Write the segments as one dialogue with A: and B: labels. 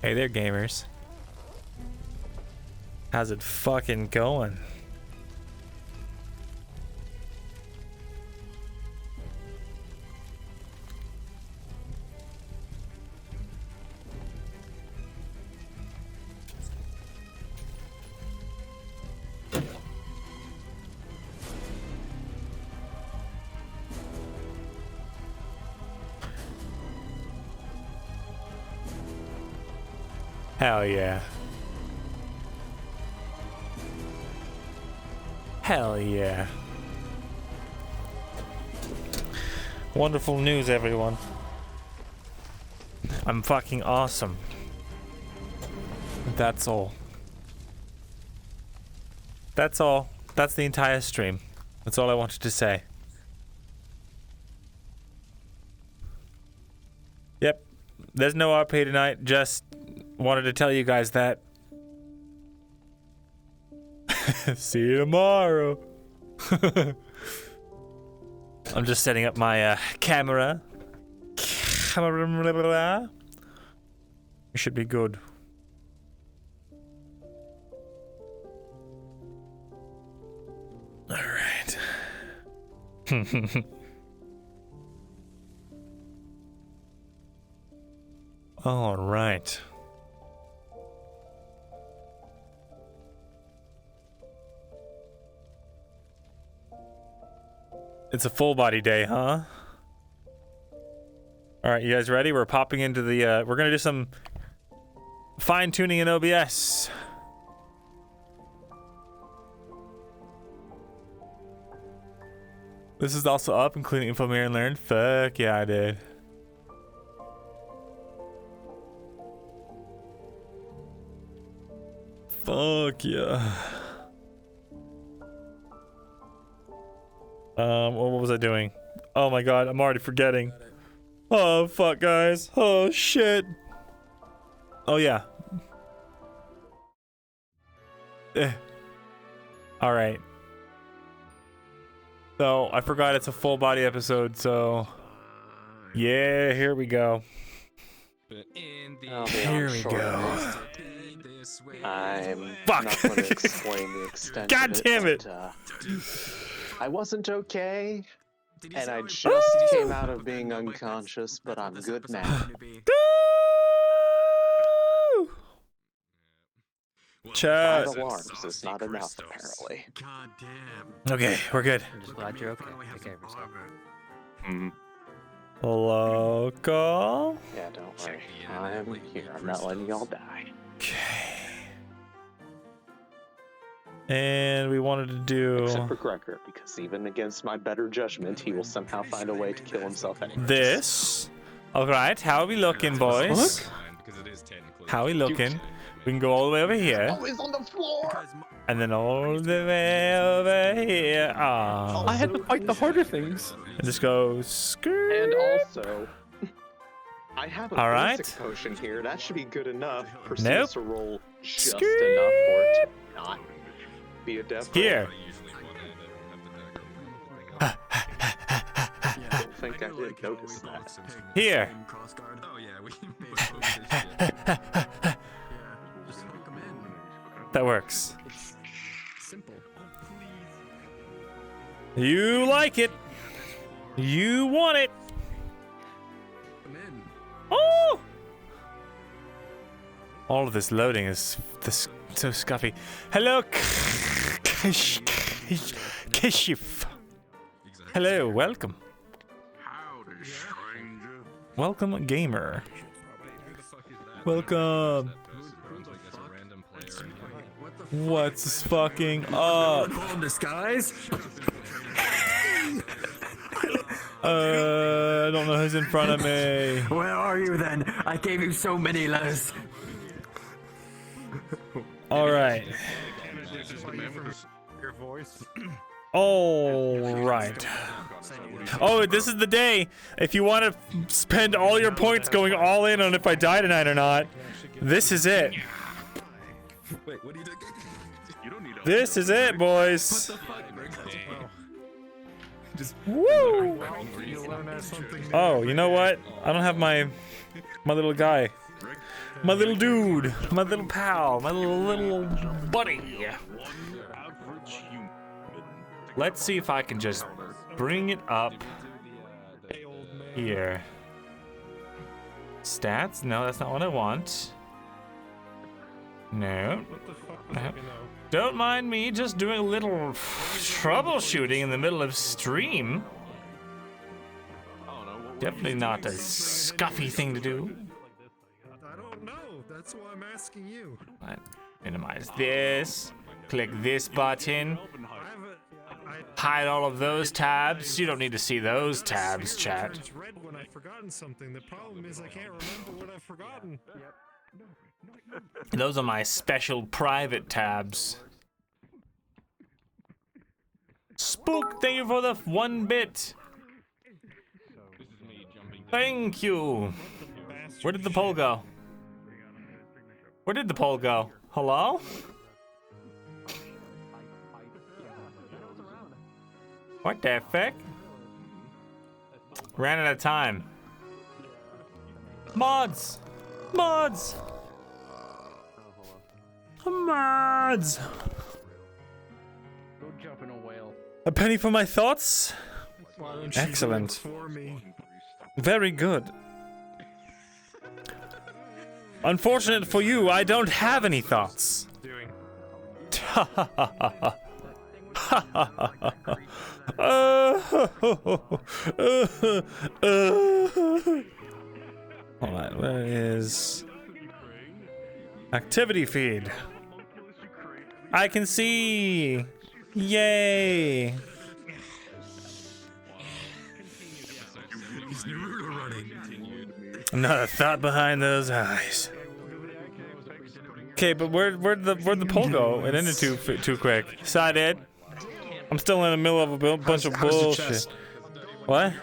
A: Hey there, gamers. How's it fucking going? Hell yeah. Hell yeah. Wonderful news, everyone. I'm fucking awesome. That's all. That's all. That's the entire stream. That's all I wanted to say. Yep. There's no RP tonight. Just wanted to tell you guys that. See you tomorrow. I'm just setting up my camera. It should be good. All right. All right. It's a full body day, huh? All right, you guys ready? We're popping into the, we're gonna do some fine tuning in OBS. This is also up, including info mirror and learn. Fuck yeah, I did. Fuck yeah. What was I doing? Oh my god, I'm already forgetting. Oh fuck, guys. Oh shit. Oh yeah. All right. So I forgot it's a full body episode. So yeah, here we go. Here we go.
B: I'm
A: Fuck.
B: not going to explain the extent
A: God
B: of it,
A: damn it.
B: but, I wasn't okay, and I just came out of being unconscious, but I'm good now.
A: Chat.
B: 5 alarms is not enough, apparently.
A: Okay, we're good.
C: I'm just glad you're okay. Take care of yourself.
A: Local.
B: Yeah, don't worry. I'm here. I'm not letting y'all die.
A: Okay. And we wanted to do
B: Except for Gregor, because even against my better judgment, he will somehow find a way to kill himself anyway.
A: this. All right, how are we looking, boys? How are we looking? We can go all the way over here.
B: Oh, he's on the floor!
A: And then all the way over here. Ah.
D: I had to fight the harder things.
A: And just go skirt.
B: And also, I have a
A: All right.
B: basic potion here. That should be good enough.
A: Nope.
B: Proceeds to roll just
A: Skirt.
B: enough for it to not be a death roll.
A: Here.
B: I don't think I did notice that.
A: Here. That works. You like it. You want it. Oh! All of this loading is so scuffy. Hello, Kishif. Hello, welcome. Welcome, gamer. Welcome. What's fucking up?
D: Disguise?
A: I don't know who's in front of me.
D: Where are you then? I gave you so many letters.
A: All right. All right. Oh, this is the day. If you want to spend all your points going all in on if I die tonight or not, this is it. This is it, boys. Woo! Oh, you know what? I don't have my little guy. My little dude, my little pal, my little buddy. Let's see if I can just bring it up here. Stats? No, that's not what I want. No. No. Don't mind me just doing a little troubleshooting in the middle of stream. Definitely not a scuffy thing to do.
E: I don't know. That's why I'm asking you.
A: Right. Minimize this. Click this button. Hide all of those tabs. You don't need to see those tabs, chat.
E: It's red when I've forgotten something. The problem is I can't remember what I've forgotten.
A: Those are my special private tabs. Spook, thank you for the 1 bit. Thank you. Where did the poll go? Where did the poll go? Hello? What the fuck? Ran out of time. Mods! Mods! Mods!
C: Go jump in a whale.
A: A penny for my thoughts?
E: Why don't you
A: Excellent.
E: do it for me?
A: Very good. Unfortunate for you, I don't have any thoughts. Alright, where is activity feed? I can see. Yay. Not a thought behind those eyes. Okay, but where'd the poll go? It ended too quick. Side Ed. I'm still in the middle of a bunch of bullshit. What?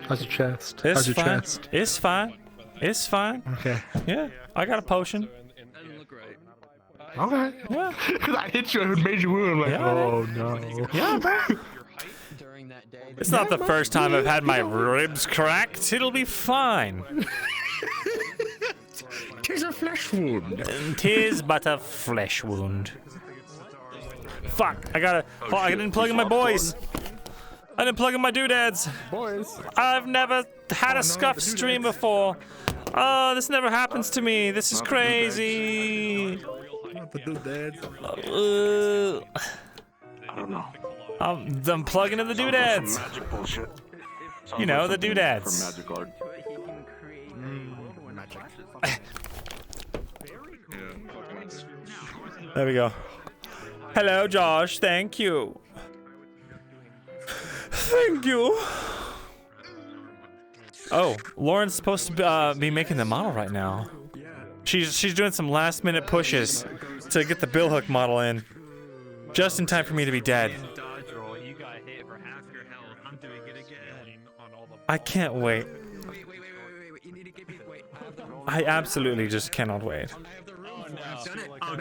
D: How's your chest?
A: It's
D: How's your
A: fine.
D: chest?
A: It's fine. It's fine.
D: Okay.
A: Yeah, I got a potion.
D: Okay.
A: Yeah.
D: Because I hit you and made you wound. I'm like,
A: Yeah,
D: oh no.
A: Yeah, bro. It's not the first time I've had my ribs cracked. It'll be fine.
D: Tis a flesh wound.
A: Tis but a flesh wound. Fuck, I didn't plug in my boys. I didn't plug in my doodads.
D: Boys.
A: I've never had a scuff stream before. Oh, this never happens to me. This is crazy.
E: Not the doodads.
B: I don't know.
A: I'm plugging in the doodads.
B: Magic bullshit.
A: You know, the doodads.
B: From Magic Art.
A: There we go. Hello, Josh. Thank you. Thank you. Oh, Lauren's supposed to be making the model right now. She's doing some last-minute pushes to get the billhook model in, just in time for me to be dead. I can't wait. I absolutely just cannot wait.
E: Oh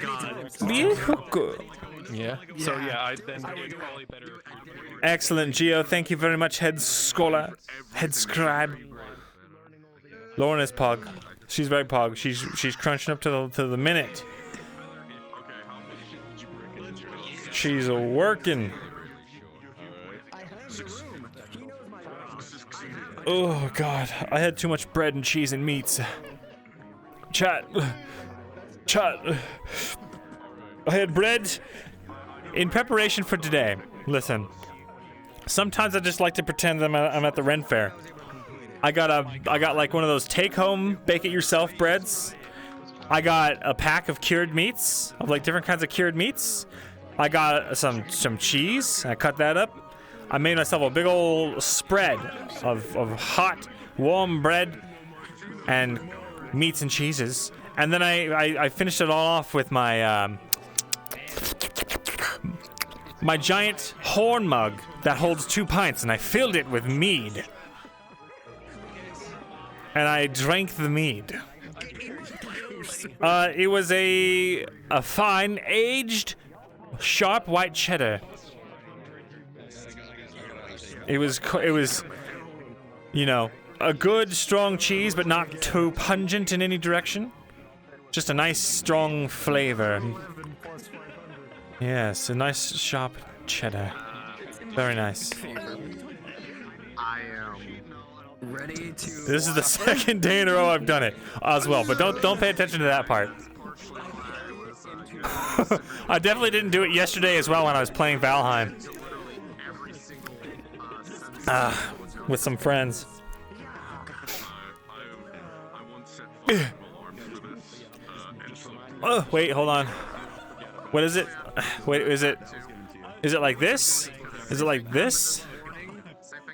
E: god.
A: Yeah.
E: So yeah, I then probably better.
A: Excellent, Geo. Thank you very much, head scholar, head scribe. Lauren is pog. She's very pog. She's crunching up to the minute. She's working. Oh god, I had too much bread and cheese and meats. Chat. I had bread in preparation for today. Listen, sometimes I just like to pretend that I'm at the Ren Fair. I got like one of those take-home bake-it-yourself breads. I got a pack of cured meats, of like different kinds of cured meats. I got some cheese. I cut that up. I made myself a big old spread of hot, warm bread and meats and cheeses. And then I finished it all off with my my giant horn mug that holds 2 pints, and I filled it with mead. And I drank the mead. It was a fine, aged, sharp white cheddar. It was, you know, a good, strong cheese, but not too pungent in any direction. Just a nice, strong flavor.
E: 11 plus 500.
A: Yes, a nice, sharp cheddar. Very nice.
C: I am ready to.
A: This is the second day in a row I've done it as well, but don't pay attention to that part. I definitely didn't do it yesterday as well when I was playing Valheim. With some friends. Oh, wait, hold on. What is it? Wait, is it like this? Is it like this?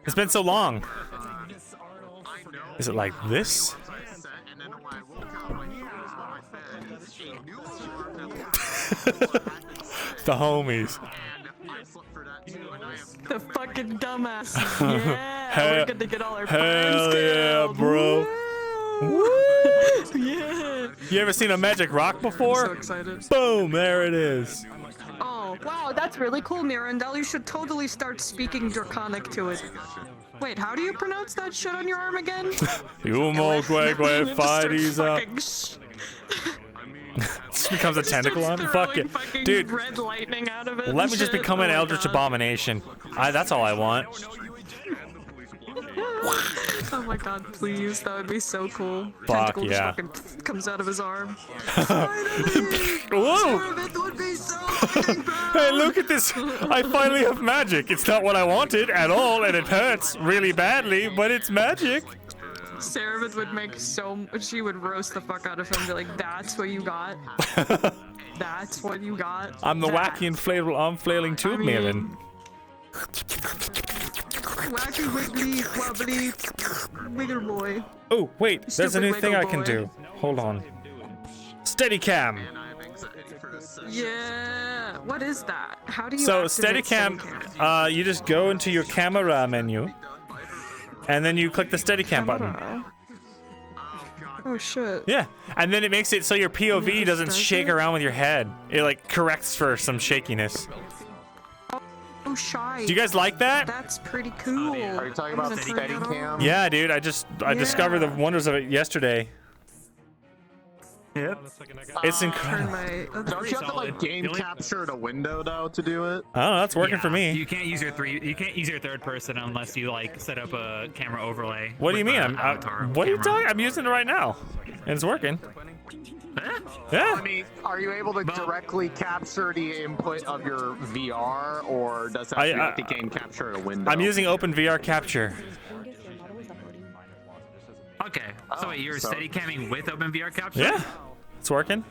A: It's been so long. Is it like this? The homies.
F: The fucking dumbass. Yeah,
A: Hell-
F: we're gonna get all our
A: Hell
F: friends
A: yeah,
F: killed.
A: bro.
F: Woo! Yeah.
A: You ever seen a magic rock
F: So
A: before?
F: excited.
A: Boom, there it is.
F: Oh, wow, that's really cool, Myrindal. You should totally start speaking Draconic to it. Wait, how do you pronounce that shit on your arm again?
A: You more quick,
F: Just start
A: fighties up.
F: fucking
A: This becomes a tentacle on
F: starts
A: it. Fuck
F: throwing
A: it.
F: fucking
A: Dude,
F: red lightning out of it.
A: let
F: and
A: me just
F: shit.
A: become
F: Oh
A: an
F: my
A: eldritch
F: God.
A: abomination. That's all I want.
F: Oh my god, please. That would be so cool.
A: Fuck,
F: Tentacle
A: yeah.
F: just fucking comes out of his arm.
A: Whoa!
F: It would be so fucking bad.
A: Hey, look at this. I finally have magic. It's not what I wanted at all, and it hurts really badly, but it's magic.
F: Sarah would make she would roast the fuck out of him and be like, that's what you got? That's what you got?
A: I'm the
F: That.
A: wacky inflatable arm flailing tube Maven.
F: Wacky wiggly wobbly wigger boy.
A: Oh, wait, there's a new
F: Stupid
A: thing I
F: wiggle
A: can
F: boy.
A: do. Hold on. Steadicam.
F: Yeah. What is that? How do you
A: So
F: activate
A: Steadicam, you just go into your camera menu, and then you click the Steadicam button.
F: Oh shit.
A: Yeah, and then it makes it so your POV doesn't
F: does
A: shake
F: it?
A: around with your head. It like corrects for some shakiness.
F: Oh shy.
A: Do you guys like that?
F: That's pretty cool.
B: Are you talking about Steadicam?
A: Yeah, dude, I discovered the
F: Yeah.
A: wonders of it yesterday. It's
F: Turn
A: incredible.
F: my
B: Don't you have to like game capture the window though to do it?
A: Oh, that's working for me.
G: You can't use your third person unless you like set up a camera overlay.
A: What do you
G: with
A: mean?
G: the avatar
A: What are you
G: camera.
A: talking? I'm using it right now, and it's working.
G: Huh?
A: Yeah.
B: I mean, are you able to directly capture the input of your VR, or does that have to be like the game capture the window?
A: I'm using Open VR Capture.
G: Okay. So wait, you're
B: so-
G: steady camming with OpenVR capture?
A: Yeah, it's working.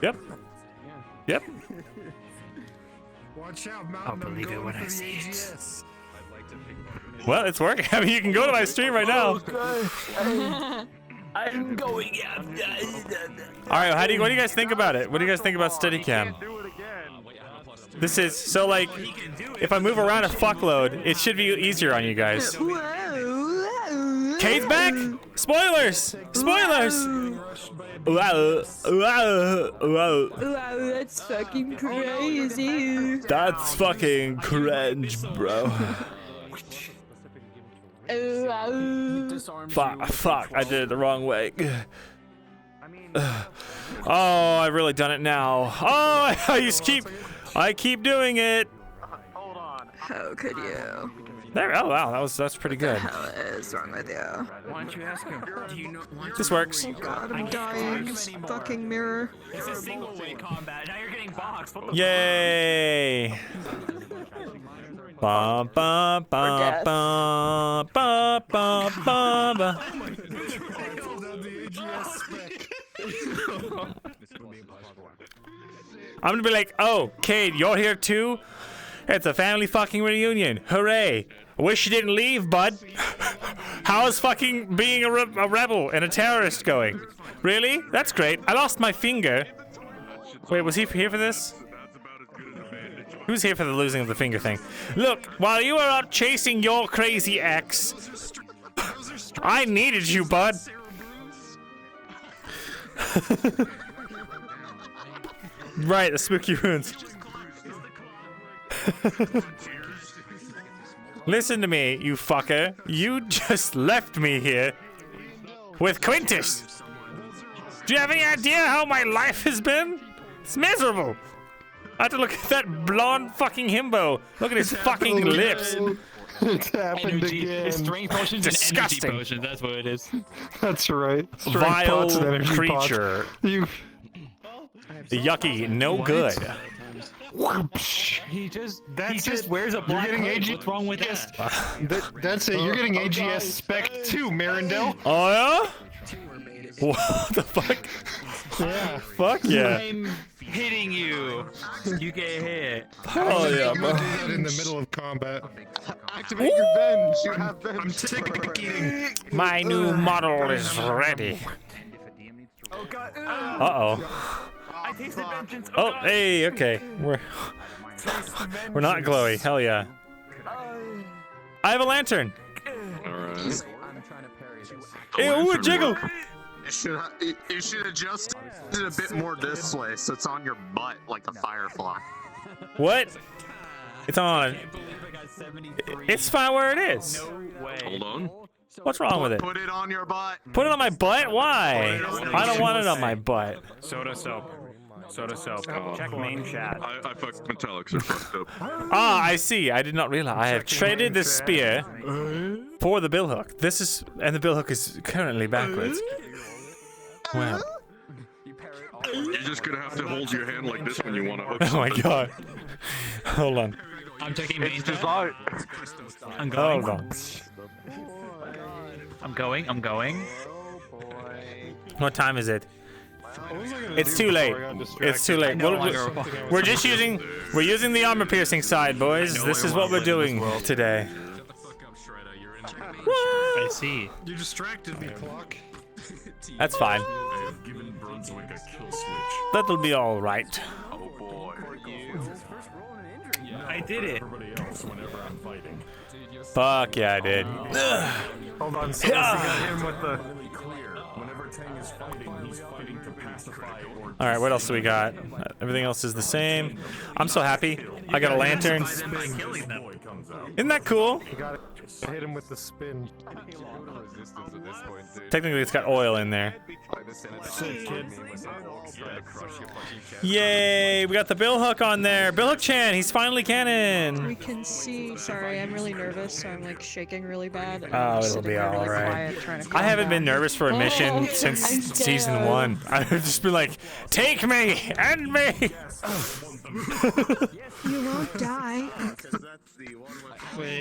A: Yep. Yep.
E: Watch out,
G: I'll
E: Mountain. I'm
G: believe it
E: going
G: when
E: for
G: I
E: the
G: see it.
E: AGS.
A: Well, it's working. I mean, you can go to my stream right now.
G: I'm going out.
A: All right, what do you guys think about it? What do you guys think about Steadicam? This is so like, if I move around a fuckload, it should be easier on you guys. Kate's back. Spoilers. Spoilers. Wow, wow, wow.
F: Wow, that's fucking crazy.
A: That's fucking cringe, bro. Fuck, I did it the wrong way. Oh, I've really done it now. Oh, I keep doing it.
B: Hold on.
F: How could you?
A: There. Oh wow, that's pretty good.
F: What is wrong with you?
G: Why don't you ask him? Do you know?
A: This works.
F: God, I'm dying. This fucking mirror.
G: This is single way combat. Now you're getting boxed. What the
A: Yay! Ba ba ba ba ba ba ba ba.
E: Pulled out the AGS spec.
A: I'm gonna be like, oh, Cade, you're here too? It's a family fucking reunion. Hooray. I wish you didn't leave, bud. How's fucking being a rebel and a terrorist going? Really? That's great. I lost my finger. Wait, was he here for this? Who's here for the losing of the finger thing? Look, while you were out chasing your crazy ex, I needed you, bud. Right, the spooky runes. Listen to me, you fucker. You just left me here with Quintus. Do you have any idea how my life has been? It's miserable. I have to look at that blonde fucking himbo. Look at his fucking lips.
D: It's happened
G: Energy.
D: again.
G: Strength potions and energy
A: Disgusting.
G: potions. That's what it is.
D: That's right. Strength pots and
A: Vile
D: energy pots.
A: creature.
D: You.
A: Yucky. No good.
G: He just
D: That's
G: just
D: it.
G: wears a
D: You're
G: black
D: getting
G: hood.
D: AG.
G: What's wrong with that?
D: That's it. You're getting AGS spec too, Myrindal.
A: Oh yeah? What the fuck?
D: Yeah.
A: Fuck yeah.
G: I'm hitting you. You get hit.
A: Oh yeah,
E: You
A: bro.
E: do that in the middle of combat.
B: Activate your venge. You have venge.
E: I'm tick eating.
A: My new model is ready. Uh-oh.
G: I tasted vengeance.
A: Oh, hey, okay. We're not glowy. Hell yeah. I have a lantern.
B: Alright.
A: Ew, a jiggle.
B: You should adjust it a bit more this way so it's on your butt like a firefly.
A: What? It's on. It's fine where it is.
B: Hold on.
A: What's wrong with it?
B: Put it on your butt.
A: Put it on my butt? Why? I don't want it on my butt.
G: Soda soap. Soda soap. Check main chat.
H: I fucked metallics are fucked up.
A: Ah, I see. I did not realize. I have traded the spear for the billhook. This is, and the billhook is currently backwards. Wow.
H: You're just gonna have to hold your hand like this when you want to hook
A: Oh my
H: something.
A: god. Hold on.
G: I'm checking main chat. I'm going.
A: Hold on.
G: I'm going. I'm going.
A: What time is it? It's too late. It's too late. We're just using the armor piercing side, boys. This is what we're doing today.
G: I see.
E: You distracted me, clock.
A: That's fine. That'll be all right.
G: I did it.
A: Fuck yeah, I did.
D: Hold on. So got him with the.
A: All right, what else do we got? Everything else is the same. I'm so happy. I got a lantern. Isn't that cool?
D: Hit him with the spin.
A: Technically, it's got oil in there. Yay! We got the billhook on there. Billhook Chan, he's finally canon.
F: We can see. Sorry, I'm really nervous, so I'm like shaking really bad. and
A: Oh,
F: I'm
A: it'll
F: sitting
A: be
F: here
A: all
F: really
A: right.
F: quiet, trying to
A: I
F: calm
A: haven't been
F: down.
A: nervous for a mission
F: Oh,
A: since
F: I'm
A: season
F: dead.
A: 1. I've just been like, take me, end me.
F: You won't die.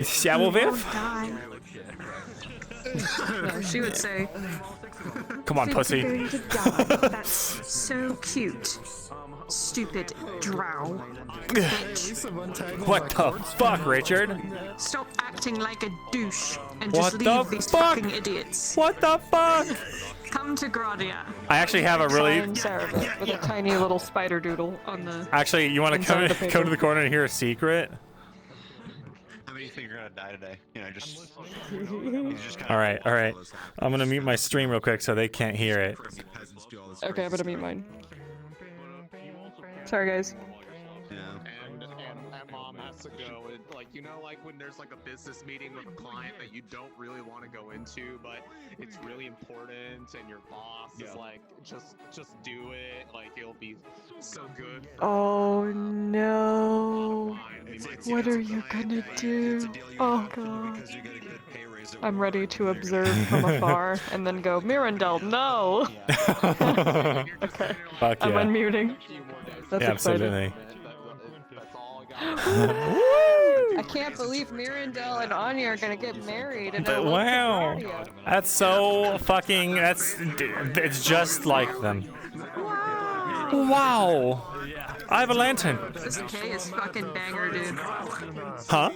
A: Shall
F: You
A: we?
F: won't die. No, she would say,
A: Come on,
F: "Think
A: pussy.
F: you're going to die. That's so cute. Stupid drow. Bitch.
A: What the fuck, Richard?
F: Stop acting like a douche and
A: What
F: just
A: the
F: leave these
A: fuck?
F: fucking idiots.
A: What the fuck?
F: Come to Gradia.
A: I actually have a really.
F: With a tiny little spider doodle on the.
A: Actually, you want to
F: Inside
A: come
F: the paper.
A: come to the corner and hear a secret?
I: How do you think you're gonna die today? You know, just. You just kind
A: All right, all right. I'm gonna mute my stream real quick so they can't hear it.
F: Okay, I'm gonna mute mine. Sorry, guys.
B: And mom has to go and like like when there's like a business meeting with a client that you don't really want to go into, but it's really important, and your boss is like, just do it, like it'll be so good.
F: Oh no. What are you gonna do? Oh god. I'm ready to observe from afar and then go, Myrindal, no! Okay.
A: Fuck
F: I'm
A: yeah.
F: unmuting. That's
A: Yeah,
F: exciting.
A: absolutely.
F: I can't believe Myrindal and Anya are gonna get married. And I love
A: Wow.
F: Gradia.
A: That's so fucking. It's just like them. Wow. I have a lantern.
F: This K is fucking banger, dude.
A: Huh?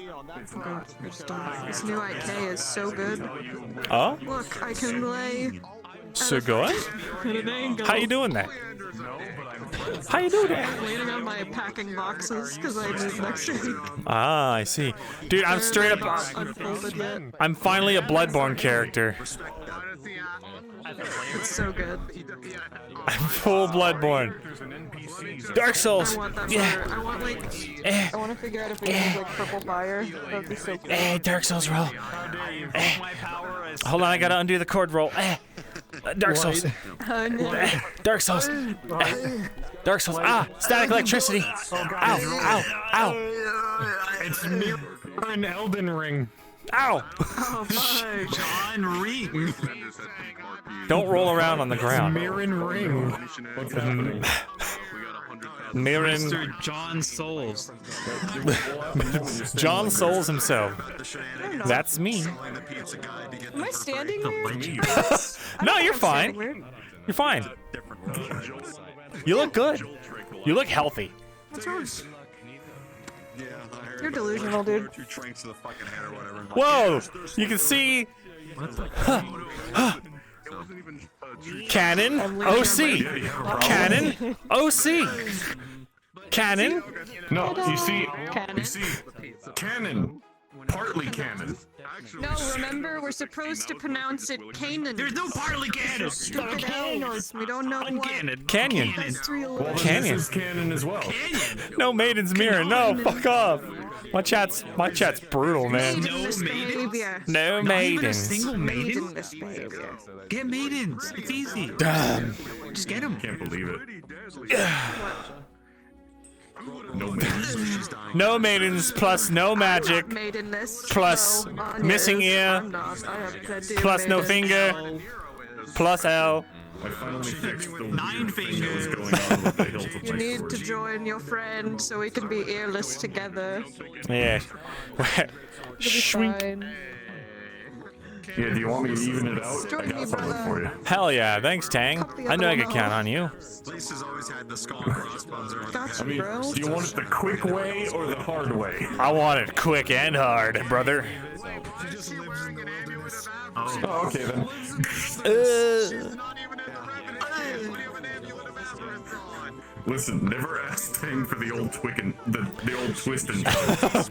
F: This new IK is so good.
A: Oh?
F: Look, I can lay
A: So good?
F: at an angle.
A: How you doing that? How you doing that?
F: I'm waiting on my packing boxes because I moved next week.
A: Ah, I see. Dude, I'm straight up.
F: Not unfolded yet.
A: I'm finally a Bloodborne character.
F: It's so good.
A: I'm full Bloodborne. Dark Souls.
F: I want that
A: Yeah.
F: part. I want like. I want to figure out if we can use like purple fire. That would be so cool.
A: Dark Souls roll. Hold on, I gotta undo the chord roll. Dark Souls.
F: Oh no.
A: Dark Souls. Dark Souls. Ah, static electricity. Ow, ow, ow.
D: It's mirror and Elden Ring.
A: Ow.
F: Oh fuck.
G: John Ring.
A: Don't roll around on the ground.
D: Mirren Ring. What's happening?
A: Mirren.
G: Mr. John Souls.
A: John Souls himself. That's me.
F: Am I standing weird?
A: No, you're fine. You're fine. You look good. You look healthy.
F: What's wrong? You're delusional, dude.
A: Whoa! You can see. Cannon. OC. Cannon. OC. Cannon.
D: No, you see,
F: Cannon.
D: cannon. Partly cannon.
F: No, remember, we're supposed to pronounce it Canaan.
G: There's no partly canon.
F: Stupid animals. We don't know what.
G: Uncanon.
A: Canyon.
F: That's real.
D: Well, then
A: Canyon.
D: this is canon as well.
A: No maiden's mirror. No, fuck off. My chat's brutal, man.
F: Maidenless behavior.
A: No
G: Not even a
A: maidens.
G: single maiden.
F: Maidenless behavior.
G: Get maidens. It's easy.
A: Damn.
G: Just get them.
D: Can't believe it.
A: No maidens plus no magic
F: Maidenless.
A: plus
F: No, Anya
A: missing
F: is.
A: ear
F: I'm not. I have plenty of
A: plus no
F: maidens.
A: finger plus L.
D: I finally fixed the
G: 9 fingers.
D: going on with the hilt of
F: You
D: my
F: need
D: sword.
F: to join your friend so we can be earless together.
A: Yeah.
F: It'll be
A: Shrink.
F: fine.
D: Yeah, do you want me to even it out?
F: Join
D: I
F: me,
D: got something
F: brother.
D: for you.
A: Hell yeah, thanks Tang. I know I could count on you.
C: Police has always had the skull and crossbones around.
F: Gotcha,
D: I mean,
F: bro.
D: do you want it the quick way or the hard way?
A: I want it quick and hard, brother.
D: Oh, okay then. Listen, never ask Tang for the old twickin', the old twist and shove.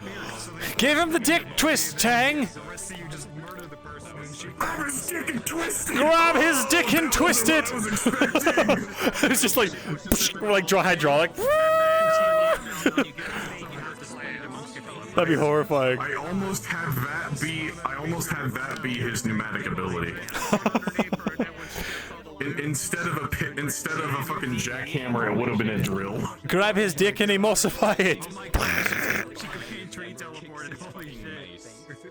A: Give him the dick twist, Tang.
D: Grab his dick and twist it.
A: Grab his dick and twist it. It's just like hydraulic. That'd be horrifying.
D: I almost had that be his pneumatic ability. Instead of a fucking jackhammer, it would have been a drill.
A: Grab his dick and emulsify it.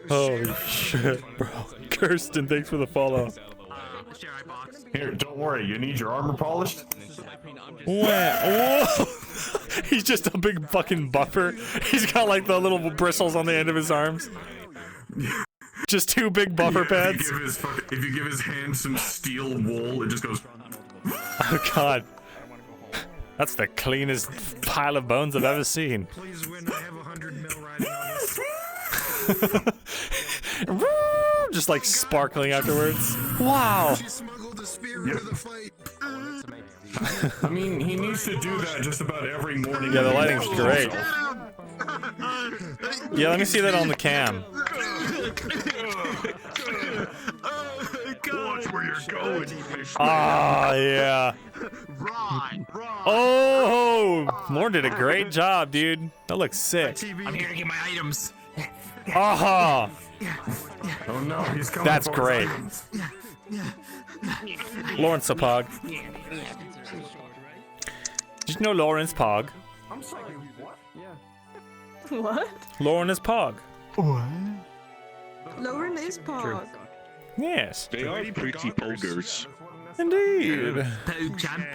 A: Holy shit, bro. Kirsten, thanks for the follow.
D: Here, don't worry. You need your armor polished.
A: Whoa. He's just a big fucking buffer. He's got like the little bristles on the end of his arms. Just 2 big buffer pads.
D: If you give his hand some steel wool, it just goes.
A: Oh god. That's the cleanest pile of bones I've ever seen.
E: Please win. I have 100 mil riding on this.
A: Just like sparkling afterwards. Wow.
C: She smuggled a spear into the fight.
D: I mean, he needs to do that just about every morning.
A: Yeah, the lighting's great. Yeah, let me see that on the cam.
H: Watch where you're going.
A: Ah, yeah. Oh, Lauren did a great job, dude. That looks sick.
G: I'm here to get my items.
A: Aha.
D: Oh no, he's coming.
A: That's
D: for
A: great.
D: his items.
A: Lawrence Pog. Did you know Lawrence Pog?
D: I'm sorry, what?
F: What?
A: Lauren is Pog.
F: Lauren is Pog.
A: Yes.
H: They are pretty pogers.
A: Indeed.
G: Pogue champ.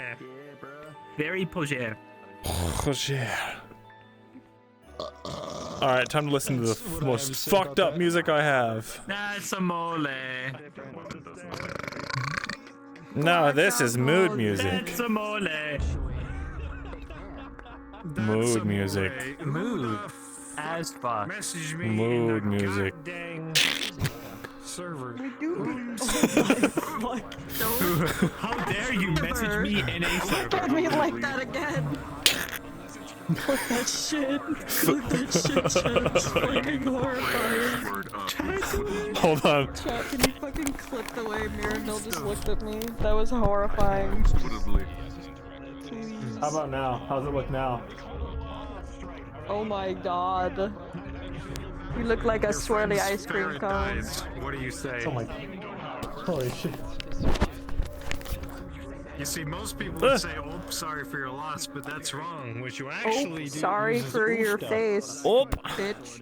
G: Very poger.
A: Oh, yeah. Alright, time to listen to the most fucked up music I have.
G: That's a mole.
A: No, this is mood music.
G: That's a mole.
A: Mood music.
G: Mood. As fuck.
E: Message me
A: Mood
E: in the
A: music.
E: goddamn server.
G: How dare you message me in a
F: Look
G: server?
F: at me like that again. Click that shit. Click that shit, chat. It's fucking horrifying.
A: Hold on.
F: Chat, can you fucking click the way Myrindal just looked at me? That was horrifying. Please.
A: How about now? How's it look now?
F: Oh my god. You look like a swirly ice cream cone.
E: What do you say?
A: Oh my. Holy shit.
E: You see, most people would say, "Oh, sorry for your loss," but that's wrong. What you actually do
F: Sorry
E: is
F: for your
E: stuff.
F: face,
A: Oh.
F: bitch.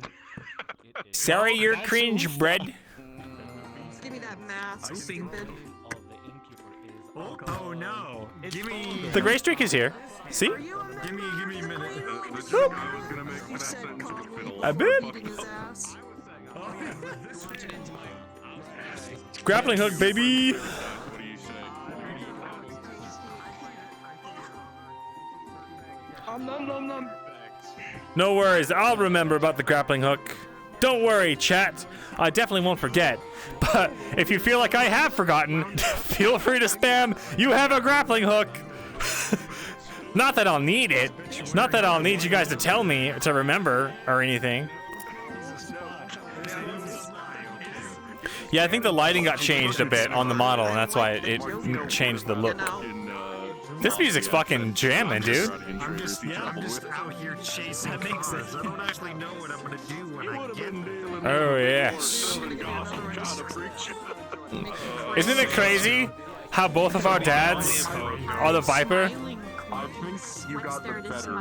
A: Sorry, you're cringe, bread.
F: Give me that mask, stupid.
E: Oh no! Give me.
A: The gray streak is here. See?
E: Give me a minute.
A: I bet. Grappling hook, baby. No worries, I'll remember about the grappling hook. Don't worry, chat. I definitely won't forget. But if you feel like I have forgotten, feel free to spam. You have a grappling hook. Not that I'll need it. Not that I'll need you guys to tell me to remember or anything. Yeah, I think the lighting got changed a bit on the model, and that's why it changed the look. This music's fucking jamming, dude.
E: I'm just out here chasing cars. I don't actually know what I'm gonna do when I get there.
A: Oh, yes. Isn't it crazy how both of our dads are the Viper?
H: You got the better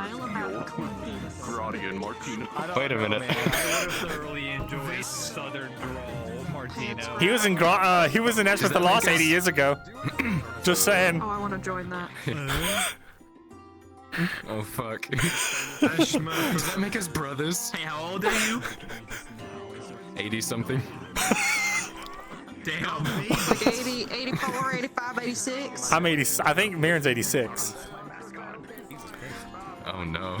H: Gradian Martino.
I: Wait a minute.
G: I would have thoroughly enjoyed Southern Drawl Martino.
A: He was in Eshma Thalas 80 years ago. Just saying.
F: Oh, I want to join that.
J: Oh fuck.
E: Eshma,
J: Does that make us brothers?
G: Hey, how old are you?
J: 80 something.
G: Damn.
F: Like 80, 84, 85, 86.
A: I'm 80. I think Mirin's 86.
J: Oh no.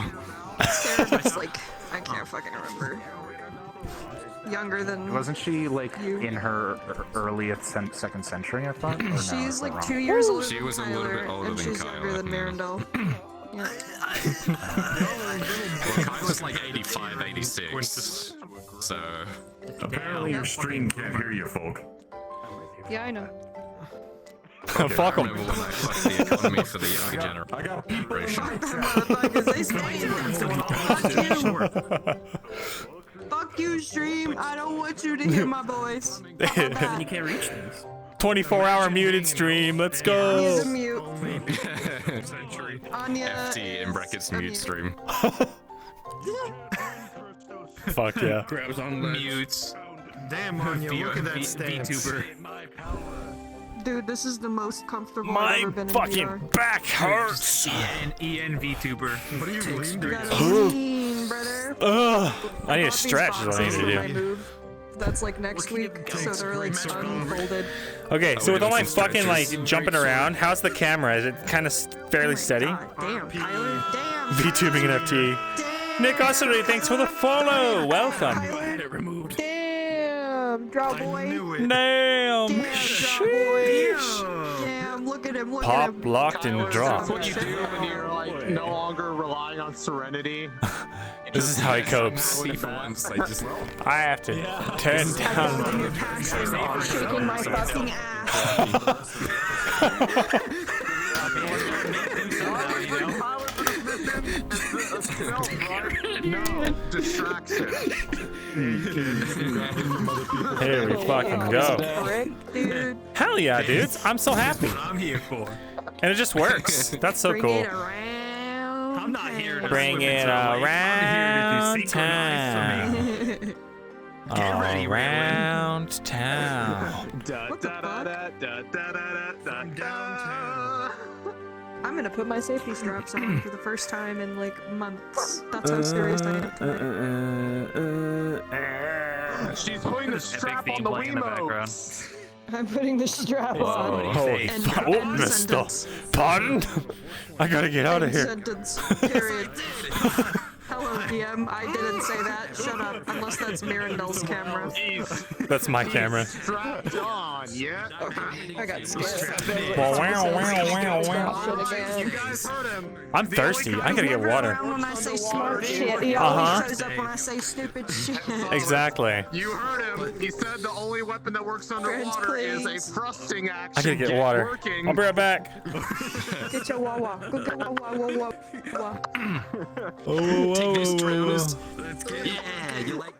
F: Sarah's like, I can't fucking remember. Younger than.
K: Wasn't she like
F: you.
K: in her earliest second century? I thought. Or no,
F: She's
K: is that
F: like
K: wrong?
F: 2 years older
J: She
F: than
J: was a little
F: Tyler,
J: bit older
F: and
J: than
F: she's
J: Kyle,
F: younger than
J: yeah.
F: Myrindal. Yeah.
J: Well, Kyle's like 85, 86. So.
D: Apparently your stream can't hear you, folk.
F: Yeah, I know.
A: Fuck
J: I
A: him.
J: remember when I fucked the economy for the younger generation.
F: Motherfuckers, they stay. Fuck you. Fuck you, stream. I don't want you to hear my voice.
G: You can't reach things.
A: 24-hour muted stream. Let's
F: Use
A: go.
F: a mute. Anya.
J: FT in brackets mute stream.
A: Fuck yeah.
G: Grabs on mutes.
E: damn, Anya, look at that stance.
G: VTuber.
F: Dude, this is the most comfortable I've ever
A: My
F: been in
A: fucking
F: VR.
A: back hurts.
G: EN VTuber.
E: What are you
F: You
E: doing?
F: gotta lean, brother.
A: Ugh. I need a
F: Bought these
A: stretch. Is what I need
F: boxes for my
A: to do.
F: move. That's like next week, so they're like unfolded.
A: Okay, so
J: we
A: with all
J: doing
A: my
J: some
A: fucking like
J: stretches?
A: jumping around, how's the camera? Is it kind of fairly steady?
F: God, damn, Tyler. Damn.
A: VTubing an FT. Nick Ossery, thanks for the follow. Welcome.
F: Damn, draw boy.
A: Damn.
F: Damn, draw boy.
A: Sheesh.
F: Damn, look at him, look
A: Pop,
F: at him.
A: locked, and drop.
B: That's what you do when you're like no longer relying on serenity.
A: This is how he copes.
J: See, for once, I just.
A: I have to turn down.
F: Shaking my fucking ass.
B: No, distraction.
A: Here we fucking go.
F: Frick, dude.
A: Hell yeah, dudes. I'm so happy.
G: I'm here for.
A: And it just works. That's so
F: Bring
A: cool.
F: it around.
G: I'm not here to
A: Bring
G: swim
A: it
G: in trouble.
A: around
G: I'm here to do synchronized for me. Get ready,
A: Around town.
F: What the fuck? I'm gonna put my safety straps on for the first time in like months. That's how serious I am tonight.
B: She's putting the strap on the Wiimotes.
F: I'm putting the strap on.
A: Holy
F: End-
A: fuck. Oh,
F: end
A: missed
F: sentence.
A: stuff. Pardon? I gotta get out of
F: End
A: here.
F: Sentence. Period. Hello DM, I didn't say that. Shut up. Unless that's Myrindal's camera.
A: That's my camera.
B: Strapped on, yeah.
F: I got scared.
A: Wow, wow, wow.
B: You guys heard him.
A: I'm thirsty. I gotta get water.
F: When I say smart shit, he
A: Uh-huh.
F: always shows up when I say stupid shit.
A: Exactly.
B: You heard him. He said the only weapon that works underwater is a thrusting action.
A: I gotta get water.
B: Working.
A: I'll be right back.
F: Get your wawa. Go get wawa.
A: Oh,
E: Take this, Travis. Yeah, you like.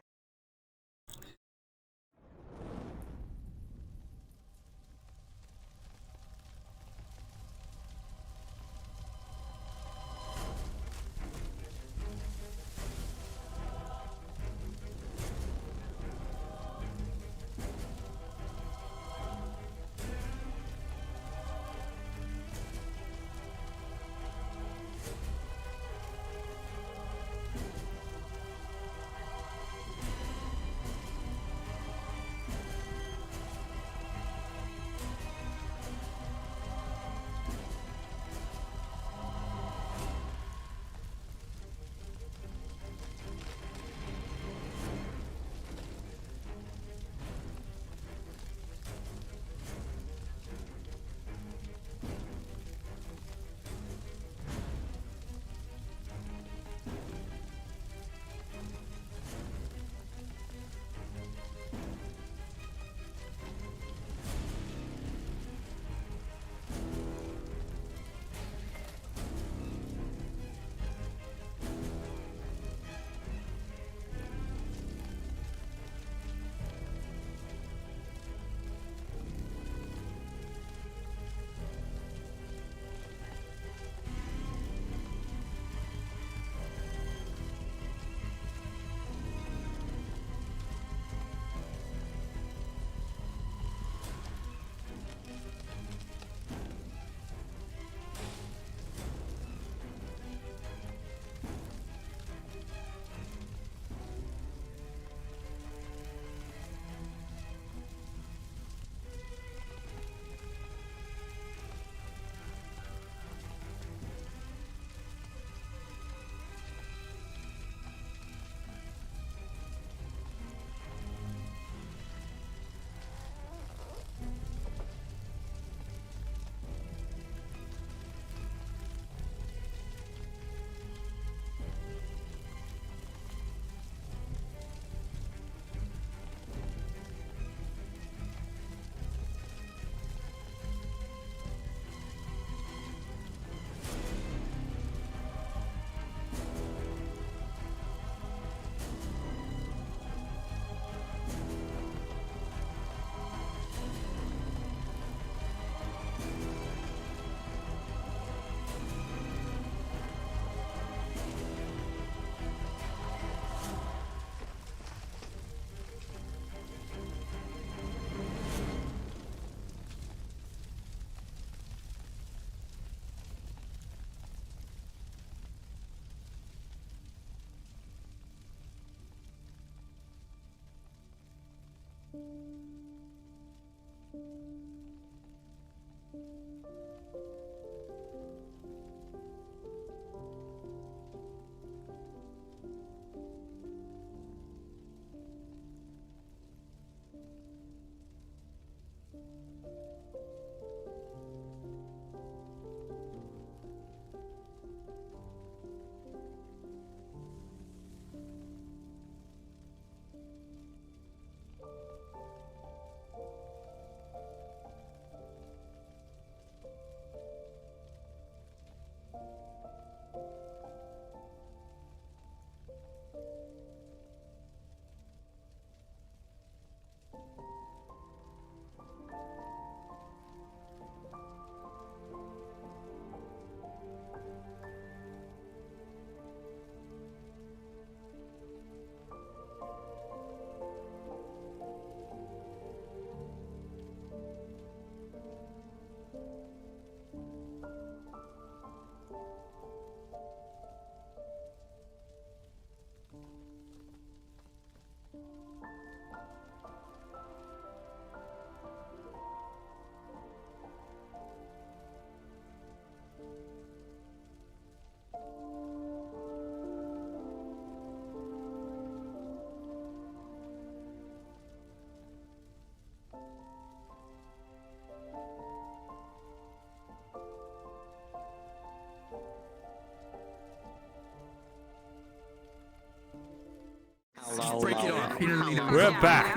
A: We're back.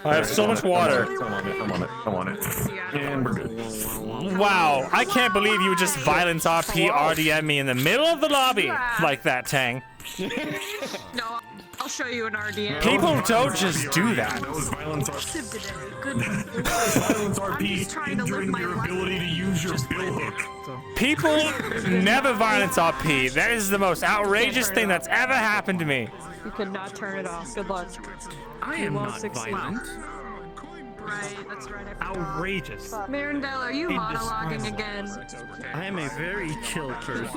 A: I have so much water.
D: I'm on it. And we're good.
A: Wow, I can't believe you would just violence RP RDM me in the middle of the lobby like that, Tang.
F: No, I'll show you an RDM.
A: People don't just do that.
D: That was violence RP, hindering your ability to use your bill hook.
A: People never violence RP. That is the most outrageous thing that's ever happened to me.
F: You could not turn it off. Good luck.
G: I am not violent.
F: Right, that's right.
G: Outrageous.
F: Myrindal, are you monologuing again?
E: I am a very chill person.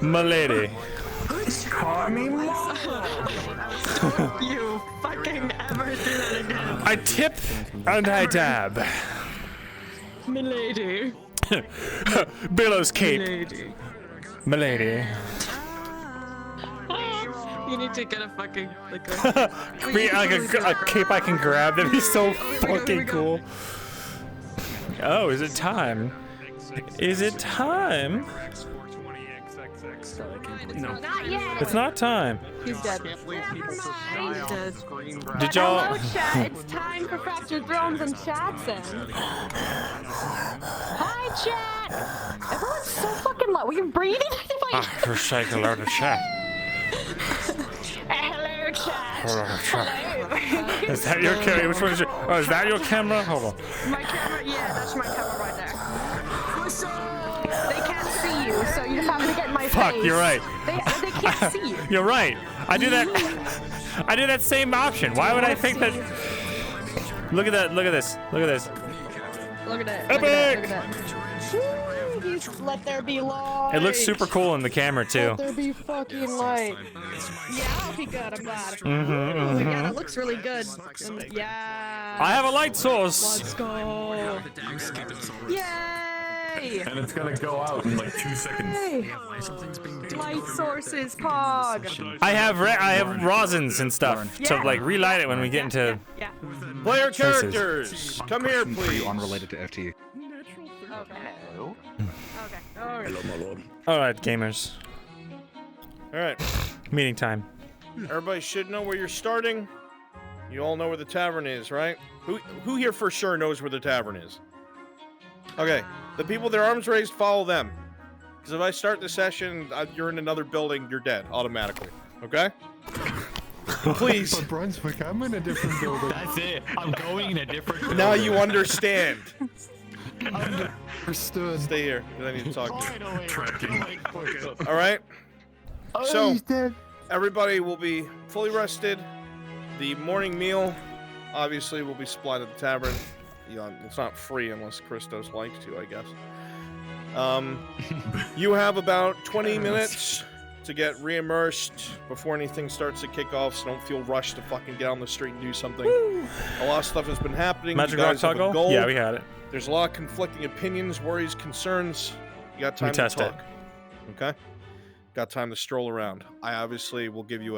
A: Milady.
K: Call me
F: Don't you fucking ever do that again.
A: I tip and I dab.
F: Milady.
A: Billow's cape.
F: Milady.
A: Milady.
F: You need to get a fucking like a
A: cape I can grab. That'd be so fucking cool. Oh, is it time? Is it time?
E: No.
L: Not yet.
A: It's not time.
F: He's dead.
B: Can't believe people just die off the screen grab.
A: Did y'all?
L: Hello, chat. It's time for Fractured Thrones and Chatson. Hi, chat. Everyone's so fucking low. Were you breathing?
A: For sake, hello to chat.
L: Hello, chat. Hello.
A: Is that your camera? Which one is your? Oh, is that your camera? Hold on.
F: My camera, yeah, that's my camera right there.
L: They can't see you, so you just have to get in my
A: Fuck,
L: face.
A: you're right.
L: They can't see you.
A: You're right. I do that. I do that same option. Why would I think that? Look at that. Look at this. Look at this.
F: Look at that.
A: Epic!
F: Look at that.
L: Let there be light.
A: It looks super cool in the camera too.
F: Let there be fucking light. Yeah, I'll be good. I'm glad. Yeah, that looks really good. Yeah.
A: I have a light source.
F: Let's go. Yay!
D: And it's gonna go out in like 2 seconds.
F: Hey. Light sources, Pog.
A: I have rosins and stuff to like relight it when we get into.
F: Yeah.
M: Player
A: Places.
M: characters, come here, please.
K: Unrelated to FT.
F: Okay.
M: Hello, my lord.
A: All right, gamers.
M: All right.
A: Meeting time.
M: Everybody should know where you're starting. You all know where the tavern is, right? Who here for sure knows where the tavern is? Okay. The people with their arms raised, follow them. Because if I start the session, you're in another building, you're dead automatically. Okay? Please.
C: For Brunswick, I'm in a different building.
G: That's it. I'm going in a different building.
M: Now you understand.
C: Understood.
M: Stay here, because I need to talk to you.
D: Tracking.
M: All right?
C: Oh,
M: So,
C: he's dead.
M: everybody will be fully rested. The morning meal, obviously, will be supplied at the tavern. You know, it's not free unless Christos likes to, I guess. You have about 20 minutes to get re-immersed before anything starts to kick off, so don't feel rushed to fucking get on the street and do something. A lot of stuff has been happening.
A: Magic
M: You
A: Rock
M: guys have a
A: toggle?
M: goal.
A: Yeah, we had it.
M: There's a lot of conflicting opinions, worries, concerns. You got time to
A: test it.
M: talk. Okay? Got time to stroll around. I obviously will give you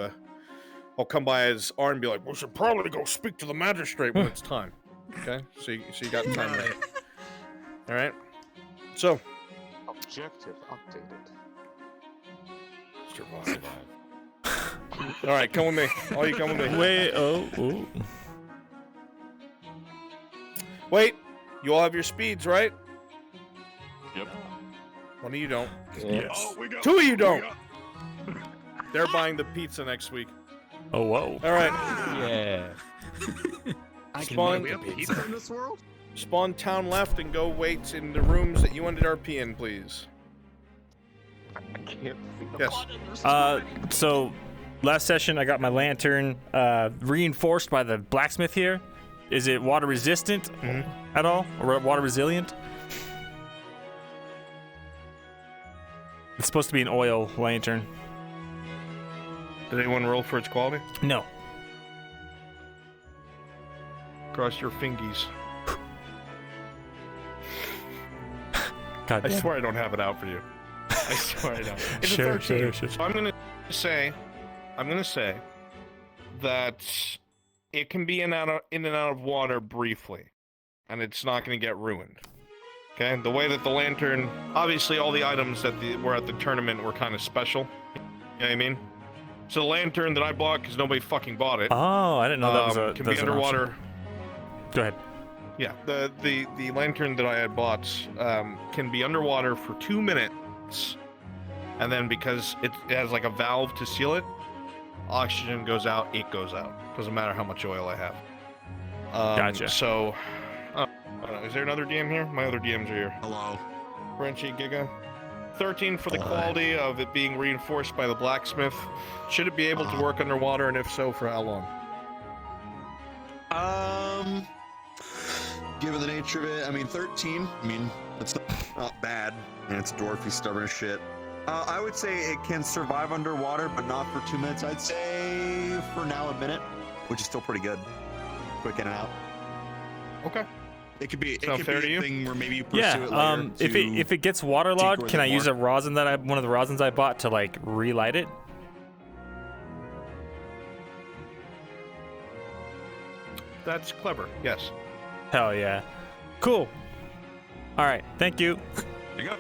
M: I'll come by his arm and be like, we should probably go speak to the magistrate when it's time. Okay? So you got time there. Alright? So.
B: Objective updated.
M: Alright, come with me. All you come with me.
A: Wait, oh.
M: Wait, you all have your speeds, right?
H: Yep.
M: One of you don't.
D: Yes.
M: Two of you don't. They're buying the pizza next week.
A: Oh, whoa.
M: All right.
G: Yeah.
M: Spawn.
B: We have pizza in this world?
M: Spawn town left and go wait in the rooms that you ended RP in, please.
B: I can't see the
M: Yes.
A: So last session I got my lantern reinforced by the blacksmith here. Is it water resistant at all, or water resilient? It's supposed to be an oil lantern.
M: Did anyone roll for its quality?
A: No.
M: Cross your fingies.
A: God
M: I
A: damn.
M: swear I don't have it out for you. I swear I don't. It's
A: Sure,
M: a 13.
A: sure.
M: So I'm gonna say that it can be in and out of water briefly, and it's not gonna get ruined. Okay. The way that the lantern, obviously, all the items that were at the tournament were kind of special know what I mean? So the lantern that I bought, because nobody fucking bought it.
A: Oh, I didn't know that was a.
M: Can
A: that's
M: be
A: an
M: underwater.
A: option. Go ahead.
M: Yeah, the lantern that I had bought can be underwater for 2 minutes, and then because it has like a valve to seal it, oxygen goes out, it goes out. Doesn't matter how much oil I have.
A: Gotcha.
M: So, is there another DM here? My other DMs are here.
I: Hello.
M: Frenchy Giga. 13 for the quality of it being reinforced by the blacksmith. Should it be able to work underwater, and if so, for how long?
I: Given the nature of it, I mean, 13. I mean, it's not bad, and it's dwarfy, stubborn as shit. I would say it can survive underwater, but not for 2 minutes. I'd say for now a minute, which is still pretty good. Quick in and out.
M: Okay.
I: It could be.
M: Sound fair to you?
I: Thing where maybe you pursue it later
A: if it gets waterlogged, can I use a rosin that one of the rosins I bought to like relight it?
M: That's clever. Yes.
A: Hell yeah. Cool. All right. Thank you.
I: There you go.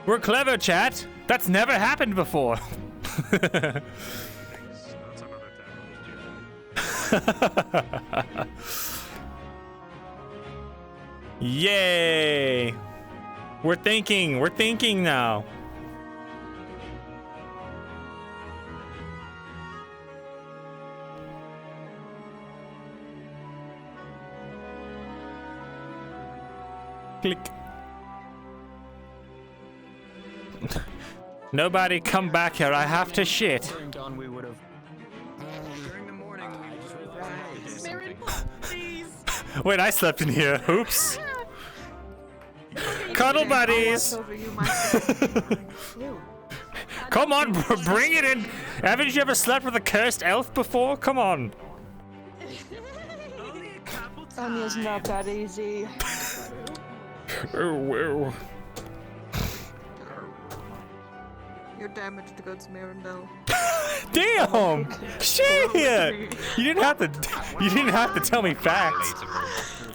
A: We're clever, chat. That's never happened before. Yay! We're thinking now. Click. Nobody come back here, I have to shit. Wait, I slept in here. Oops. Cuddle buddies. Come on, bring it in. Haven't you ever slept with a cursed elf before? Come on.
F: Anya's not that easy.
A: Oh,
F: You're damaged goods, Myrindal.
A: damn! Shit! You didn't have to tell me facts.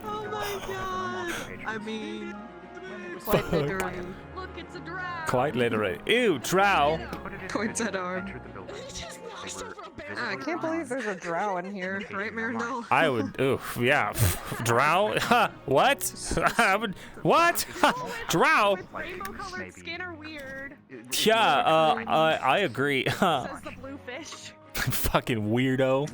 F: Oh my god! I mean, quite literally.
L: Look, it's a drow.
A: Quite literally. Ew, drow.
F: Points at arm. I can't believe there's a drow in here, right, Myrindal?
A: I would. Oof. Yeah. Drow. What? I would. What? Drow.
L: Rainbow-colored skin are weird.
A: Yeah. I agree.
L: Says the blue fish.
A: Fucking weirdo.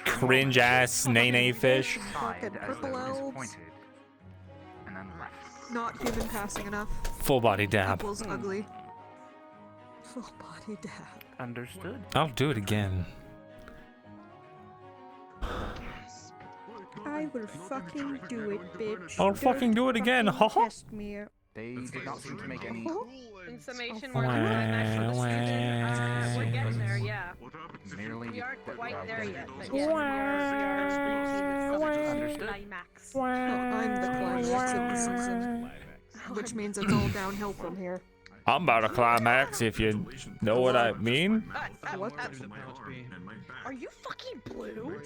A: Cringe ass nene fish.
F: Fucking purple elves. Not human passing enough.
A: Full body dab.
F: Equals ugly. Full body dab.
K: Understood.
A: I'll do it again.
N: I will fucking do it, bitch.
A: I'll fucking do it again. Haha.
K: They did not seem to make any.
L: In summation, we're like national student. We're getting there, yeah.
K: Merely
L: We aren't quite there yet, but
N: Understood.
F: Oh, I'm the climax of the season. Which means it's all downhill from here.
A: I'm about to climax if you know what I mean.
F: What?
L: Are you fucking blue?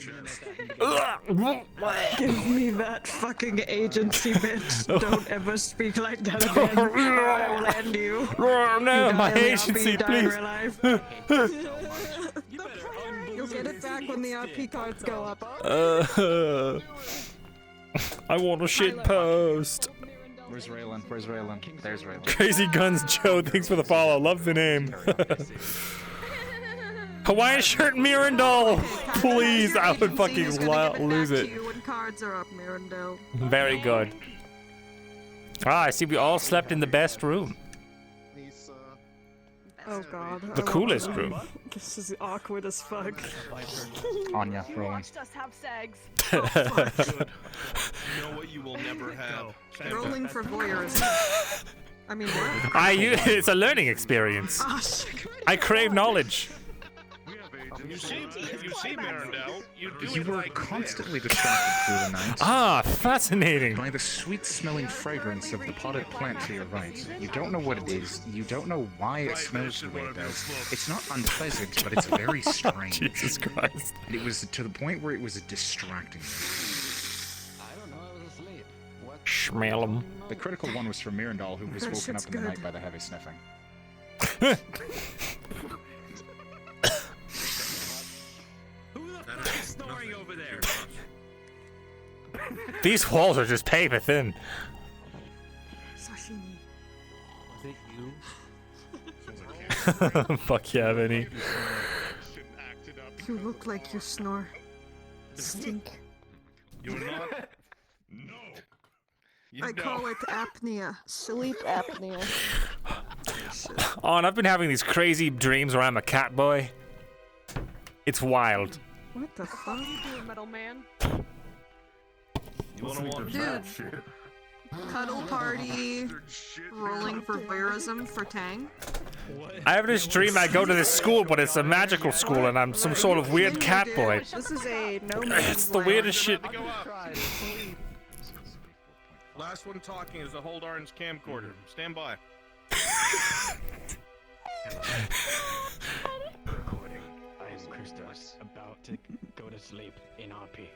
F: Give me that fucking agency, bitch. Don't ever speak like that again. I will end you.
A: No, my agency, please.
F: You'll get it back when the RP cards go up.
A: I want a shit post.
K: Where's Raylan? Where's Raylan? There's Raylan.
A: Crazy Guns Joe, thanks for the follow. Love the name. Hawaiian shirt Myrindal. Please, I would fucking lose it.
F: When cards are up, Myrindal.
A: Very good. Ah, I see we all slept in the best room.
F: Oh god.
A: The coolest room.
F: This is awkward as fuck.
K: Anya, rolling.
L: Watched us have sex.
M: You know what you will never have.
F: Rolling for voyeurism. I mean, what?
A: It's a learning experience. I crave knowledge.
M: You see Myrindal, you do
K: You
M: it
K: were
M: like
K: constantly distracted through the night.
A: Ah, fascinating.
K: By the sweet-smelling fragrance of the potted plant to your right. You don't know what it is. You don't know why it smells the way it does. It's not unpleasant, but it's very strange.
A: Jesus Christ.
K: And it was to the point where it was distracting.
O: I don't know, I was asleep. What
A: Smell them.
K: The critical one was from Myrindal, who was
N: That
K: woken
N: shit's
K: up in the
N: good.
K: night by the heavy sniffing.
E: Who the fuck is snoring over there?
A: These walls are just paper thin.
N: Sashimi.
C: Was it you?
A: Fuck yeah, Vinny.
N: You look like you snore. Stink.
H: You're not. No.
N: I call it apnea. Sleep apnea.
A: Oh, and I've been having these crazy dreams where I'm a cat boy. It's wild.
N: What the fuck?
L: Metal man.
H: You wanna watch
N: Dude.
H: that shit?
N: Cuddle party. Rolling for voyeurism for Tang.
A: I have this dream I go to this school, but it's a magical school, and I'm some sort of weird cat boy.
N: This is a no man's
A: It's the
N: land.
A: weirdest shit.
M: Last one talking is the Hold Orange camcorder. Stand by.
O: Recording. I am Christos, about to go to sleep in RP.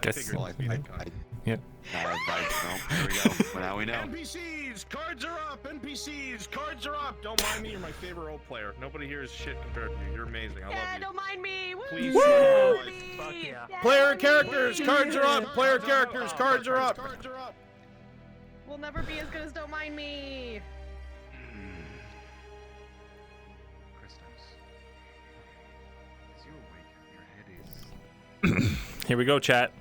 A: Guess.
I: Well,
A: Yep.
I: no, here we go. Well, now we know.
M: NPCs, cards are up. NPCs, cards are up. Don't mind me, you're my favorite role player. Nobody here is shit compared to you. You're amazing. I love
L: Yeah,
M: you.
L: don't mind me. Woo!
M: Please.
L: Woo!
M: Fuck
L: yeah.
M: Player characters, cards are up. Player characters, cards are up.
L: We'll never be as good as Don't Mind Me.
K: Christos. As you awaken, your head is
A: Here we go, chat.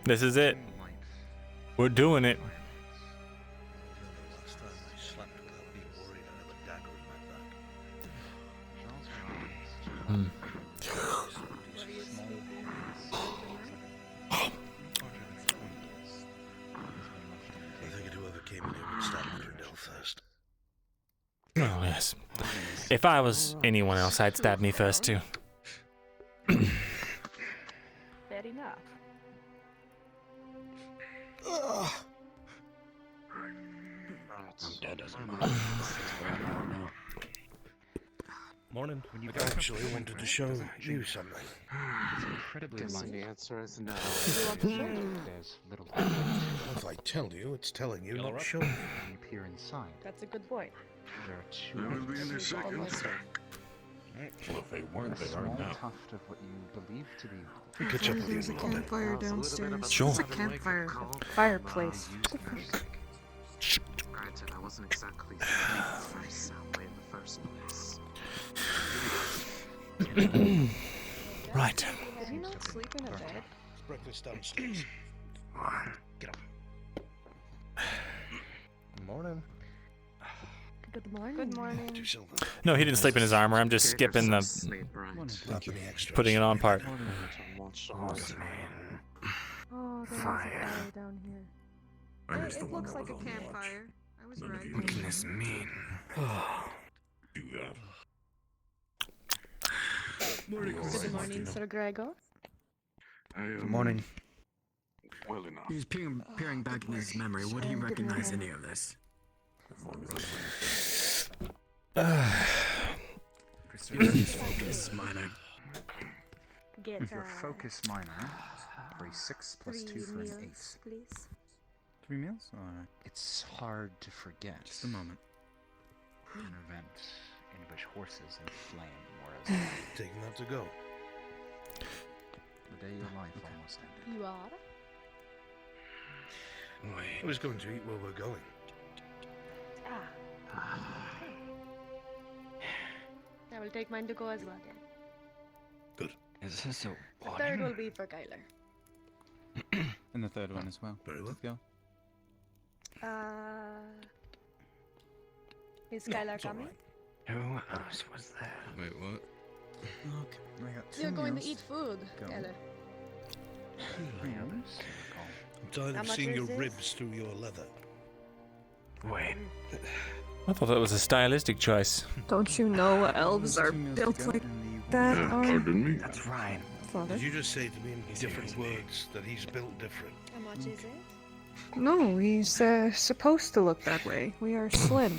A: This is it. We're doing it.
C: Last time I slept without being worried I have a dagger in my back. I think whoever came in here would stop Myrindal first.
A: Oh, yes. If I was anyone else, I'd stab me first, too.
L: Fair enough.
O: I'm dead as a man.
C: Morning. I actually wanted to show you something.
K: It's incredibly
O: Guess
K: light.
O: the answer is no.
K: There's little
C: If I tell you, it's telling you,
K: You're
C: not
K: right.
C: showing you.
K: when you peer inside.
L: That's a good point.
K: There are two.
H: They will be in a second.
D: Well, if they weren't, they are
K: small
D: now.
K: tuft of what you believe to be.
C: We catch up with
N: There's a
C: you in London.
N: campfire downstairs.
A: Sure.
N: It's a campfire.
F: Fireplace.
O: Granted, I wasn't exactly the first sound way in the first place.
A: Right.
F: Did he not sleep in a bed?
C: It's breakfast downstairs. Get up. Morning.
F: Good morning.
L: Good morning.
C: Do something.
A: No, he didn't sleep in his armor. I'm just skipping the
C: Not any extras.
A: putting it on part.
F: Oh, there's a fire down here.
D: I used to
N: It
D: wonder
N: looks like a
D: what was on watch.
N: campfire. I was
D: None of
N: right.
D: you
O: What can this mean?
D: do that.
L: Good morning, Sir Gregor.
C: Good morning.
H: Well enough.
O: He's peering back in his memory. Would he recognize any of this?
K: Christos,
O: Focus, minor.
L: Get
K: your focus minor for a 6 plus 2 for an 8.
F: please.
K: 3 meals? Alright. It's hard to forget. Just a moment. An event in which horses and flame were as
C: Taking that to go.
K: the day your life almost ended.
L: You are?
C: I was going to eat where we're going.
L: I will take mine to go as well then.
C: Good.
O: Is this a
L: The third will be for Kyler.
K: And the third one as well.
C: Very well.
K: Go.
L: Is Kyler
C: it's all
L: coming?
C: right.
O: Who else was there?
H: Wait, what?
K: Look, I got 2
L: You're going to
K: meals.
L: eat food,
K: Go.
L: Kyler.
K: 3 meals.
C: I'm tired
L: How
C: of
L: much
C: seeing
L: is
C: your
L: this?
C: ribs through your leather.
O: Wait.
A: I thought that was a stylistic choice.
N: Don't you know elves are built like that?
H: Pardon me?
O: That's right.
N: Father?
C: Did you just say to me in different words that he's built different?
L: How much is it?
N: No, he's supposed to look that way. We are slim.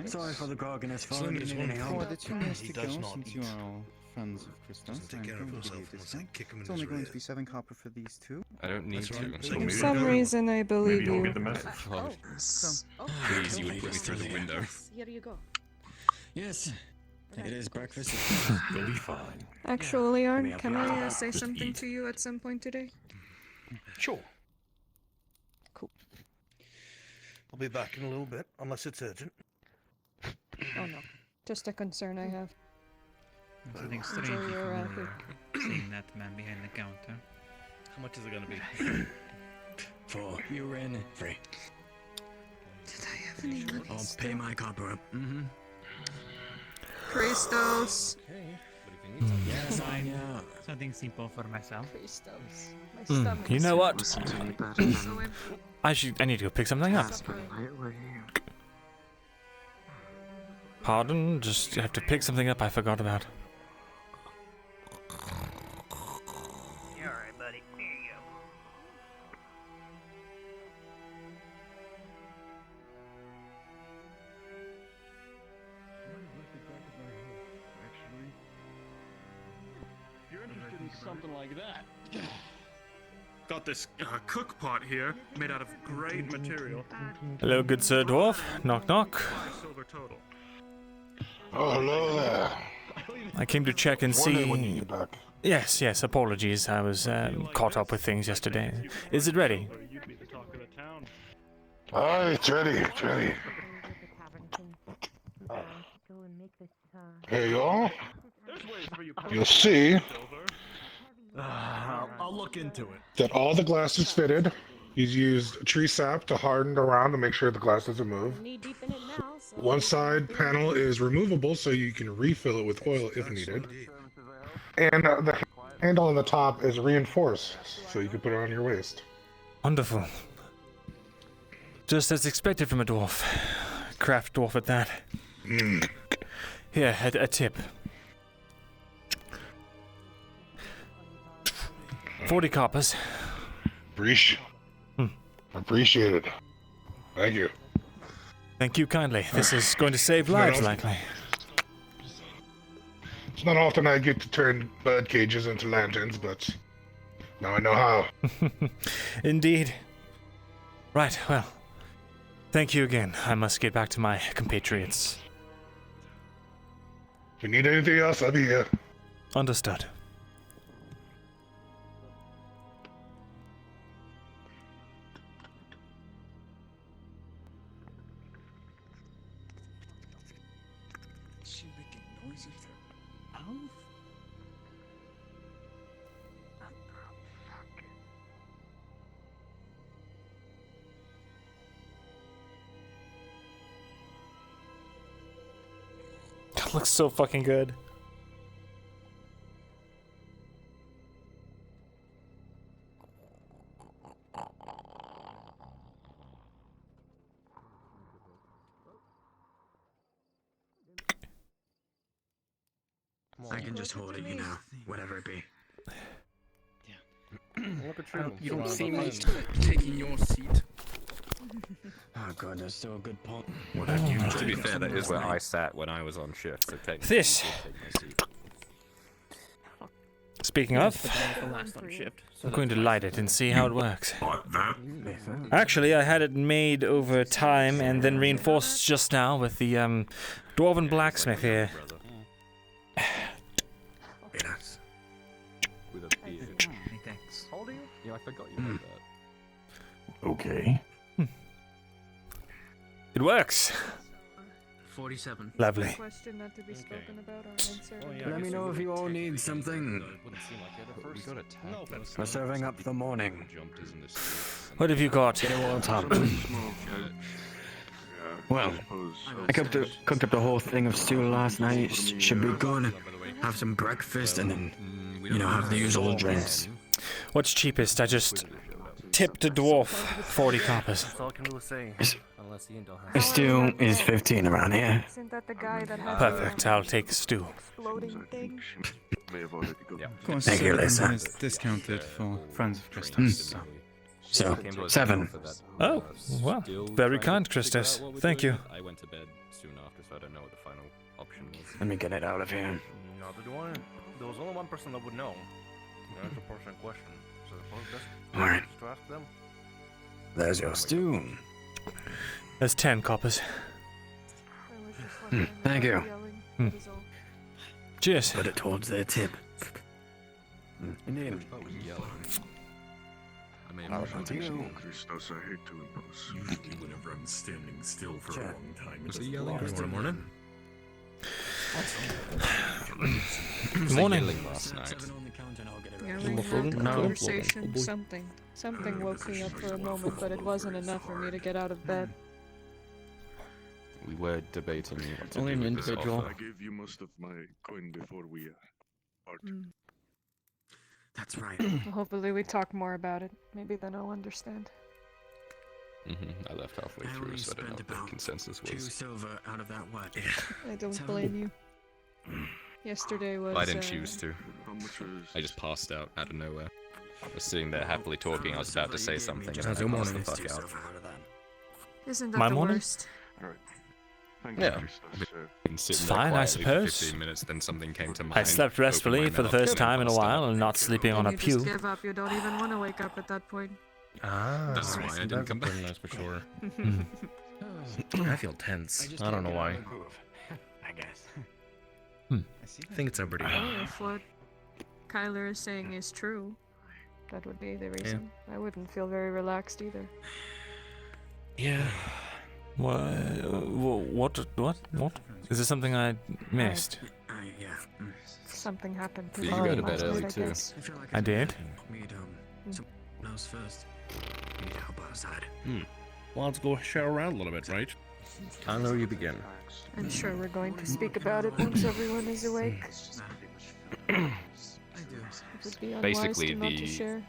O: Sorry for the grogginess.
C: Slim is one
K: For
C: point.
K: the 2 meals
C: He
K: to go,
C: does not
K: since
C: eat.
K: you are all Friends of Christos.
C: Doesn't take care of himself unless I kick him in
K: It's
C: his
K: only going
C: rear.
K: to be 7 copper for these two.
J: I don't need to.
F: For some reason, I believe
D: Maybe you'll
F: you.
D: get the message.
J: Please, you would put me through the window.
L: Here you go.
O: Yes, it is breakfast.
D: You'll be fine.
F: Actually, Arn, can I say something to you at some point today?
C: Sure.
F: Cool.
C: I'll be back in a little bit, unless it's urgent.
F: Oh no, just a concern I have.
G: Something
F: Enjoy
G: strange
F: your
G: seeing that man behind the counter.
C: How much is it gonna be?
O: 4. You ran free.
F: Did I have any money?
O: I'll pay my copper up. Mm-hmm.
F: Christos.
O: Yes, I know.
G: Something simple for myself.
F: Christos. My stomach
A: You
F: is
A: know what?
F: so empty.
A: I need to go pick something up. Pardon? Just have to pick something up I forgot about.
E: Alright, buddy. Here you go.
O: If you're interested in something like that.
H: Got this cook pot here, made out of great material.
A: Hello, good sir dwarf. Knock knock.
H: Silver total.
P: Oh, hello there.
A: I came to check and
P: Wondering when you
A: see.
P: get back.
A: Yes, apologies. I was caught up with things yesterday. Is it ready?
P: Aye, it's ready, it's ready. Here you are. You'll see
C: I'll look into it.
P: that all the glass is fitted. He's used tree sap to harden around to make sure the glass doesn't move. One side panel is removable so you can refill it with oil if needed. And the handle on the top is reinforced so you can put it on your waist.
A: Wonderful. Just as expected from a dwarf. Craft dwarf at that. Here, a tip. 40 coppers.
P: Appreciate it. Thank you.
A: Thank you kindly. This is going to save lives, likely.
P: It's not often I get to turn bird cages into lanterns, but now I know how.
A: Indeed. Right, well. Thank you again. I must get back to my compatriots.
P: If you need anything else, I'll be here.
A: Understood.
O: She making noises there. Ow.
A: That looks so fucking good.
O: I can just hold it, you know, whatever it be.
M: Look at you.
O: You don't see me taking your seat. Oh god, that's still a good point.
J: To be fair, that is where I sat when I was on shift, so technically
A: This.
J: you did take my seat.
A: Speaking of, I'm going to light it and see how it works. Actually, I had it made over time and then reinforced just now with the dwarven blacksmith here.
O: Yes.
J: With a beard.
G: Thanks.
B: How old are you?
J: Yeah, I forgot you had that.
P: Okay.
A: It works.
O: 47.
A: Lovely.
F: Question not to be spoken about or answered.
O: Let me know if you all need something.
J: We got attacked.
O: We're serving up the morning.
A: What have you got?
O: Get it all top. Well, I cooked up the whole thing of stew last night. Should be good. Have some breakfast and then, you know, have the usual drinks.
A: What's cheapest? I just tipped a dwarf 40 coppers.
C: That's all I can really say. Unless the intel
O: A
C: has.
O: stew is 15 around here.
F: Isn't that the guy that had
A: Perfect. I'll take stew.
F: exploding thing?
O: Thank you, Lisa.
K: Is discounted for Friends of Christos.
O: So, 7.
A: Oh, well, very kind, Christos. Thank you.
J: I went to bed soon after, so I don't know what the final option was.
O: Let me get it out of here.
C: Not the one. There was only one person that would know. That's the person in question. So the best
O: Alright.
C: is to ask them.
O: There's your stew.
A: There's 10 coppers.
O: Thank you.
A: Cheers.
O: Put it towards their tip. Indeed.
D: How about you? Christos, I hate to impose whenever I'm standing still for a long time.
C: Was he yelling? Good morning.
A: Good morning.
C: Last night.
F: Yelling, conversation, something. Something woke me up for a moment, but it wasn't enough for me to get out of bed.
Q: We were debating what to
O: Only
Q: do
O: an
Q: with this
O: individual.
Q: offer.
D: I gave you most of my coin before we parted.
O: That's right.
F: Hopefully we talk more about it. Maybe then I'll understand.
Q: I left halfway through, so I don't know what the consensus was.
O: 2 silver out of that what?
F: I don't blame you. Yesterday was.
Q: I didn't choose to. I just passed out of nowhere. I was sitting there happily talking. I was about to say something, and then I passed the fuck out.
N: Isn't that
A: My
N: the
A: morning?
N: worst?
Q: Yeah. Been
A: It's
Q: sitting there
A: fine, I
Q: quietly for
A: suppose.
Q: 15 minutes, then something came to mind.
A: I slept restfully for the first time in a while and not sleeping on a
N: You just
A: pew.
N: give up. You don't even want to wake up at that point.
C: Ah,
Q: That's why I didn't come back.
C: That's for sure. I feel tense. I don't know why.
O: I guess.
C: I think it's everybody.
F: Oh, if what Kyler is saying is true, that would be the reason. I wouldn't feel very relaxed either.
C: Yeah.
A: What? Is there something I missed?
O: Yeah.
F: Something happened to
Q: You
F: me
Q: go to
F: last
Q: bed early
F: night, I
Q: too.
F: guess.
A: I did?
O: We'd some knows first. Need help outside.
C: Well, let's go share around a little bit, right? Tyler, you begin.
F: I'm sure we're going to speak about it once everyone is awake. It would be unwise
Q: Basically,
F: to not to
Q: the
F: share.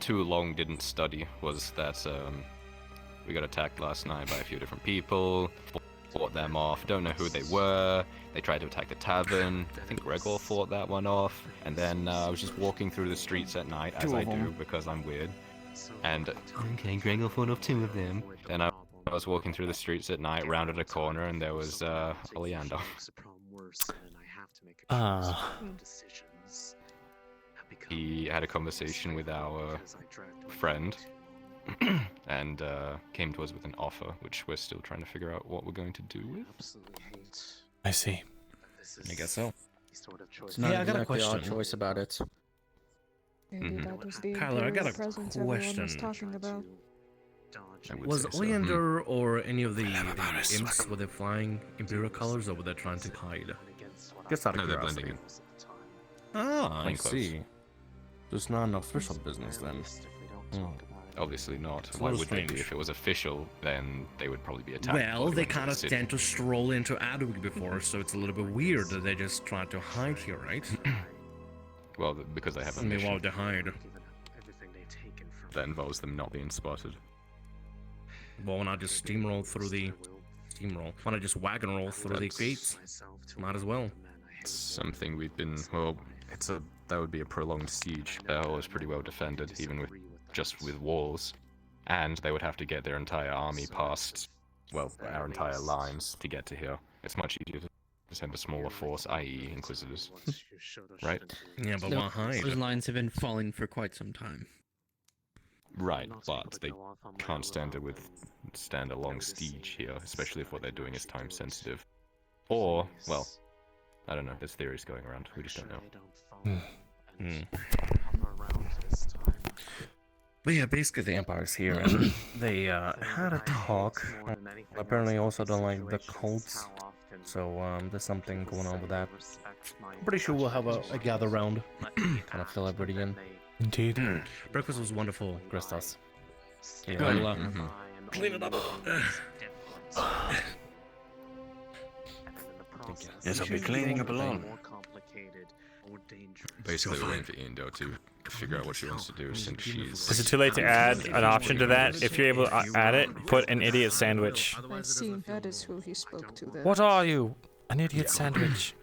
Q: too long didn't study was that we got attacked last night by a few different people, fought them off, don't know who they were, they tried to attack the tavern, I think Gregor fought that one off, and then I was just walking through the streets at night, as I do, because I'm weird, and, okay, Gregor fought off 2 of them, then I was walking through the streets at night, rounded a corner, and there was Oleander. He had a conversation with our friend, and came to us with an offer, which we're still trying to figure out what we're going to do with.
A: I see.
C: I guess so.
O: It's not
C: I got a
O: exactly our
C: question.
O: choice about it.
F: Maybe that was the
C: Kyler, I got
F: imperial
C: a
F: presence everyone was
C: question.
F: talking about.
C: Was Oleander or any of the
A: about it,
C: imps, were they flying imperial colors or were they trying to hide? Guess out of
Q: No, they're
C: curiosity.
Q: blending in.
C: Ah, I
Q: Plain clothes.
C: see. There's not an official business then.
Q: Obviously not.
C: It's a
Q: Why
C: little
Q: would they be?
C: strange.
Q: If it was official, then they would probably be attacked.
C: Well,
Q: before
C: they
Q: went to
C: kind
Q: the
C: of
Q: city.
C: tend to stroll into Adwig before, so it's a little bit weird that they just try to hide here, right?
Q: Well, because they have a
C: And they
Q: mission.
C: want to hide.
Q: That involves them not being spotted.
C: Well, when I just steamroll through the... Steamroll? When I just wagon roll through the gates? Might as well.
Q: It's something we've been, well, that would be a prolonged siege. Fairhollow is pretty well defended, even with just with walls. And they would have to get their entire army past, well, our entire lines to get to here. It's much easier to send a smaller force, i.e. Inquisitors. Right?
C: Yeah, but why hide?
R: Those lines have been falling for quite some time.
Q: Right, but they can't stand a long siege here, especially if what they're doing is time sensitive. Or, well, I don't know, there's theories going around, we just don't know.
C: But yeah, basically the Empire's here, and they had a talk. Apparently also don't like the cults, so there's something going on with that. I'm pretty sure we'll have a gather round, kind of fill everybody in.
A: Indeed.
C: Breakfast was wonderful, Christos. Yeah,
A: Good.
C: we'll, clean it up.
O: Yes, I'll be cleaning up alone.
Q: Basically, we're waiting for Indo to figure out what she wants to do since she's...
A: Is it too late to add an option to that? If you're able to add it, put an idiot sandwich.
F: I see, that is who he spoke to there.
A: What are you? An idiot sandwich.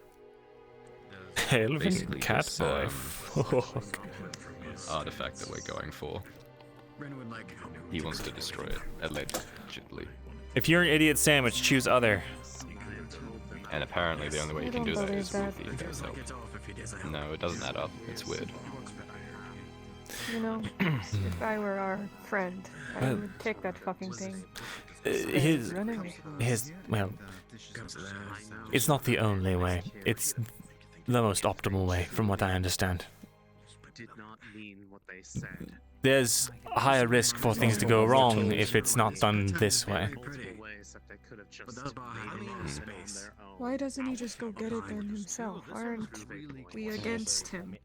A: Elven
Q: Basically
A: cat
Q: this,
A: boy.
Q: artifact that we're going for. He wants to destroy it, allegedly.
A: If you're an idiot sandwich, choose other.
Q: And apparently the only way you can do that is
F: believe
Q: with the Indo's help. No, it doesn't add up. It's weird.
F: You know, if I were our friend, I would take that fucking thing.
A: Well, it's not the only way. It's the most optimal way, from what I understand.
B: Did not mean what they said.
A: There's a higher risk for things to go wrong if it's not done this way.
F: Why doesn't he just go get it then himself? Aren't we against him?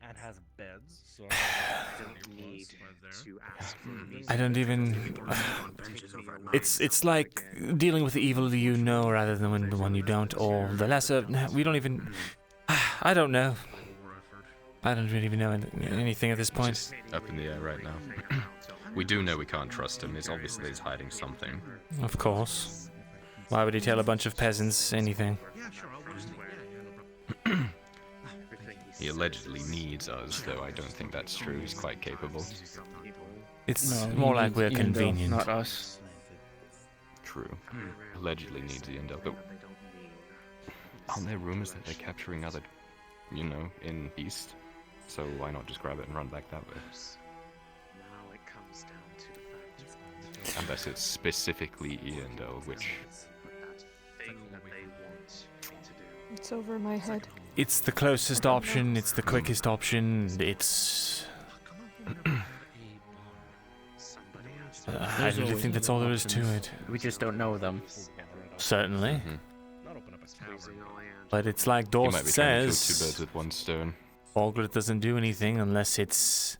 A: I don't even... It's like dealing with the evil you know rather than the one you don't, or the lesser... We don't even... I don't know. I don't really even know anything at this point.
Q: Up in the air right now. We do know we can't trust him. He's obviously hiding something.
A: Of course. Why would he tell a bunch of peasants anything?
Q: He allegedly needs us, though I don't think that's true. He's quite capable.
A: It's more like we're convenient.
O: Not us.
Q: True. Allegedly needs the Indo, but aren't there rumors that they're capturing other, you know, in East? So why not just grab it and run back that way?
B: Now it comes down to the fact.
Q: Unless it's specifically Indo, which...
F: It's over my head.
A: It's the closest option, it's the quickest option, it's... I really think that's all there is to it.
C: We just don't know them.
A: Certainly. But it's like Dorset says,
Q: two birds with one stone.
A: Falgret doesn't do anything unless it's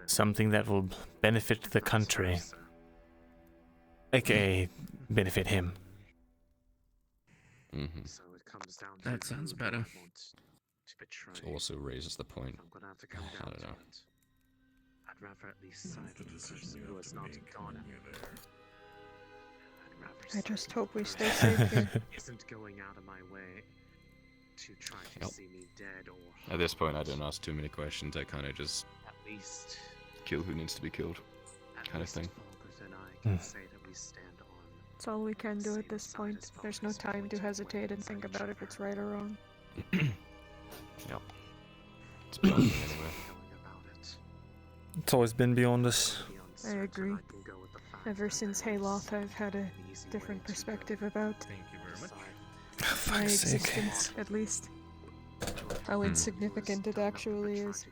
A: something that will benefit the country. AKA benefit him.
R: That sounds better.
Q: It also raises the point. I don't know.
B: I'd rather at least side with the person who has not gone
F: I just hope we stay safe here.
B: Isn't going out of my way to try to see me dead or
Q: At this point, I don't ask too many questions. I kind of just
B: at least
Q: kill who needs to be killed, kind of thing.
B: Falkers and I can say that we stand on.
F: It's all we can do at this point. There's no time to hesitate and think about if it's right or wrong.
Q: Yep. It's beyond me anyway.
A: It's always been beyond us.
F: I agree. Ever since Hayloft, I've had a different perspective about my existence, at least. How insignificant it actually is.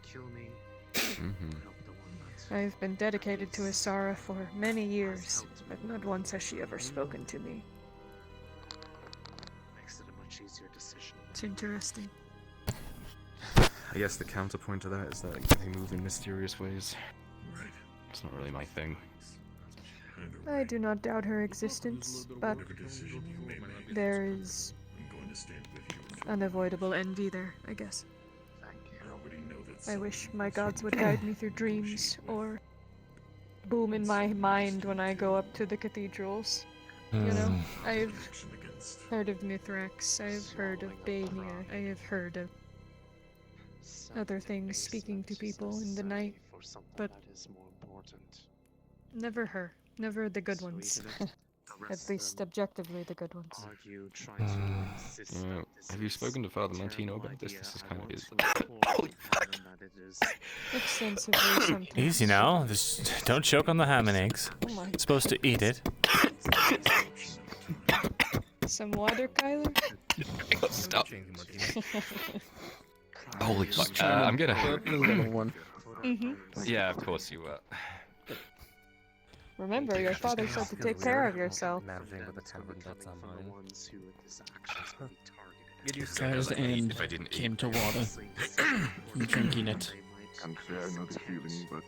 F: I've been dedicated to Auzera for many years, but not once has she ever spoken to me.
B: Makes it a much easier decision.
F: It's interesting.
Q: I guess the counterpoint to that is that they move in mysterious ways. It's not really my thing.
F: I do not doubt her existence, but there is unavoidable envy there, I guess. I wish my gods would guide me through dreams, or boom in my mind when I go up to the cathedrals. You know, I've heard of Mithrax, I've heard of Bania, I have heard of other things speaking to people in the night, but never her. Never the good ones. At least objectively the good ones.
Q: Have you spoken to Father Martino about this? This is kind of his...
F: Extensively sometimes.
A: Easy now. Just don't choke on the ham and eggs.
F: Oh my.
A: You're supposed to eat it.
F: Some water, Kyler?
Q: Stop. Holy fuck. I'm gonna... Yeah, of course you were.
F: Remember, your father said to take care of yourself.
R: Kyle's end came to water. I'm drinking it.
D: Can't say I know the feeling, but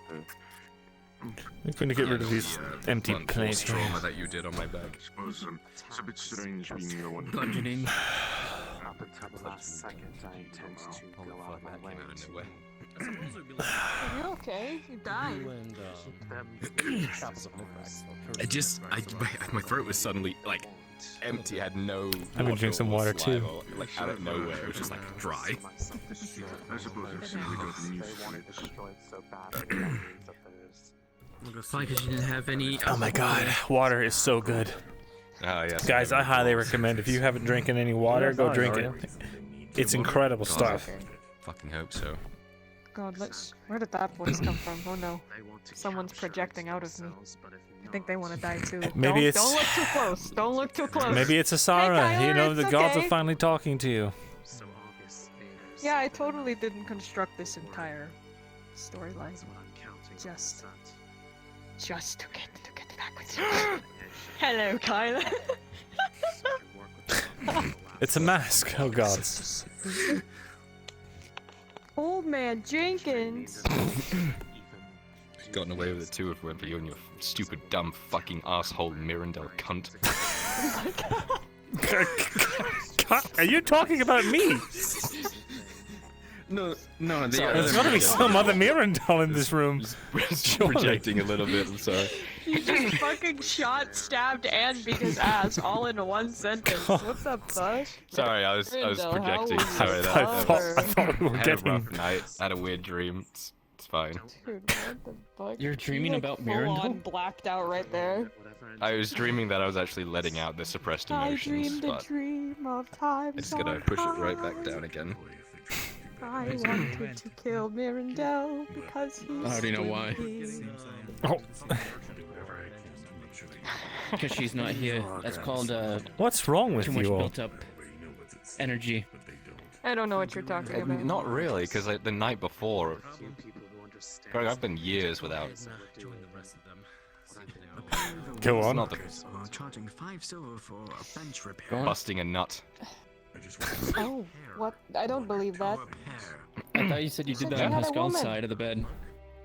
A: I'm going to get rid of these empty plates.
Q: Trauma that you did on my back.
D: it's a bit strange being the one.
R: Bludgeoning.
B: Up until the last second, I intend to go out of my way to...
F: Are you okay? You died.
Q: My throat was suddenly, like, empty. I had no...
A: I'm gonna drink some water too.
Q: Like, out of nowhere, it was just, like, dry.
D: I suppose I've seen we got news.
R: Why? Because you didn't have any...
A: Oh my god, water is so good.
Q: Yes.
A: Guys, I highly recommend if you haven't drinking any water, go drink it. It's incredible stuff.
Q: Fucking hope so.
F: God, where did that voice come from? Oh no. Someone's projecting out of me. I think they want to die too.
A: Maybe
F: Don't look too close. Don't look too close.
A: Maybe it's Auzera.
F: Hey,
A: You know,
F: Tyler,
A: the
F: it's
A: gods
F: okay.
A: are finally talking to you.
F: Yeah, I totally didn't construct this entire storyline. Just to get back with you. Hello, Kyler.
A: It's a mask. Oh gods.
F: Old man Jenkins.
Q: Gotten away with it too if it weren't for you and your stupid, dumb, fucking asshole Myrindal cunt.
A: Are you talking about me?
O: No, the
A: There's gotta be some other Myrindal in this room.
Q: Projecting a little bit, I'm sorry.
F: You just fucking shot, stabbed, and beat his ass all in one sentence. What's up, Bush?
Q: Sorry, I was projecting. Sorry,
A: I thought we were
Q: I had a
A: getting...
Q: rough night. I had a weird dream. It's fine.
F: Dude, what the fuck?
R: You're dreaming about
F: full
R: Myrindal?
F: on blacked out right there.
Q: I was dreaming that I was actually letting out the suppressed emotions,
F: I dreamed a
Q: but
F: dream of times
Q: I'm just gonna push it right back down again.
F: I wanted to kill Myrindal because he's
R: I already know why.
F: stupid.
A: Oh.
R: Because she's not here. That's called
A: What's wrong with
R: too much
A: you all?
R: built up energy.
F: I don't know what you're talking about.
Q: Not really, because like, the night before, Greg, I've been years without.
A: Go
Q: It's
A: on.
Q: not the
E: Charging 5 silver for a bench repair.
Q: busting a nut.
F: Oh, what? I don't believe that.
R: I thought you said you did that
F: you
R: on
F: had a
R: Pascal's
F: woman.
R: side of the bed.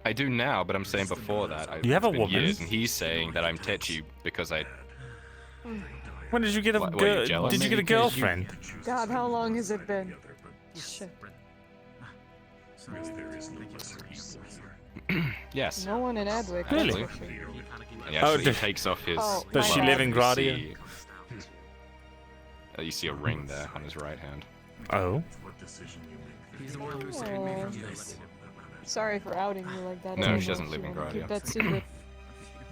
Q: I do now, but I'm saying before that.
A: You have
Q: it's
A: a
Q: been
A: woman?
Q: Years, and he's saying that I'm tetchy because I.
A: When did you get a
Q: What, you jealous?
A: Did you get a girlfriend?
F: God, how long has it been? Shit.
Q: Yes.
F: No one in Adwick.
A: Really?
Q: He actually
A: Oh,
Q: takes off his.
F: Oh,
A: Does she live in Gradia?
Q: You see a ring there on his right hand.
A: Oh.
F: Oh. Sorry for outing you like that. I
Q: No,
F: don't
Q: she
F: know
Q: doesn't
F: if
Q: live
F: you
Q: in
F: wanna keep
Q: Gradia.
F: that secret.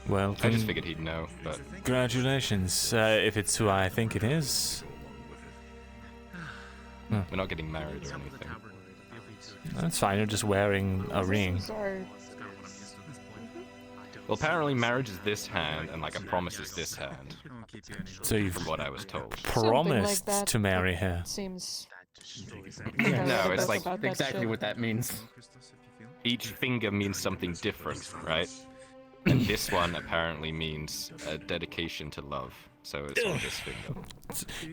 A: Well,
Q: I just figured he'd know, but
A: congratulations. If it's who I think it is.
Q: we're not getting married or anything.
A: That's fine. You're just wearing a ring.
F: Sorry.
Q: Well, apparently marriage is this hand, and like a promise is this hand.
A: So you've
Q: From what I was told.
A: promised
F: that,
A: to marry her.
F: Seems.
Q: No, it's like
F: about that
R: Exactly
F: shit.
R: what that means.
Q: each finger means something different, right? And this one apparently means a dedication to love. So it's on this finger.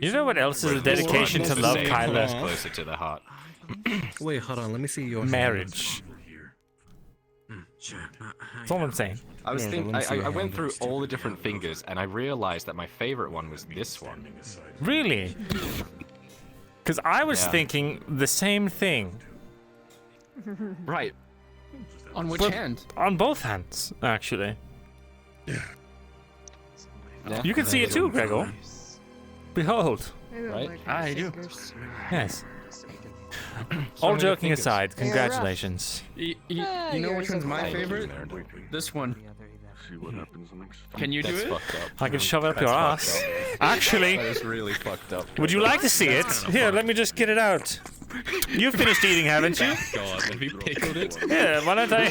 A: You know what else is a dedication to love,
Q: It's
A: Kyler?
Q: closer to the heart.
C: Wait, hold on. Let me see your
A: Marriage. That's all I'm saying.
Q: I was
C: Yeah,
Q: thinking,
C: let me see
Q: I
C: your
Q: went
C: hand.
Q: through all the different fingers, and I realized that my favorite one was this one.
A: Really? Because I was
Q: Yeah.
A: thinking the same thing.
Q: Right.
R: On which
A: But
R: hand?
A: On both hands, actually.
Q: Yeah.
A: You can see it too, Gregor. Behold.
F: I don't
Q: Right?
F: like my
R: I do.
F: fingers.
A: Yes.
Q: So
A: All
Q: many
A: joking
Q: fingers.
A: aside,
F: They're rough.
A: congratulations.
R: You know
F: yours
R: which one's
F: are
R: my
F: fine.
R: favorite? This one. Can you do
Q: That's
R: it?
Q: fucked up.
A: I can shove it up your
Q: That's
A: ass.
Q: fucked
A: Actually,
Q: That is really fucked up.
A: would you like to see it? Here, let me just get it out. You finished eating, haven't you?
Q: God, have you pickled it?
A: Yeah, why don't I?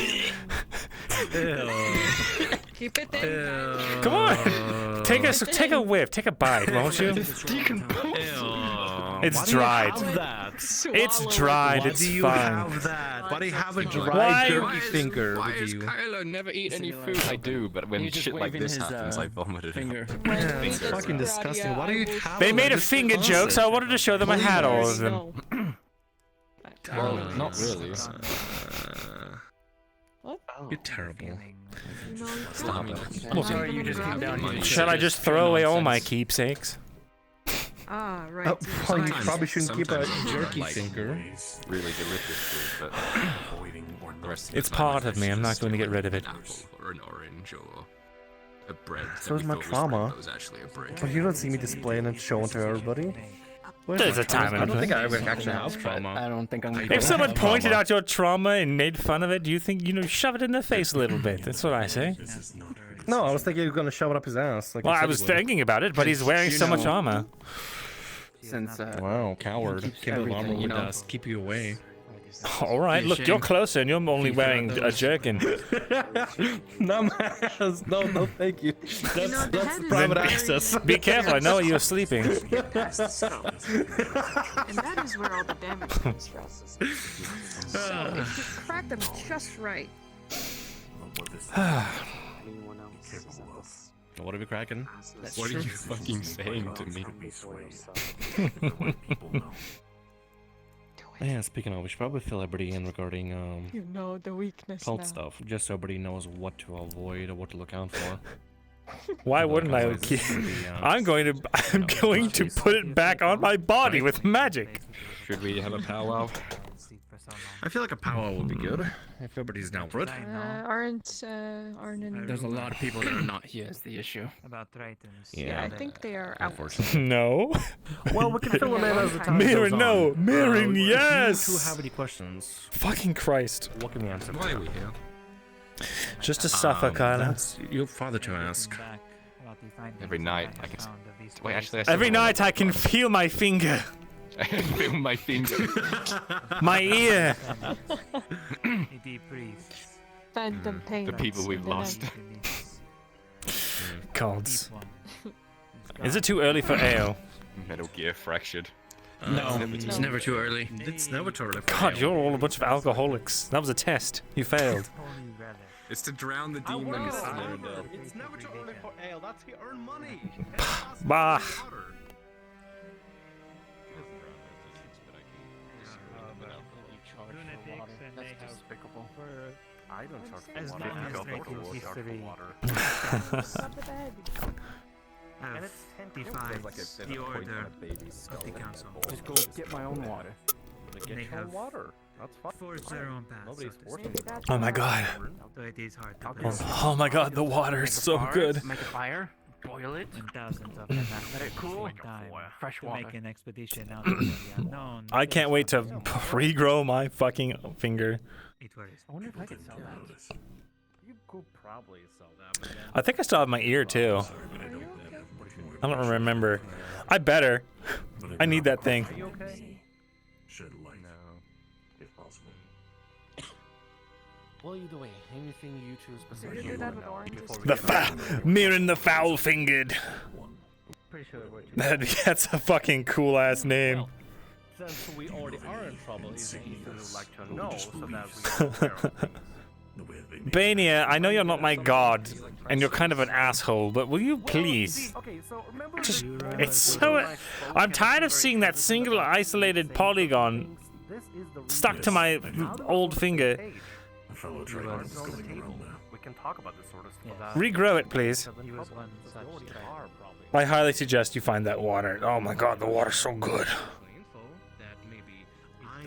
F: Keep it there.
A: Come on, take a whiff, take a bite, won't you? It's dried. It's dried.
C: Why
A: It's
C: do you
A: fine.
C: have that? Why do you have a dry
A: Why-
C: jerky finger
Q: Why
C: with
Q: does
C: you?
Q: Kylo never eat any food? I do, but when
R: He's just
Q: shit like
R: waving
Q: this
R: his,
Q: happens, I vomit it
R: finger.
Q: out.
C: Yeah, it's fucking disgusting. Why do you have
A: They
C: that?
A: made a
C: Just
A: finger
C: toss
A: joke,
C: it.
A: so I wanted to show them I had all of them.
F: No.
Q: Well, not really.
F: What?
C: You're terrible.
Q: Stop it.
R: I'm sorry you just came down here.
A: Shall I just throw away all my keepsakes?
N: Ah, right.
C: Oh, well, you
Q: Sometimes-
C: probably shouldn't keep a
Q: sometimes
C: jerky
Q: like-
C: finger.
Q: Really delicious food, but the rest of
A: It's
Q: the time,
A: part of me, I'm not
Q: just
A: going to get rid of
Q: an
A: it.
Q: apple or an orange or a bread. that
C: So is
Q: we
C: my
Q: thought was
C: trauma.
Q: bread, but was actually a brick.
C: But you don't see me displaying and showing to everybody. Where's
A: There's
C: my
A: a time
C: trauma?
A: and
C: I don't
A: a
C: think I
A: place.
C: ever actually have trauma.
R: I don't think I'm gonna
A: If someone
C: have
A: pointed
C: trauma.
A: out your trauma and made fun of it, do you think, shove it in their face a little bit? That's what I say.
C: No, I was thinking he was gonna shove it up his ass. Like
A: Well,
C: you
A: I
C: said
A: was
C: he would.
A: thinking about it, but he's wearing so much armor.
O: Since
C: Wow, coward. Can't armor with dust. Keep you away.
A: All right, look, you're closer, and you're only wearing a jerkin.
C: No, no, thank you. That's private access.
A: Be careful, I know you're sleeping.
N: And that is where all the damage comes from. So if you crack them just right.
C: What are we cracking?
Q: What are you fucking saying to me?
C: Yeah, speaking of, we should probably fill everybody in regarding
F: You know the weakness
C: cult
F: now.
C: stuff, just so everybody knows what to avoid or what to look out for.
A: Why wouldn't I? I'm going to put it back on my body with magic.
Q: Should we have a powwow?
C: I feel like a powwow would be good if everybody's down for it.
F: Aren't in...
R: There's a lot of people that are not here is the issue.
L: About Tritons.
F: Yeah, I think they are out.
A: No.
C: Well, we can fill them in as the time
A: Mirren,
C: goes on.
A: no. Mirren, yes.
C: If you have any questions,
A: fucking Christ.
C: what can we answer?
Q: Why are we here?
A: Just to suffer, Kyla.
C: That's your father to ask.
Q: Every night I can. Wait, actually,
A: Every night I can feel my finger.
Q: I can feel my finger.
A: My ear.
F: Phantom pain.
Q: The people we've lost.
A: Gods. Is it too early for ale?
Q: Metal Gear fractured.
R: No, it's never too early.
C: It's never too early.
A: God, you're all a bunch of alcoholics. That was a test. You failed.
Q: It's to drown the demons.
C: It's never too early for ale. That's how you earn money.
A: Bah.
C: I don't charge
L: As
C: for
L: long
C: water.
L: as drinking history.
C: And it's
L: 25, the order of the council.
C: Just go get my own water. Get
L: They
C: your own
L: have
C: water. That's fine.
L: forged their own paths.
C: Nobody's
L: so to
C: forcing
L: speak.
C: you.
A: Oh my God.
L: Though it is hard to believe.
A: Oh my God, the water is so good.
R: Make a fire, boil it,
L: And thousands of them
R: let it cool.
L: time
R: Fresh
L: to
R: water.
L: make an expedition out into the unknown.
A: I can't wait to regrow my fucking finger.
L: It worries.
C: I wonder if I could sell that. You could probably sell that. But then...
A: I think I still have my ear too. I don't remember. I better. I need that thing.
C: Are you okay?
D: Shed light.
Q: No.
D: If possible.
C: Well, either way, anything you two specifically
F: do that
C: want
F: with
C: to know
F: oranges?
C: before we
A: The
C: get
A: Mirren the foul-fingered.
C: Pretty sure we're
A: That's a fucking cool ass name.
C: Since we already are in trouble, is Ethan would like to know so that we are aware of things.
A: Bania, I know you're not my god, and you're kind of an asshole, but will you please?
C: Okay, so remember
A: Just, it's so... I'm tired of seeing that single isolated polygon stuck to my old finger.
D: A fellow trader is going around now.
C: We can talk about this sort of stuff.
A: Regrow it, please.
L: He was one such trait.
A: I highly suggest you find that water. Oh my god, the water's so good.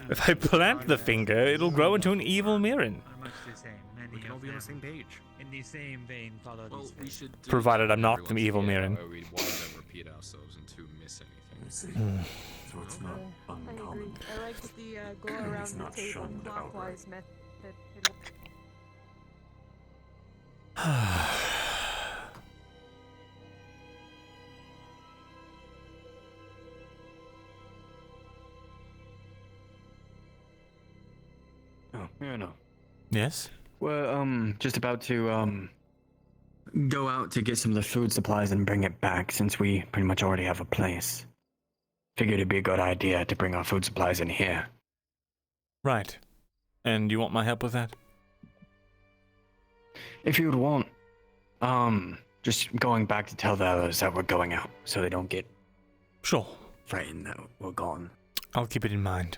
A: If I plant the finger, it'll grow into an evil Mirren.
L: Are much the same. Many
C: We can all
L: of
C: be on the
L: them,
C: same page.
L: in the same vein, follow this
Q: We
L: fate.
Q: should do
A: Provided I'm not
Q: every
A: the
Q: once
A: evil
Q: in a year
A: Mirren.
Q: where we one of them repeat ourselves and two miss anything.
D: So it's not
F: I agree.
D: uncommon.
F: I like the go around the
D: not
F: table
D: shunned
F: clockwise method.
O: Oh, yeah, no.
A: Yes?
O: We're just about to go out to get some of the food supplies and bring it back since we pretty much already have a place. Figured it'd be a good idea to bring our food supplies in here.
A: Right. And you want my help with that?
O: If you would want, just going back to tell the others that we're going out so they don't get
A: Sure.
O: frightened that we're gone.
A: I'll keep it in mind.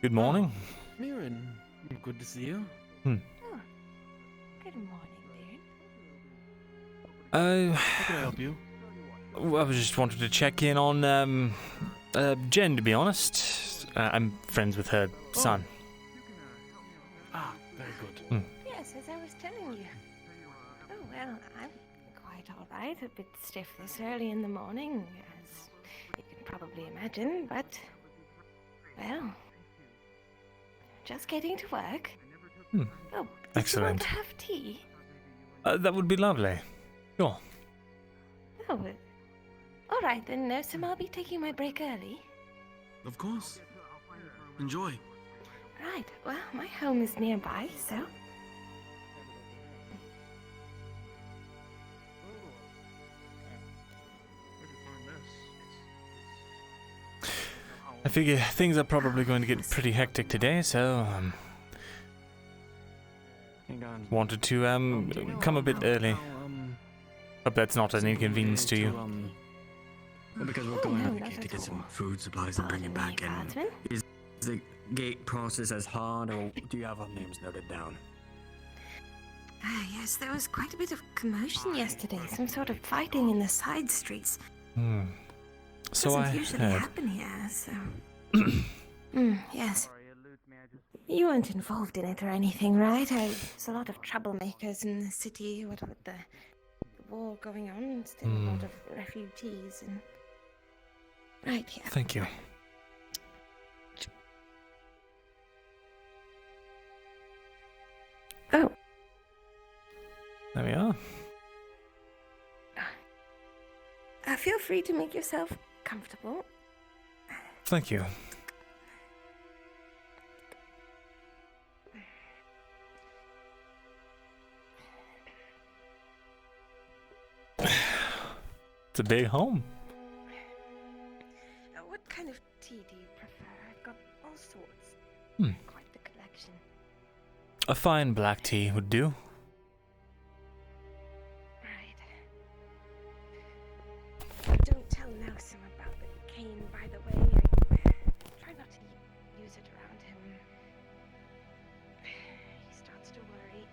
A: Good morning.
R: Mirren, good to see you.
L: Good morning, dear.
R: How can I help you?
A: I was just wanted to check in on Jen, to be honest. I'm friends with her son.
R: Ah, very good.
L: Yes, as I was telling you. Oh, well, I'm quite all right. A bit stiff this early in the morning, as you can probably imagine, but, well, just getting to work. Oh, did
A: Excellent.
L: you want to have tea?
A: That would be lovely. Sure.
L: Oh, all right then, Nosum, I'll be taking my break early.
E: Of course. Enjoy.
L: Right, well, my home is nearby, so...
A: I figure things are probably going to get pretty hectic today, so wanted to come a bit early. Hope that's not an inconvenience to you.
O: Well, because we're going over to get some food supplies and bring it back in. Is the gate process as hard, or do you have our names noted down?
L: Yes, there was quite a bit of commotion yesterday. Some sort of fighting in the side streets.
A: So I
L: Doesn't usually
A: heard.
L: happen here, so... yes. You weren't involved in it or anything, right? There's a lot of troublemakers in the city, what with the war going on, still a lot of refugees and... Right here.
A: Thank you.
L: Oh.
A: There we are.
L: Feel free to make yourself comfortable.
A: Thank you. It's a big home.
L: What kind of tea do you prefer? I've got all sorts. Quite the collection.
A: A fine black tea would do.
L: Don't tell Nosum about the cane, by the way. I try not to use it around him. He starts to worry.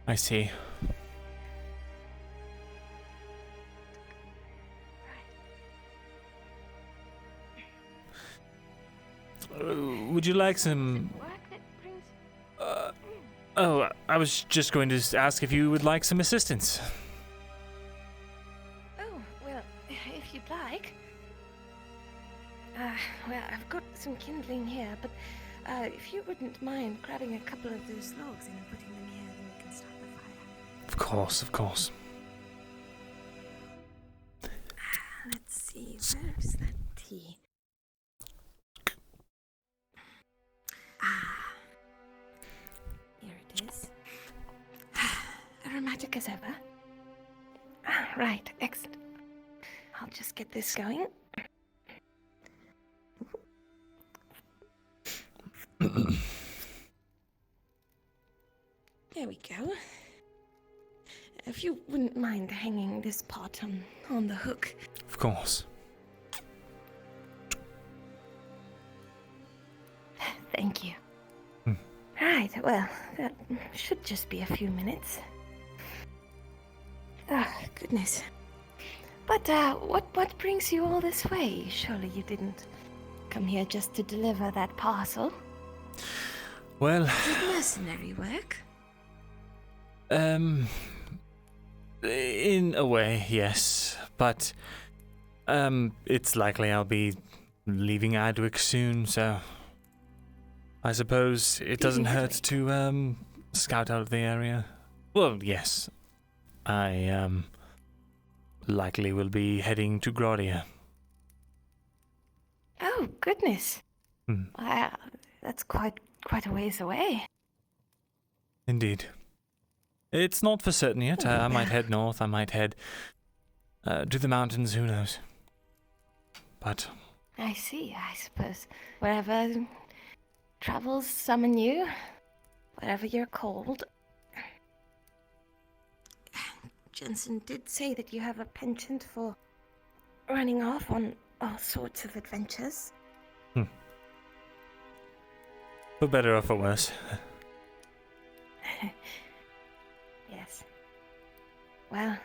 A: I see. Would you like some... oh, I was just going to ask if you would like some assistance.
L: Oh, well, if you'd like. Well, I've got some kindling here, but if you wouldn't mind grabbing a couple of those logs and putting them here, then we can start the fire.
A: Of course, of course.
L: Let's see, where's that tea? Here it is. Aromatic as ever. Right, excellent. I'll just get this going. There we go. If you wouldn't mind hanging this pot on the hook.
A: Of course.
L: Thank you. Right, well, that should just be a few minutes. Oh, goodness. But, what brings you all this way? Surely you didn't come here just to deliver that parcel?
A: Well...
L: Is it mercenary work?
A: In a way, yes. But, it's likely I'll be leaving Adwick soon, so... I suppose it doesn't hurt to, scout out of the area. Well, yes. I, likely will be heading to Grodia.
L: Oh, goodness. Wow, that's quite a ways away.
A: Indeed. It's not for certain yet. I might head north, I might head to the mountains, who knows. But...
L: I see, I suppose. Wherever travels summon you, whatever you're called. Jensen did say that you have a penchant for running off on all sorts of adventures.
A: For better or for worse.
L: Yes. Well,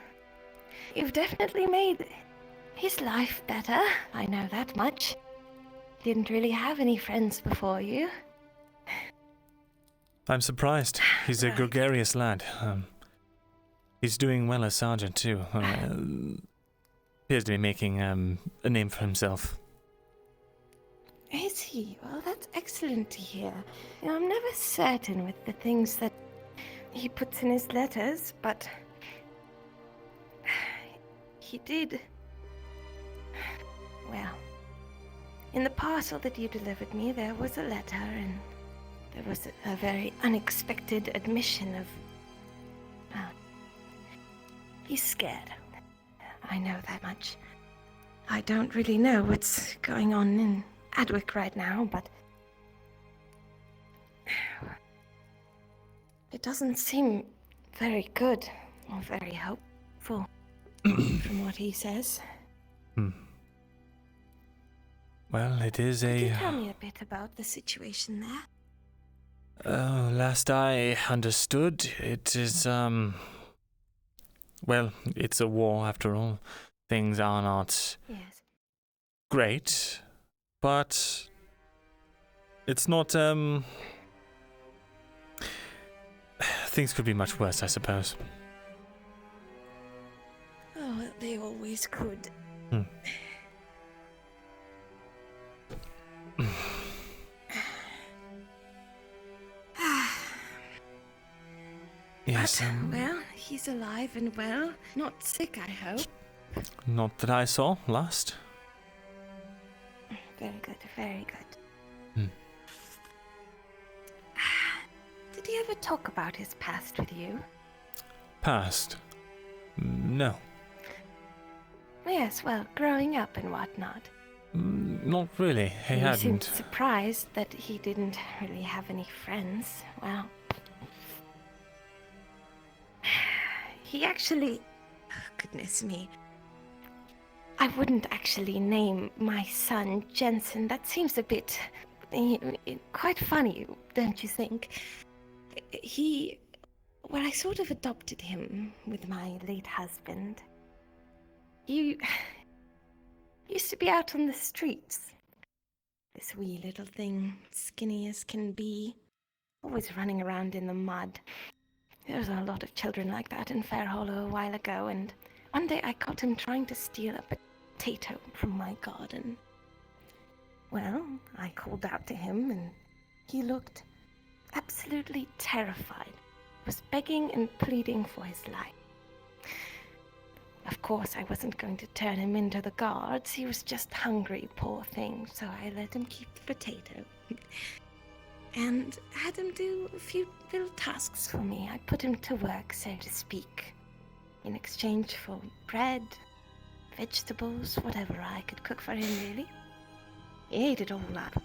L: you've definitely made his life better. I know that much. Didn't really have any friends before you.
A: I'm surprised. He's a gregarious lad. He's doing well as sergeant, too. Appears to be making a name for himself.
L: Is he? Well, that's excellent to hear. You know, I'm never certain with the things that he puts in his letters, but he did. Well, in the parcel that you delivered me, there was a letter, and there was a very unexpected admission of... Well, he's scared. I know that much. I don't really know what's going on in Adwick right now, but... it doesn't seem very good or very hopeful from what he says.
A: Well, it is
L: Could you tell me a bit about the situation there?
A: Last I understood, it is, well, it's a war after all. Things are not great, but it's not, things could be much worse, I suppose.
L: Oh, well, they always could.
A: Yes,
L: well, he's alive and well. Not sick, I hope.
A: Not that I saw last.
L: Very good, very good. Did he ever talk about his past with you?
A: Past? No.
L: Yes, well, growing up and whatnot.
A: Not really. He
L: You
A: hadn't.
L: seemed surprised that he didn't really have any friends. Well, he actually... Oh, goodness me. I wouldn't actually name my son Jensen. That seems a bit... quite funny, don't you think? Well, I sort of adopted him with my late husband. You used to be out on the streets. This wee little thing, skinny as can be, always running around in the mud. There was a lot of children like that in Fairhollow a while ago, and one day I caught him trying to steal a potato from my garden. Well, I called out to him, and he looked absolutely terrified. Was begging and pleading for his life. Of course, I wasn't going to turn him into the guards. He was just hungry, poor thing, so I let him keep the potato. And had him do a few little tasks for me. I put him to work, so to speak, in exchange for bread, vegetables, whatever I could cook for him, really. He ate it all up.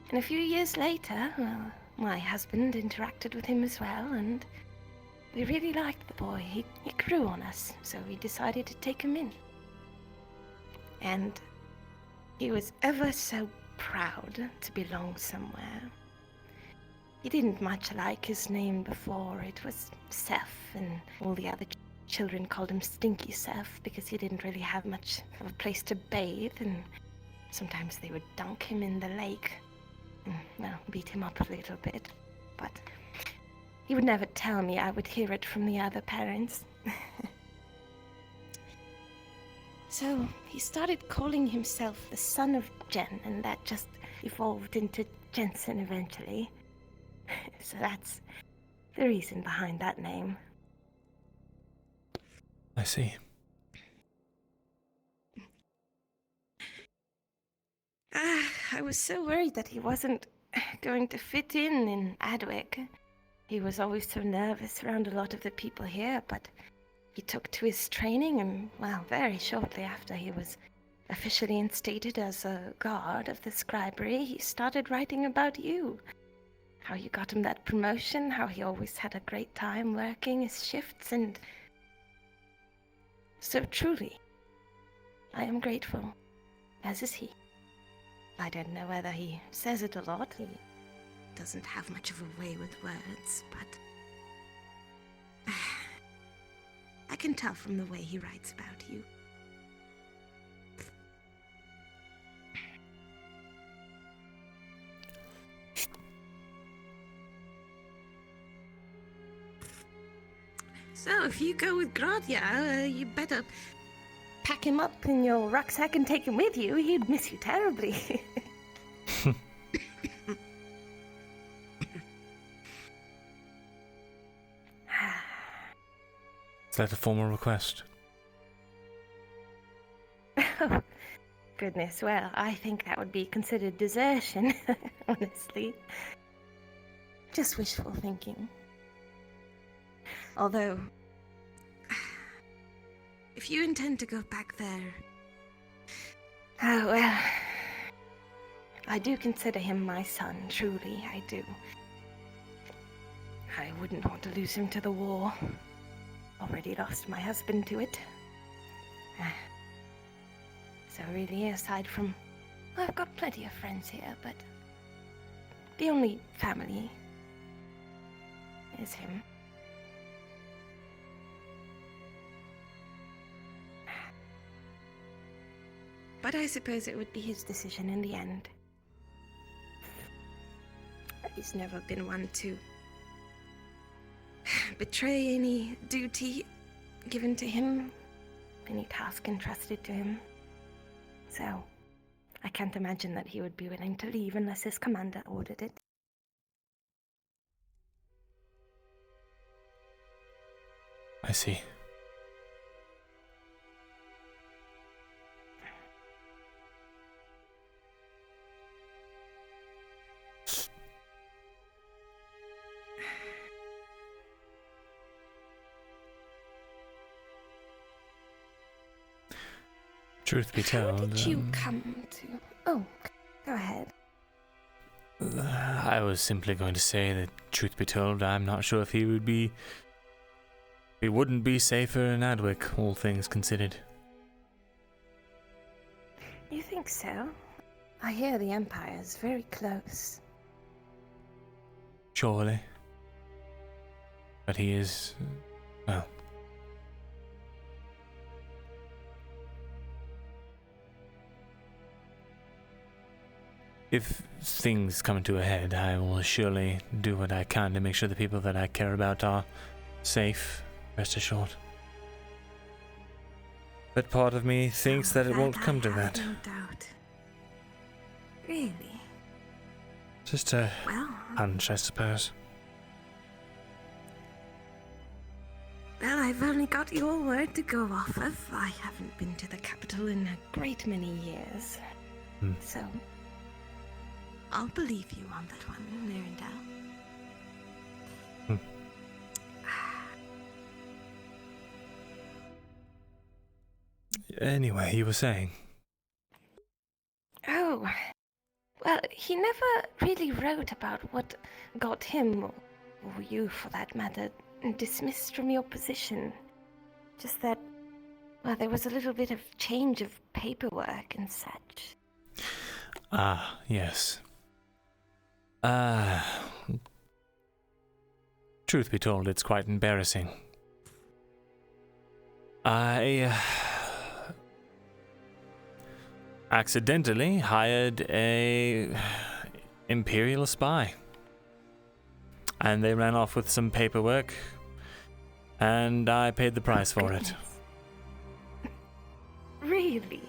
L: And a few years later, well, my husband interacted with him as well, and we really liked the boy. He grew on us, so we decided to take him in. And he was ever so proud to belong somewhere. He didn't much like his name before. It was Seth, and all the other children called him Stinky Seth because he didn't really have much of a place to bathe, and sometimes they would dunk him in the lake and, well, beat him up a little bit. But he would never tell me. I would hear it from the other parents. So he started calling himself the son of Jen, and that just evolved into Jensen eventually. So that's the reason behind that name.
A: I see.
L: I was so worried that he wasn't going to fit in Adwick. He was always so nervous around a lot of the people here, but he took to his training, and, well, very shortly after he was officially instated as a guard of the scribery, he started writing about you. How you got him that promotion, how he always had a great time working his shifts, and so truly, I am grateful, as is he. I don't know whether he says it a lot. He doesn't have much of a way with words, but I can tell from the way he writes about you. So, if you go with Gradia, you better pack him up in your rucksack and take him with you. He'd miss you terribly.
A: Is that a formal request?
L: Oh, goodness, well, I think that would be considered desertion, honestly. Just wishful thinking. Although, if you intend to go back there... Oh, well... I do consider him my son, truly, I do. I wouldn't want to lose him to the war. Already lost my husband to it. So really, aside from... I've got plenty of friends here, but... the only family... is him. But I suppose it would be his decision in the end. He's never been one to betray any duty given to him, any task entrusted to him. So, I can't imagine that he would be willing to leave unless his commander ordered it.
A: I see. Truth be told,
L: How did you come to... Oh, go ahead.
A: I was simply going to say that, truth be told, I'm not sure if he would be... He wouldn't be safer in Adwick, all things considered.
L: You think so? I hear the Empire's very close.
A: Surely. But he is... well... If things come to a head, I will surely do what I can to make sure the people that I care about are safe, rest assured. But part of me thinks that it won't come to that.
L: No doubt. Really?
A: Just a hunch, I suppose.
L: Well, I've only got your word to go off of. I haven't been to the capital in a great many years. So... I'll believe you on that one, Myrindal.
A: Anyway, you were saying?
L: Oh, well, he never really wrote about what got him, or you for that matter, dismissed from your position. Just that, well, there was a little bit of change of paperwork and such.
A: Ah, yes. Truth be told, it's quite embarrassing. I accidentally hired a Imperial spy. And they ran off with some paperwork, and I paid the price for it.
L: Really?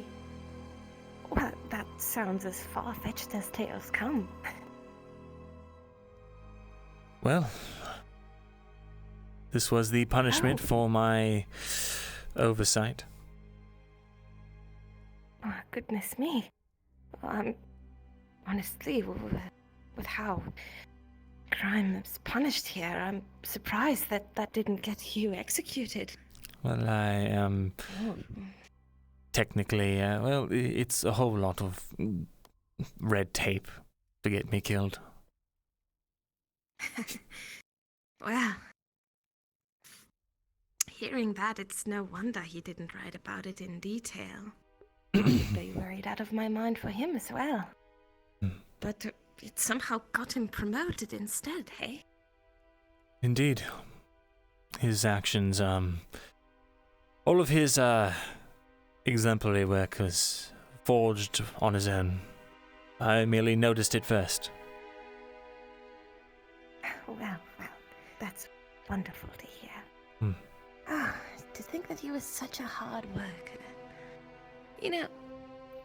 L: Well, that sounds as far-fetched as tales come.
A: Well, this was the punishment for my oversight.
L: Oh, goodness me. Honestly, with how crime is punished here, I'm surprised that that didn't get you executed.
A: Well, I am technically, well, it's a whole lot of red tape to get me killed.
L: Well, hearing that, it's no wonder he didn't write about it in detail. I'd be worried out of my mind for him as well. But it somehow got him promoted instead, hey?
A: Indeed. His actions, All of his exemplary work was forged on his own. I merely noticed it first.
L: Well, that's wonderful to hear. To think that he was such a hard worker. You know,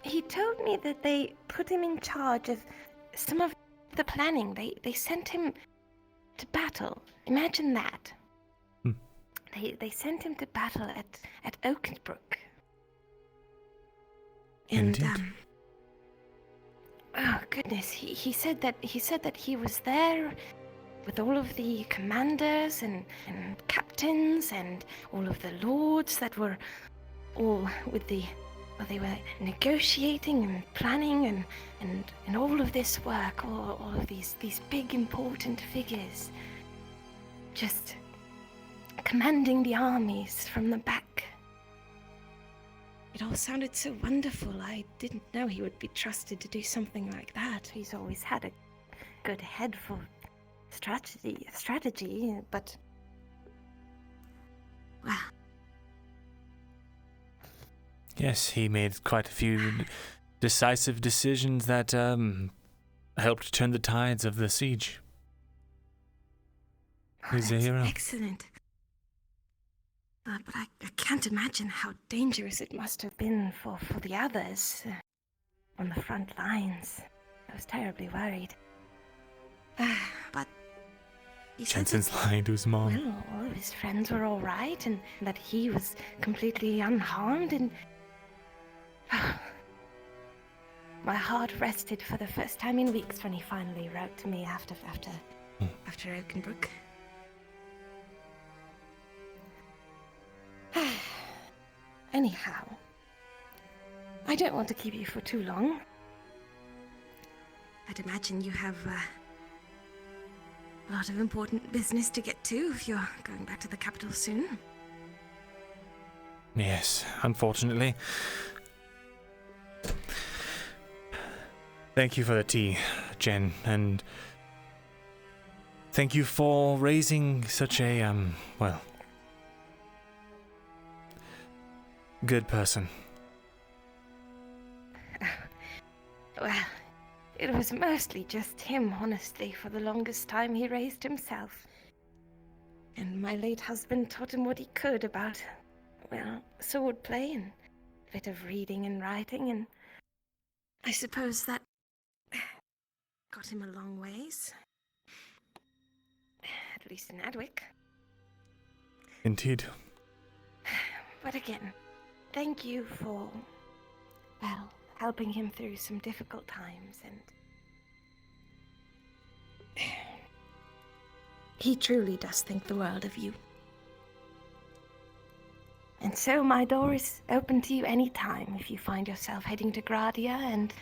L: he told me that they put him in charge of some of the planning. They sent him to battle. Imagine that. They sent him to battle at Oakenbrook. And
A: Indeed.
L: Oh goodness, he said that he was there with all of the commanders and captains and all of the lords that were all with the they were negotiating and planning and all of this work, all of these big important figures just commanding the armies from the back. It all sounded so wonderful. I didn't know he would be trusted to do something like that. He's always had a good head for strategy, but well.
A: Yes, he made quite a few decisive decisions that helped turn the tides of the siege. He's a hero.
L: Excellent. But I can't imagine how dangerous it must have been for the others on the front lines. I was terribly worried. But he said
A: Jensen's lying to his mom.
L: well, all of his friends were all right, and that he was completely unharmed, and my heart rested for the first time in weeks when he finally wrote to me after Oakenbrook. Anyhow, I don't want to keep you for too long. I'd imagine you have a lot of important business to get to if you're going back to the capital soon.
A: Yes, unfortunately. Thank you for the tea, Jen, and thank you for raising such a, well, good person.
L: Well, it was mostly just him, honestly. For the longest time, he raised himself. And my late husband taught him what he could about, well, swordplay and a bit of reading and writing, and I suppose that got him a long ways. At least in Adwick.
A: Indeed.
L: But again, thank you for, well, helping him through some difficult times, and he truly does think the world of you. And so my door is open to you anytime if you find yourself heading to Gradia and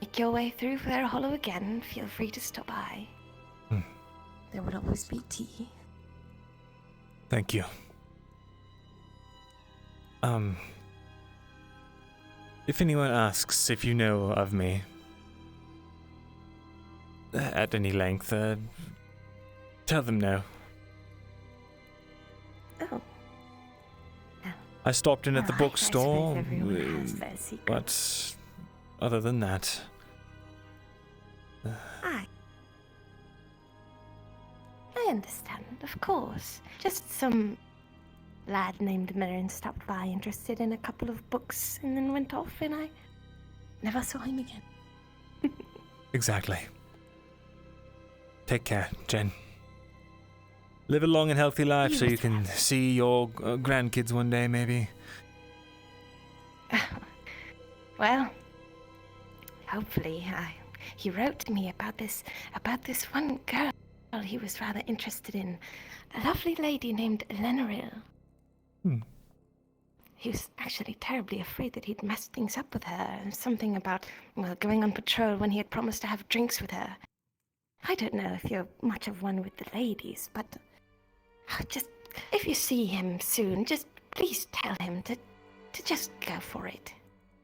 L: make your way through Fairhollow again. Feel free to stop by. There would always be tea.
A: Thank you. If anyone asks if you know of me at any length, tell them no.
L: Oh.
A: I stopped in at the
L: Well,
A: bookstore,
L: I suppose everyone has their secrets.
A: but other than that,
L: I understand, of course. Just some lad named Myrindal stopped by, interested in a couple of books, and then went off, and I never saw him again.
A: exactly. Take care, Jen. Live a long and healthy life so you can see your grandkids one day, maybe.
L: Well, hopefully. He wrote to me about this one girl he was rather interested in, a lovely lady named Lenaril. He was actually terribly afraid that he'd messed things up with her. Something about, well, going on patrol when he had promised to have drinks with her. I don't know if you're much of one with the ladies, but just, if you see him soon, just please tell him to just go for it.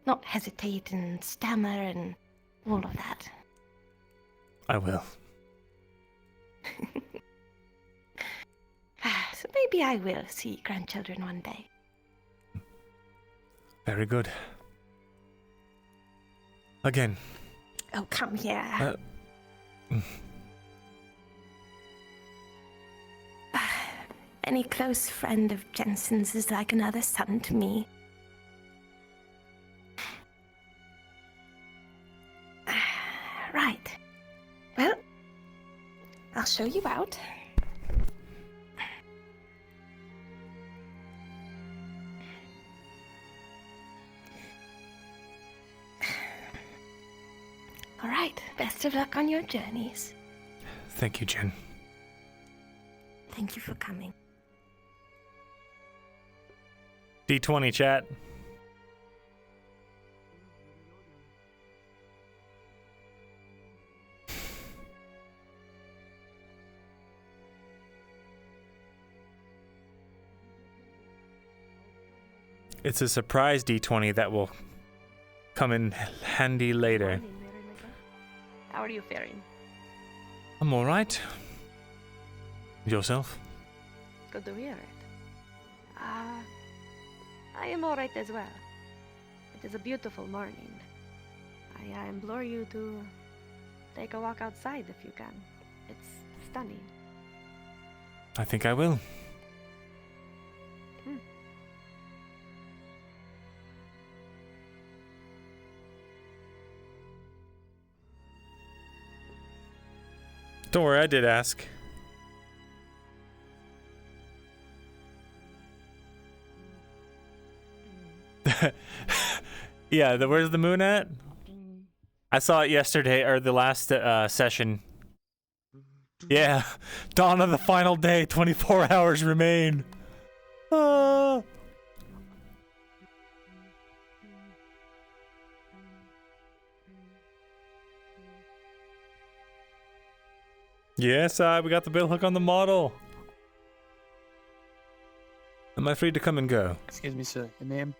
L: Not hesitate and stammer and all of that.
A: I will.
L: So maybe I will see grandchildren one day.
A: Very good. Again.
L: Oh, come here. Any close friend of Jensen's is like another son to me. Right. Well, I'll show you out. All right. Best of luck on your journeys.
A: Thank you, Jen.
L: Thank you for coming.
A: D20 chat. It's a surprise D20 that will come in handy later.
S: How are you faring?
A: I'm alright. Yourself?
S: Good to hear it. I am alright as well. It is a beautiful morning. I implore you to take a walk outside if you can. It's stunning.
A: I think I will. Don't worry, I did ask. Yeah, where's the moon at? I saw it yesterday, or the last session. Yeah, dawn of the final day, 24 hours remain. Yes, we got the bill hook on the model. Am I free to come and go?
T: Excuse me, sir. Your name?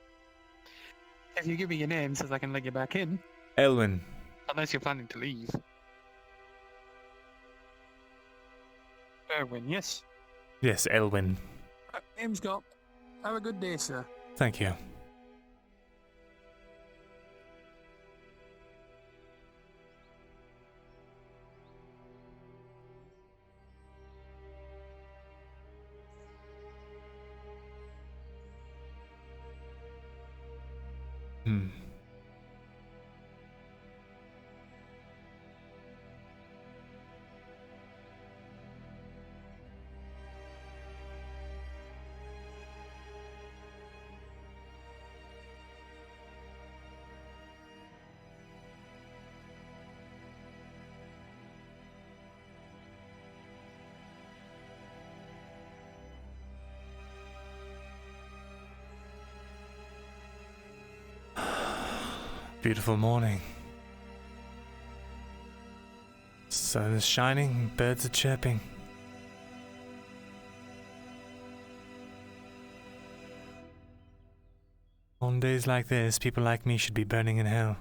T: If you give me your name, so I can let you back in.
A: Elven.
T: Unless you're planning to leave. Erwin, yes.
A: Yes, Elven.
T: Name's Scott. Have a good day, sir.
A: Thank you. Beautiful morning. Sun is shining, birds are chirping. On days like this, people like me should be burning in hell.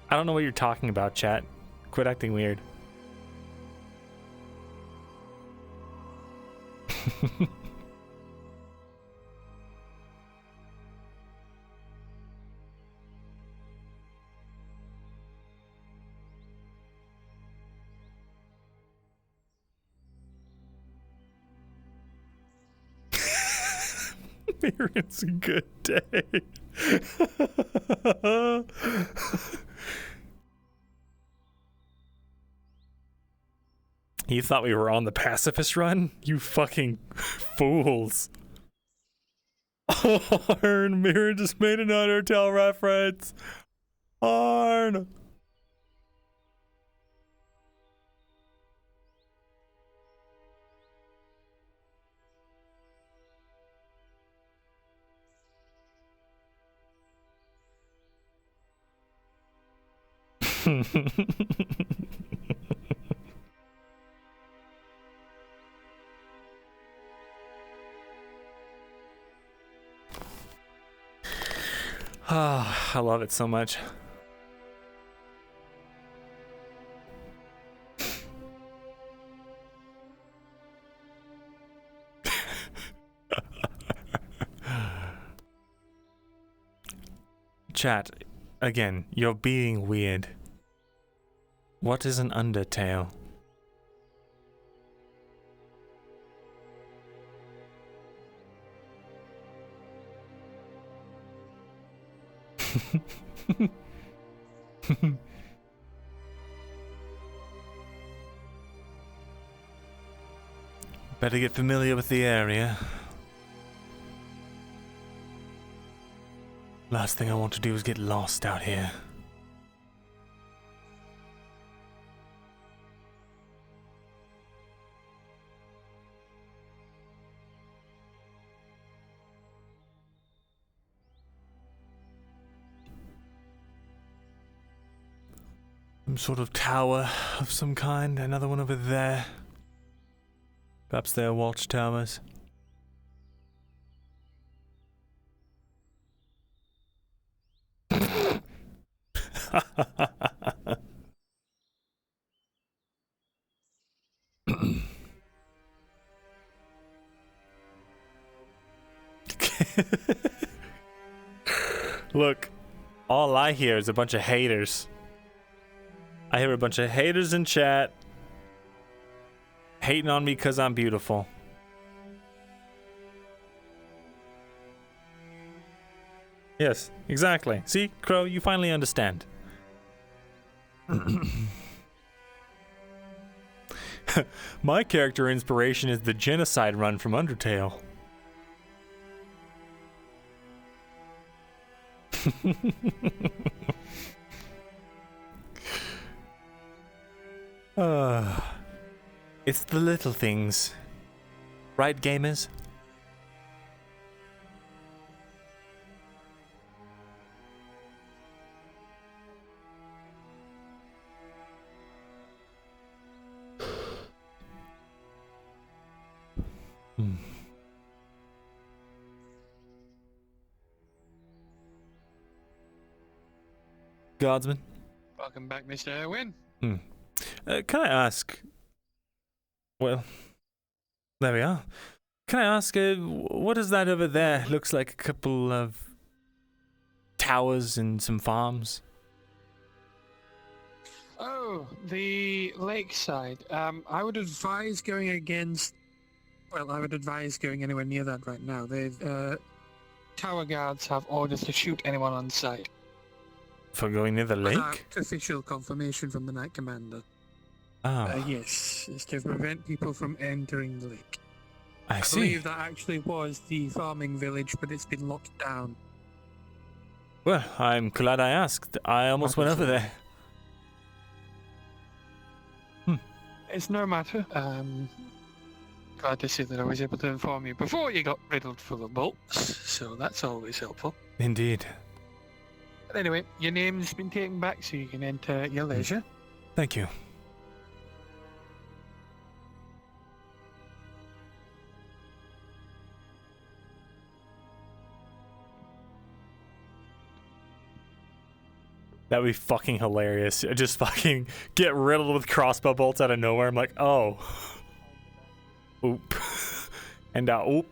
A: I don't know what you're talking about, chat. Quit acting weird. It's a good day. You thought we were on the pacifist run? You fucking fools. Arn, Mirror just made an Undertale reference. Arn. Ah, I love it so much. Chat, again, you're being weird. What is an undertale? Better get familiar with the area. Last thing I want to do is get lost out here. Some sort of tower of some kind, another one over there. Perhaps they're watchtowers. Look, all I hear is a bunch of haters. I hear a bunch of haters in chat hating on me because I'm beautiful. Yes, exactly. See, Crow, you finally understand. My character inspiration is the genocide run from Undertale. It's the little things. Right, gamers? Guardsman?
T: Welcome back, Mr. Irwin.
A: Can I ask... Well, there we are. Can I ask, what is that over there? Looks like a couple of towers and some farms.
T: Oh, the lakeside. I would advise going against... Well, I would advise going anywhere near that right now. The tower guards have orders to shoot anyone on sight.
A: For going near the lake?
T: Without official confirmation from the Knight Commander.
A: Oh.
T: Yes, it's to prevent people from entering the lake.
A: I see.
T: Believe that actually was the farming village, but it's been locked down.
A: Well, I'm glad I asked. I almost went over there.
T: It's no matter. Glad to see that I was able to inform you before you got riddled full of bolts, so that's always helpful.
A: Indeed.
T: But anyway, your name's been taken back so you can enter at your leisure.
A: Thank you. That'd be fucking hilarious. Just fucking get riddled with crossbow bolts out of nowhere. I'm like, oh. Oop. And oop.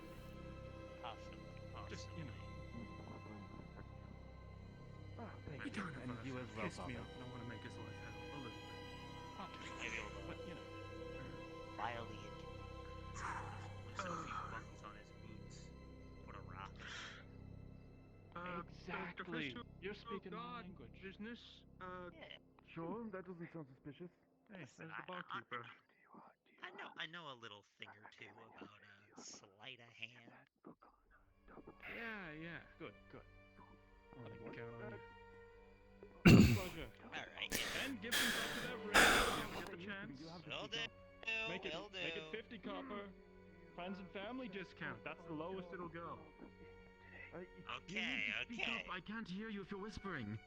H: Exactly. You're speaking my language. Business? Sure, that doesn't sound suspicious. Hey, there's the barkeeper.
U: I know a little thing or two about sleight of hand.
H: Yeah, good. I can count on you. Pleasure.
U: Alright.
H: And give some stuff to that ring if you get the chance. Make it 50 copper. Friends and family discount. That's the lowest it'll go.
U: Okay.
H: Speak up. I can't hear you if you're whispering.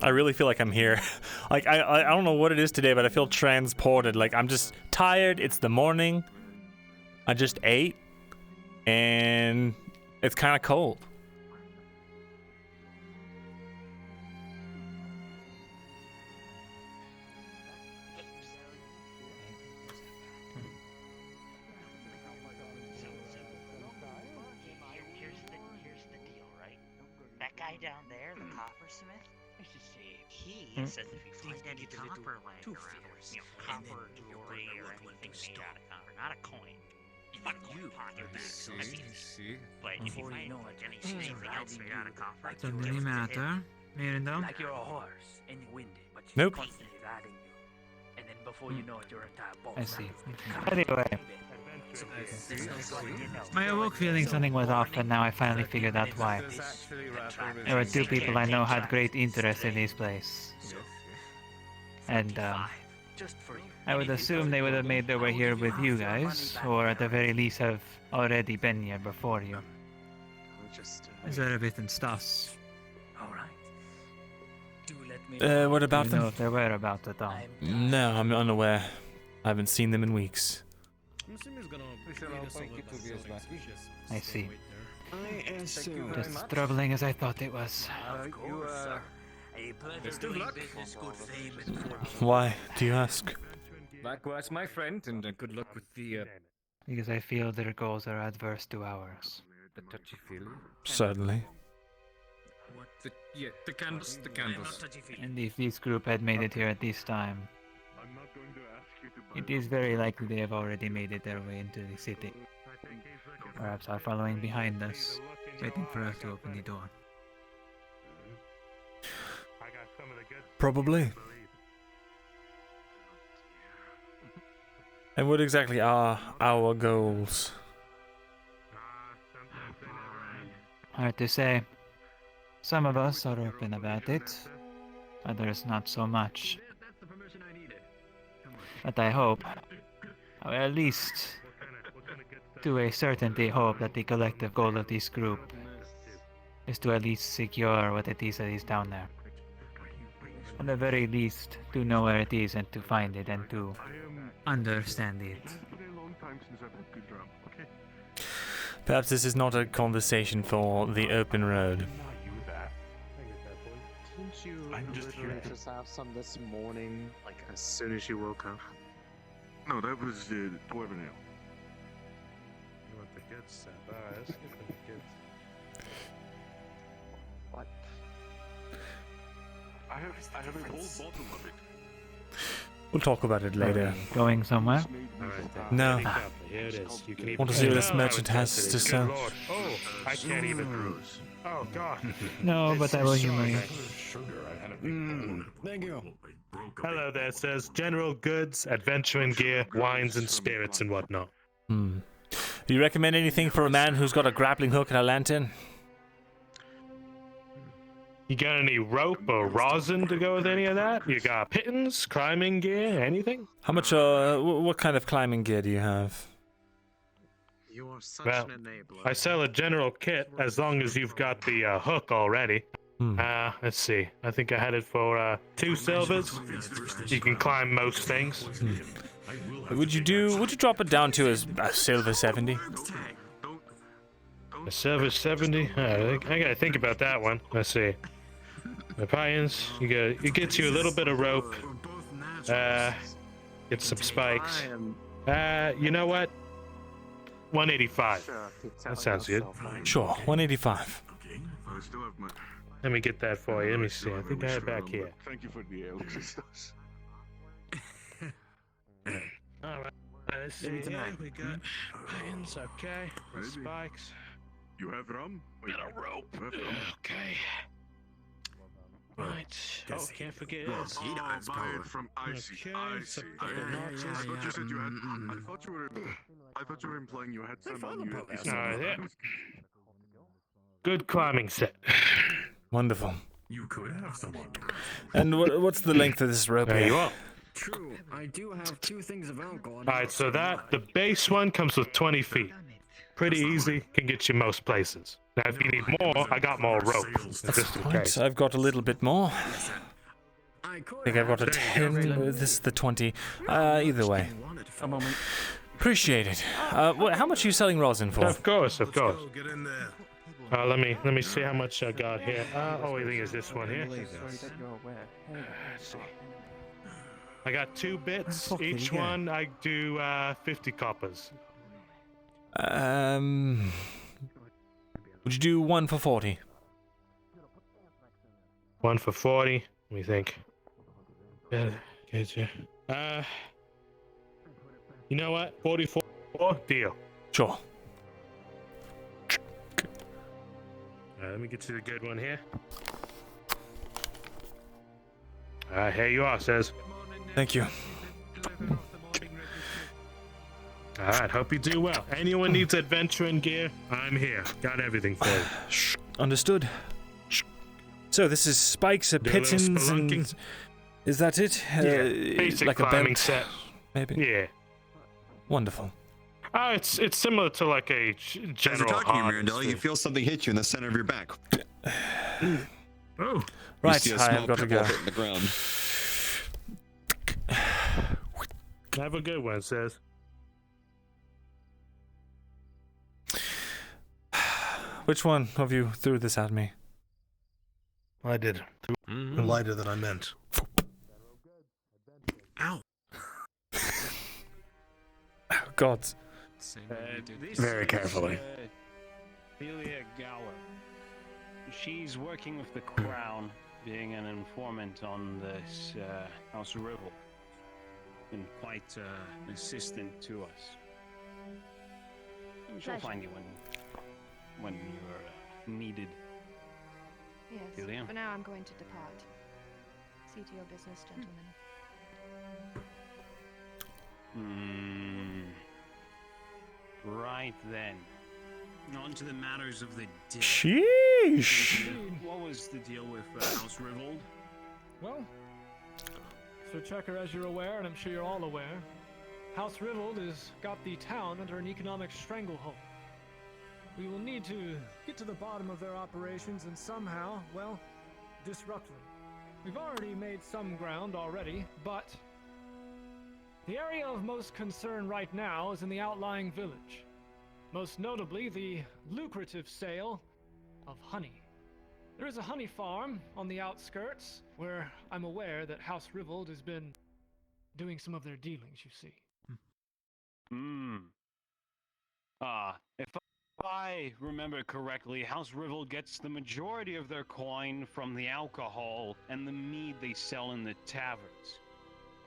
A: I really feel like I'm here. Like, I don't know what it is today, but I feel transported. Like, I'm just tired. It's the morning. I just ate. And it's kind of cold.
U: Here's the deal, right? That guy down there, the coppersmith, he says if you find any copper laying around, copper jewelry or anything made out of copper, not a coin. Not a coin pocket, but if you find anything else made out of copper,
G: Doesn't really matter. Myrindal?
I: Like you're a horse and you're winded, but you're
A: Nope.
I: constantly riding you. And then before you know it, you're a tired ball.
G: I see. Anyway. I awoke feeling something was off, and now I finally figured out why. There were two people I know had great interest in this place. And, I would assume they would have made their way here with you guys, or at the very least have already been here before you. Is there a bit in Stas?
A: What about
G: Do you know
A: them?
G: if their whereabouts at all?
A: No, I'm unaware. I haven't seen them in weeks.
G: I see. Just as troubling as I thought it was.
A: Why, do you ask?
V: Likewise, my friend, and good luck with the
G: Because I feel their goals are adverse to ours.
V: touchy-feely.
A: Certainly.
V: The candles, the candles.
G: And if this group had made it here at this time, it is very likely they have already made it their way into the city. Perhaps are following behind us, waiting for us to open the door.
A: Probably. And what exactly are our goals?
G: Hard to say. Some of us are open about it, others not so much. But I hope, or at least to a certainty hope, that the collective goal of this group is to at least secure what it is that is down there. At the very least, to know where it is and to find it and to understand it.
A: Perhaps this is not a conversation for the open road.
B: Didn't you just have some this morning, like as soon as you woke up?
W: No, that was the dwarven ale.
H: You want the good stuff? Alright, let's get the good.
B: What?
W: I have a whole bottle of it.
A: We'll talk about it later.
G: Going somewhere?
A: No.
H: Here it is. You can even
A: Want to see what this
H: Oh,
A: merchant
H: I would
A: has
H: test
A: to
H: it.
A: sell.
H: Good Lord. Oh, I can't even. Oh God.
G: No, but I will humor you.
H: Thank you. Hello there, it says general goods, adventuring gear, wines and spirits and whatnot.
A: Do you recommend anything for a man who's got a grappling hook and a lantern?
H: You got any rope or rosin to go with any of that? You got pittance, climbing gear, anything?
A: How much, what kind of climbing gear do you have?
B: You are such
H: Well,
B: an enabler.
H: I sell a general kit as long as you've got the hook already. Let's see. I think I had it for 2 silvers. You can climb most things.
A: Would you drop it down to a silver 70?
H: A silver 70? I gotta think about that one. Let's see. The pines, it gets you a little bit of rope. Get some spikes. You know what? 185. That sounds good.
A: Sure, 185.
H: Let me get that for you. Let me see. I think I have it back here.
W: Thank you for the ale.
H: Alright. Let's see. Here we got pins, okay. Spikes.
W: You have rum?
H: Got a rope. Okay. Right. Oh, can't forget this.
W: Oh, buy it from Icy.
H: Okay,
W: Icy.
H: some other nonsense.
W: I thought you said you had. I thought you were implying you had some on you.
H: Alright, yeah. Good climbing set.
A: Wonderful.
D: You could have someone.
A: And what's the length of this rope?
H: There you are.
O: True, I do have 2 things of alcohol.
H: Alright, so the base one comes with 20 feet. Pretty easy, can get you most places. Now, if you need more, I got more rope. Just in case.
A: I've got a little bit more. I think I've got a 10. This is the 20. Either way.
O: A moment.
A: Appreciate it. How much are you selling rosin for?
H: Of course. Let me see how much I got here. I think it's this one here. Let's see. I got 2 bits. Each one I do 50 coppers.
A: Would you do 1 for 40?
H: 1 for 40. Let me think. You know what? 44. Deal.
A: Sure.
H: Let me get you the good one here. Here you are, says.
A: Thank you.
H: Alright, hope you do well. Anyone needs adventuring gear, I'm here. Got everything for you.
A: Understood. So this is spikes, pitons, and is that it?
H: Basic
A: like a
H: climbing
A: belt,
H: set.
A: maybe.
H: Yeah.
A: Wonderful.
H: It's similar to like a general.
K: As you're talking to you,
H: harness.
K: Myrindal, you feel something hit you in the center of your back.
H: Oh.
A: Right,
K: You see a small
A: I've got to
K: pebble
A: go.
K: hit the ground.
H: Have a good one, says.
A: Which one of you threw this at me?
M: I did. The lighter that I meant.
E: Ow.
A: God.
O: Very carefully.
P: Delia Gower. She's working with the Crown, being an informant on this House Rivel. Been quite assistant to us. She'll find you when you're needed.
N: Yes.
P: Delia?
N: For now, I'm going to depart. See to your business, gentlemen.
P: Right then. On to the matters of the day.
A: Sheesh.
P: What was the deal with House Rivold?
X: Well, Sir Checker, as you're aware, and I'm sure you're all aware, House Rivold has got the town under an economic stranglehold. We will need to get to the bottom of their operations and somehow, well, disrupt them. We've already made some ground already, but the area of most concern right now is in the outlying village. Most notably, the lucrative sale of honey. There is a honey farm on the outskirts where I'm aware that House Rivold has been doing some of their dealings, you see.
P: If I remember correctly, House Rivold gets the majority of their coin from the alcohol and the mead they sell in the taverns.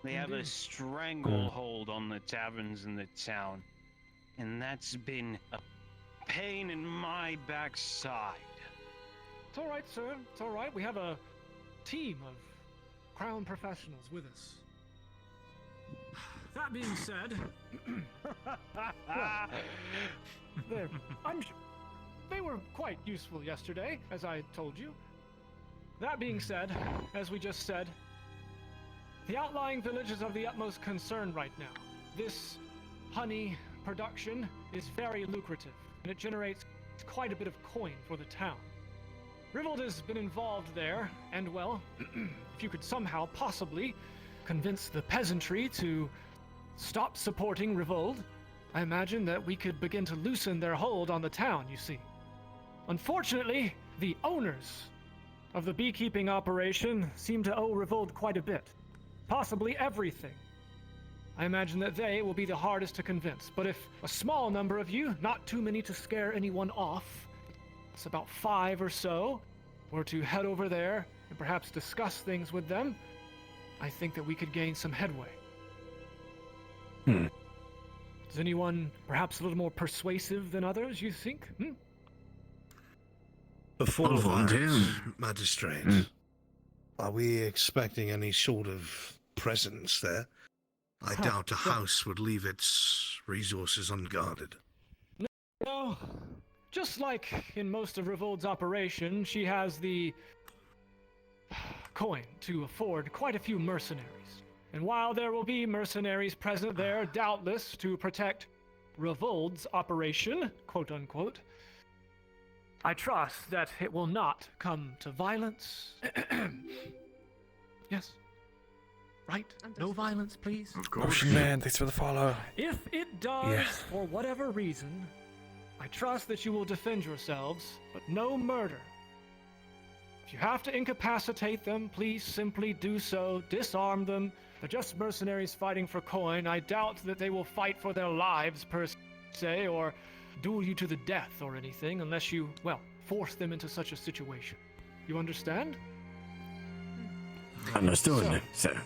P: They have a stranglehold on the taverns in the town, and that's been a pain in my backside.
X: It's all right, sir. It's all right. We have a team of Crown professionals with us. That being said, they were quite useful yesterday, as I told you. That being said, as we just said, the outlying village is of the utmost concern right now. This honey production is very lucrative, and it generates quite a bit of coin for the town. Rivold has been involved there, and well, if you could somehow possibly convince the peasantry to stop supporting Rivold, I imagine that we could begin to loosen their hold on the town, you see. Unfortunately, the owners of the beekeeping operation seem to owe Rivold quite a bit. Possibly everything. I imagine that they will be the hardest to convince, but if a small number of you, not too many to scare anyone off, it's about 5 or so, were to head over there and perhaps discuss things with them, I think that we could gain some headway. Is anyone perhaps a little more persuasive than others, you think?
M: Before that, Magistrate, are we expecting any sort of presence there? I doubt a house would leave its resources unguarded.
X: No, just like in most of Rivold's operations, she has the coin to afford quite a few mercenaries. And while there will be mercenaries present there, doubtless to protect Revold's operation, quote unquote, I trust that it will not come to violence. Yes. Right? No violence, please.
A: Ocean Man, thanks for the follow.
X: If it does,
A: Yeah.
X: for whatever reason, I trust that you will defend yourselves, but no murder. If you have to incapacitate them, please simply do so. Disarm them. They're just mercenaries fighting for coin. I doubt that they will fight for their lives, per se, or duel you to the death or anything, unless you, well, force them into such a situation. You understand?
O: Understood, sir.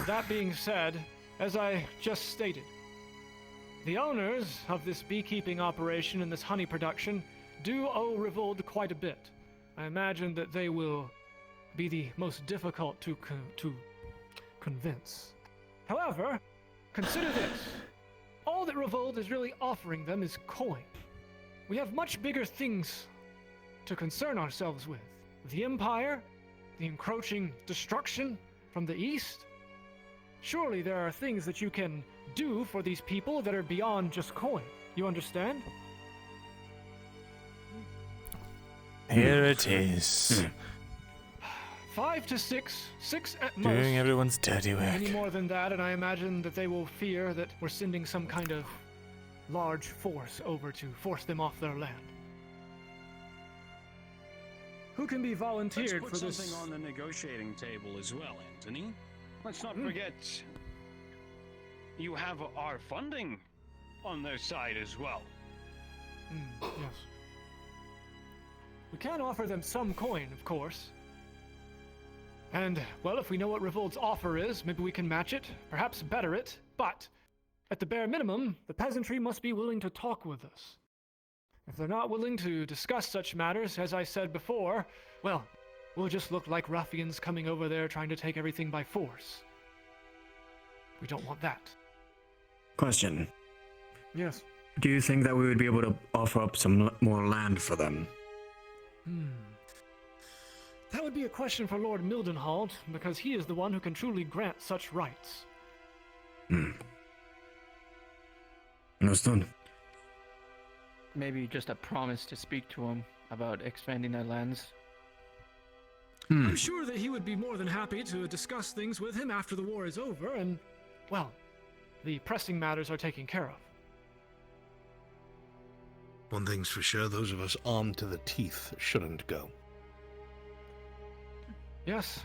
X: That being said, as I just stated, the owners of this beekeeping operation and this honey production do owe Revold quite a bit. I imagine that they will be the most difficult to convince. However, consider this. All that Revold is really offering them is coin. We have much bigger things to concern ourselves with. The Empire, the encroaching destruction from the east. Surely there are things that you can do for these people that are beyond just coin. You understand?
A: Here it is.
X: 5 to 6, 6 at most.
A: Doing everyone's dirty work.
X: Any more than that, and I imagine that they will fear that we're sending some kind of large force over to force them off their land. Who can be volunteered
P: Let's
X: for
P: put
X: this?
P: something on the negotiating table as well, Anthony. Let's not forget, you have our funding on their side as well.
X: Yes. We can offer them some coin, of course. And, well, if we know what Revold's offer is, maybe we can match it, perhaps better it. But, at the bare minimum, the peasantry must be willing to talk with us. If they're not willing to discuss such matters, as I said before, well, we'll just look like ruffians coming over there trying to take everything by force. We don't want that.
O: Question.
X: Yes.
O: Do you think that we would be able to offer up some more land for them?
X: That would be a question for Lord Mildenhall, because he is the one who can truly grant such rights.
O: Understood.
C: Maybe just a promise to speak to him about expanding their lands.
X: I'm sure that he would be more than happy to discuss things with him after the war is over, and, well, the pressing matters are taken care of.
M: One thing's for sure, those of us armed to the teeth shouldn't go.
X: Yes.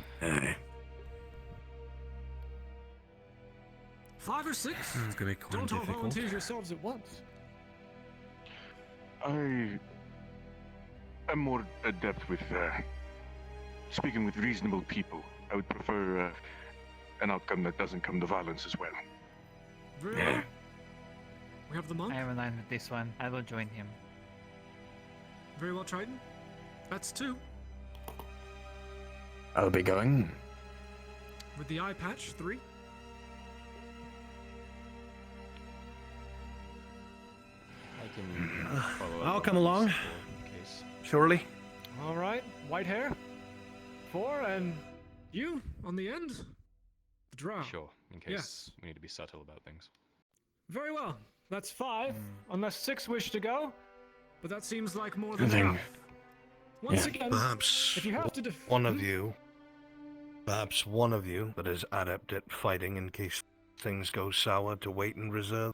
X: 5 or 6?
V: It's gonna be quite
X: Don't all
V: difficult.
X: volunteer yourselves at once.
W: I am more adept with speaking with reasonable people. I would prefer an outcome that doesn't come to violence as well.
X: Very well. We have the monk.
G: I have a line with this one. I will join him.
X: Very well, Triton. That's 2.
O: I'll be going.
X: With the eye patch, 3.
R: I can follow up
F: I'll
R: on
F: come
R: this
F: along.
R: in case.
F: Surely.
X: All right, white hair. 4, and you on the end. The drow.
R: Sure, in case
X: Yes.
R: we need to be subtle about things.
X: Very well. That's 5, unless 6 wish to go. But that seems like more than
O: I think-
X: enough. Once again,
M: Perhaps
X: if you have to
M: one of you that is adept at fighting in case things go sour to wait in reserve.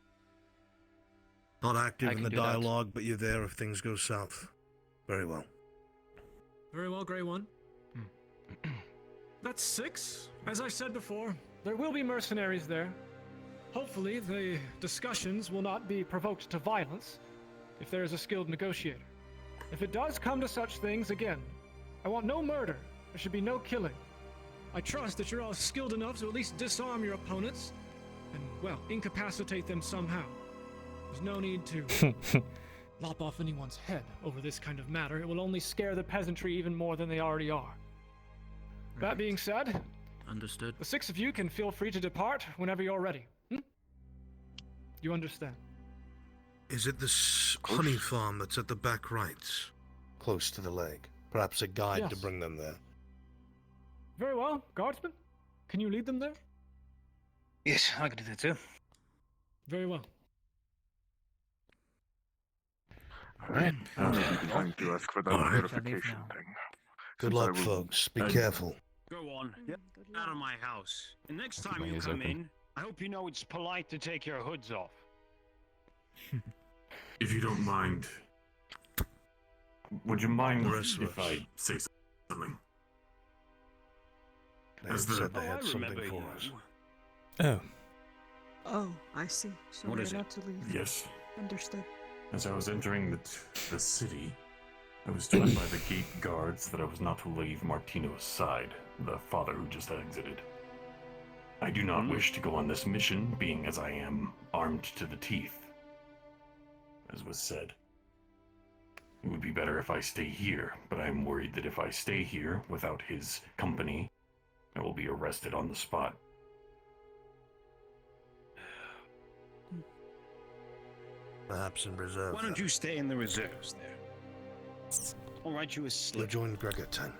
M: Not active
C: I
M: in
C: can
M: the
C: do that.
M: dialogue, but you're there if things go south. Very well.
X: Very well, Grey One. That's 6. As I said before, there will be mercenaries there. Hopefully, the discussions will not be provoked to violence if there is a skilled negotiator. If it does come to such things, again, I want no murder. There should be no killing. I trust that you're all skilled enough to at least disarm your opponents and, well, incapacitate them somehow. There's no need to lop off anyone's head over this kind of matter. It will only scare the peasantry even more than they already are. That being said,
V: Understood.
X: the 6 of you can feel free to depart whenever you're ready. You understand?
M: Is it this honey farm that's at the back right? Close to the lake. Perhaps a guide to
X: Yes.
M: bring them there.
X: Very well, guardsman. Can you lead them there?
I: Yes, I can do that too.
X: Very well.
W: Alright. Trying to ask for that verification thing.
M: Good
W: Since I
M: luck,
W: will-
M: folks. Be careful.
P: Go on. Out of my house. And next time you come in, I hope you know it's polite to take your hoods off.
D: If you don't mind, would you mind if I say something?
M: They said they had something for us.
A: Oh.
N: Oh, I see. So
D: What
N: we're
D: is
N: not
D: it?
N: to leave.
D: Yes.
N: Understood.
D: As I was entering the city, I was told by the gate guards that I was not to leave Martino's side, the father who just exited. I do not wish to go on this mission, being as I am armed to the teeth. As was said, it would be better if I stay here, but I am worried that if I stay here without his company, I will be arrested on the spot.
M: Perhaps in reserve.
P: Why don't you stay in the reserves there? I'll write you a
M: You'll
P: slip.
M: join Greg at 10.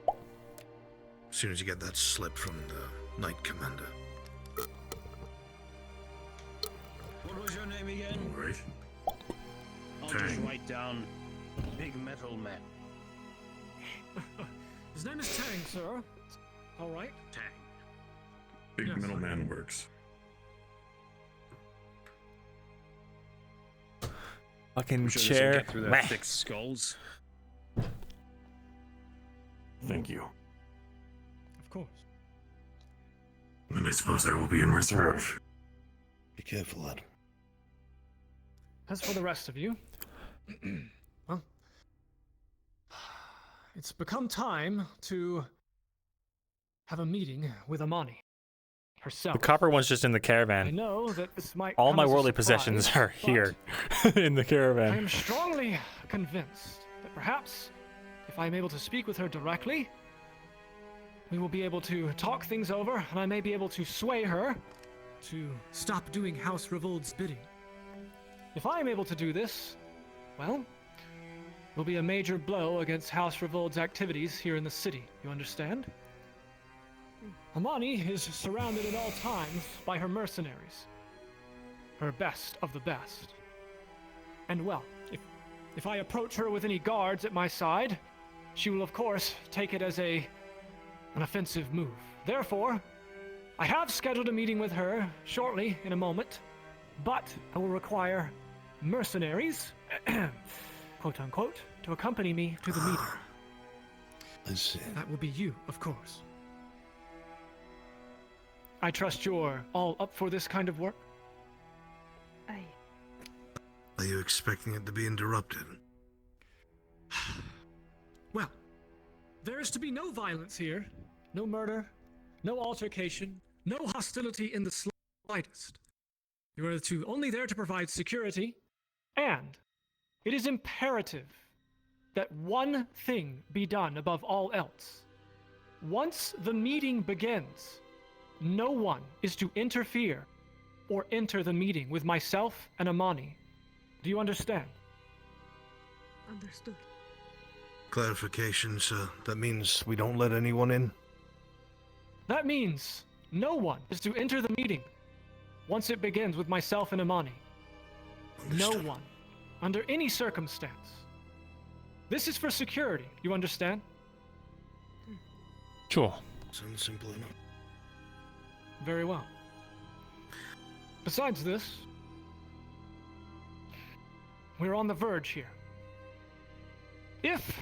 M: As soon as you get that slip from the Knight Commander.
P: What was your name again?
D: All right.
P: I'll just
D: Tang.
P: write down Big Metal Man.
X: His name is Tang, sir. All right.
P: Tang.
D: Big
X: Yes.
D: middleman works.
A: Fucking
P: I'm sure this'll
A: chair.
P: get through their
A: Meh.
P: thick skulls.
D: Thank you.
X: Of course.
D: And I suppose I will be in reserve.
M: Be careful, lad.
X: As for the rest of you, well, it's become time to have a meeting with Amani herself.
A: The copper one's just in the
X: I
A: caravan.
X: know that this might
A: All
X: come
A: my
X: as a
A: worldly
X: surprise,
A: possessions are
X: but
A: here in the
X: I
A: caravan.
X: am strongly convinced that perhaps if I am able to speak with her directly, we will be able to talk things over, and I may be able to sway her to stop doing House Revold's bidding. If I am able to do this, well, it will be a major blow against House Revold's activities here in the city. You understand? Amani is surrounded at all times by her mercenaries. Her best of the best. And well, if I approach her with any guards at my side, she will of course take it as an offensive move. Therefore, I have scheduled a meeting with her shortly in a moment, but I will require mercenaries, quote unquote, to accompany me to the meeting.
M: I see.
X: That will be you, of course. I trust you're all up for this kind of work?
M: Are you expecting it to be interrupted?
X: Well, there is to be no violence here, no murder, no altercation, no hostility in the slightest. You are only there to provide security, and it is imperative that one thing be done above all else. Once the meeting begins, no one is to interfere or enter the meeting with myself and Amani. Do you understand?
N: Understood.
M: Clarification, sir. That means we don't let anyone in?
X: That means no one is to enter the meeting once it begins with myself and Amani.
M: Understood.
X: No one, under any circumstance. This is for security, you understand?
A: Sure.
M: Sounds simple enough.
X: Very well. Besides this, we're on the verge here. If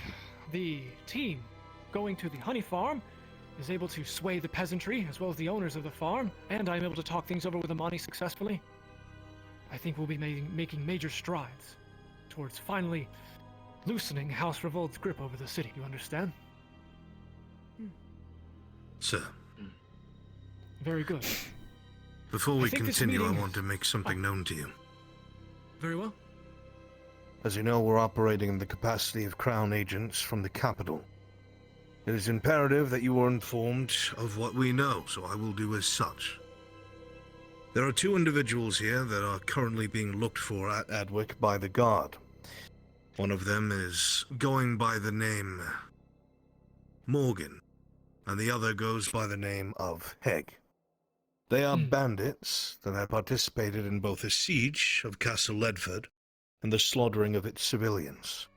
X: the team going to the honey farm is able to sway the peasantry as well as the owners of the farm, and I'm able to talk things over with Amani successfully, I think we'll be making major strides towards finally loosening House Revold's grip over the city, you understand?
M: Sir,
X: Very good.
M: before
X: I
M: we
X: think this
M: continue, I
X: meeting-
M: want to make something known to you.
X: Very well.
M: As you know, we're operating in the capacity of Crown agents from the capital. It is imperative that you are informed of what we know, so I will do as such. There are two individuals here that are currently being looked for at Adwick by the guard. One of them is going by the name Morgan. and the other goes by the name of Heg. They are bandits that have participated in both the siege of Castle Ledford and the slaughtering of its civilians.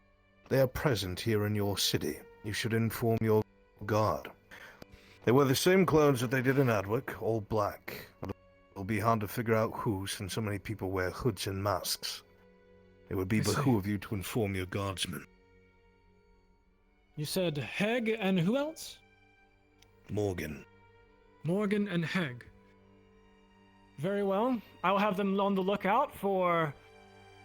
M: They are present here in your city. You should inform your guard. They wear the same clothes that they did in Adwick, all black. It'll be hard to figure out who, since so many people wear hoods and masks. It would be behoove you to inform your guardsmen.
X: You said Heg and who else?
M: Morgan.
X: Morgan and Heg. Very well. I'll have them on the lookout for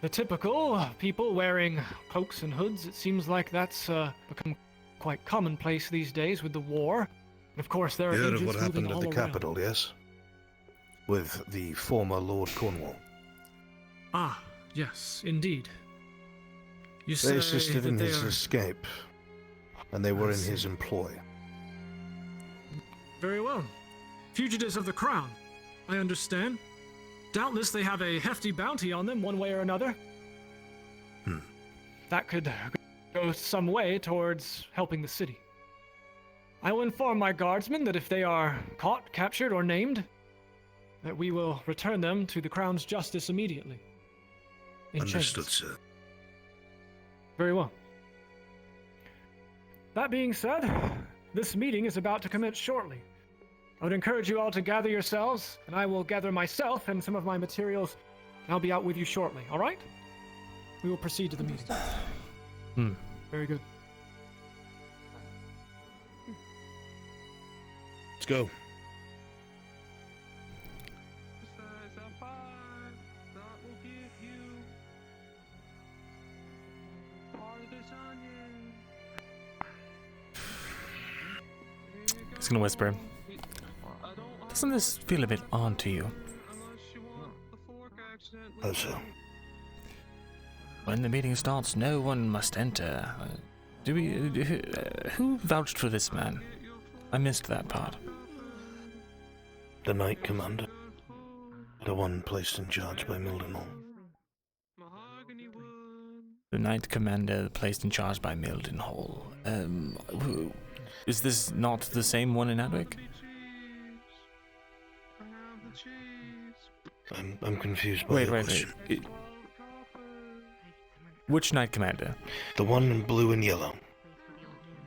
X: the typical people wearing cloaks and hoods. It seems like that's become quite commonplace these days with the war. And of course, there are
M: You heard of
X: agents
M: what happened
X: moving
M: at the
X: all around.
M: capital, yes? With the former Lord Cornwall.
X: Ah, yes, indeed. You
M: They
X: say
M: assisted
X: that
M: in
X: they
M: his
X: are...
M: escape, and they were
X: I
M: in
X: see.
M: his employ.
X: Very well. Fugitives of the crown. I understand. Doubtless they have a hefty bounty on them one way or another. That could go some way towards helping the city. I will inform my guardsmen that if they are caught, captured, or named, that we will return them to the crown's justice immediately. In
M: Understood,
X: chains.
M: sir.
X: Very well. That being said, this meeting is about to commence shortly. I would encourage you all to gather yourselves, and I will gather myself and some of my materials, and I'll be out with you shortly, all right? We will proceed to the meeting. Very good.
M: Let's go.
A: He's gonna whisper. Doesn't this feel a bit odd to you?
M: How so?
A: When the meeting starts, no one must enter. Who vouched for this man? I missed that part.
M: The Knight Commander. The one placed in charge by Mildenhall.
A: The Knight Commander placed in charge by Mildenhall. Is this not the same one in Adwick?
M: I'm confused by
A: Wait,
M: the
A: wait,
M: question.
A: wait. Which Knight Commander?
M: The one in blue and yellow.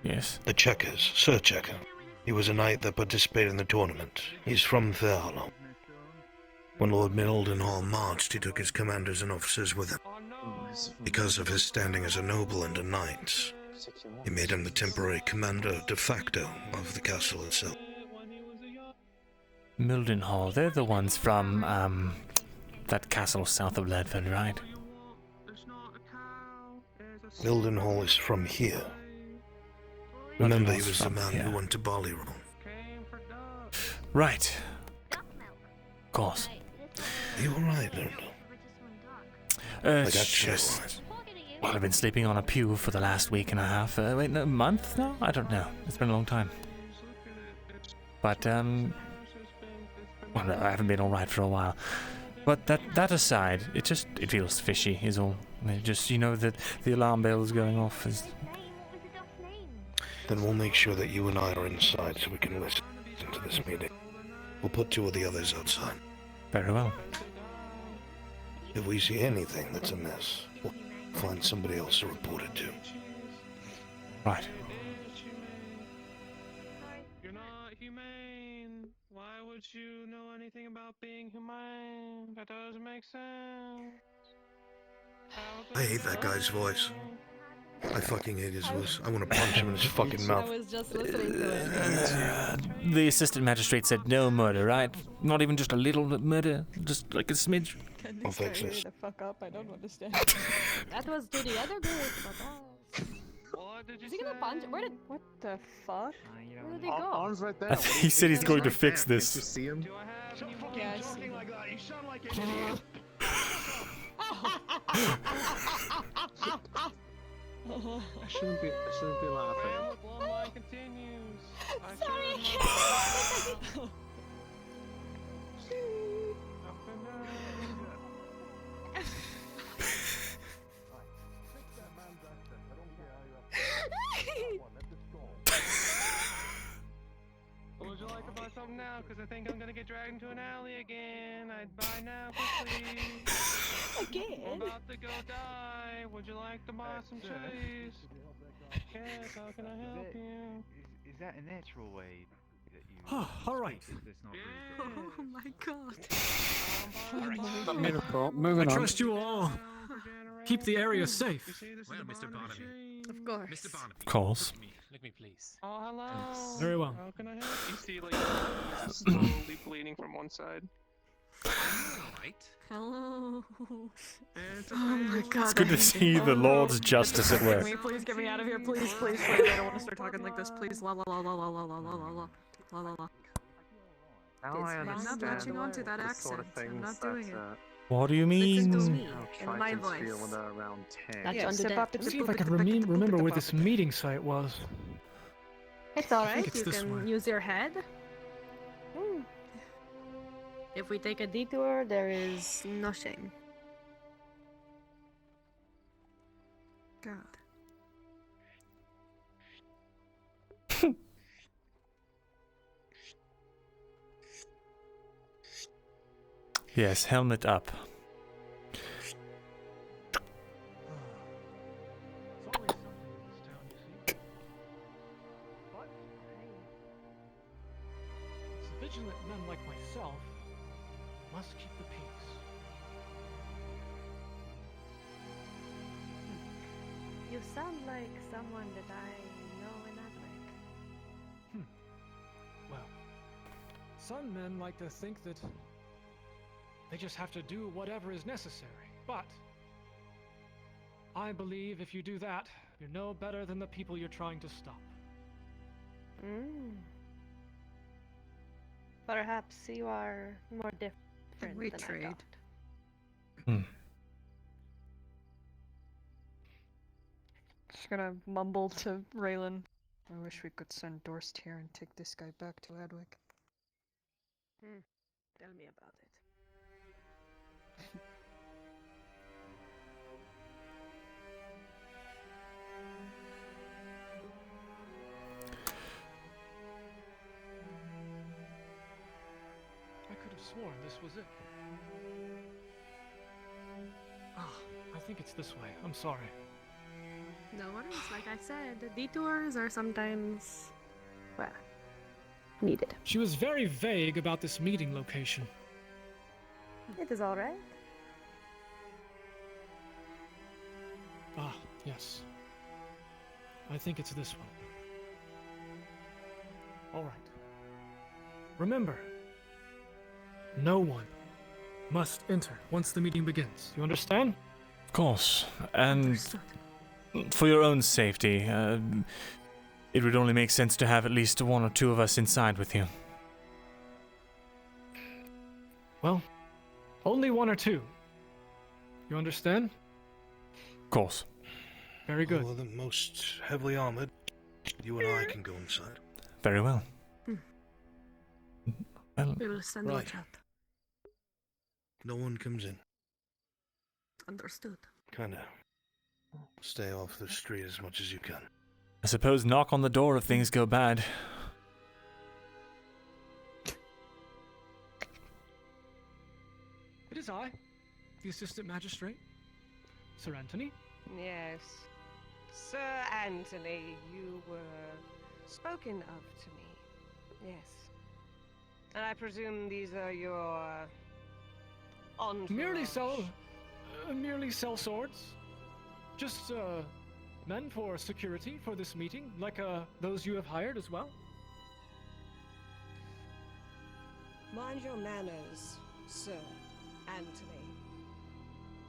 A: Yes.
M: The Checkers, Sir Checker. He was a knight that participated in the tournament. He's from Fairhollow. When Lord Mildenhall marched, he took his commanders and officers with him. Because of his standing as a noble and a knight, he made him the temporary commander de facto of the castle itself.
A: Mildenhall, they're the ones from, that castle south of Ledford, right?
M: Mildenhall is from here. Remember, he was the
A: from
M: man
A: here.
M: who went to Ballyroll.
A: Right. Of course.
M: Are you alright, Luna?
A: It's just... Well, I've been sleeping on a pew for the last week and a half. Wait, no, a month now? I don't know. It's been a long time. But, well, I haven't been alright for a while. But that aside, it feels fishy, is all. It just, you know, that the alarm bell is going off.
M: Then we'll make sure that you and I are inside so we can listen to this meeting. We'll put two of the others outside.
A: Very well.
M: If we see anything that's amiss, we'll find somebody else to report it to.
A: Right.
B: You're not humane. Why would you know anything about being humane? That doesn't make sense.
M: I hate that guy's voice. I fucking hate his voice. I want to punch him in his fucking mouth.
N: I was just listening to it.
A: The assistant magistrate said no murder, right? Not even just a little murder? Just like a smidge?
N: Can
M: I'll
N: this
M: fix
N: guy
M: this.
N: hurry the fuck up? I don't understand. That was to the other group, but is he gonna punch? What the fuck? Where did he go?
B: Arms right there.
A: I think he said he's going to fix this.
B: You see him?
N: Yeah, I see.
B: Like that. You sound like an idiot. I shouldn't be laughing. One line continues.
N: Sorry, I can't.
H: because I think I'm gonna get dragged into an alley again. I'd buy now quickly.
N: Again?
H: I'm about to go die. Would you like to buy some cheese? Yes, how can I help you?
F: Is that a natural way that you...
X: All right.
F: Is this not
N: Oh my god.
X: I trust you all. Keep the area safe.
E: Well, Mr. Barnaby.
N: Of course.
E: Mr. Barnaby.
A: Of course.
E: Look me, please.
H: Oh, hello.
X: Very well.
H: How can I help you? You see, like, slowly bleeding from one side.
E: Alright.
N: Hello. Oh my god.
A: It's good to see the Lord's justice at
N: Can
A: work.
N: we please get me out of here? Please, please, please. I don't want to start talking like this. Please. La la la la la la la la la la la la la. I'm not latching onto that accent. I'm not doing it.
A: What do you
N: Listen to
A: mean?
N: me in my voice. That's
X: Yes,
N: under that.
X: let's see if I can remember where this meeting site was.
N: It's
X: I
N: alright.
X: think it's
N: You
X: this
N: can
X: way.
N: use your head. If we take a detour, there is nothing. God.
A: Yes, helmet up.
X: Vigilant men like myself must keep the peace.
S: You sound like someone that I know in Adwick.
X: Well, some men like to think that they just have to do whatever is necessary, but I believe if you do that, you're no better than the people you're trying to stop.
S: Perhaps you are more different
N: We
S: than
N: trade.
S: I thought.
C: Just gonna mumble to Raylan. I wish we could send Dorst here and take this guy back to Adwick.
S: Tell me about it.
X: I could have sworn this was it. Ah, I think it's this way. I'm sorry.
S: No worries, like I said, the detours are sometimes, well, needed.
X: She was very vague about this meeting location.
S: It is alright.
X: Ah, yes. I think it's this one. All right. Remember, no one must enter once the meeting begins. You understand?
A: Of course. And for your own safety, it would only make sense to have at least one or two of us inside with you.
X: Well, only one or two. You understand?
A: Of course.
X: Very good.
M: Although the most heavily armored, you and I can go inside.
A: Very well. Well,
S: We will send
M: Right.
S: watch out.
M: No one comes in.
S: Understood.
M: Kinda stay off the street as much as you can.
A: I suppose knock on the door if things go bad.
X: It is I, the assistant magistrate, Sir Anthony.
J: Yes. Sir Anthony, you were spoken of to me. Yes. And I presume these are your entourage.
X: Merely sell swords. Just men for security for this meeting, like those you have hired as well.
J: Mind your manners, Sir Anthony.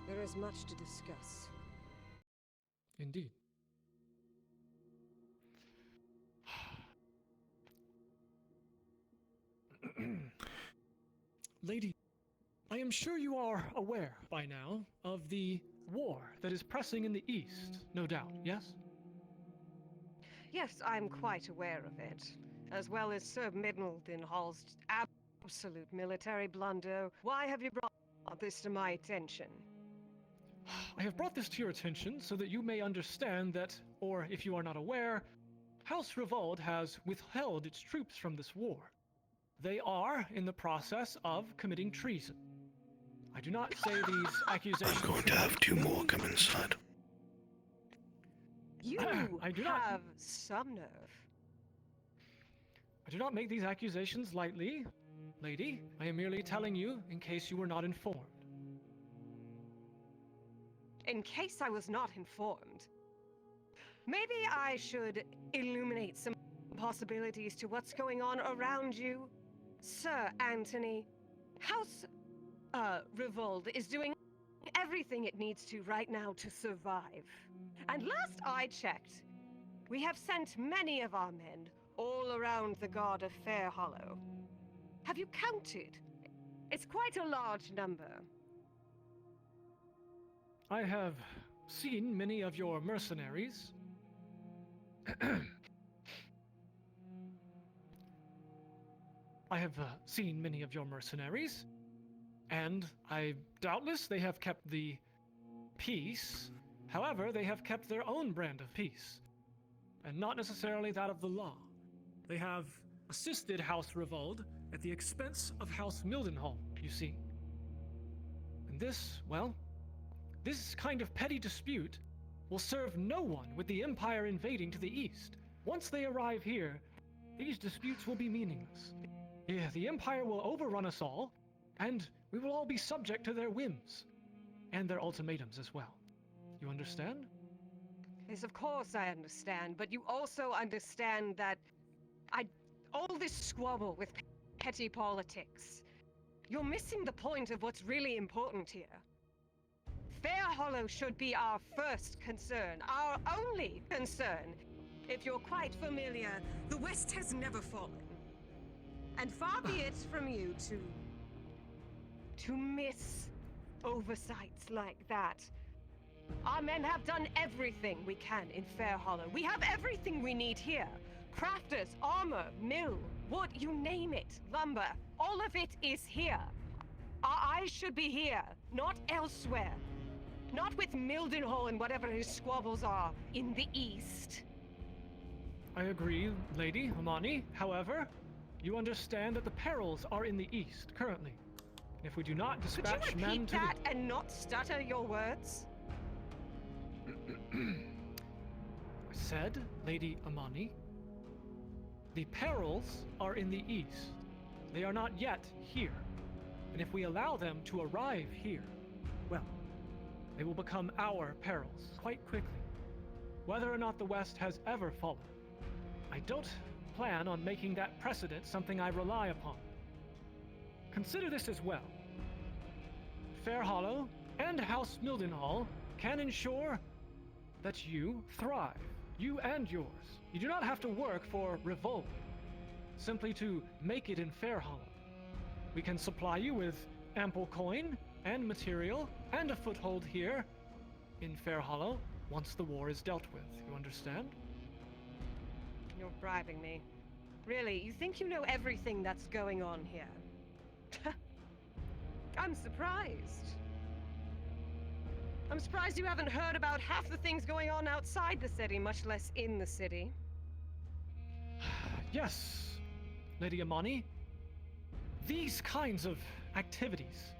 J: There is much to discuss.
X: Indeed. Lady, I am sure you are aware by now of the war that is pressing in the east, no doubt, yes?
J: Yes, I'm quite aware of it, as well as Sir Middeldenhall's absolute military blunder. Why have you brought this to my attention?
X: I have brought this to your attention so that you may understand that, or if you are not aware, House Revolt has withheld its troops from this war. they are in the process of committing treason. I do not say these accusations...
M: I'm going to have 2 more come inside.
J: You have some nerve.
X: I do not make these accusations lightly, lady. I am merely telling you in case you were not informed.
J: In case I was not informed, maybe I should illuminate some possibilities to what's going on around you. Sir Anthony, House Revolt is doing everything it needs to right now to survive. And last I checked, we have sent many of our men all around the God of Fairhollow. Have you counted? It's quite a large number.
X: I have seen many of your mercenaries. I have seen many of your mercenaries, and doubtless they have kept the peace. However, they have kept their own brand of peace, and not necessarily that of the law. They have assisted House Revold at the expense of House Mildenhall, you see. And this, well, this kind of petty dispute will serve no one with the Empire invading to the east. Once they arrive here, these disputes will be meaningless. Yeah, the Empire will overrun us all, and we will all be subject to their whims, and their ultimatums as well. You understand?
J: Yes, of course I understand, but you also understand that all this squabble with petty politics, you're missing the point of what's really important here. Fairhollow should be our first concern, our only concern. If you're quite familiar, the West has never fallen. And far be it from you to miss oversights like that. Our men have done everything we can in Fairhollow. We have everything we need here. Crafters, armor, mill, wood, you name it, lumber. All of it is here. Our eyes should be here, not elsewhere. Not with Mildenhall and whatever his squabbles are in the east.
X: I agree, Lady Amani. However, you understand that the perils are in the east currently. If we do not dispatch
J: Could you
X: men
J: repeat
X: to
J: that and not stutter your words?
X: I said, Lady Amani, the perils are in the east. They are not yet here. And if we allow them to arrive here, well, they will become our perils quite quickly. Whether or not the West has ever fallen, I don't plan on making that precedent something I rely upon. Consider this as well. Fairhollow and House Mildenhall can ensure that you thrive, you and yours. You do not have to work for Revolt, simply to make it in Fairhollow. We can supply you with ample coin and material and a foothold here in Fairhollow once the war is dealt with. You understand?
J: You're bribing me. Really, you think you know everything that's going on here? I'm surprised. I'm surprised you haven't heard about half the things going on outside the city, much less in the city.
X: Yes, Lady Amani. These kinds of activities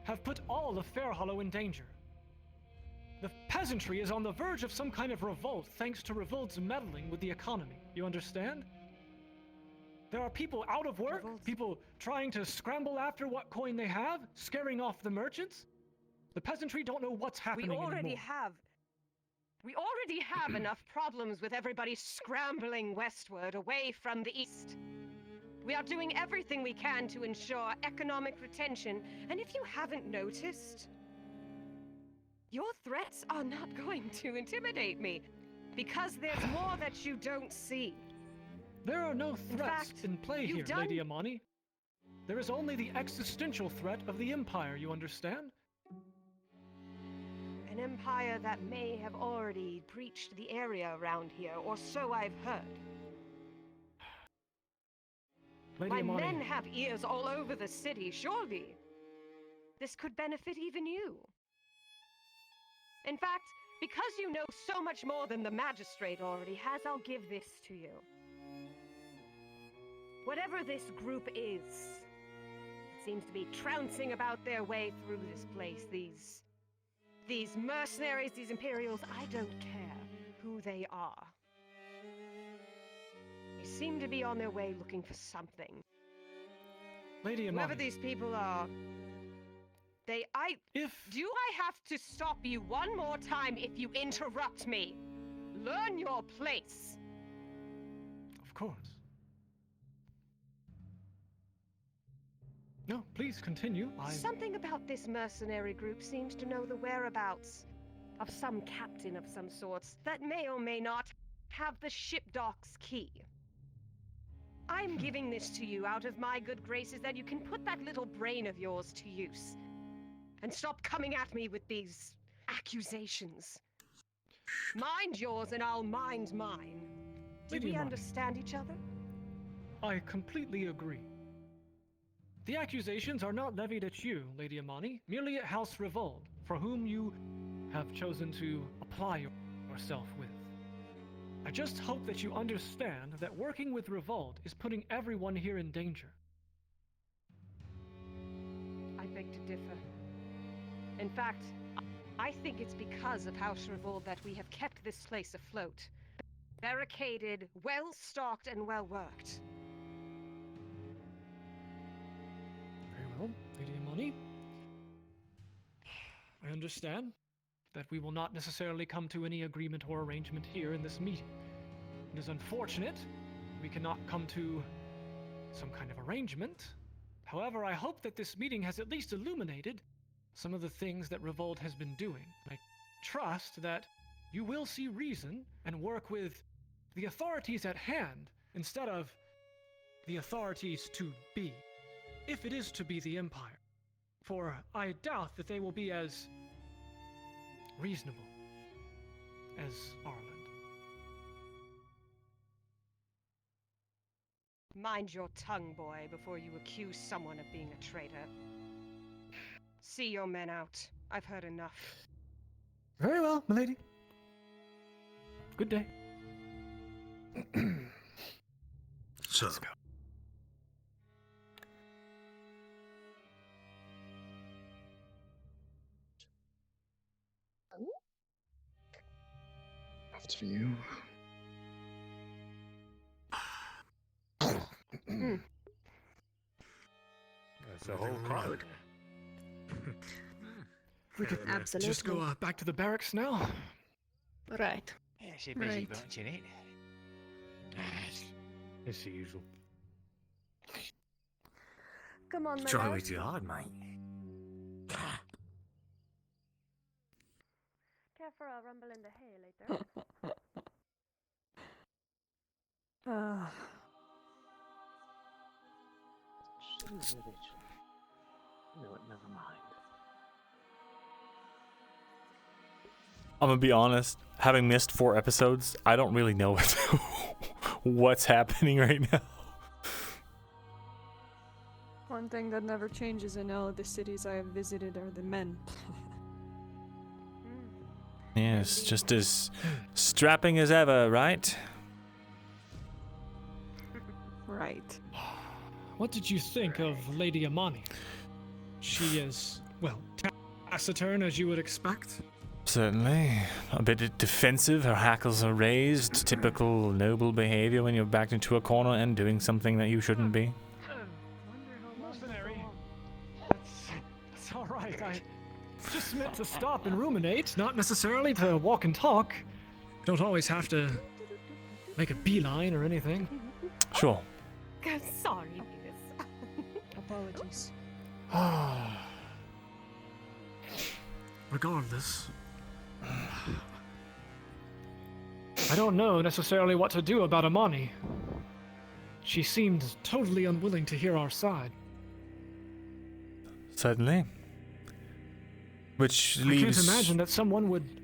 X: have put all of Fairhollow in danger. The peasantry is on the verge of some kind of revolt thanks to Revolt's meddling with the economy. You understand? There are people out of work, people trying to scramble after what coin they have, scaring off the merchants. The peasantry don't know what's happening anymore.
J: We already have enough problems with everybody scrambling westward away from the east. We are doing everything we can to ensure economic retention, and if you haven't noticed, your threats are not going to intimidate me, because there's more that you don't see.
X: There are no threats in play here, Lady Amani. There is only the existential threat of the Empire, you understand?
J: An empire that may have already breached the area around here, or so I've heard.
X: Lady Amani.
J: My men have ears all over the city, surely. This could benefit even you. In fact, because you know so much more than the magistrate already has, I'll give this to you. Whatever this group is, it seems to be trouncing about their way through this place. These mercenaries, these Imperials, I don't care who they are. They seem to be on their way looking for something.
X: Lady Amani.
J: Whoever these people are, do I have to stop you one more time if you interrupt me? Learn your place.
X: Of course. No, please continue.
J: Something about this mercenary group seems to know the whereabouts of some captain of some sorts that may or may not have the ship dock's key. I'm giving this to you out of my good graces that you can put that little brain of yours to use and stop coming at me with these accusations. Mind yours and I'll mind mine. Did we understand each other?
X: I completely agree. The accusations are not levied at you, Lady Amani, merely at House Revolt, for whom you have chosen to apply yourself with. I just hope that you understand that working with Revolt is putting everyone here in danger.
J: I beg to differ. In fact, I think it's because of House Revolt that we have kept this place afloat. Barricaded, well-stocked, and well-worked.
X: Very well, Lady Amani. I understand that we will not necessarily come to any agreement or arrangement here in this meeting. It is unfortunate we cannot come to some kind of arrangement. However, I hope that this meeting has at least illuminated some of the things that Revolt has been doing. I trust that you will see reason and work with the authorities at hand instead of the authorities to be, if it is to be the Empire. For I doubt that they will be as reasonable as Arland.
J: Mind your tongue, boy, before you accuse someone of being a traitor. See your men out. I've heard enough.
X: Very well, milady. Good day.
M: So,
X: let's go.
K: After you.
H: That's a whole crowd.
X: We could just go back to the barracks now.
L: Right.
R: Yeah, she's a busy bunch, innit?
H: It's the usual.
L: Come on, my
V: Try
L: love.
V: way too hard, mate.
S: Care for a rumble in the hay later?
R: No, never mind.
A: I'm gonna be honest, having missed 4 episodes, I don't really know what's happening right now.
N: One thing that never changes in all of the cities I have visited are the men.
A: Yes, just as strapping as ever, right?
N: Right.
X: What did you think of Lady Amani? She is, well, taciturn as you would expect.
A: Certainly. A bit defensive, her hackles are raised, typical noble behavior when you're backed into a corner and doing something that you shouldn't be.
X: Mercenary. That's all right. I just meant to stop and ruminate, not necessarily to walk and talk. Don't always have to make a beeline or anything.
A: Sure.
J: I'm sorry, Venus.
N: Apologies.
X: Regardless, I don't know necessarily what to do about Amani. She seemed totally unwilling to hear our side.
A: Certainly. Which
X: I
A: leaves...
X: can't imagine that someone would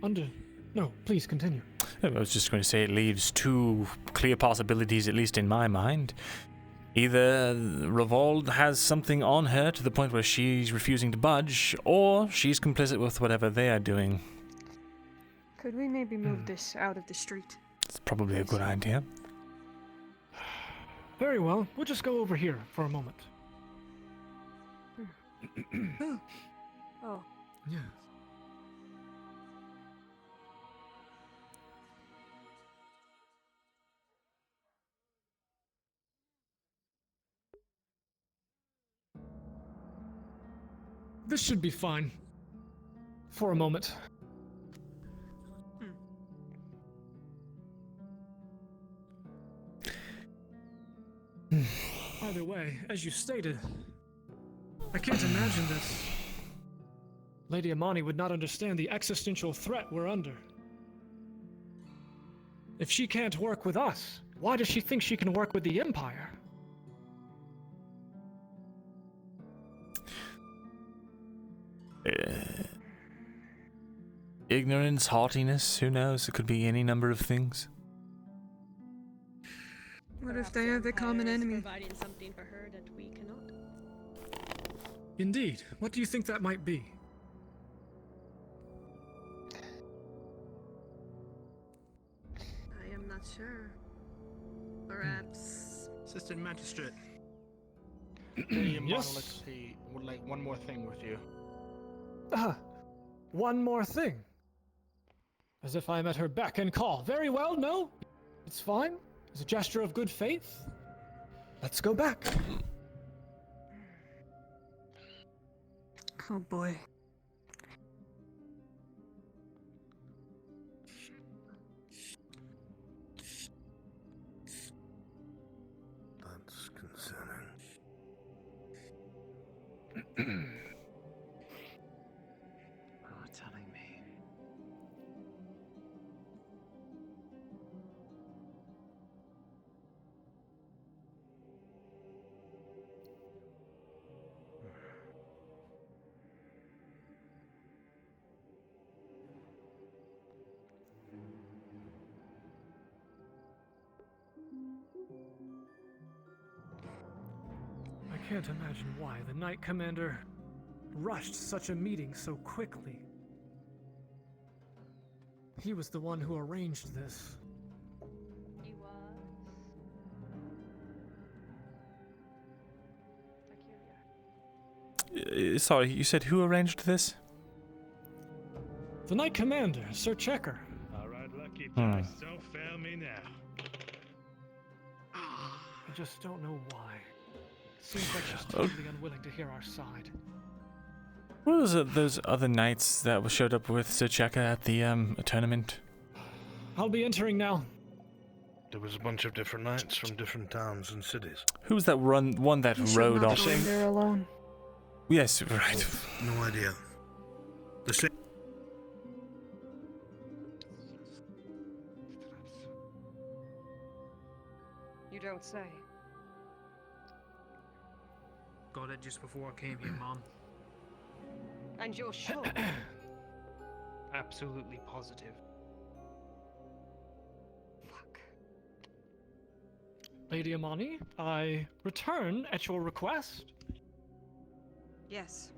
X: No, please continue.
A: I was just going to say it leaves 2 clear possibilities, at least in my mind. Either Revolt has something on her to the point where she's refusing to budge, or she's complicit with whatever they are doing.
N: Could we maybe move this out of the street?
A: It's probably a good idea.
X: Very well. We'll just go over here for a moment.
J: Oh.
X: Yeah. This should be fine. For a moment. Either way, as you stated, I can't imagine this. Lady Amani would not understand the existential threat we're under. If she can't work with us, why does she think she can work with the Empire?
A: Ignorance, haughtiness, who knows? It could be any number of things.
N: What if they have the common enemy?
L: Providing something for her that we cannot.
X: Indeed. What do you think that might be?
N: I am not sure. Perhaps.
G: Assistant Magistrate. Lady
X: Yes?
G: Monolith would like one more thing with you.
X: One more thing. As if I'm at her beck and call. Very well, no? It's fine. As a gesture of good faith. Let's go back.
N: Oh boy.
M: That's concerning.
B: Oh, telling me.
X: I can't imagine why the Knight Commander rushed such a meeting so quickly. He was the one who arranged this.
S: He was.
A: Sorry, you said who arranged this?
X: The Knight Commander, Sir Checker.
H: Alright, lucky dice, don't fail me now.
X: I just don't know why. Seems like she's totally unwilling to hear our side.
A: What was it, those other knights that showed up with Sir Cheka at the tournament?
X: I'll be entering now.
M: There was a bunch of different knights from different towns and cities.
A: Who was that one that rode off?
N: There alone.
A: Yes, right.
M: No idea. The same.
J: You don't say.
V: Got it just before I came here, Mom.
J: And you're sure?
X: Absolutely positive. Lady Amani, I return at your request.
J: Yes.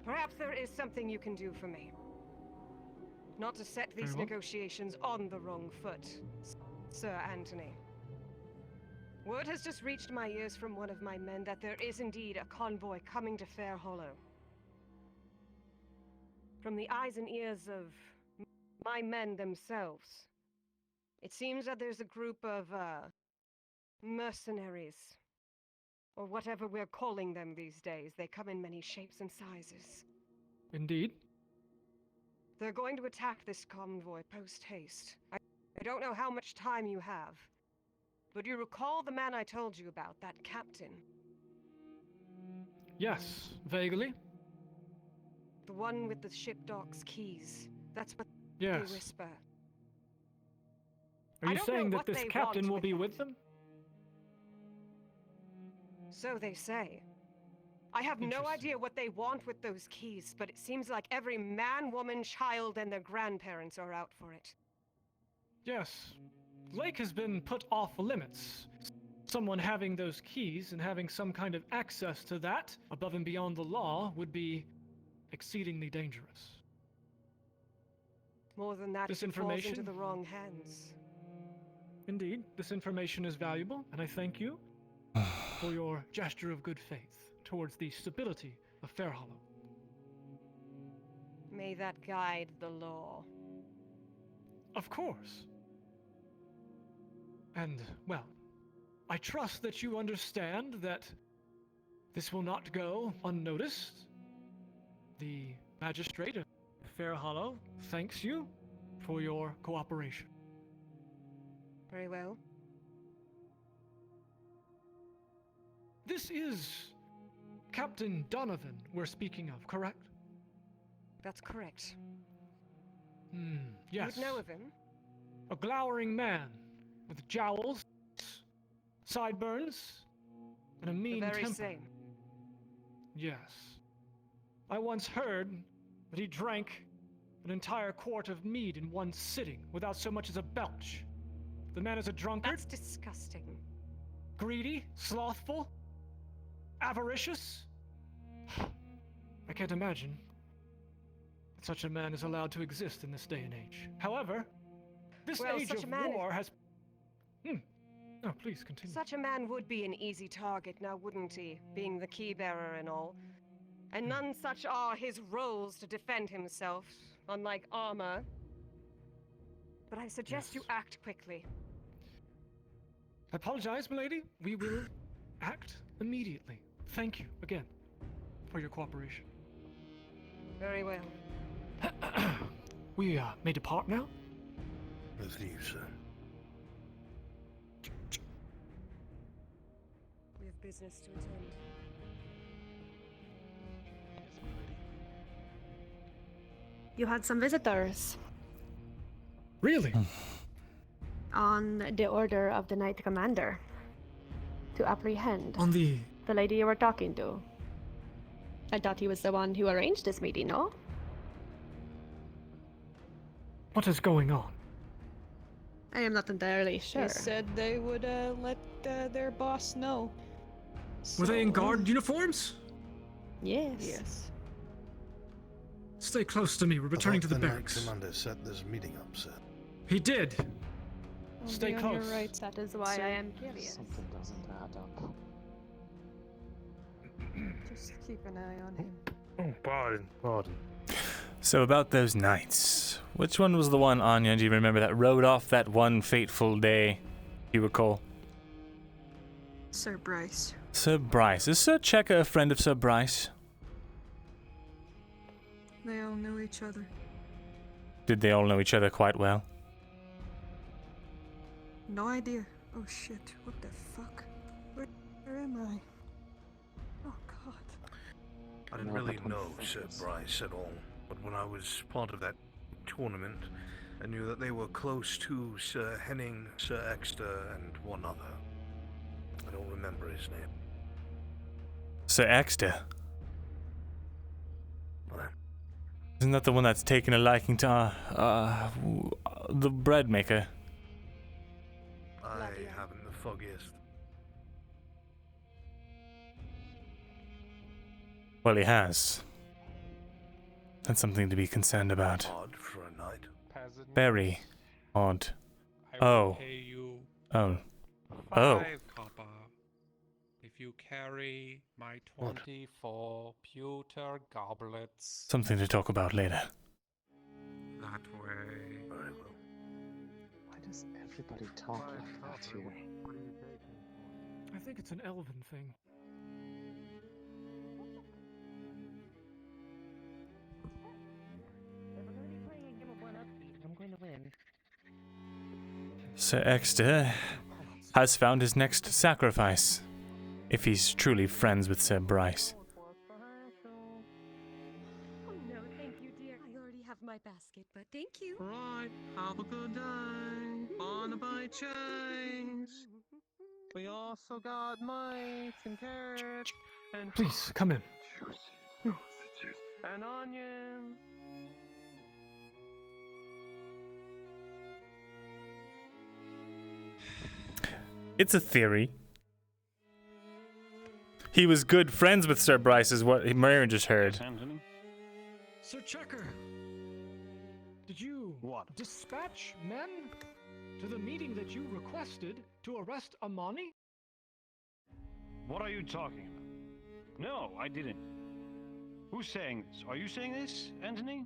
J: Perhaps there is something you can do for me. Not to set these
X: Very well.
J: negotiations on the wrong foot, Sir Anthony. Word has just reached my ears from one of my men that there is indeed a convoy coming to Fairhollow. From the eyes and ears of my men themselves, it seems that there's a group of, mercenaries. Or whatever we're calling them these days. They come in many shapes and sizes.
X: Indeed.
J: They're going to attack this convoy post-haste. I don't know how much time you have. But you recall the man I told you about, that captain?
X: Yes, vaguely.
J: The one with the ship dock's keys. That's what
X: Yes.
J: they whisper.
X: Are
J: I
X: you
J: don't
X: saying
J: know
X: that
J: what
X: this
J: they
X: captain
J: want
X: will
J: with
X: be
J: them.
X: with them?
J: So they say. I have no idea what they want with those keys, but it seems like every man, woman, child, and their grandparents are out for it.
X: Yes. Lake has been put off limits. Someone having those keys and having some kind of access to that, above and beyond the law, would be exceedingly dangerous.
J: More than that,
X: This
J: it falls into
X: information?
J: the wrong hands.
X: Indeed, this information is valuable, and I thank you for your gesture of good faith towards the stability of Fairhollow.
J: May that guide the law.
X: Of course. And, well, I trust that you understand that this will not go unnoticed. The magistrate of Fairhollow thanks you for your cooperation.
J: Very well.
X: This is Captain Donovan we're speaking of, correct?
J: That's correct.
X: Yes.
J: You would know of him?
X: A glowering man with jowls, sideburns, and a mean
J: The very
X: temper.
J: same.
X: Yes. I once heard that he drank an entire quart of mead in one sitting without so much as a belch. The man is a drunkard.
J: That's disgusting.
X: Greedy, slothful, avaricious. I can't imagine that such a man is allowed to exist in this day and age. However, this age of war has... Oh, please continue.
J: Such a man would be an easy target, now wouldn't he? Being the key bearer and all. And none such are his roles to defend himself, unlike armor. But I suggest you act quickly.
X: I apologize, milady. We will act immediately. Thank you again for your cooperation.
J: Very well.
X: We may depart now?
M: With you, sir.
J: We have business to attend.
S: You had some visitors.
X: Really?
S: On the order of the Knight Commander. To apprehend.
X: On the
S: lady you were talking to. I thought he was the one who arranged this meeting, no?
X: What is going on?
S: I am not entirely sure.
L: They said they would let their boss know.
X: Were they in guard uniforms?
S: Yes.
L: Yes.
X: Stay close to me. We're returning to the
M: Knight
X: barracks.
M: Commander set this meeting up, sir.
X: He did.
L: I'll
X: Stay
L: be on
X: close.
L: your right,
S: That is why
L: sir.
S: I am curious.
B: Something doesn't add up.
L: Just keep an eye on him.
H: Oh, pardon.
A: So about those knights, which one was the one, Anya, do you remember, that rode off that one fateful day, you recall?
L: Sir Bryce.
A: Sir Bryce. Is Sir Checker a friend of Sir Bryce?
L: They all knew each other.
A: Did they all know each other quite well?
L: No idea. Oh shit, what the fuck? Where am I? Oh god.
M: I didn't really know Sir Bryce at all, but when I was part of that tournament, I knew that they were close to Sir Henning, Sir Exeter, and one other. I don't remember his name.
A: Sir Exeter?
M: What?
A: Isn't that the one that's taken a liking to the bread maker?
M: I haven't the foggiest.
A: Well, he has. That's something to be concerned about.
M: Odd for a knight.
A: Very odd.
O: I will
A: Oh.
O: pay you
A: Oh.
O: 5 copper if you carry my 24 pewter goblets.
A: Something to talk about later.
O: That way.
M: Very well.
B: Why does everybody talk like that here?
X: I think it's an Elven thing.
B: I'm going to win.
A: Sir Exeter has found his next sacrifice, if he's truly friends with Sir Bryce.
J: Oh no, thank you, dear. I already have my basket, but thank you.
B: Right, have a good day. Barnaby change. We also got mice and carrots and
X: Please, come in.
B: and onions.
A: It's a theory. He was good friends with Sir Bryce, is what Marion just heard.
X: Sir Checker, did you dispatch men to to the meeting that you requested to arrest Amani?
P: What are you talking about? No, I didn't. Who's saying this? Are you saying this, Anthony?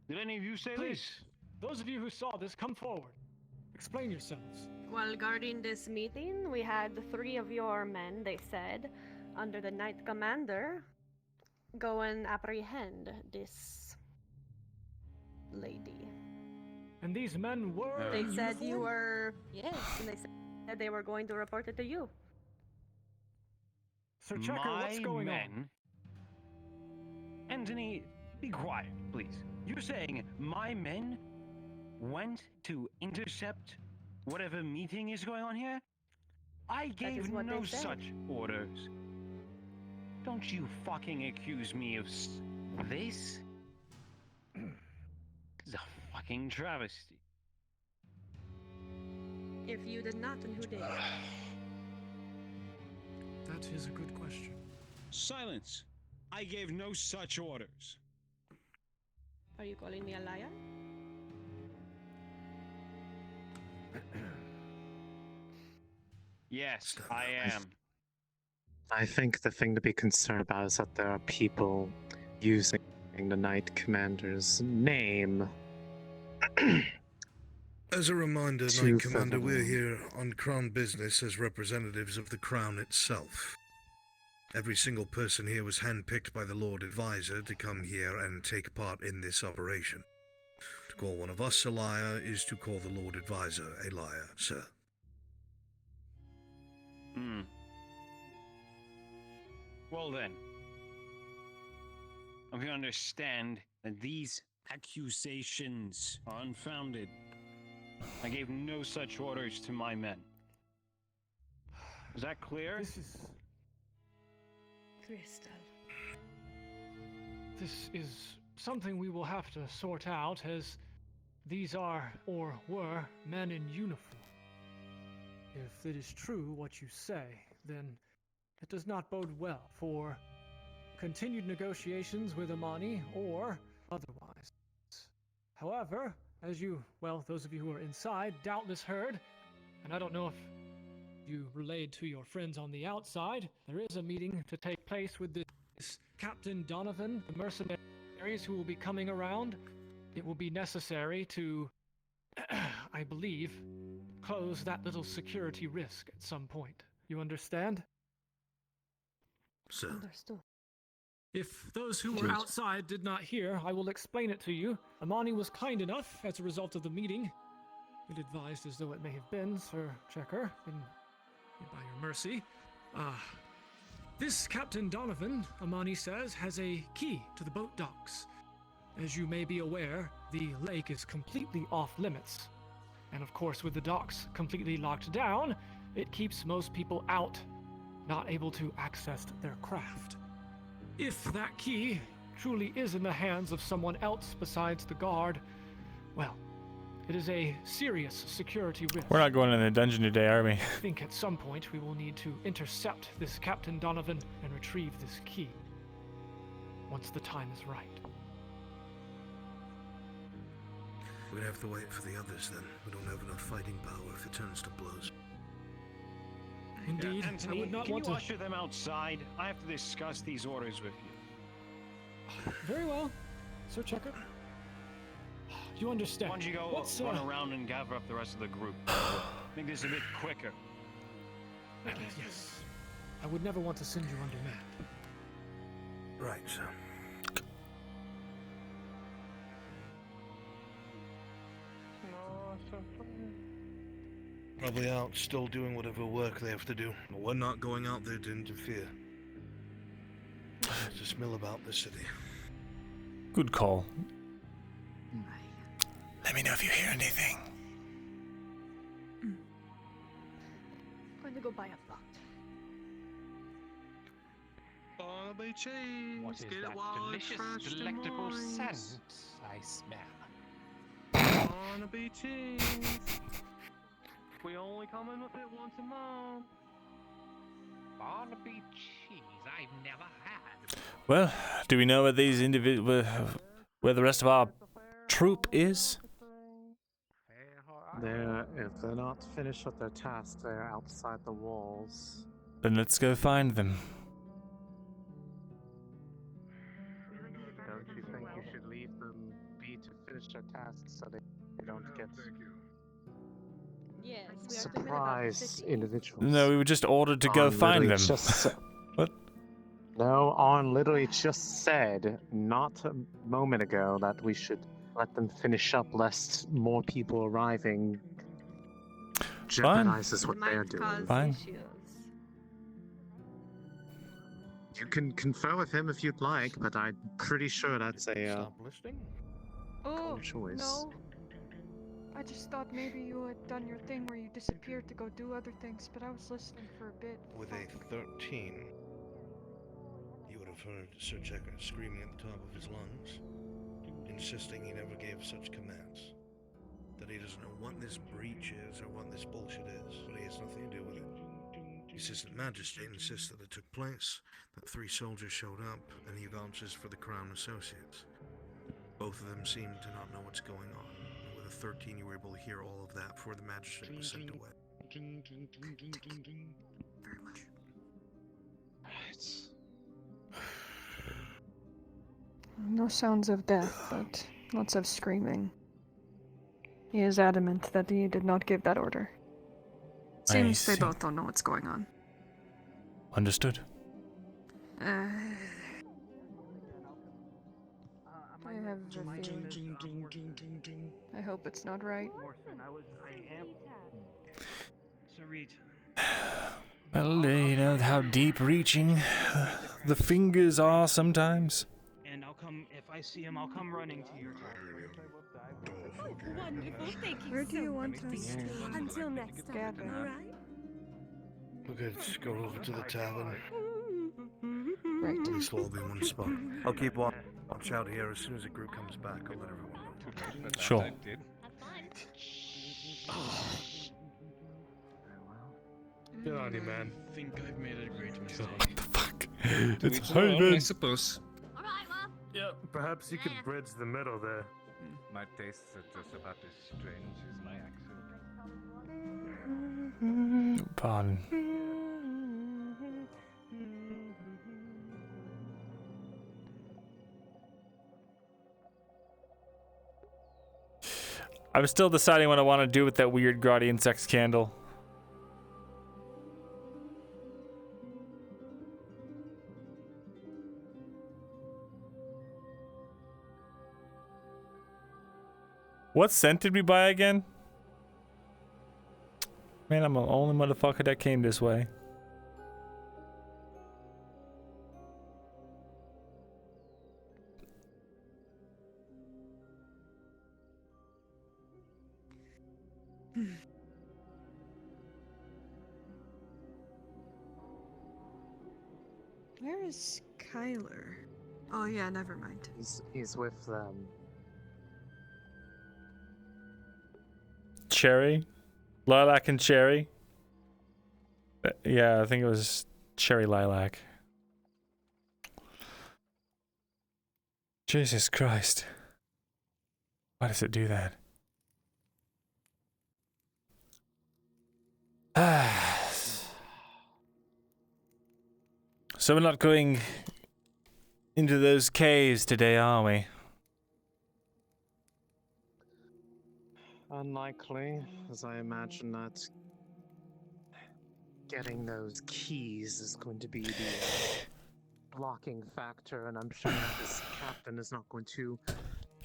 P: Did any of you say
X: Please,
P: this?
X: those of you who saw this, come forward. Explain yourselves.
S: While guarding this meeting, we had 3 of your men, they said, under the Knight Commander, go and apprehend this lady.
X: And these men were
S: They
X: in
S: said you uniform? were... Yes, and they said they were going to report it to you.
X: Sir Checker, what's going
P: men? Anthony, be quiet, please. You're saying my men went to intercept whatever meeting is going on here? I gave
S: what
P: no
S: they said.
P: such orders. Don't you fucking accuse me of this? It's a fucking travesty.
S: If you did not, then who did?
X: That is a good question.
I: Silence! I gave no such orders.
S: Are you calling me a liar?
P: Yes, I am.
Q: I think the thing to be concerned about is that there are people using the Knight Commander's name.
M: As a reminder,
Q: To
M: Knight Commander, we're
Q: further-
M: here on Crown business as representatives of the Crown itself. Every single person here was handpicked by the Lord Advisor to come here and take part in this operation. To call one of us a liar is to call the Lord Advisor a liar, sir.
P: Hmm. Well then, I'm gonna understand that these accusations are unfounded. I gave no such orders to my men. Is that clear?
X: This is...
S: Crystal.
X: This is something we will have to sort out, as these are, or were, men in uniform. If it is true what you say, then it does not bode well for continued negotiations with Amani or otherwise. However, as you, well, those of you who are inside doubtless heard, and I don't know if you relayed to your friends on the outside, there is a meeting to take place with this Captain Donovan, the mercenaries who will be coming around. It will be necessary to, I believe, close that little security risk at some point. You understand?
M: Sir.
S: Understood.
X: If those who were outside did not hear, I will explain it to you. Amani was kind enough, as a result of the meeting, it advised as though it may have been, Sir Checker, by your mercy. This Captain Donovan, Amani says, has a key to the boat docks. As you may be aware, the lake is completely off limits. And of course, with the docks completely locked down, it keeps most people out, not able to access their craft. If that key truly is in the hands of someone else besides the guard, well, it is a serious security risk.
A: We're not going in the dungeon today, are we?
X: I think at some point we will need to intercept this Captain Donovan and retrieve this key. Once the time is right.
M: We'd have to wait for the others then. We don't have enough fighting power if it turns to blows.
X: Indeed,
P: Anthony,
X: I would not
P: can
X: want
P: you
X: to...
P: usher them outside? I have to discuss these orders with you.
X: Very well, Sir Checker. You understand.
P: Why don't you go
X: What's,
P: run around and gather up the rest of the group? Make this a bit quicker.
X: Yes. I would never want to send you undermanned.
M: Right, sir. Probably out, still doing whatever work they have to do. But we're not going out there to interfere. Just mill about the city.
A: Good call. Let me know if you hear anything.
S: I'm going to go buy a pot.
B: Barley cheese.
O: What is
B: Get it
O: that
B: while it's
O: delicious,
B: fresh and
O: delectable
B: moist.
O: scent I smell?
B: Barnaby cheese. We only come in with it once a month.
O: Barnaby cheese I've never had.
A: Well, do we know where these where the rest of our troop is?
Q: If they're not finished with their task, they're outside the walls.
A: Then let's go find them.
Q: Don't you think you should leave them be to finish their tasks so they don't get
J: Yes, we are
Q: surprise individuals?
A: No, we were just ordered to go
Q: Arn
A: find
Q: literally
A: them. What?
Q: No, Arn literally just said not a moment ago that we should let them finish up lest more people arriving jeopardizes what they're doing.
A: Fine.
Q: You can confer with him if you'd like, but I'm pretty sure that's a
N: Oh,
Q: choice.
N: no. I just thought maybe you had done your thing where you disappeared to go do other things, but I was listening for a bit.
M: With a 13, you would have heard Sir Checker screaming at the top of his lungs, insisting he never gave such commands. That he doesn't know what this breach is or what this bullshit is, but he has nothing to do with it. His Assistant Majesty insists that it took place, that 3 soldiers showed up, and he vouches for the Crown Associates. Both of them seem to not know what's going on. And with a 13, you were able to hear all of that before the Magistrate was sent away. Very much.
N: No sounds of death, but lots of screaming. He is adamant that he did not give that order. Seems they both don't know what's going on.
A: Understood.
N: I have a feeling. I hope it's not right.
A: Well, you know how deep-reaching the fingers are sometimes.
I: And I'll come, if I see him, I'll come running to your
J: Wonderful, thank you.
L: Where do you want us to?
J: Until next time, alright?
M: We'll go over to the tavern.
N: Right.
M: At least we'll all be in one spot. I'll keep watch out here. As soon as the group comes back, I'll let everyone know.
A: Sure.
H: Good on you, man.
I: I think I've made a great mistake.
A: What the fuck?
R: To
A: It's
R: each their own, I
A: Haven.
R: suppose.
H: Yeah, perhaps you could bridge the middle there.
F: My taste is just about as strange as my accent.
A: Pardon. I'm still deciding what I want to do with that weird Guardian Sex candle. What scent did we buy again? Man, I'm the only motherfucker that came this way.
N: Where is Kyler? Oh yeah, never mind.
Q: He's with them.
A: Cherry? Lilac and cherry? Yeah, I think it was cherry lilac. Jesus Christ. Why does it do that? So we're not going into those caves today, are we?
Q: Unlikely, as I imagine that getting those keys is going to be the blocking factor, and I'm sure that this captain is not going to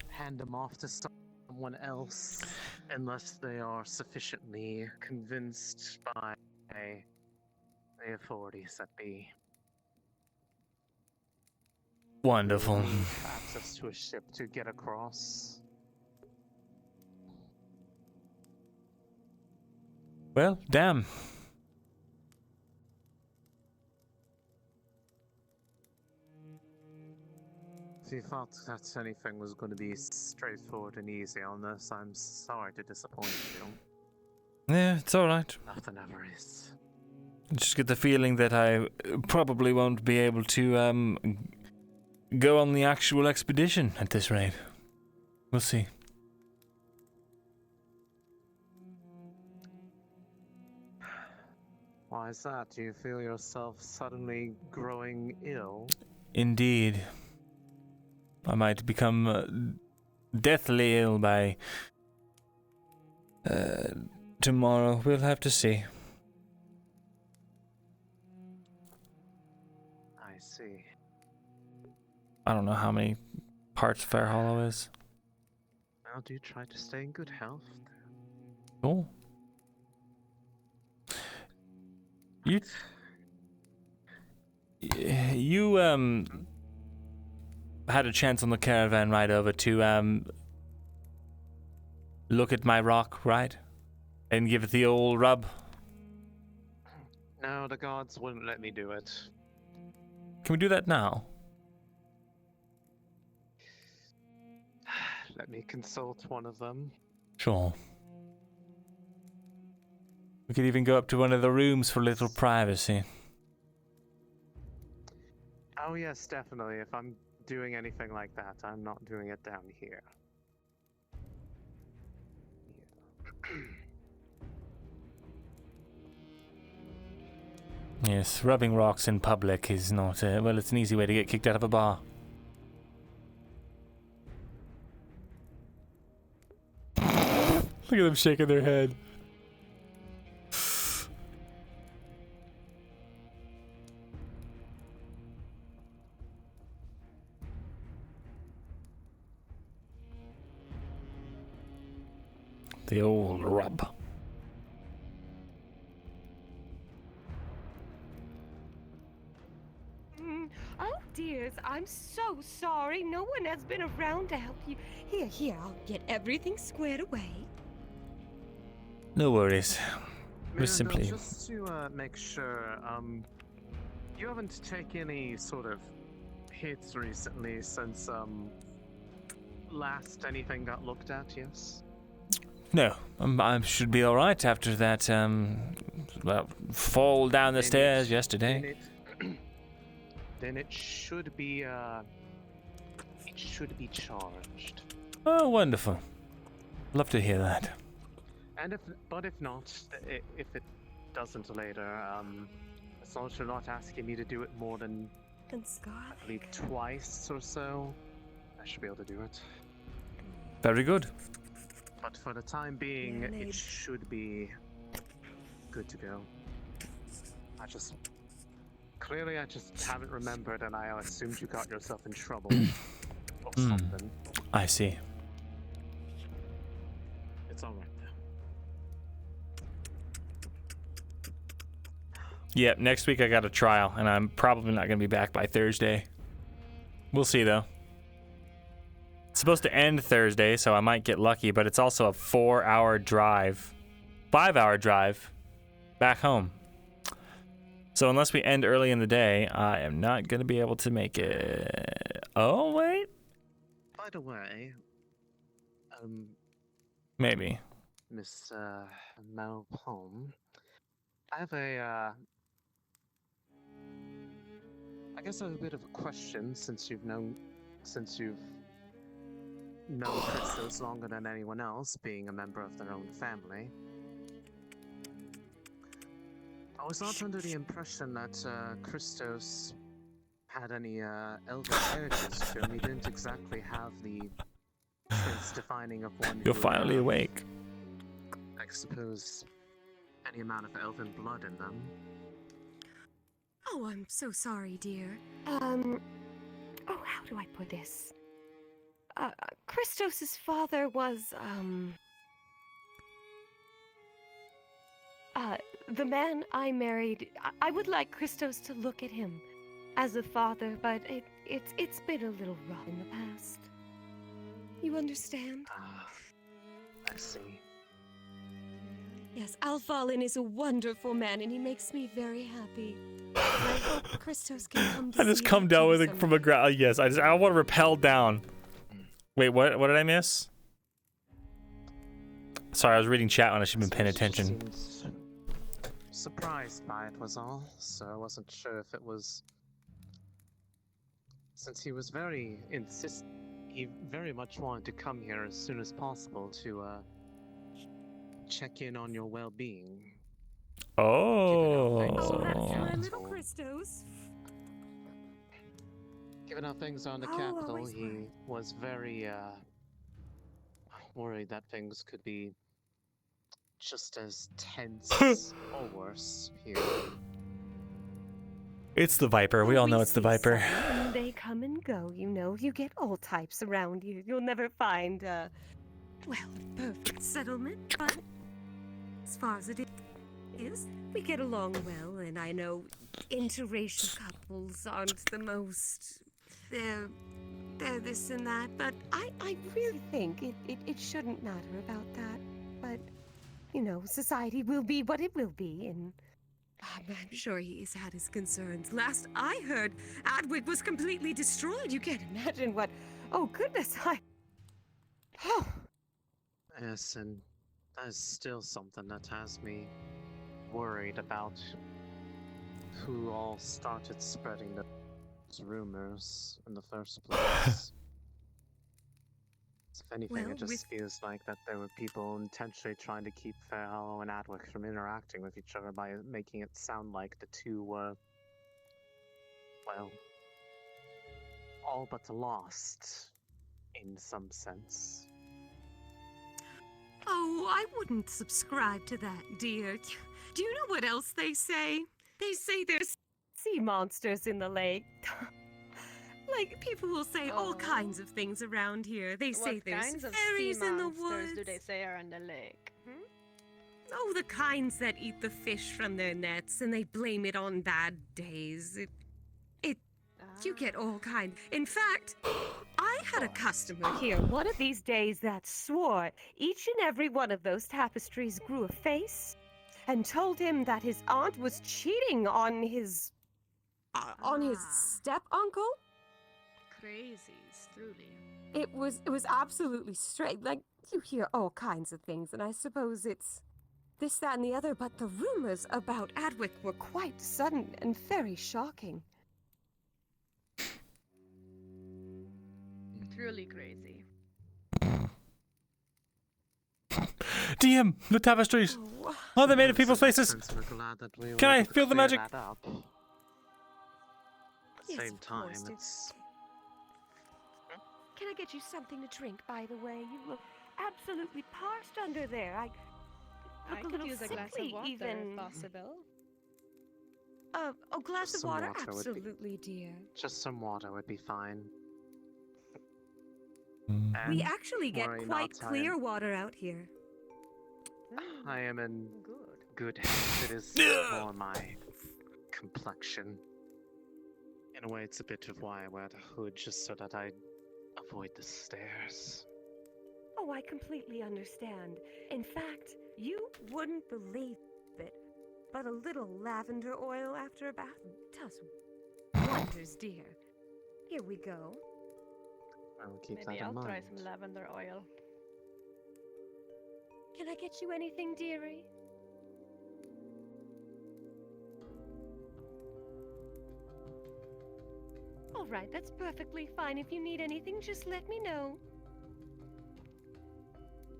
Q: hand them off to someone else unless they are sufficiently convinced by the authorities that be.
A: Wonderful.
Q: Access to a ship to get across.
A: Well, damn.
Q: If you thought that anything was going to be straightforward and easy on this, I'm sorry to disappoint you.
A: Yeah, it's alright.
Q: Nothing ever is.
A: I just get the feeling that I probably won't be able to go on the actual expedition at this rate. We'll see.
Q: Why is that? Do you feel yourself suddenly growing ill?
A: Indeed. I might become deathly ill by tomorrow. We'll have to see.
Q: I see.
A: I don't know how many parts Fairhollow is.
Q: Well, do try to stay in good health.
A: Cool. You had a chance on the caravan ride over to look at my rock, right? And give it the old rub.
Q: No, the gods wouldn't let me do it.
A: Can we do that now?
Q: Let me consult one of them.
A: Sure. We could even go up to one of the rooms for a little privacy.
Q: Oh yes, definitely. If I'm doing anything like that, I'm not doing it down here.
A: Yes, rubbing rocks in public is not, well, it's an easy way to get kicked out of a bar. Look at them shaking their head. The old rub.
J: Oh, dears, I'm so sorry. No one has been around to help you. Here, I'll get everything squared away.
A: No worries. We're
Q: Myrindal,
A: simply...
Q: just to make sure, you haven't taken any sort of hits recently since last anything got looked at, yes?
A: No, I should be alright after that, well, fall down the stairs yesterday.
Q: Then it should be charged.
A: Oh, wonderful. Love to hear that.
Q: And if not, if it doesn't later, as long as you're not asking me to do it more than I believe twice or so, I should be able to do it.
A: Very good.
Q: But for the time being, it should be good to go. I just haven't remembered, and I assumed you got yourself in trouble or something.
A: I see.
Q: It's all right though.
A: Yep, next week I got a trial, and I'm probably not going to be back by Thursday. We'll see, though. It's supposed to end Thursday, so I might get lucky, but it's also a 4-hour drive. 5-hour drive back home. So unless we end early in the day, I am not going to be able to make it. Oh, wait.
Q: By the way,
A: Maybe.
Q: Miss Malpalm, I have I guess I have a bit of a question since you've known Christos longer than anyone else, being a member of their own family. I was not under the impression that Christos had any Elven heritage to him. He didn't exactly have the traits defining of one.
A: You're finally awake.
Q: I suppose any amount of Elven blood in them.
J: Oh, I'm so sorry, dear. Oh, how do I put this? Christos's father was, the man I married. I would like Christos to look at him as a father, but it's been a little rough in the past. You understand?
Q: I see.
J: Yes, Alfalin is a wonderful man, and he makes me very happy. And I hope Christos can come to
A: I just
J: see
A: come
J: him
A: down
J: too
A: with it from a ground. Yes, I want to rappel down. Wait, what did I miss? Sorry, I was reading chat when I should have been paying attention.
Q: Surprised by it was all, so I wasn't sure if it was... Since he was very he very much wanted to come here as soon as possible to check in on your well-being.
A: Oh.
J: My little Christos.
Q: Given how things are in the capital, he was very worried that things could be just as tense or worse here.
A: It's the Viper. We all know it's the Viper.
J: They come and go, you know. You get all types around you. You'll never find, well, a perfect settlement, but as far as it is, we get along well, and I know interracial couples aren't the most, they're this and that, but I really think it shouldn't matter about that. But, you know, society will be what it will be, and I'm sure he's had his concerns. Last I heard, Adwick was completely destroyed. You can't imagine what... Oh, goodness, Oh.
Q: Yes, and that is still something that has me worried about who all started spreading those rumors in the first place. If anything,
J: Well,
Q: it just feels like that there were people intentionally trying to keep Fairhollow and Adwick from interacting with each other by making it sound like the two were, well, all but lost, in some sense.
J: Oh, I wouldn't subscribe to that, dear. Do you know what else they say? They say there's sea monsters in the lake. Like, people will say all kinds of things around here. They say
S: What
J: there's
S: kinds of
J: fairies
S: sea
J: in the
S: monsters
J: woods.
S: do they say are in the lake?
J: Oh, the kinds that eat the fish from their nets and they blame it on bad days. You get all kinds. In fact, I had a customer here one of these days that swore each and every one of those tapestries grew a face and told him that his aunt was cheating on his step-uncle.
S: Crazies, truly.
J: It was absolutely straight. Like, you hear all kinds of things, and I suppose it's this, that, and the other, but the rumors about Adwick were quite sudden and very shocking.
S: Truly crazy.
A: DM, the tapestries. Oh, they made of people's faces. Can I feel the magic?
Q: At the same time, it's...
J: Can I get you something to drink, by the way? You look absolutely parched under there. I
S: could
J: little
S: use a glass of
J: sickly,
S: water
J: even.
S: if possible.
J: A glass of
Q: Some
J: water?
Q: water would be-
J: Absolutely, dear.
Q: Just some water would be fine.
J: We
Q: And
J: actually get
Q: worry
J: quite
Q: not,
J: clear water out here.
Q: I am in good health. It is for my complexion. In a way, it's a bit of why I wear the hood, just so that I avoid the stairs.
J: Oh, I completely understand. In fact, you wouldn't believe it, but a little lavender oil after a bath does wonders, dear. Here we go.
Q: I will keep
S: Maybe
Q: that
S: I'll
Q: in
S: try
Q: mind.
S: some lavender oil.
J: Can I get you anything, dearie? All right, that's perfectly fine. If you need anything, just let me know.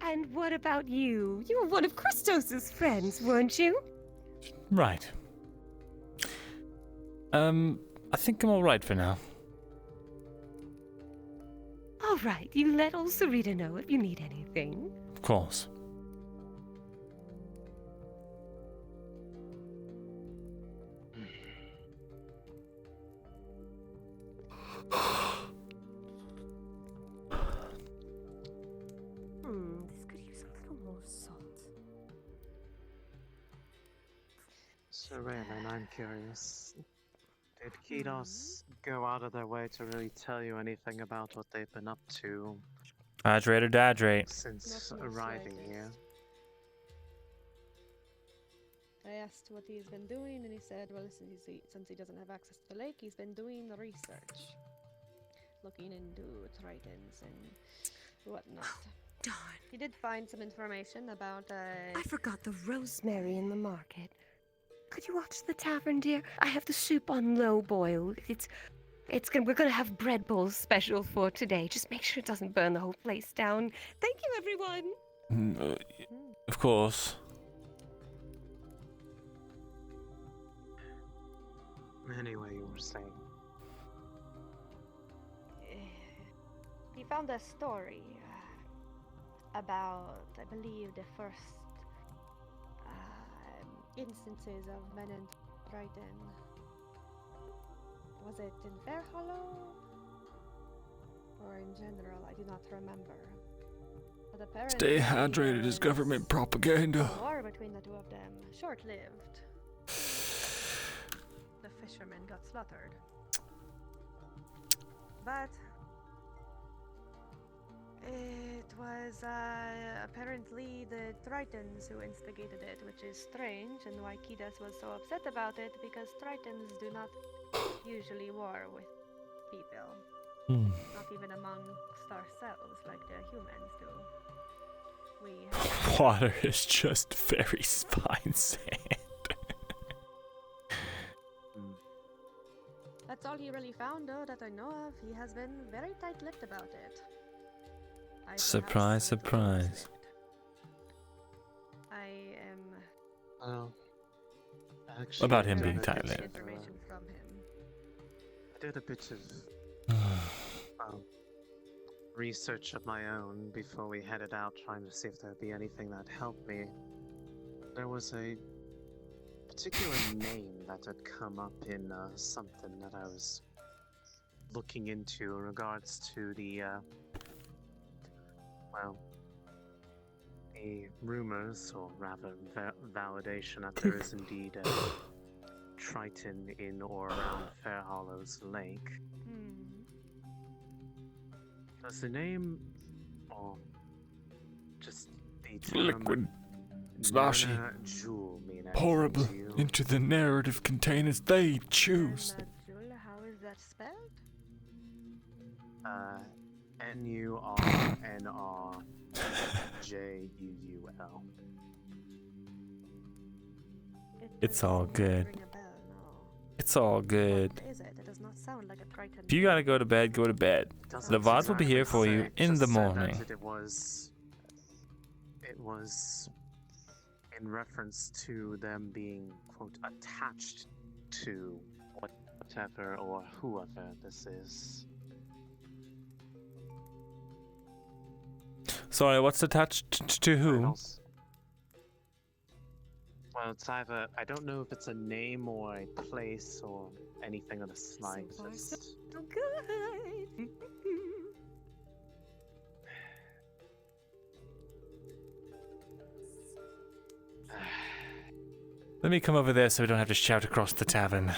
J: And what about you? You were one of Christos's friends, weren't you?
A: Right. I think I'm all right for now.
J: All right, you let old Sarita know if you need anything.
A: Of course.
J: This could use a little more salt.
Q: So Rayman, I'm curious. Did Kidos go out of their way to really tell you anything about what they've been up to
A: Hydrate or dadrate.
Q: since
S: Not in the
Q: arriving
S: slightest.
Q: here?
S: I asked what he's been doing, and he said, well, since he doesn't have access to the lake, he's been doing research. Looking into tritons and whatnot.
J: Darn.
S: He did find some information about,
J: I forgot the rosemary in the market. Could you watch the tavern, dear? I have the soup on low boil. We're gonna have bread bowls special for today. Just make sure it doesn't burn the whole place down. Thank you, everyone.
A: Of course.
Q: Anyway, you were saying.
S: He found a story about, I believe, the first instances of men and Triton. Was it in Fairhollow? Or in general? I do not remember. But apparently,
R: Stay hydrated is government propaganda.
S: the war between the two of them, short-lived. The fishermen got slaughtered. But it was apparently the Tritons who instigated it, which is strange, and why Kidas was so upset about it, because Tritons do not usually war with people. Not even amongst ourselves like the humans do.
A: Water is just very fine sand.
S: That's all he really found, though, that I know of. He has been very tight-lipped about it.
A: Surprise, surprise.
S: I am...
Q: Oh. Actually,
A: What about him being tight-lipped?
S: Information from him.
Q: I did a bit of research of my own before we headed out, trying to see if there'd be anything that helped me. There was a particular name that had come up in something that I was looking into in regards to the, the rumors, or rather validation, that there is indeed a Triton in or around Fairhollow's lake. Does the name, or just the term
R: Liquid sloshy.
Q: Jewel mean
R: Pourable
Q: anything to you?
R: into the narrative containers they choose.
S: How is that spelled?
Q: Nurnrjuul.
A: It's all good. It's all good.
S: What is it? It does not sound like a Triton.
A: If you gotta go to bed, go to bed. The VODs will be here for you in the morning.
Q: It was in reference to them being, quote, attached to whatever or whoever this is.
A: Sorry, what's attached to who?
Q: Well, it's either, I don't know if it's a name or a place or anything of the like. Just...
S: So good.
A: Let me come over there so we don't have to shout across the tavern.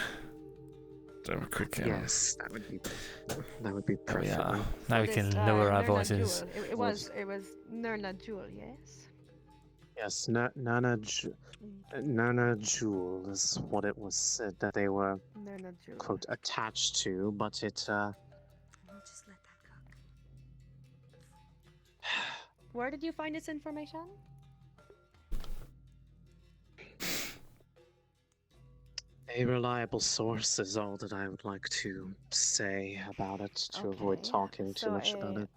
A: So quick.
Q: Yes, that would be
A: There we
Q: perfect.
A: are. Now we can lower our voices.
S: It was Nurnrjuul, yes.
Q: Yes, Nurnrjuul is what it was said that they were,
S: Nurnrjuul.
Q: quote, attached to, but it,
S: We'll just let that cook. Where did you find this information?
Q: a reliable source is all that I would like to say about it to avoid talking too much about it.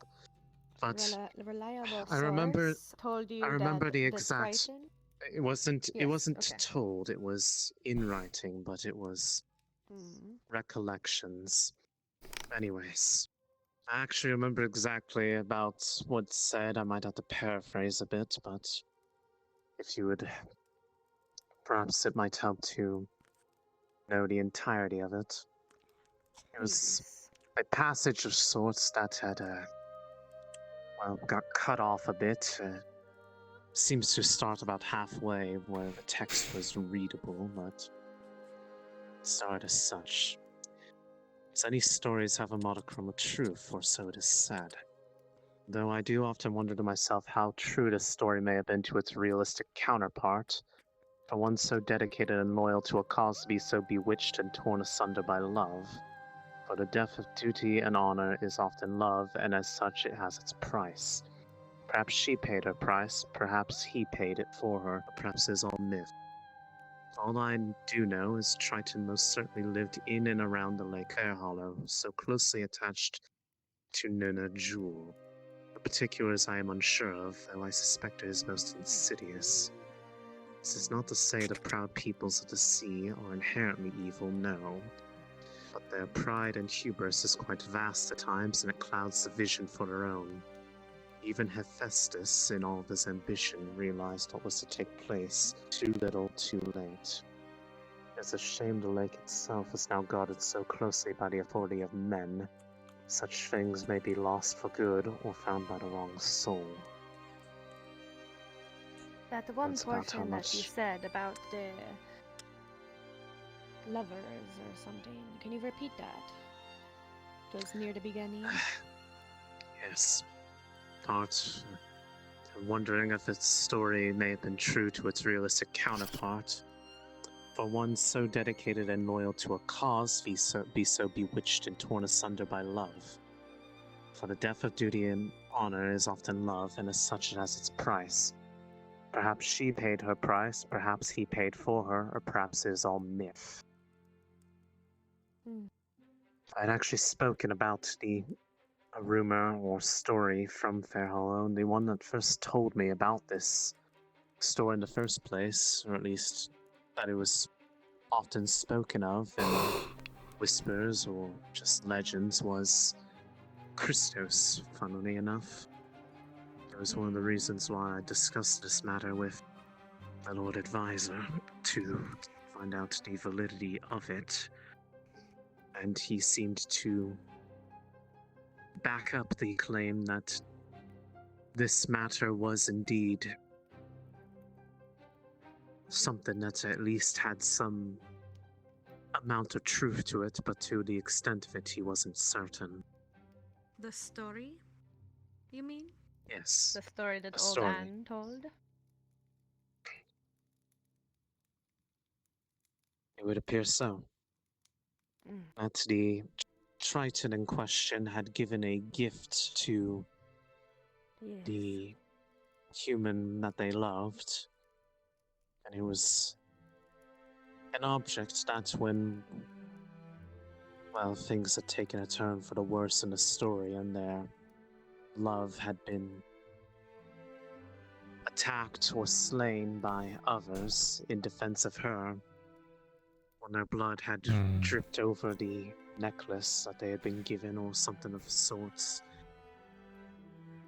Q: But
S: Reliable
Q: I remember,
S: source told you
Q: I remember
S: that
Q: the exact.
S: Triton?
Q: It wasn't.
S: Yes,
Q: It wasn't
S: okay.
Q: told. It was in writing, but it was recollections. Anyways, I actually remember exactly about what's said. I might have to paraphrase a bit, but if you would, perhaps it might help to know the entirety of it. It was a passage of sorts that had, got cut off a bit. Seems to start about halfway where the text was readable, but start as such. As any stories have a modicum of truth, or so it is said. Though I do often wonder to myself how true this story may have been to its realistic counterpart, for one so dedicated and loyal to a cause to be so bewitched and torn asunder by love. For the death of duty and honor is often love, and as such it has its price. Perhaps she paid her price, perhaps he paid it for her, or perhaps it is all myth. All I do know is Triton most certainly lived in and around the Lake Fairhollow, so closely attached to This is not to say the proud peoples of the sea are inherently evil, no. But their pride and hubris is quite vast at times, and it clouds the vision for their own. Even Hephaestus, in all of his ambition, realized what was to take place too little, too late. It's a shame the lake itself is now guarded so closely by the authority of men. Such things may be lost for good or found by the wrong soul.
S: That one
Q: That's about
S: portion
Q: how
S: that you
Q: much-
S: said about the lovers or something, can you repeat that? It was near the beginning.
Q: Yes. Part. I'm wondering if its story may have been true to its realistic counterpart. For one so dedicated and loyal to a cause be so bewitched and torn asunder by love. For the death of duty and honor is often love, and as such it has its price. Perhaps she paid her price, perhaps he paid for her, or perhaps it is all myth. I'd actually spoken about a rumor or story from Fairhollow, and the one that first told me about this story in the first place, or at least that it was often spoken of in whispers or just legends, was Christos, funnily enough. That was one of the reasons why I discussed this matter with the Lord Advisor, to find out the validity of it. And he seemed to back up the claim that this matter was indeed something that at least had some amount of truth to it, but to the extent of it he wasn't certain.
J: The story, you mean?
Q: Yes.
S: The story that
Q: A
S: old
Q: story.
S: Anne told?
Q: It would appear so. That the Triton in question had given a gift to
S: Yes.
Q: the human that they loved, and it was an object that when, well, things had taken a turn for the worse in the story and their love had been attacked or slain by others in defense of her, when their blood had dripped over the necklace that they had been given or something of sorts,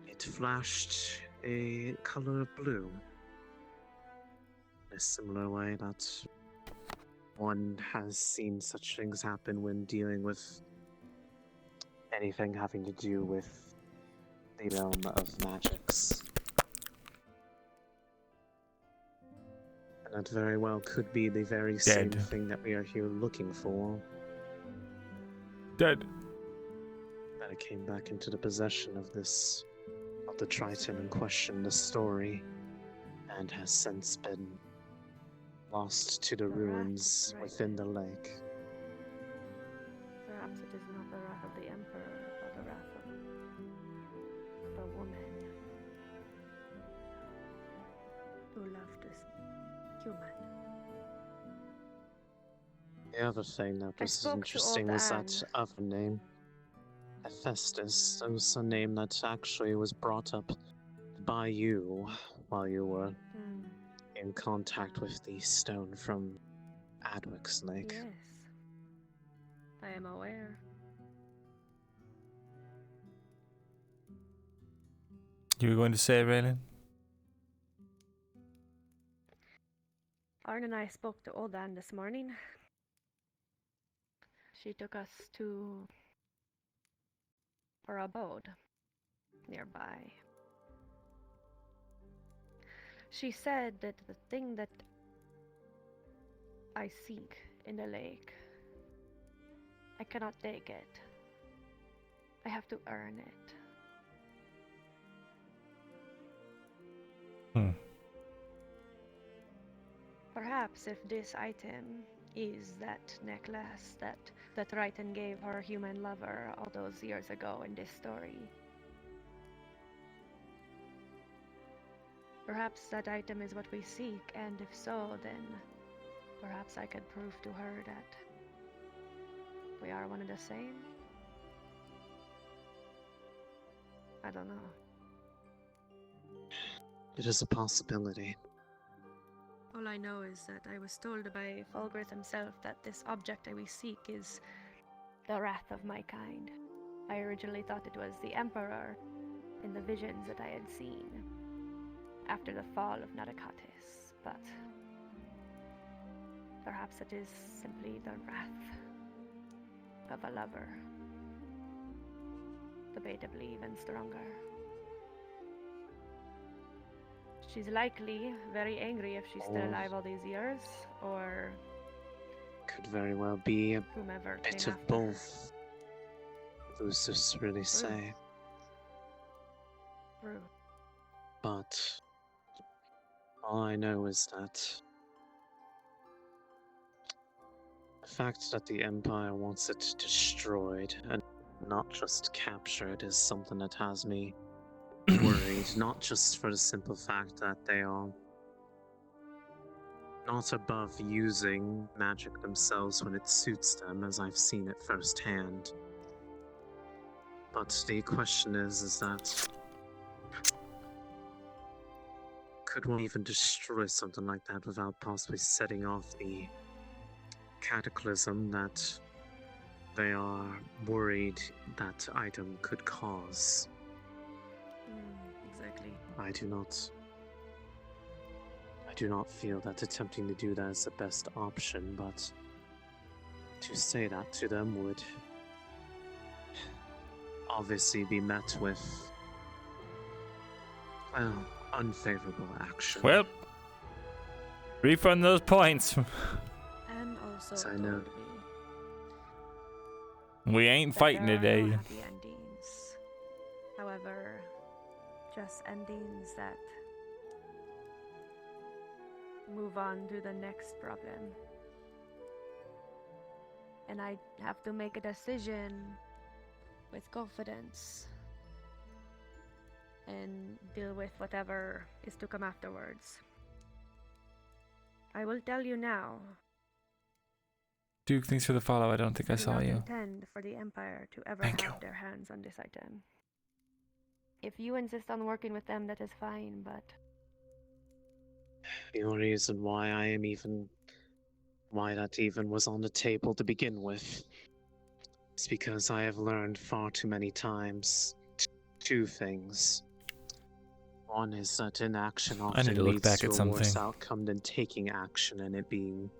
Q: it flashed a color of blue. In a similar way that one has seen such things happen when dealing with anything having to do with the realm of magics. And that very well could be the very same
A: Dead.
Q: thing that we are here looking for.
A: Dead.
Q: That it came back into the possession of the Triton in question, the story, and has since been lost to the ruins within the lake.
S: Perhaps it is not the wrath of the Emperor, but the wrath of the woman who loved this human.
Q: The other thing that
S: I
Q: was
S: spoke to
Q: interesting
S: old
Q: was
S: Anne.
Q: that other name, Hephaestus. That was a name that actually was brought up by you while you were in contact with the stone from Adwick's Lake.
S: Yes. I am aware.
A: You were going to say, Raylan?
S: Arn and I spoke to old Anne this morning. She took us to her abode nearby. She said that the thing that I seek in the lake, I cannot take it. I have to earn it. Perhaps if this item is that necklace that the Triton gave her human lover all those years ago in this story, perhaps that item is what we seek, and if so, then perhaps I could prove to her that we are one and the same. I don't know.
Q: It is a possibility.
S: All I know is that I was told by Fulgrith himself that this object that we seek is the wrath of my kind. I originally thought it was the Emperor in the visions that I had seen after the fall of Narakatis, but perhaps it is simply the wrath of a lover. Debatably even stronger. She's likely very angry if she's still alive all these years, or
Q: could very well be a
S: whomever
Q: bit
S: came
Q: of
S: after her.
Q: both. Who's to really say?
S: True.
Q: But all I know is that the fact that the Empire wants it destroyed and not just captured is something that has me worried, not just for the simple fact that they are not above using magic themselves when it suits them, as I've seen it firsthand. But the question is that could one even destroy something like that without possibly setting off the cataclysm that they are worried that item could cause?
S: Exactly.
Q: I do not feel that attempting to do that is the best option, but to say that to them would obviously be met with, well, unfavorable action.
A: Well, refund those points.
S: And also
Q: As I know.
S: told me
A: We ain't
S: that
A: fighting
S: there are
A: today.
S: no happy endings. However, just endings that move on to the next problem. And I have to make a decision with confidence and deal with whatever is to come afterwards. I will tell you now.
A: Duke, thanks for the follow. I don't think I
S: do
A: saw
S: not
A: you.
S: intend for the Empire to ever
A: Thank
S: have their hands on this item. If you insist on working with them, that is fine, but
Q: The only reason why that even was on the table to begin with is because I have learned far too many times two things. One is that inaction
A: I need
Q: often
A: to look
Q: leads
A: back
Q: to
A: at
Q: a worse
A: something.
Q: outcome than taking action and it being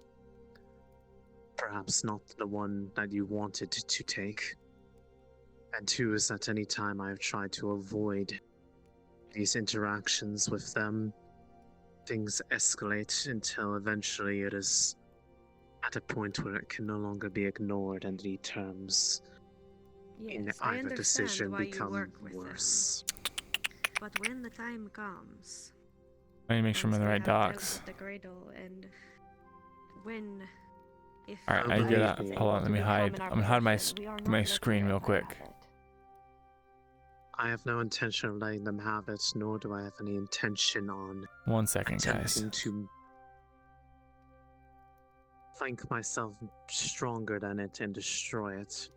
Q: perhaps not the one that you wanted to take. And two is that any time I've tried to avoid these interactions with them, things escalate until eventually it is at a point where it can no longer be ignored and the terms in
S: yes, I
Q: either
S: understand
Q: decision
S: why you
Q: become
S: work with
Q: worse.
S: them. But when the time comes,
A: I need to make sure I'm in the
S: once we
A: right
S: have dealt
A: docs.
S: with the cradle, and when, if
A: Alright, I
S: Alliance
A: get
S: is
A: that.
S: able
A: Hold on,
S: to
A: let me
S: become
A: hide.
S: in our
A: I'm gonna hide
S: possession, we are not
A: my
S: letting
A: screen
S: the
A: real
S: Empire
A: quick.
S: have it.
Q: I have no intention of letting them have it, nor do I have any intention on
A: 1 second, guys.
Q: attempting to think myself stronger than it and destroy it.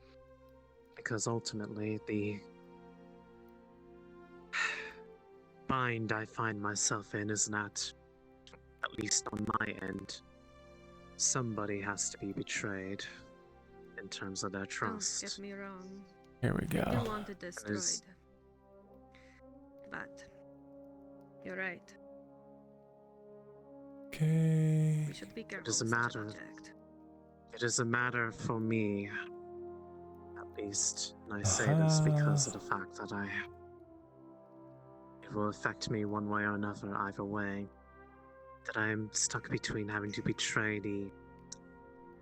Q: Because ultimately, the bind I find myself in is that, at least on my end, somebody has to be betrayed in terms of their trust.
S: Don't get me wrong.
A: Here we
S: I
A: go.
S: do want it destroyed. But you're right.
A: Okay.
S: We should be careful
Q: It is a
S: with such
Q: matter.
S: object.
Q: It is a matter for me, at least, and I say this because of the fact that it will affect me one way or another either way. That I am stuck between having to betray the,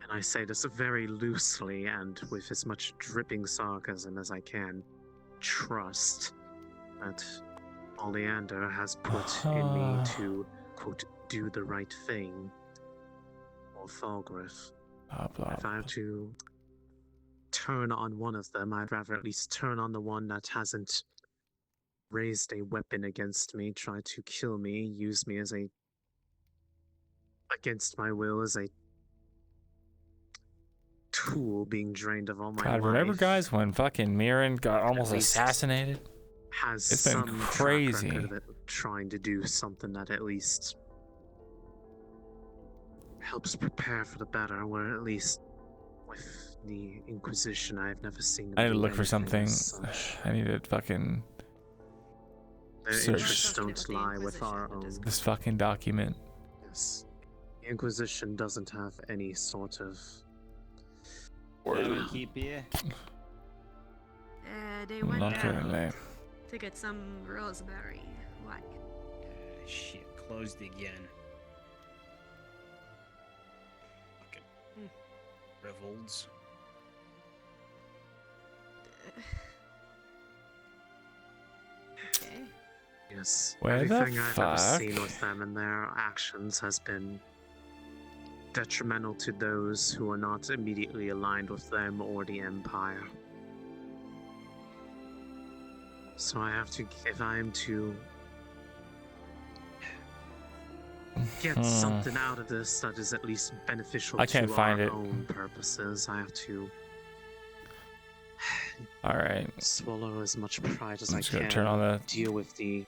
Q: and I say this very loosely and with as much dripping sarcasm as I can, trust that Oleander has put in me to, quote, do the right thing, or Falgrith. If I have to turn on one of them, I'd rather at least turn on the one that hasn't raised a weapon against me, tried to kill me, use me as a, against my will, as a tool being drained of all my
A: God,
Q: life.
A: remember, guys, when fucking Mirren got almost
Q: least
A: assassinated?
Q: Has
A: It's been
Q: some
A: crazy.
Q: track record of it trying to do something that at least helps prepare for the better, where at least with the Inquisition, I've never seen them
A: I need to
Q: do
A: look for
Q: anything
A: something.
Q: as such.
A: I need to fucking
Q: Their
A: search
Q: interests don't lie with our own.
A: this fucking document.
Q: Yes. The Inquisition doesn't have any sort of...
P: keep here.
J: They went
A: Not
J: down
A: currently.
J: to get some rosemary. Why?
I: Shit, closed again. Fucking revolts.
J: Okay.
Q: Yes.
A: Where the
Q: Everything I've ever
A: fuck?
Q: seen with them and their actions has been detrimental to those who are not immediately aligned with them or the Empire. So I have to, if I am to get something out of this that is at least beneficial
A: I can't
Q: to
A: find
Q: our
A: it.
Q: own purposes, I have to
A: All right.
Q: swallow as much pride as
A: I'm
Q: I
A: just gonna
Q: can.
A: turn on the
Q: deal with the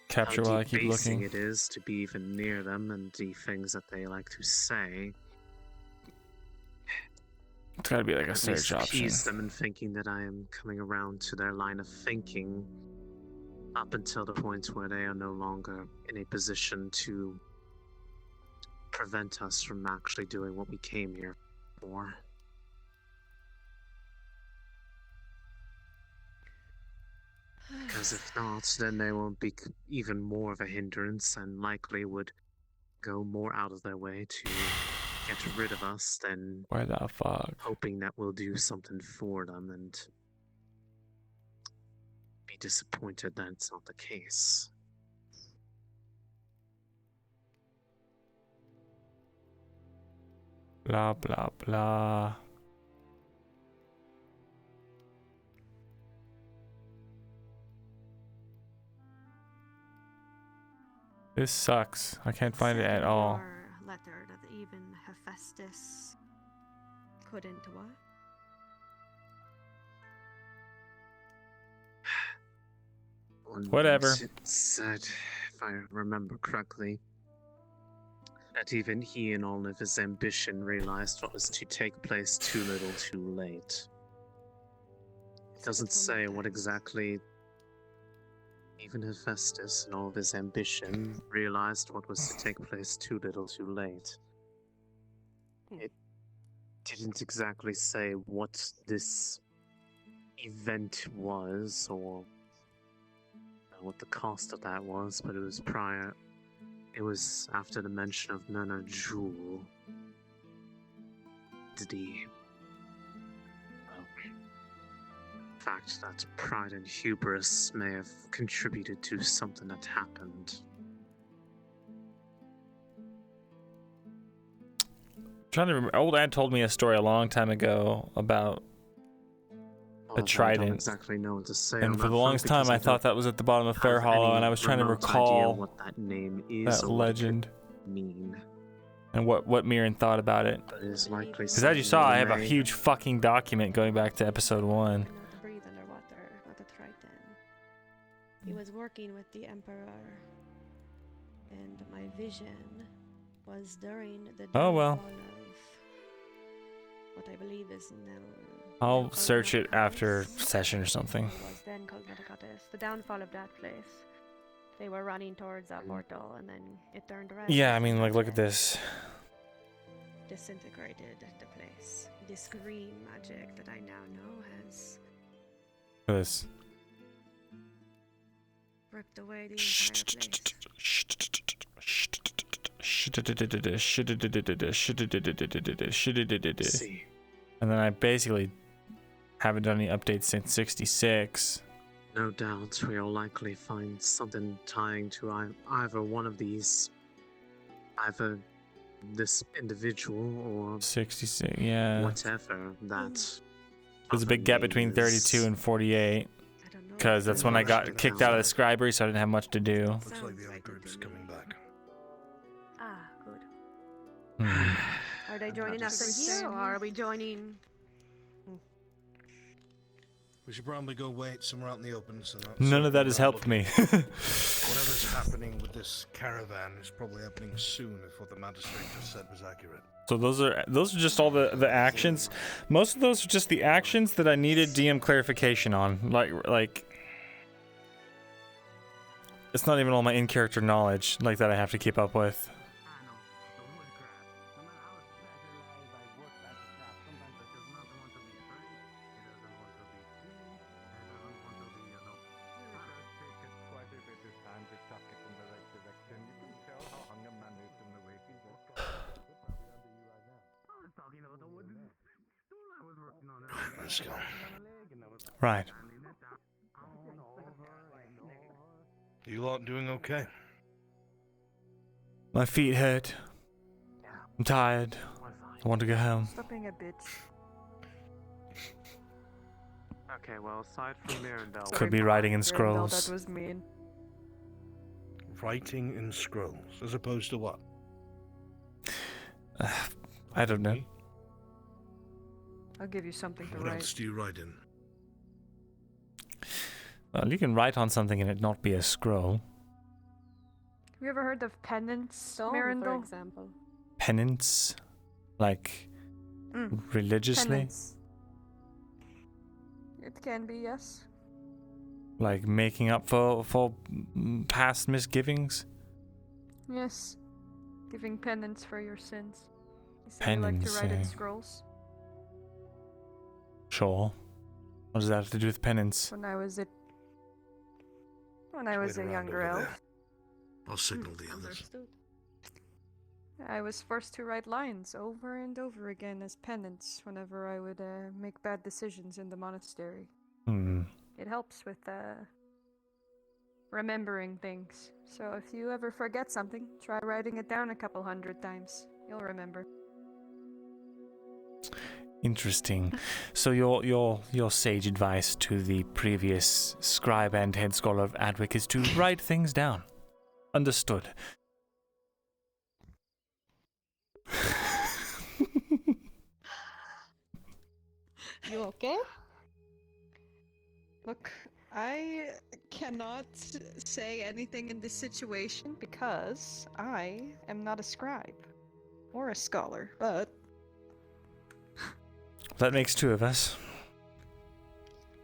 A: capture
Q: how
A: while I keep
Q: debasing
A: looking.
Q: it is to be even near them and the things that they like to say.
A: It's gotta be like a
Q: At
A: search
Q: least
A: option.
Q: appease them in thinking that I am coming around to their line of thinking up until the point where they are no longer in a position to prevent us from actually doing what we came here for. Because if not, then they will be even more of a hindrance and likely would go more out of their way to get rid of us than
A: Where the fuck?
Q: hoping that we'll do something for them and be disappointed that it's not the case.
A: Blah blah blah. This sucks. I can't find it at all.
J: Or letter that even Hephaestus couldn't what?
A: Whatever.
Q: It said, if I remember correctly, that even he in all of his ambition realized what was to take place too little too late. It doesn't say what exactly even Hephaestus in all of his ambition realized what was to take place too little too late. It didn't exactly say what this event was or what the cost of that was, but it was prior. It was after the mention of Nana Jewel. The fact that pride and hubris may have contributed to something that happened.
A: Trying to remember. Old Aunt told me a story a long time ago about a
Q: I
A: trident.
Q: don't exactly know what to say
A: And
Q: on
A: for
Q: that
A: the
Q: front
A: longest time,
Q: because
A: I thought that was at the bottom of
Q: have
A: Fairhollow,
Q: any
A: and I was trying to
Q: remote idea
A: recall
Q: what that name is
A: that
Q: or what it could
A: legend
Q: mean.
A: and what Mirren thought about it.
Q: But it is likely
A: Because as you saw,
Q: something
A: I have a
Q: may-
A: huge fucking document going back to episode 1.
J: Breathe underwater, not a triton. He was working with the Emperor, and my vision was during the
A: Oh, well.
J: downfall of what I believe is now.
A: I'll search it after session or something.
J: It was then called Metacotis. The downfall of that place. They were running towards that portal, and then it turned red.
A: Yeah, I mean, like, look at this.
J: Disintegrated the place. This green magic that I now know has
A: Look at this.
J: ripped away the entire place.
A: And then I basically haven't done any updates since 66.
Q: No doubt we'll likely find something tying to either one of these, either this individual or
A: 66, yeah.
Q: whatever that.
A: There's a big gap between 32 and 48. Because that's when I got kicked out of the scribery, so I didn't have much to do.
M: Looks like the other group's coming back.
J: Ah, good. Are they joining us in here, or are we joining?
M: We should probably go wait somewhere out in the open. So
A: None of that has helped me.
M: Whatever's happening with this caravan is probably happening soon if what the magistrate just said was accurate.
A: So those are just all the actions. Most of those are just the actions that I needed DM clarification on. Like it's not even all my in-character knowledge like that I have to keep up with.
M: Let's go.
A: Right.
M: You lot doing okay?
A: My feet hurt. I'm tired. I want to go home.
N: Stop being a bitch.
Q: Okay, well, aside from Myrindal,
A: Could be writing in
N: Myrindal,
A: scrolls.
N: that was mean.
M: Writing in scrolls, as opposed to what?
A: I don't know.
N: I'll give you something to
M: What
N: write.
M: else do you write in?
A: Well, you can write on something and it not be a scroll.
N: Have you ever heard of penance,
S: Stone, for
N: Myrindal?
S: example.
A: Penance? Like, religiously?
N: Penance. It can be, yes.
A: Like, making up for past misgivings?
N: Yes. Giving penance for your sins. You said you like to
A: Penance,
N: write in
A: eh?
N: scrolls.
A: Sure. What does that have to do with penance?
N: When I was a
M: Wait around
N: younger
M: over
N: elf,
M: there. I'll signal the others.
N: I was forced to write lines over and over again as penance whenever I would make bad decisions in the monastery.
A: Hmm.
N: It helps with remembering things. So if you ever forget something, try writing it down a couple 100 times. You'll remember.
A: Interesting. So your sage advice to the previous scribe and head scholar of Adwick is to write things down. Understood.
L: You okay? Look, I cannot say anything in this situation because I am not a scribe or a scholar, but
A: That makes two of us.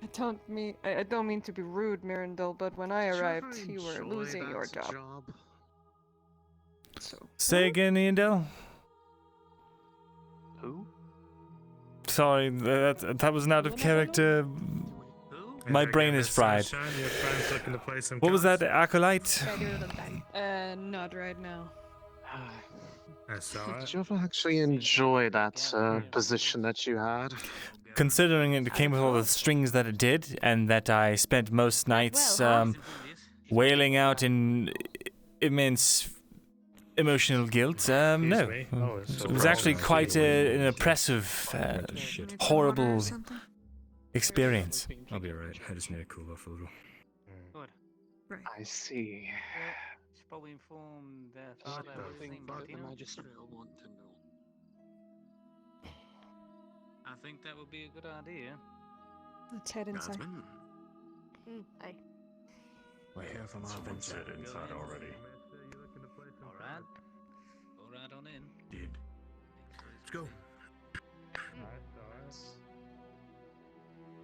N: I don't mean to be rude, Myrindal, but when I arrived, you were losing your job. So
A: Say again, Iandel?
Q: Who?
A: Sorry, that was not out of character. My brain is fried. What was that, acolyte?
L: not right now.
H: That's alright.
Q: Did you ever actually enjoy that position that you had?
A: Considering it came with all the strings that it did, and that I spent most nights wailing out in immense emotional guilt, no. It was actually quite an oppressive, horrible experience.
E: I'll be alright. I just need to cool off a little.
Q: I see.
O: Should probably inform their
Q: What
O: father
Q: the
O: of
Q: thing
O: Saint
Q: that the
O: Martino.
Q: magistrate will want to know.
O: I think that would be a good idea.
N: let's head inside.
S: Aye.
E: We have them all been set inside already.
O: Alright. Go right on in.
E: Did.
M: Let's go.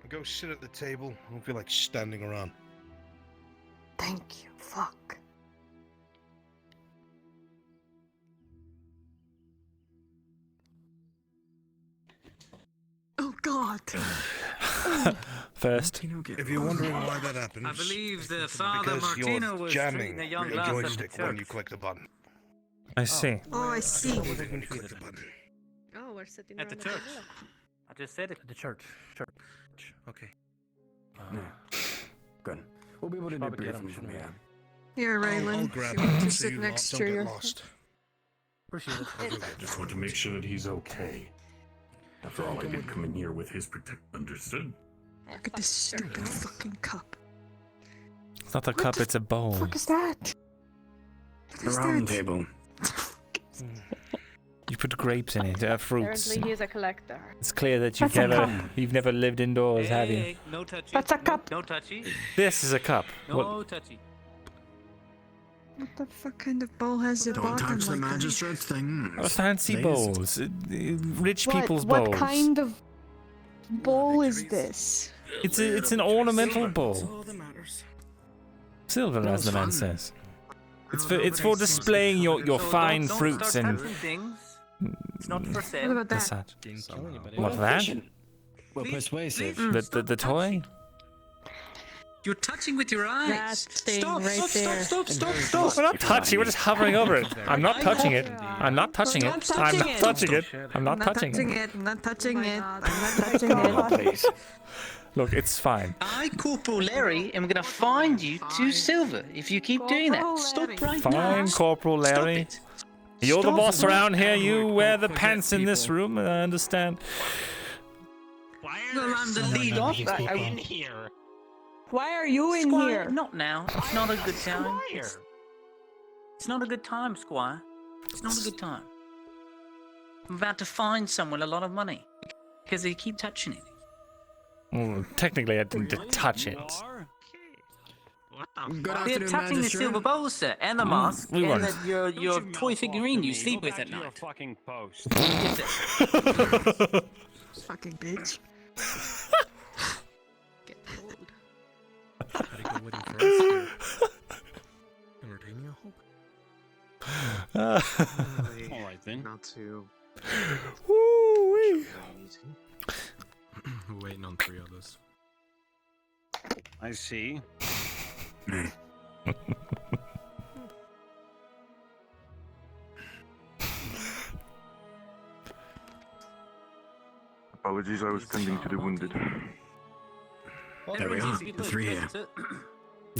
M: Go sit at the table. I don't feel like standing around.
N: Thank you. Fuck.
L: Oh God.
A: First.
M: If you're wondering why that happens,
O: I believe the Father
M: because
O: Martino
M: you're
O: was
M: jamming
O: treating a young
M: the
O: lass at the
M: joystick when
O: church.
M: you click the button.
A: I see.
L: Oh, I see.
M: When you click the button.
S: Oh, we're sitting
O: At the
S: around
O: church.
S: table.
O: I just said it.
E: The church. Okay. Good. We'll be able to do briefing from here.
N: Here,
M: I'll
N: Raylan.
M: grab
N: If you want
M: it
N: to
M: so
N: sit
M: you
N: next
M: lot
N: to
M: don't
N: your.
M: get lost.
E: Appreciate it.
D: Just want to make sure that he's okay. After all, I did come in here with his Understood?
L: Look at this stupid fucking cup.
A: It's not a cup, it's a bowl.
N: What is that?
E: The round table.
A: You put grapes in it, fruits.
S: Apparently, he's a collector.
A: It's clear that you've never lived indoors, have you?
O: Hey, no touchy.
N: That's a cup.
O: No touchy.
A: This is a cup.
O: No
A: What?
O: touchy.
L: What the fuck kind of bowl has a
M: Don't
L: bottom
M: touch the
L: like that?
M: magistrate's things.
A: Fancy
M: Please.
A: bowls. Rich people's
N: What
A: bowls.
N: kind of bowl is this?
A: It's an ornamental bowl.
V: all that matters.
A: Silver, as the man
M: fun.
A: says. It's for displaying your fine
O: don't
A: fruits
O: start
A: and
O: touching things. It's not for
L: What
O: sale.
L: about
A: what's
L: that?
A: that? What that?
R: Well, persuasive.
A: The toy?
O: You're touching with your eyes.
L: That thing
O: Stop,
L: right
O: stop,
L: there.
O: stop, stop, stop,
A: We're
O: stop.
A: not touching. We're just hovering over it. I'm not touching it. I'm not touching it. I'm not touching it. I'm not touching it.
L: I'm not touching it. I'm not touching it.
A: Look, it's fine.
O: I, Corporal Larry, am gonna find you 2 silver if you keep doing that. Stop right now.
A: Fine, Corporal Larry. You're the
O: Stop
A: boss
O: it.
A: around here. You wear the pants in this room. I understand.
O: Well, I'm the lead off.
V: in here.
N: Why are you in
O: Squire,
N: here?
O: not now. It's not a good time. It's not a good time, Squire. It's not a good time. I'm about to find someone a lot of money because they keep touching it.
A: Well, technically, I didn't touch it.
O: They're touching the silver bowl, sir, and the mask,
A: we
O: and
A: weren't.
O: your toy figurine you sleep with at
P: Your
O: night.
P: fucking post.
O: Yes, sir.
L: Fucking bitch. Get pulled.
P: All right then.
B: Not too.
A: Woo-wee.
R: We're waiting on 3 others.
P: I see.
D: Apologies, I was tending to the wounded.
M: There we are. The 3 here.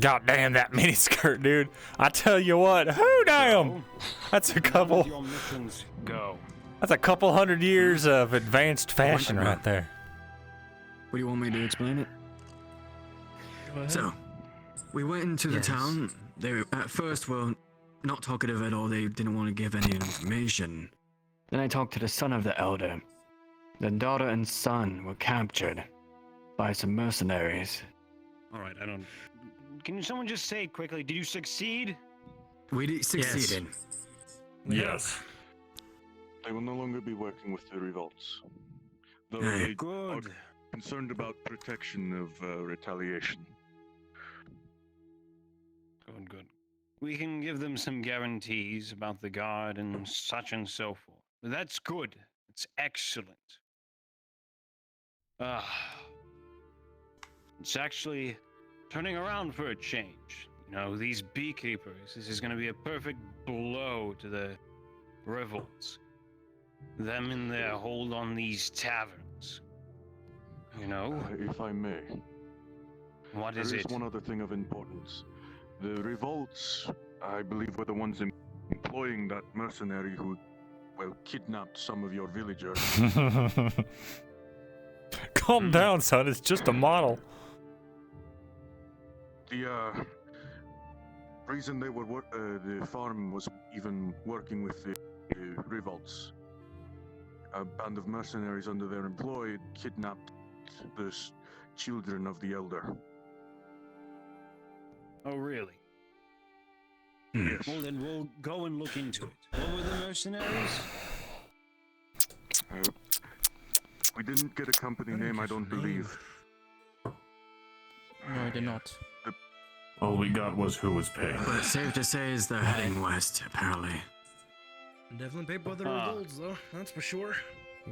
A: God damn that miniskirt, dude. I tell you what, who damn? That's a couple.
P: Your missions go.
A: That's a couple hundred years of advanced fashion right there.
R: What do you want me to explain it?
C: So, we went into the town. They at first were not talkative at all. They didn't want to give any information. Then I talked to the son of the elder. The daughter and son were captured by some mercenaries.
P: All right, I don't. Can someone just say quickly? Did you succeed?
C: We succeeded.
D: Yes. They will no longer be working with the revolts. Though they are concerned about protection of retaliation.
P: Good. We can give them some guarantees about the guard and such and so forth. That's good. It's excellent. It's actually turning around for a change. You know, these beekeepers, this is going to be a perfect blow to the revolts. Them in their hold on these taverns. You know?
D: If I may.
P: What is
D: there
P: it?
D: is one other thing of importance. The revolts, I believe, were the ones employing that mercenary who, well, kidnapped some of your villagers.
A: Calm down, son. It's just a model.
D: The reason they were the farm was even working with the revolts. A band of mercenaries under their employ kidnapped the children of the elder.
P: Oh, really?
D: Yes.
P: Well, then we'll go and look into it. What were the mercenaries?
D: We didn't get a company name, I don't believe.
R: No, I did not.
D: All we got was who was paying.
C: But safe to say is they're heading west, apparently.
V: Definitely paid by the revolts, though. That's for sure.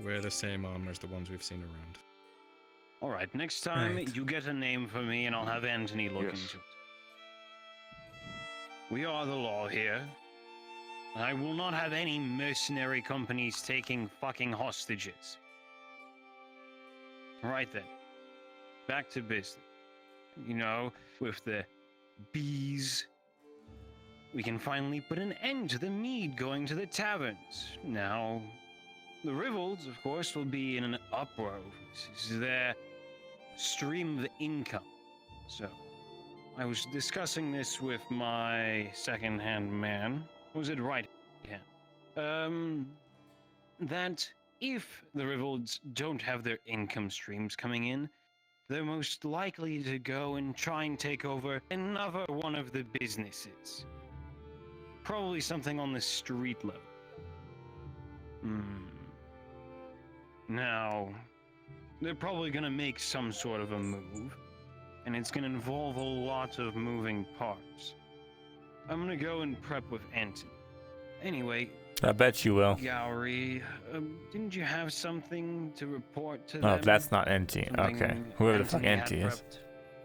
R: Wear the same armor as the ones we've seen around.
P: All right, next time you get a name for me and I'll have Anthony look into it. We are the law here. I will not have any mercenary companies taking fucking hostages. Right then. Back to business. You know, with the bees, we can finally put an end to the mead going to the taverns. Now, the revolts, of course, will be in an uproar. This is their stream of income. So, I was discussing this with my second-hand man. Was it right hand? that if the Revolts don't have their income streams coming in, they're most likely to go and try and take over another one of the businesses. Probably something on the street level. Now, they're probably gonna make some sort of a move, and it's gonna involve a lot of moving parts. I'm gonna go and prep with Anthony. Anyway,
A: I bet you will.
P: Gowrie, didn't you have something to report to
A: Oh,
P: them?
A: that's not Anthony. Okay. Whoever the fuck Anthony is.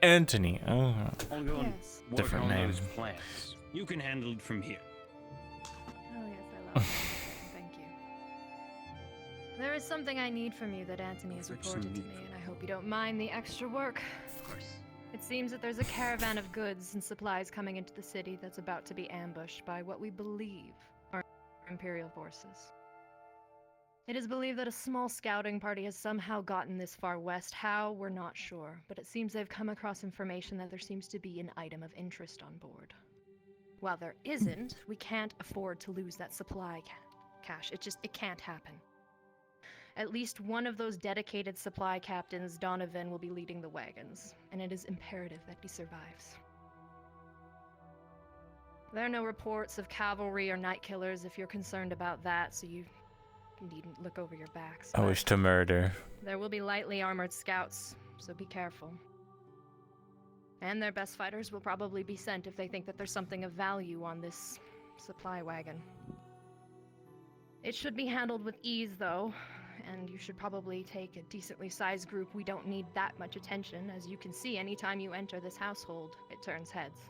A: Anthony. Oh.
P: I'll go and work
A: Different
P: on
A: name.
P: those plans. You can handle it from here.
K: Oh yes, I love it. Thank you. There is something I need from you that Anthony has reported to me, and I hope you don't mind the extra work. Of course. It seems that there's a caravan of goods and supplies coming into the city that's about to be ambushed by what we believe are Imperial forces. It is believed that a small scouting party has somehow gotten this far west. How, we're not sure, but it seems they've come across information that there seems to be an item of interest on board. While there isn't, we can't afford to lose that supply cache. It can't happen. At least one of those dedicated supply captains, Donovan, will be leading the wagons, and it is imperative that he survives. There are no reports of cavalry or night killers if you're concerned about that, so you needn't look over your backs.
A: I wish to murder.
K: There will be lightly armored scouts, so be careful. And their best fighters will probably be sent if they think that there's something of value on this supply wagon. It should be handled with ease, though, and you should probably take a decently sized group. We don't need that much attention. As you can see, anytime you enter this household, it turns heads.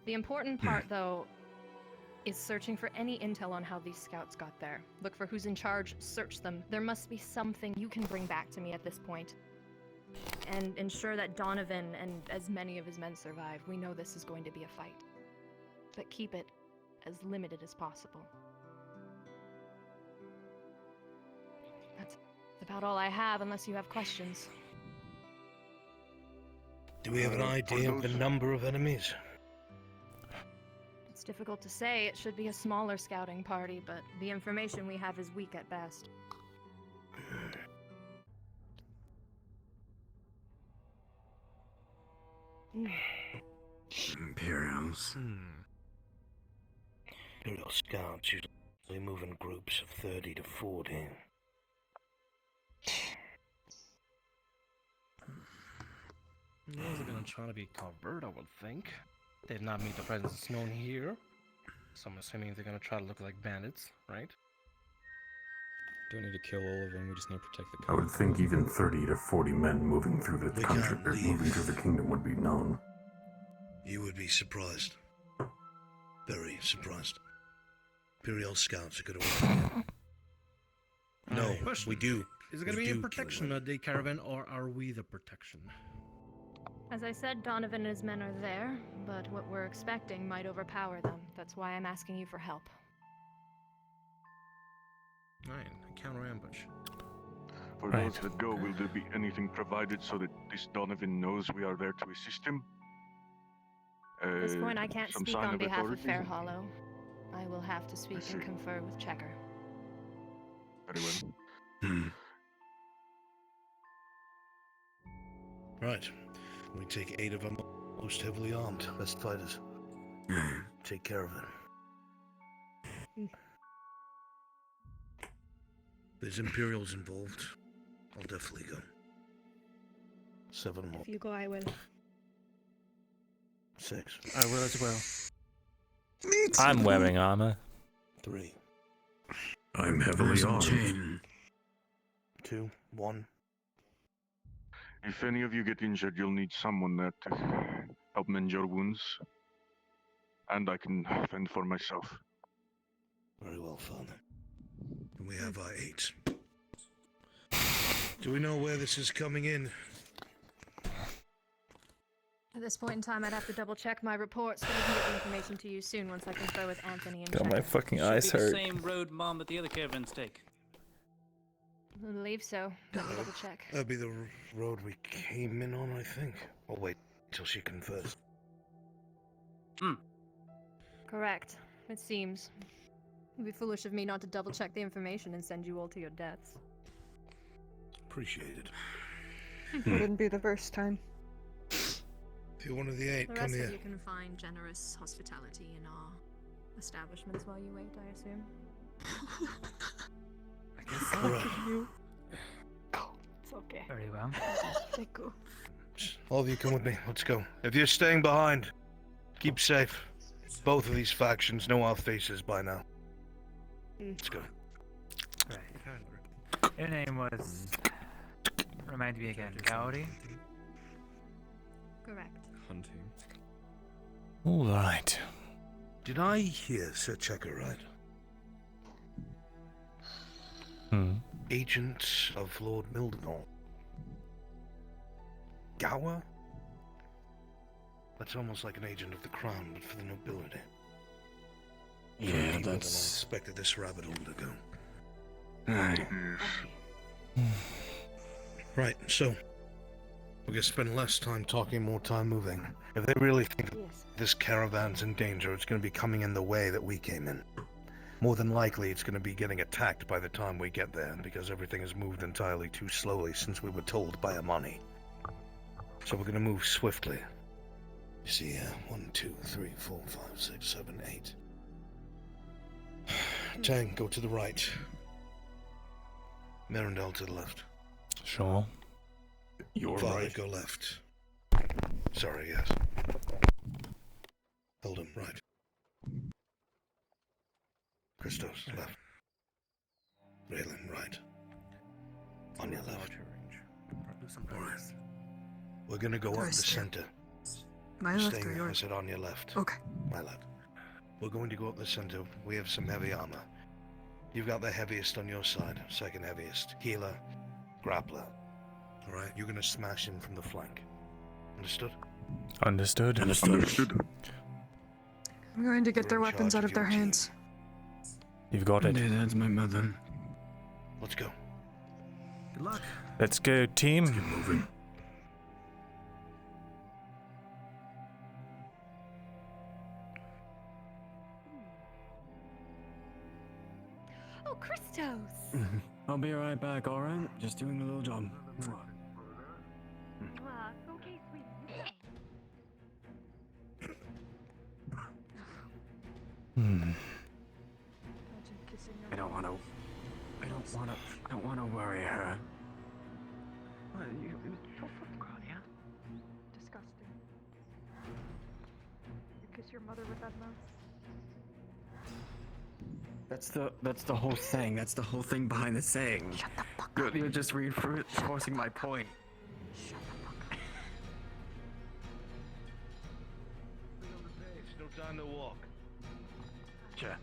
K: The important part, though, is searching for any intel on how these scouts got there. Look for who's in charge, search them. There must be something you can bring back to me at this point. And ensure that Donovan and as many of his men survive. We know this is going to be a fight. But keep it as limited as possible. That's about all I have, unless you have questions.
M: Do we have an idea of the number of enemies?
K: It's difficult to say. It should be a smaller scouting party, but the information we have is weak at best.
C: Imperials.
M: Imperial scouts usually move in groups of 30 to 40.
V: Those are gonna try to be covert, I would think. They've not made the presence known here, so I'm assuming they're gonna try to look like bandits, right?
R: Don't need to kill all of them, we just need to protect the
T: I would think even 30 to 40 men moving through the country, or moving through the kingdom would be known.
M: You would be surprised. Very surprised. Imperial scouts are going to work. No,
V: Question.
M: we do.
V: Is it gonna be a protection of the caravan, or are we the protection?
K: As I said, Donovan and his men are there, but what we're expecting might overpower them. That's why I'm asking you for help.
V: Alright, a counter ambush.
D: For those that go, will there be anything provided so that this Donovan knows we are there to assist him?
K: At this point, I can't
D: some
K: speak
D: sign
K: on
D: of
K: behalf of
D: authority?
K: Fairhollow. I will have to speak and confer with Checker.
D: Very well.
M: Right. We take 8 of them, most heavily armed, best fighters. Take care of them. There's Imperials involved. I'll definitely go. 7 more.
L: If you go, I will.
M: 6.
V: I will as well.
A: I'm wearing armor.
M: 3.
T: I'm heavily armed.
M: 2. 1.
D: If any of you get injured, you'll need someone there to help mend your wounds. And I can fend for myself.
M: Very well, Father. And we have our 8. Do we know where this is coming in?
K: At this point in time, I'd have to double check my reports, but I can get the information to you soon once I confer with Anthony and
A: God, my
K: Checker.
A: fucking
O: Should
A: eyes
O: be the
A: hurt.
O: same road mom that the other caravans take.
K: I believe so. Let me double check.
M: That'd be the road we came in on, I think. I'll wait till she confers.
K: Correct. It seems. It'd be foolish of me not to double check the information and send you all to your deaths.
M: Appreciated.
N: Wouldn't be the first time.
M: If you're one of the 8,
K: The
M: come
K: rest
M: here.
K: of you can find generous hospitality in our establishments while you wait, I assume.
M: Right.
K: It's okay.
O: Very well.
K: Thank you.
M: All of you come with me. Let's go. If you're staying behind, keep safe. Both of these factions know our faces by now. Let's go.
O: Right. Your name was. Remind me again, Cowdy?
K: Correct.
V: Hunting.
A: All right.
M: Did I hear Sir Checker right? Agent of Lord Myrindal. Gower? That's almost like an agent of the crown, but for the nobility.
C: Yeah,
M: Deeper
C: that's.
M: than I expected this rabbit hole to go.
C: Aye.
M: Right, so we're gonna spend less time talking, more time moving. If they really think this caravan's in danger, it's gonna be coming in the way that we came in. More than likely, it's gonna be getting attacked by the time we get there, because everything has moved entirely too slowly since we were told by Amani. So we're gonna move swiftly. You see, 1, 2, 3, 4, 5, 6, 7, 8. Tang, go to the right. Myrindal to the left.
A: Sure.
T: You're
M: Father,
T: right.
M: go left. Sorry, yes. Hold him, right. Christos, left. Raylan, right. On your left. Alright. We're gonna go up the
N: Yours, yeah.
M: center.
N: My
M: You're
N: left
M: staying
N: or
M: there, I
N: yours?
M: said on your left.
N: Okay.
M: My left. We're going to go up the center. We have some heavy armor. You've got the heaviest on your side. Second heaviest. Healer. Grappler. Alright, you're gonna smash him from the flank. Understood?
A: Understood.
T: Understood.
N: I'm going to get their
M: You're in
N: weapons
M: charge
N: out
M: of
N: of their
M: your team.
N: hands.
A: You've got it.
C: Yeah, that's my mother.
M: Let's go.
C: Good luck.
A: Let's go, team.
T: Moving.
K: Oh, Christos!
C: I'll be right back, alright? Just doing a little job.
K: Okay, sweet.
C: I don't wanna worry her.
N: Disgusting. You kiss your mother with that mouth?
C: That's the whole thing. That's the whole thing behind the saying. Shut the fuck up. You're just reinforcing my point.
M: No time to walk.
C: Sure.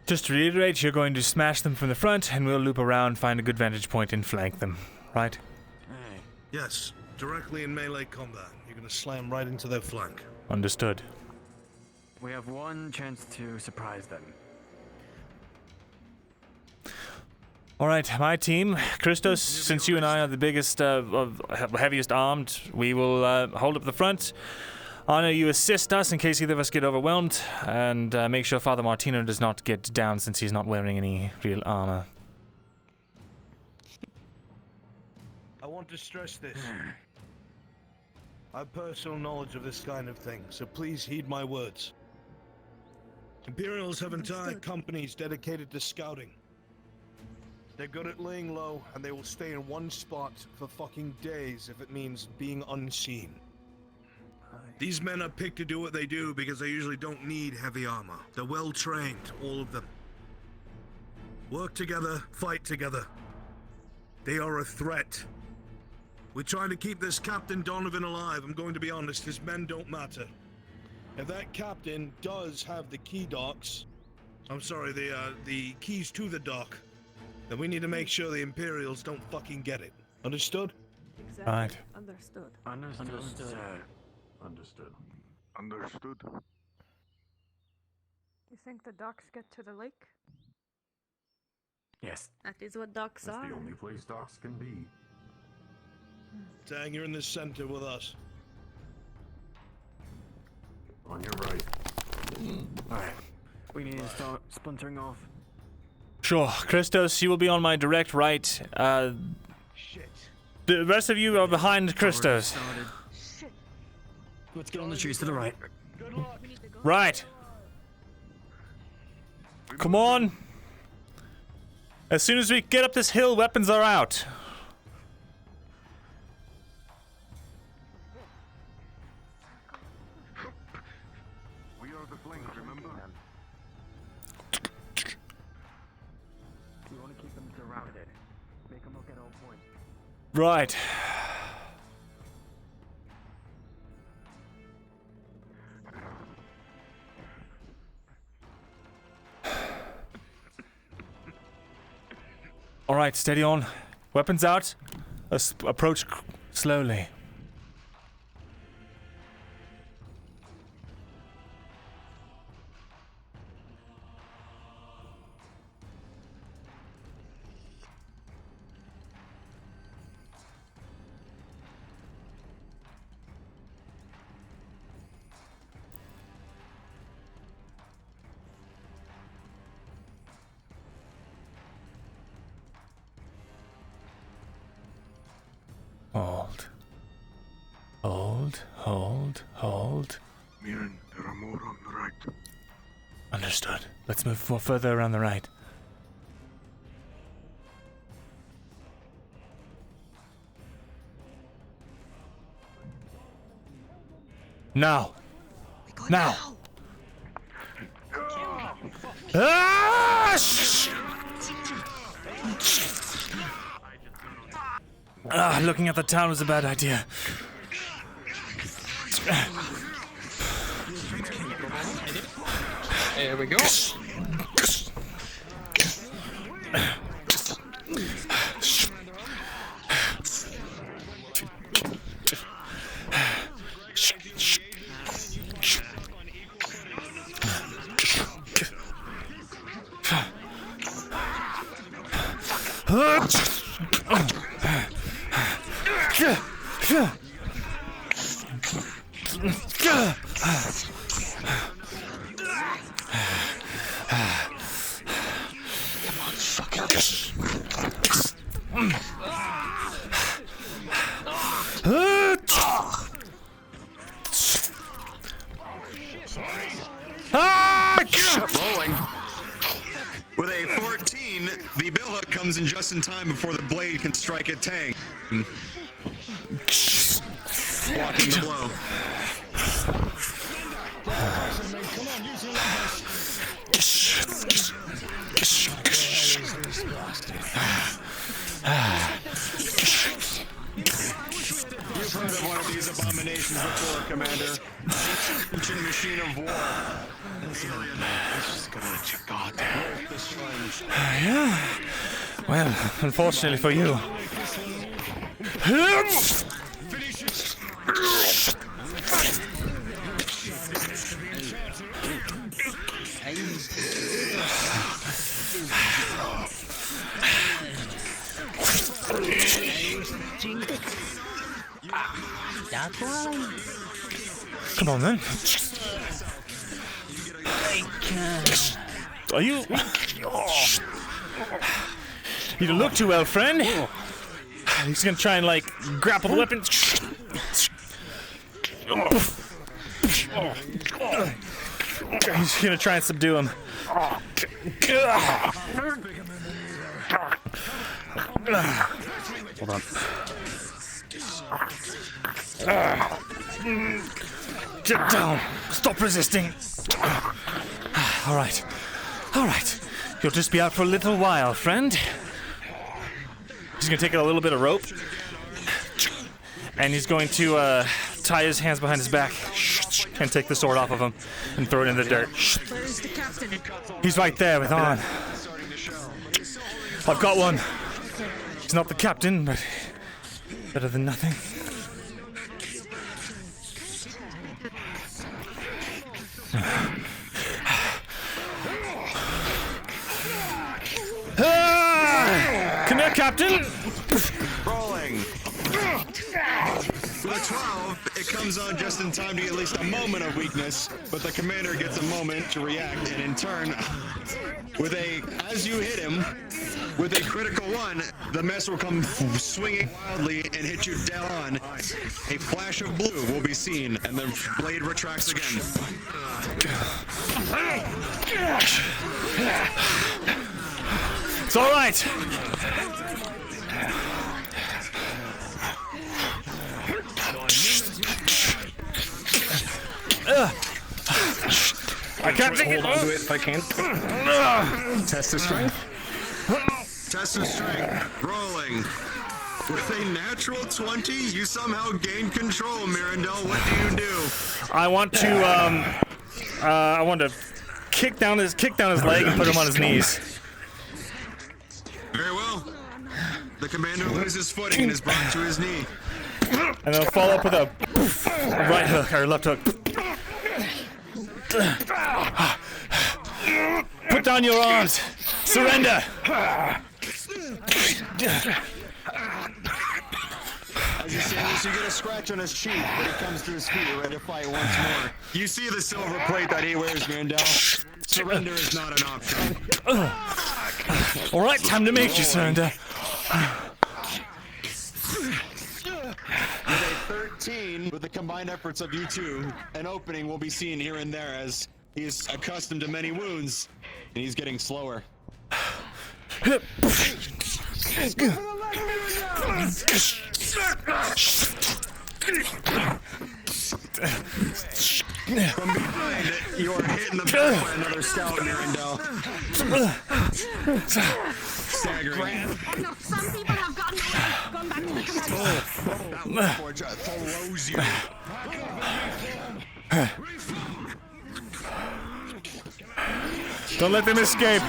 A: Just to reiterate, you're going to smash them from the front, and we'll loop around, find a good vantage point, and flank them. Right?
M: Yes, directly in melee combat. You're gonna slam right into their flank.
A: Understood.
C: We have one chance to surprise them.
A: All right, my team, Christos. Since you and I are the biggest, heaviest armed, we will hold up the front. Honor, you assist us in case either of us get overwhelmed, and make sure Father Martino does not get down since he's not wearing any real armor.
M: I want to stress this. I have personal knowledge of this kind of thing, so please heed my words. Imperials have entire companies dedicated to scouting. They're good at laying low, and they will stay in one spot for fucking days if it means being unseen. These men are picked to do what they do because they usually don't need heavy armor. They're well trained, all of them. Work together, fight together. They are a threat. We're trying to keep this Captain Donovan alive. I'm going to be honest, his men don't matter. If that captain does have the key docks, I'm sorry, the keys to the dock, then we need to make sure the Imperials don't fucking get it. Understood?
N: Exactly.
A: Right.
N: Understood.
C: Understood.
T: Understood.
D: Understood.
N: You think the docks get to the lake?
C: Yes.
J: That is what docks
T: That's
J: are.
T: the only place docks can be.
M: Tang, you're in the center with us.
T: On your right.
C: Alright. We need to start splintering off.
A: Sure. Christos, you will be on my direct right. The rest of you are behind Christos.
C: Let's get on the trees to the right.
A: Right. Come on. As soon as we get up this hill, weapons are out.
D: We are the flankers, remember?
C: We want to keep them surrounded. Make them look at all points.
A: Right. All right, steady on. Weapons out. Approach slowly. Hold. Hold, hold, hold.
D: Mirren, there are more on the right.
A: Understood. Let's move further around the right. Now. Now. Ah! Looking at the town was a bad idea.
G: There we go.
U: Rolling. With a 14, the billhook comes in just in time before the blade can strike a tank. Blocking the blow. You've heard of one of these abominations before, Commander. Ancient machine of war.
A: Yeah. Well, unfortunately for you. Come on then. Are you? You don't look too well, friend. He's gonna try and like grapple the weapon. He's gonna try and subdue him. Hold on. Get down. Stop resisting. All right. All right. You'll just be out for a little while, friend. He's going to take a little bit of rope. And he's going to tie his hands behind his back and take the sword off of him and throw it in the dirt.
J: Where's the captain?
A: He's right there with On. I've got one. He's not the captain, but better than nothing. Come here, Captain!
U: Rolling. With a 12, it comes on just in time to get at least a moment of weakness, but the commander gets a moment to react, and in turn, as you hit him, with a critical one, the mess will come swinging wildly and hit you dead on. A flash of blue will be seen, and the blade retracts again.
A: It's all right. I can't take it.
V: Hold on to it if I can.
U: Test of strength. Test of strength. Rolling. With a natural 20, you somehow gain control, Myrindal. What do you do?
A: I want to kick down his leg and put him on his knees.
U: Very well. The commander loses footing and is brought to his knee.
A: And then follow up with a right hook or left hook. Put down your arms. Surrender.
U: As you say this, you get a scratch on his cheek, but he comes to his feet, ready to fight once more. You see the silver plate that he wears, Myrindal. Surrender is not an option.
A: All right, time to make you surrender.
U: With a 13, with the combined efforts of you two, an opening will be seen here and there as he is accustomed to many wounds, and he's getting slower.
A: From
U: behind it, you are hit in the back by another stout Myrindal. Staggering.
J: No, some people have gone back to the
U: That throws you.
A: Don't let them escape.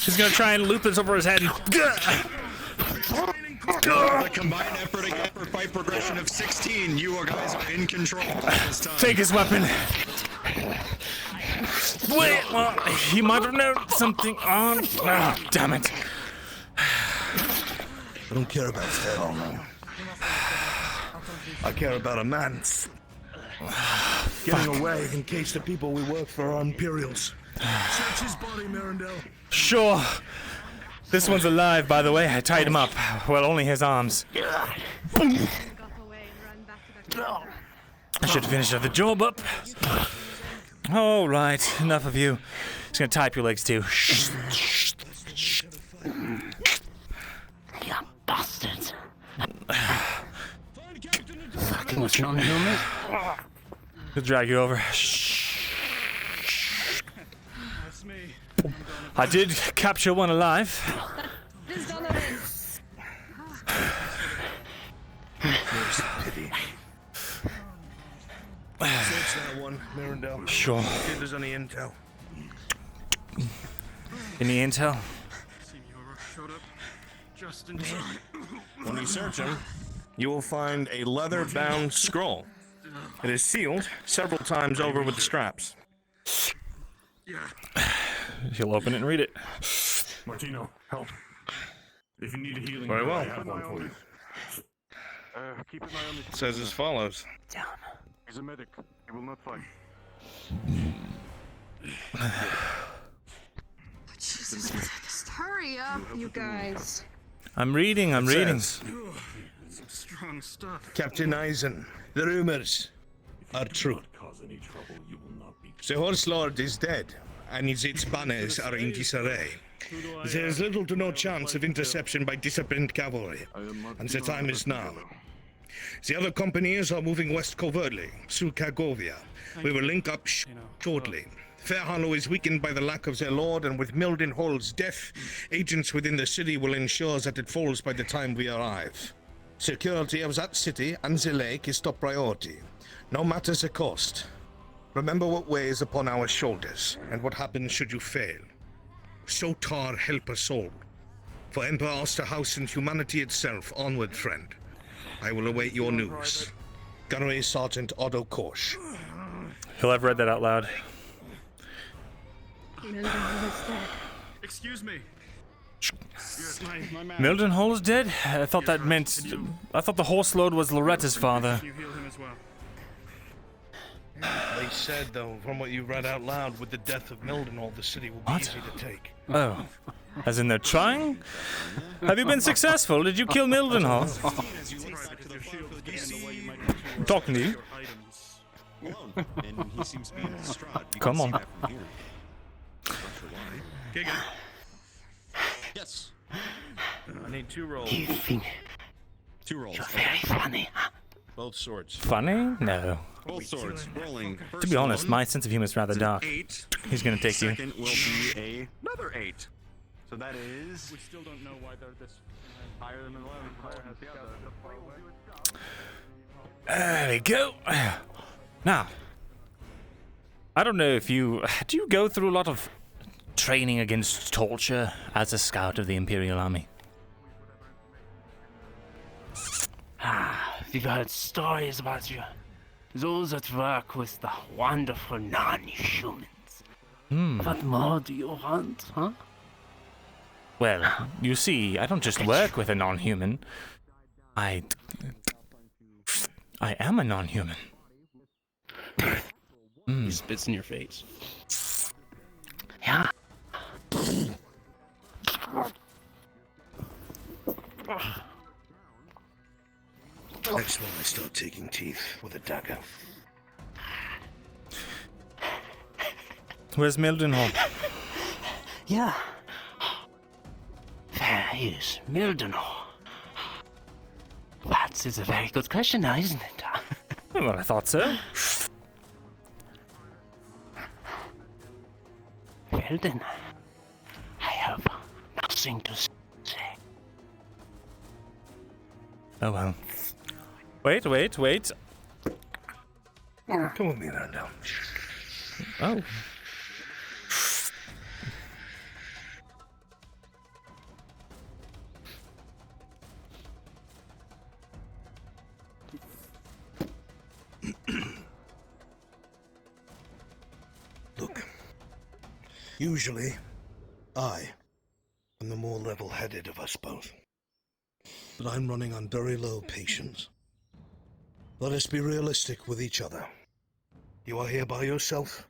A: He's gonna try and loop this over his head.
U: The combined effort again for fight progression of 16. You guys are in control at this time.
A: Take his weapon. Wait, well, he might have known something on. Oh, damn it.
M: I don't care about that. I care about a man's getting away in case the people we work for are Imperials. Search his body, Myrindal.
A: Sure. This one's alive, by the way. I tied him up. Well, only his arms. I should finish the job up. All right, enough of you. Just gonna tie up your legs too.
O: You bastards. Fucking what's non-human?
A: He'll drag you over. I did capture one alive.
M: Pity. Search that one, Myrindal.
A: Sure.
M: See if there's any intel.
A: Any intel?
M: When you search him, you will find a leather-bound scroll. It is sealed several times over with the straps.
A: He'll open it and read it.
T: Martino, help. If you need a healing,
M: Very well.
T: I have one for you. Keep an eye on
M: It says as follows.
D: He's a medic. He will not fight.
L: Jesus, just hurry up, you guys.
A: I'm reading.
E: Strong stuff.
M: Captain Eisen, the rumors are true. The Horse Lord is dead, and its banners are in disarray. There is little to no chance of interception by disciplined cavalry, and the time is now. The other companies are moving west covertly, through Kagovia. We will link up shortly. Fairhollow is weakened by the lack of their lord, and with Mildenholm's death, agents within the city will ensure that it falls by the time we arrive. Security of that city and the lake is top priority, no matter the cost. Remember what weighs upon our shoulders, and what happens should you fail. Sotar help us all. For Emperor Osterhaus and humanity itself, onward, friend. I will await your news. Gunnery Sergeant Otto Korsch.
A: He'll have read that out loud.
E: Excuse me.
A: Mildenhall is dead? I thought that meant... I thought the horse lord was Loretta's father.
V: You heal him as well.
M: They said, though, from what you read out loud, with the death of Mildenhall, the city will be
A: What?
M: easy to take.
A: Oh. As in they're trying? Have you been successful? Did you kill Mildenhall? I'm talking to you. Come on.
U: Okay, yes. I need 2 rolls.
F: You think
U: 2 rolls.
F: you're very funny, huh?
U: Both swords.
A: Funny? No.
U: Both swords. Rolling.
A: To be honest, my sense of humor is rather dark.
U: 8.
A: He's gonna take you.
U: Second will be another 8. So that is.
P: We still don't know why they're this higher than 11.
A: There we go. Now, I don't know if you... Do you go through a lot of training against torture as a scout of the Imperial Army?
F: We've heard stories about you. Those that work with the wonderful non-humans. What more do you want, huh?
A: Well, you see, I don't just work with a non-human. I am a non-human.
V: He spits in your face.
F: Yeah.
M: Next one, I start taking teeth with a dagger.
A: Where's Mildenhall?
F: Yeah. Where is Myrindal? That is a very good question now, isn't it?
A: Well, I thought so.
F: Well then, I have nothing to say.
A: Oh well. Wait.
M: Come with me, Myrindal.
A: Oh.
M: Look, usually, I am the more level-headed of us both. But I'm running on very low patience. Let us be realistic with each other. You are here by yourself,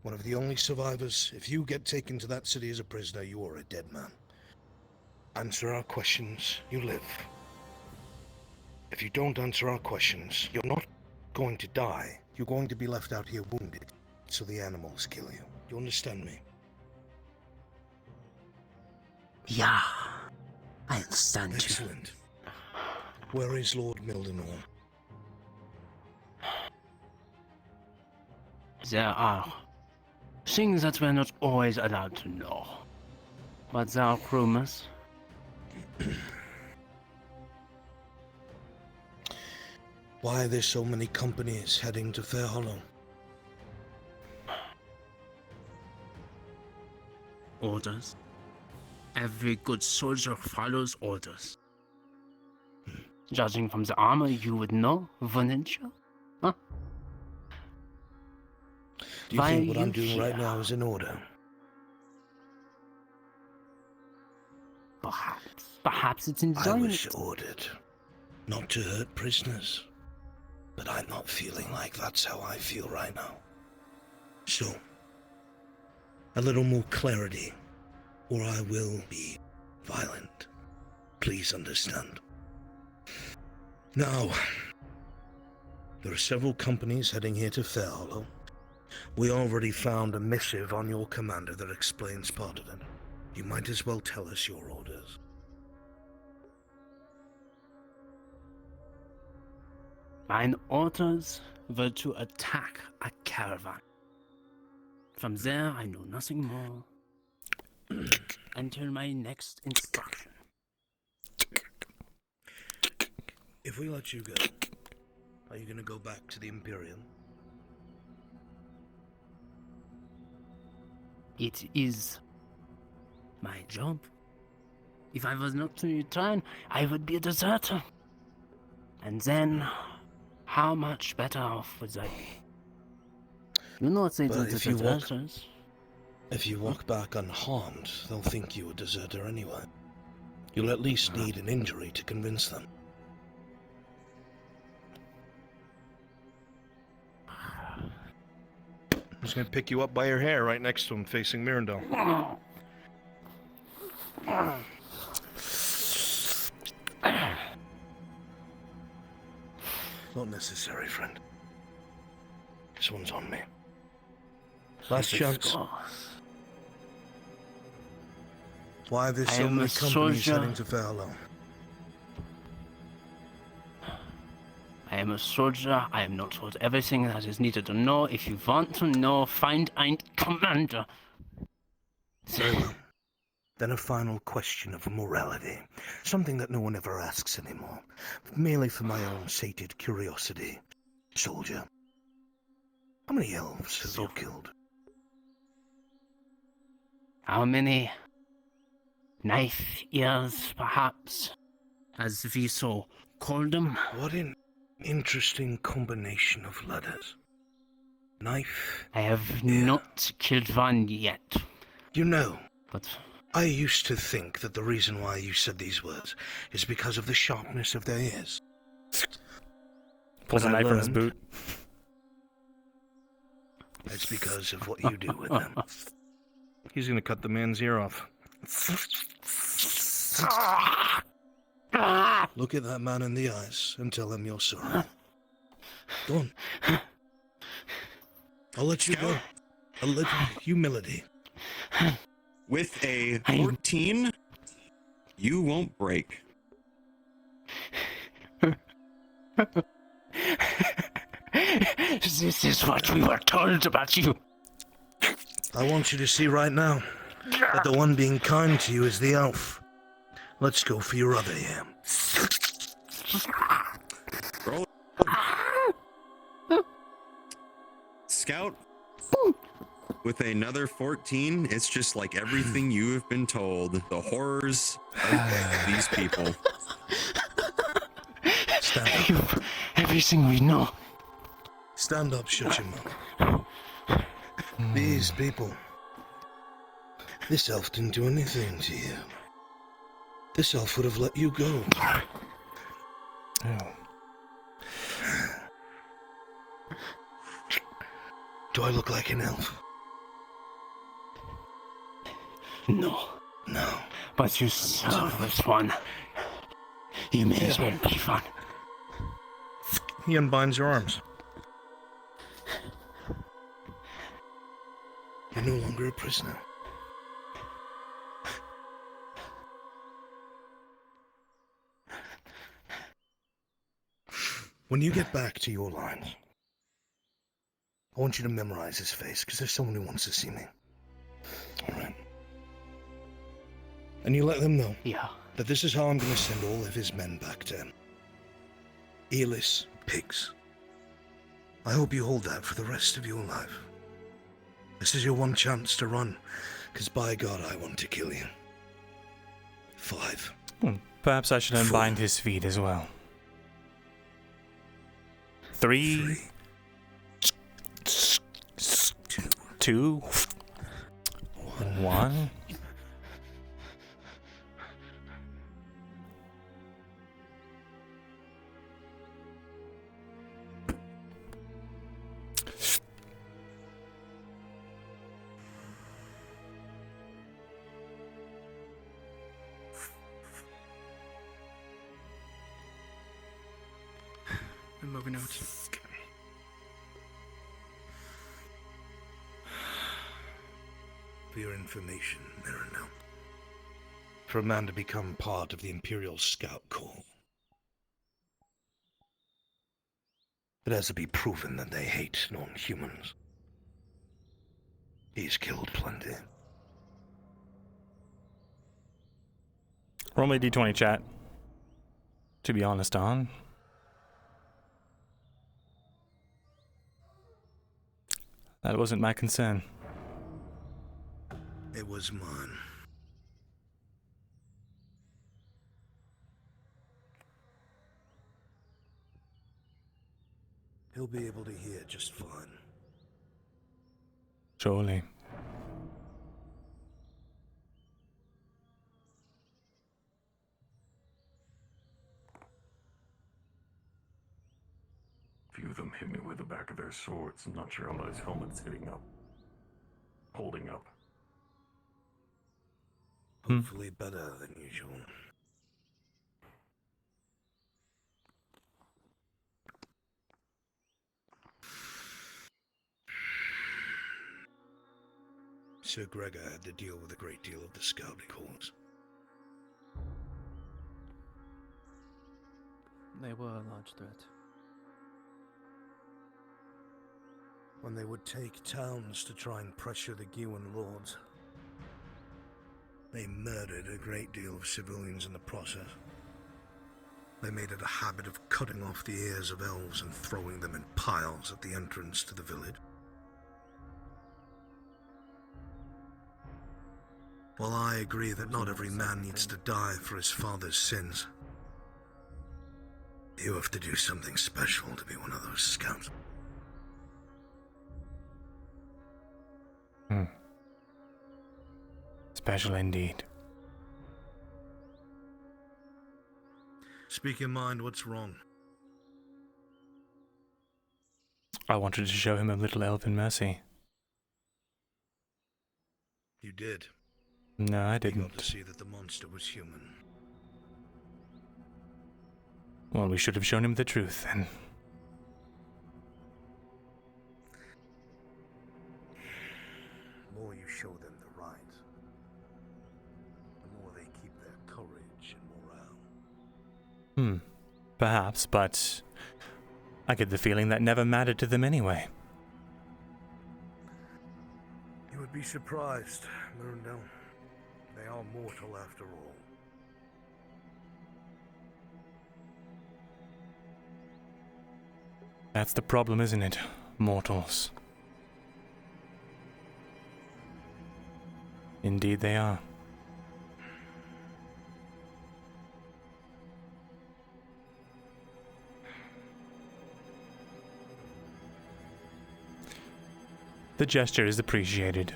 M: one of the only survivors. If you get taken to that city as a prisoner, you are a dead man. Answer our questions, you live. If you don't answer our questions, you're not going to die. You're going to be left out here wounded, so the animals kill you. You understand me?
F: Yeah, I understand you.
M: Excellent. Where is Lord Mildenhall?
F: There are things that we're not always allowed to know. But there are rumors.
M: Why are there so many companies heading to Fairhollow?
F: Orders. Every good soldier follows orders. Judging from the armor, you would know, wouldn't you? Huh?
M: Do you think what I'm doing right now is in order?
F: Perhaps it's in
M: I
F: joint.
M: was ordered not to hurt prisoners. But I'm not feeling like that's how I feel right now. So, a little more clarity, or I will be violent. Please understand. Now, there are several companies heading here to Fairhollow. We already found a missive on your commander that explains part of it. You might as well tell us your orders.
F: Mine orders were to attack a caravan. From there, I know nothing more until my next instruction.
M: If we let you go, are you going to go back to the Imperium?
F: It is my job. If I was not to return, I would be a deserter. And then, how much better off would I be? You know what they do to deserters?
M: If you walk back unharmed, they'll think you a deserter anyway. You'll at least need an injury to convince them. I'm just gonna pick you up by your hair right next to him, facing Myrindal. Not necessary, friend. This one's on me. Last chance. Why there's so many companies heading to Fairhollow?
F: I am a soldier. I am not told everything that is needed to know. If you want to know, find ein commander.
M: Very well. Then a final question of morality. Something that no one ever asks anymore. Merely for my own sated curiosity. Soldier. How many elves have you killed?
F: How many? Knife ears, perhaps, as we so call them.
M: What an interesting combination of letters. Knife.
F: I have not killed one yet.
M: You know,
F: but
M: I used to think that the reason why you said these words is because of the sharpness of their ears.
A: Pulls a knife from his boot.
M: It's because of what you do with them. He's gonna cut the man's ear off. Look at that man in the eyes and tell him you're sorry. Go on. I'll let you go. A little humility.
U: With a 14, you won't break.
F: This is what we were told about you.
M: I want you to see right now that the one being kind to you is the elf. Let's go for your other ear.
U: Roll. Scout, with another 14, it's just like everything you have been told. The horrors of these people.
M: Stand up.
F: Everything we know.
M: Stand up, shut your mouth. These people. This elf didn't do anything to you. This elf would have let you go.
A: Oh.
M: Do I look like an elf?
F: No.
M: No.
F: But you serve as one. You may as well be one.
M: He unbinds your arms. You're no longer a prisoner. When you get back to your lines, I want you to memorize his face, because there's someone who wants to see me. Alright? And you let them know that this is how I'm going to send all of his men back to him. Earless pigs. I hope you hold that for the rest of your life. This is your one chance to run, because by God, I want to kill you. 5.
A: Perhaps I should unbind his feet as well. 3, 2, 1.
C: I'm moving out.
M: For your information, Myrindal. For a man to become part of the Imperial Scout Corps, it has to be proven that they hate non-humans. He's killed plenty.
A: Roll me a d20, chat. To be honest on. That wasn't my concern.
M: It was mine. He'll be able to hear just fine.
A: Surely.
T: of their swords. I'm not sure how those helmets holding up.
M: Hopefully better than usual. Sir Gregor had to deal with a great deal of the scouting corps.
G: They were a large threat.
M: When they would take towns to try and pressure the Gewin lords, they murdered a great deal of civilians in the process. They made it a habit of cutting off the ears of elves and throwing them in piles at the entrance to the village. While I agree that not every man needs to die for his father's sins, you have to do something special to be one of those scouts.
A: Special indeed.
M: Speak your mind, what's wrong?
A: I wanted to show him a little elven mercy.
M: You did.
A: No, I
M: You
A: didn't.
M: got to see that the monster was human.
A: Well, we should have shown him the truth then.
M: The more you show them the right, the more they keep their courage and morale.
A: Perhaps, but I get the feeling that never mattered to them anyway.
M: You would be surprised, Myrindal. They are mortal after all.
A: That's the problem, isn't it? Mortals. Indeed they are. The gesture is appreciated.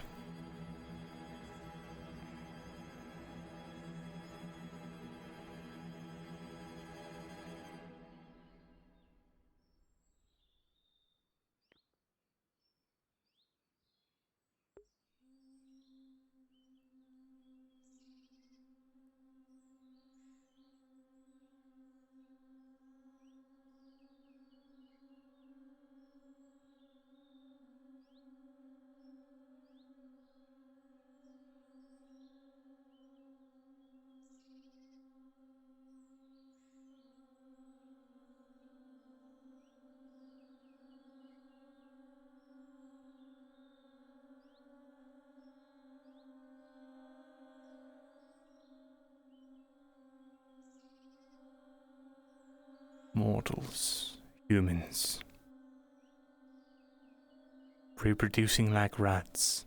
A: Mortals, humans, reproducing like rats,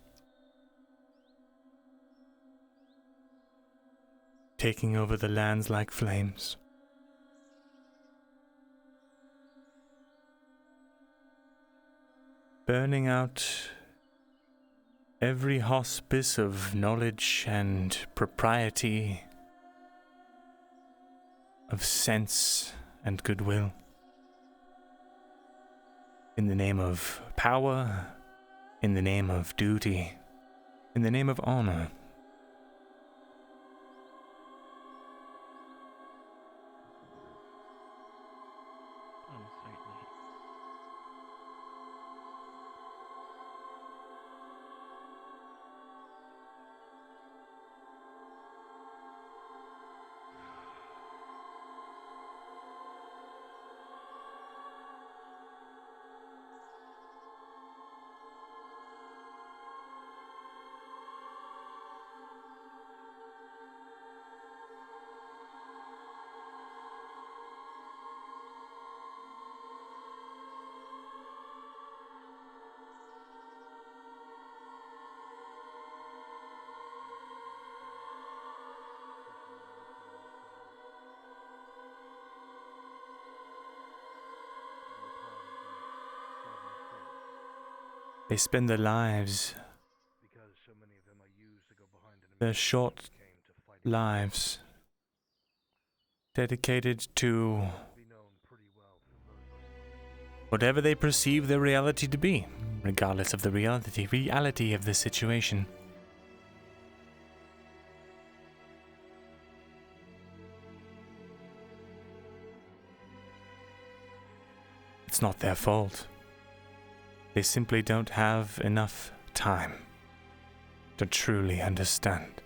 A: taking over the lands like flames. Burning out every hospice of knowledge and propriety, of sense and goodwill, in the name of power, in the name of duty, in the name of honor. They spend their lives, their short lives, dedicated to whatever they perceive their reality to be, regardless of the reality of the situation. It's not their fault. They simply don't have enough time to truly understand.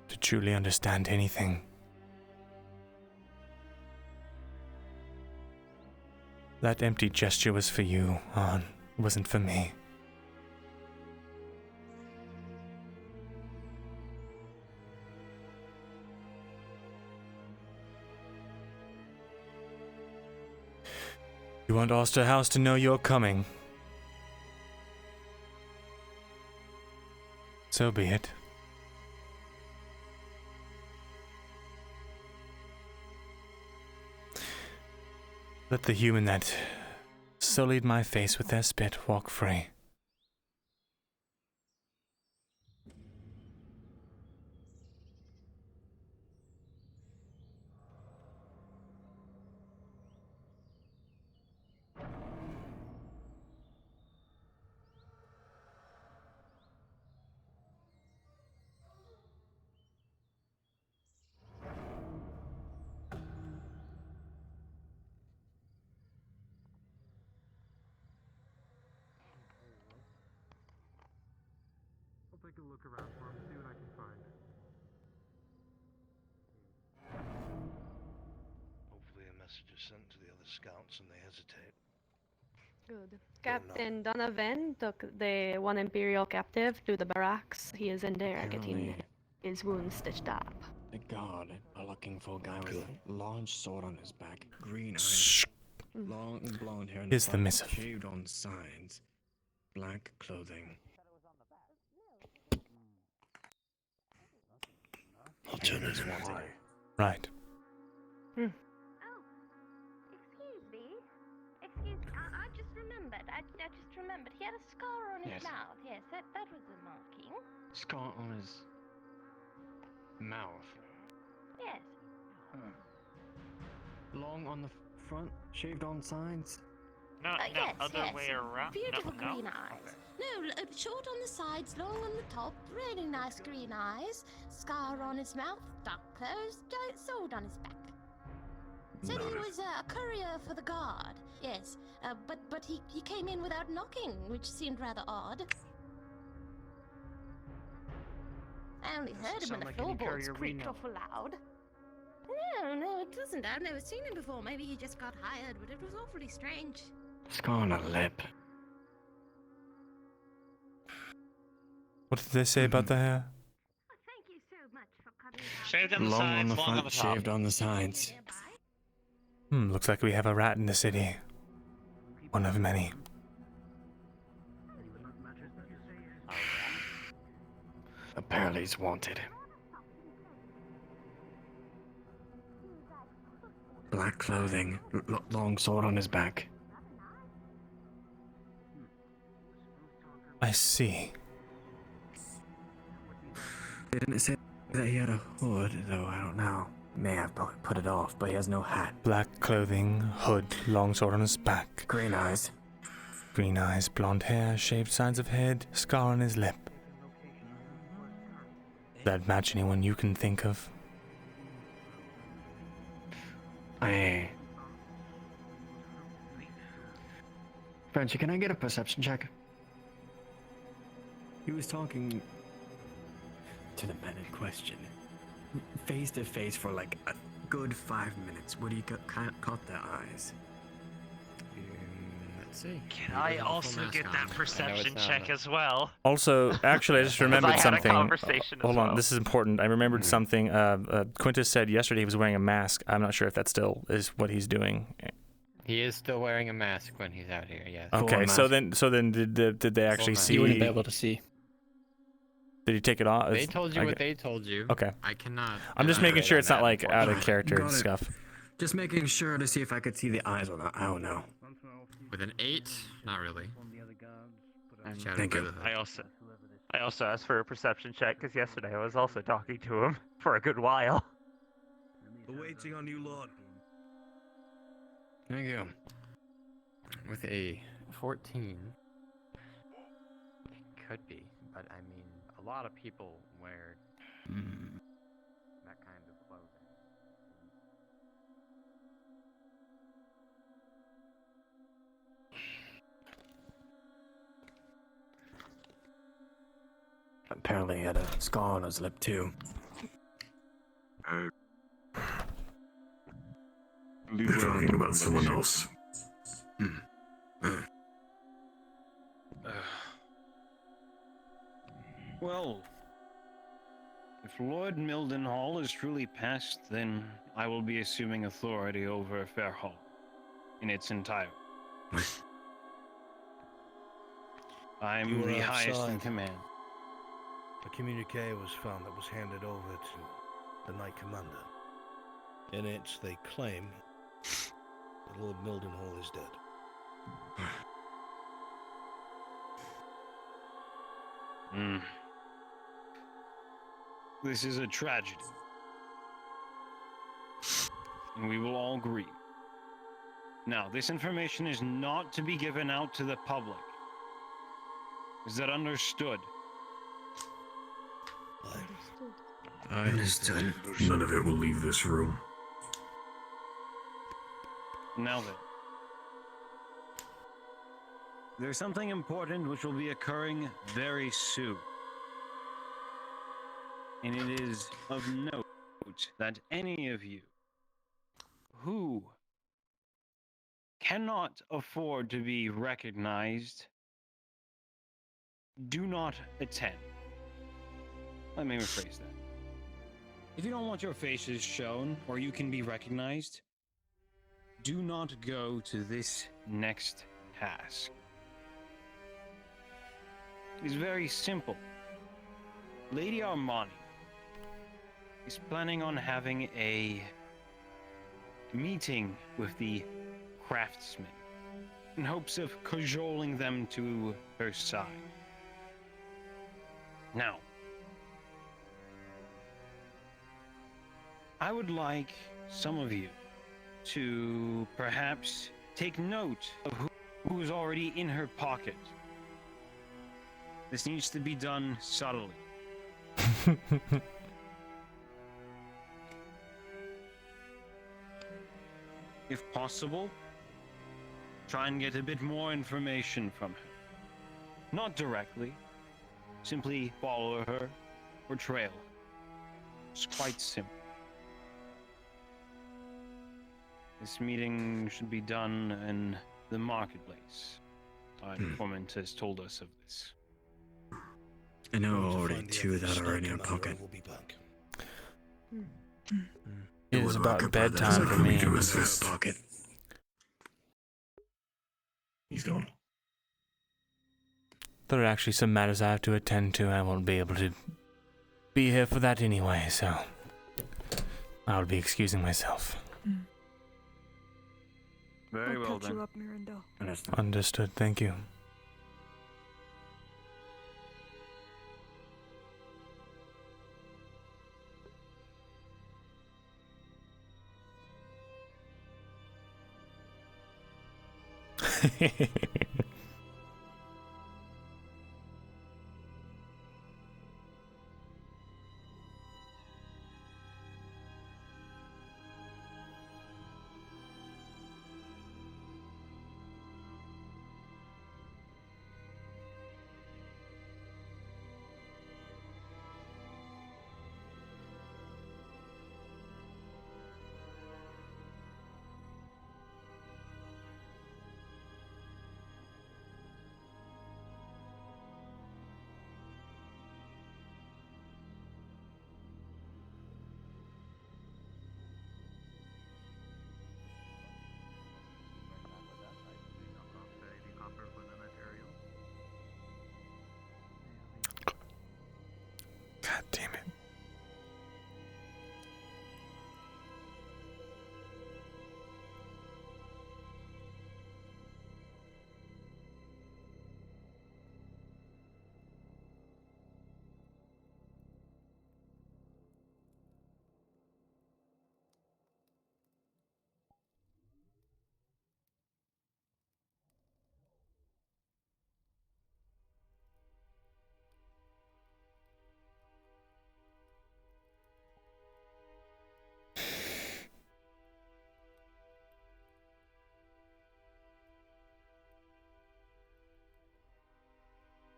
A: To truly understand anything. That empty gesture was for you, Arn. It wasn't for me. You want Osterhouse to know you're coming. So be it. Let the human that sullied my face with their spit walk free.
E: I'll take a look around for him, see what I can find.
M: Hopefully a message is sent to the other scouts and they hesitate.
S: Good. Captain Donovan took the one Imperial captive to the barracks. He is in there getting his wounds stitched up.
C: The guard are looking for a guy with a large sword on his back, green eyes, long blonde hair, and
A: Here's the missive.
C: shaved on sides, black clothing.
M: Alternative why?
A: Right.
S: Hmm.
K: Excuse me. I just remembered. I just remembered. He had a scar on his
C: Yes.
K: mouth. Yes, that was a marking.
C: Scar on his mouth.
K: Yes.
C: Long on the front, shaved on sides.
H: No,
K: yes,
H: other
K: yes.
H: way around.
K: Beautiful
H: no,
K: green
H: no?
K: eyes. No, short on the sides, long on the top. Really nice green eyes. Scar on his mouth, dark clothes, giant sword on his back. Said he was a courier for the guard. Yes, but he came in without knocking, which seemed rather odd. I only heard him when the floorboards creaked awful loud. No, it doesn't. I've never seen him before. Maybe he just got hired, but it was awfully strange.
C: Scar on a lip.
A: What did they say about the hair?
K: Thank you so much for coming.
H: Shaved on the
C: Long on
H: sides,
C: the
H: long on
C: front,
H: the top.
C: shaved on the sides.
A: Looks like we have a rat in the city. One of many.
C: Apparently he's wanted. Black clothing, long sword on his back.
A: I see.
C: They didn't say that he had a hood, though. I don't know. May have put it off, but he has no hat.
A: Black clothing, hood, long sword on his back.
C: Green eyes.
A: Green eyes, blonde hair, shaved sides of head, scar on his lip. Does that match anyone you can think of?
C: Frenchie, can I get a perception check? He was talking to the man in question, face to face for like a good 5 minutes. Would he caught their eyes? Let's see.
H: Can I also get that perception check as well?
A: Also, actually, I just remembered
H: I had
A: something.
H: a conversation as
A: Hold on,
H: well.
A: this is important. I remembered something. Quintus said yesterday he was wearing a mask. I'm not sure if that still is what he's doing.
I: He is still wearing a mask when he's out here. Yes.
A: Okay, so then did they actually see?
I: You wouldn't be able to see.
A: Did he take it off?
I: They told you what they told you.
A: Okay.
I: I cannot.
A: I'm just making sure it's not like out of
C: Got
A: character
C: it.
A: stuff.
C: Just making sure to see if I could see the eyes or not. I don't know.
I: With an 8, not really.
C: Thank you.
H: I also asked for a perception check because yesterday I was also talking to him for a good while.
M: We're waiting on you, Lord.
I: There you go. With a 14, it could be, but I mean, a lot of people wear that kind of clothing.
C: Apparently he had a scar on his lip too.
T: You're talking about someone else.
P: Well, if Lord Mildenhall is truly passed, then I will be assuming authority over Fairhollow in its entirety. I'm
M: You were
P: the highest in
M: outside.
P: command.
M: A communique was found that was handed over to the Knight Commander. In it, they claim that Lord Mildenhall is dead.
P: This is a tragedy. And we will all grieve. Now, this information is not to be given out to the public. Is that understood?
C: Understood.
T: None of it will leave this room.
P: Now then. There's something important which will be occurring very soon. And it is of note that any of you who cannot afford to be recognized do not attend. Let me rephrase that. If you don't want your faces shown or you can be recognized, do not go to this next task. It's very simple. Lady Armani is planning on having a meeting with the craftsmen in hopes of cajoling them to her side. Now, I would like some of you to perhaps take note of who is already in her pocket. This needs to be done subtly. If possible, try and get a bit more information from her. Not directly, simply follow her or trail her. It's quite simple. This meeting should be done in the marketplace. Our informant has told us of this.
C: I know already two that are in your pocket.
A: It is about bedtime for me.
C: Pocket.
T: He's gone.
A: There are actually some matters I have to attend to. I won't be able to be here for that anyway, so I'll be excusing myself.
P: Very
N: I'll
P: well
N: catch
P: then.
N: you up, Myrindal.
A: Understood, thank you.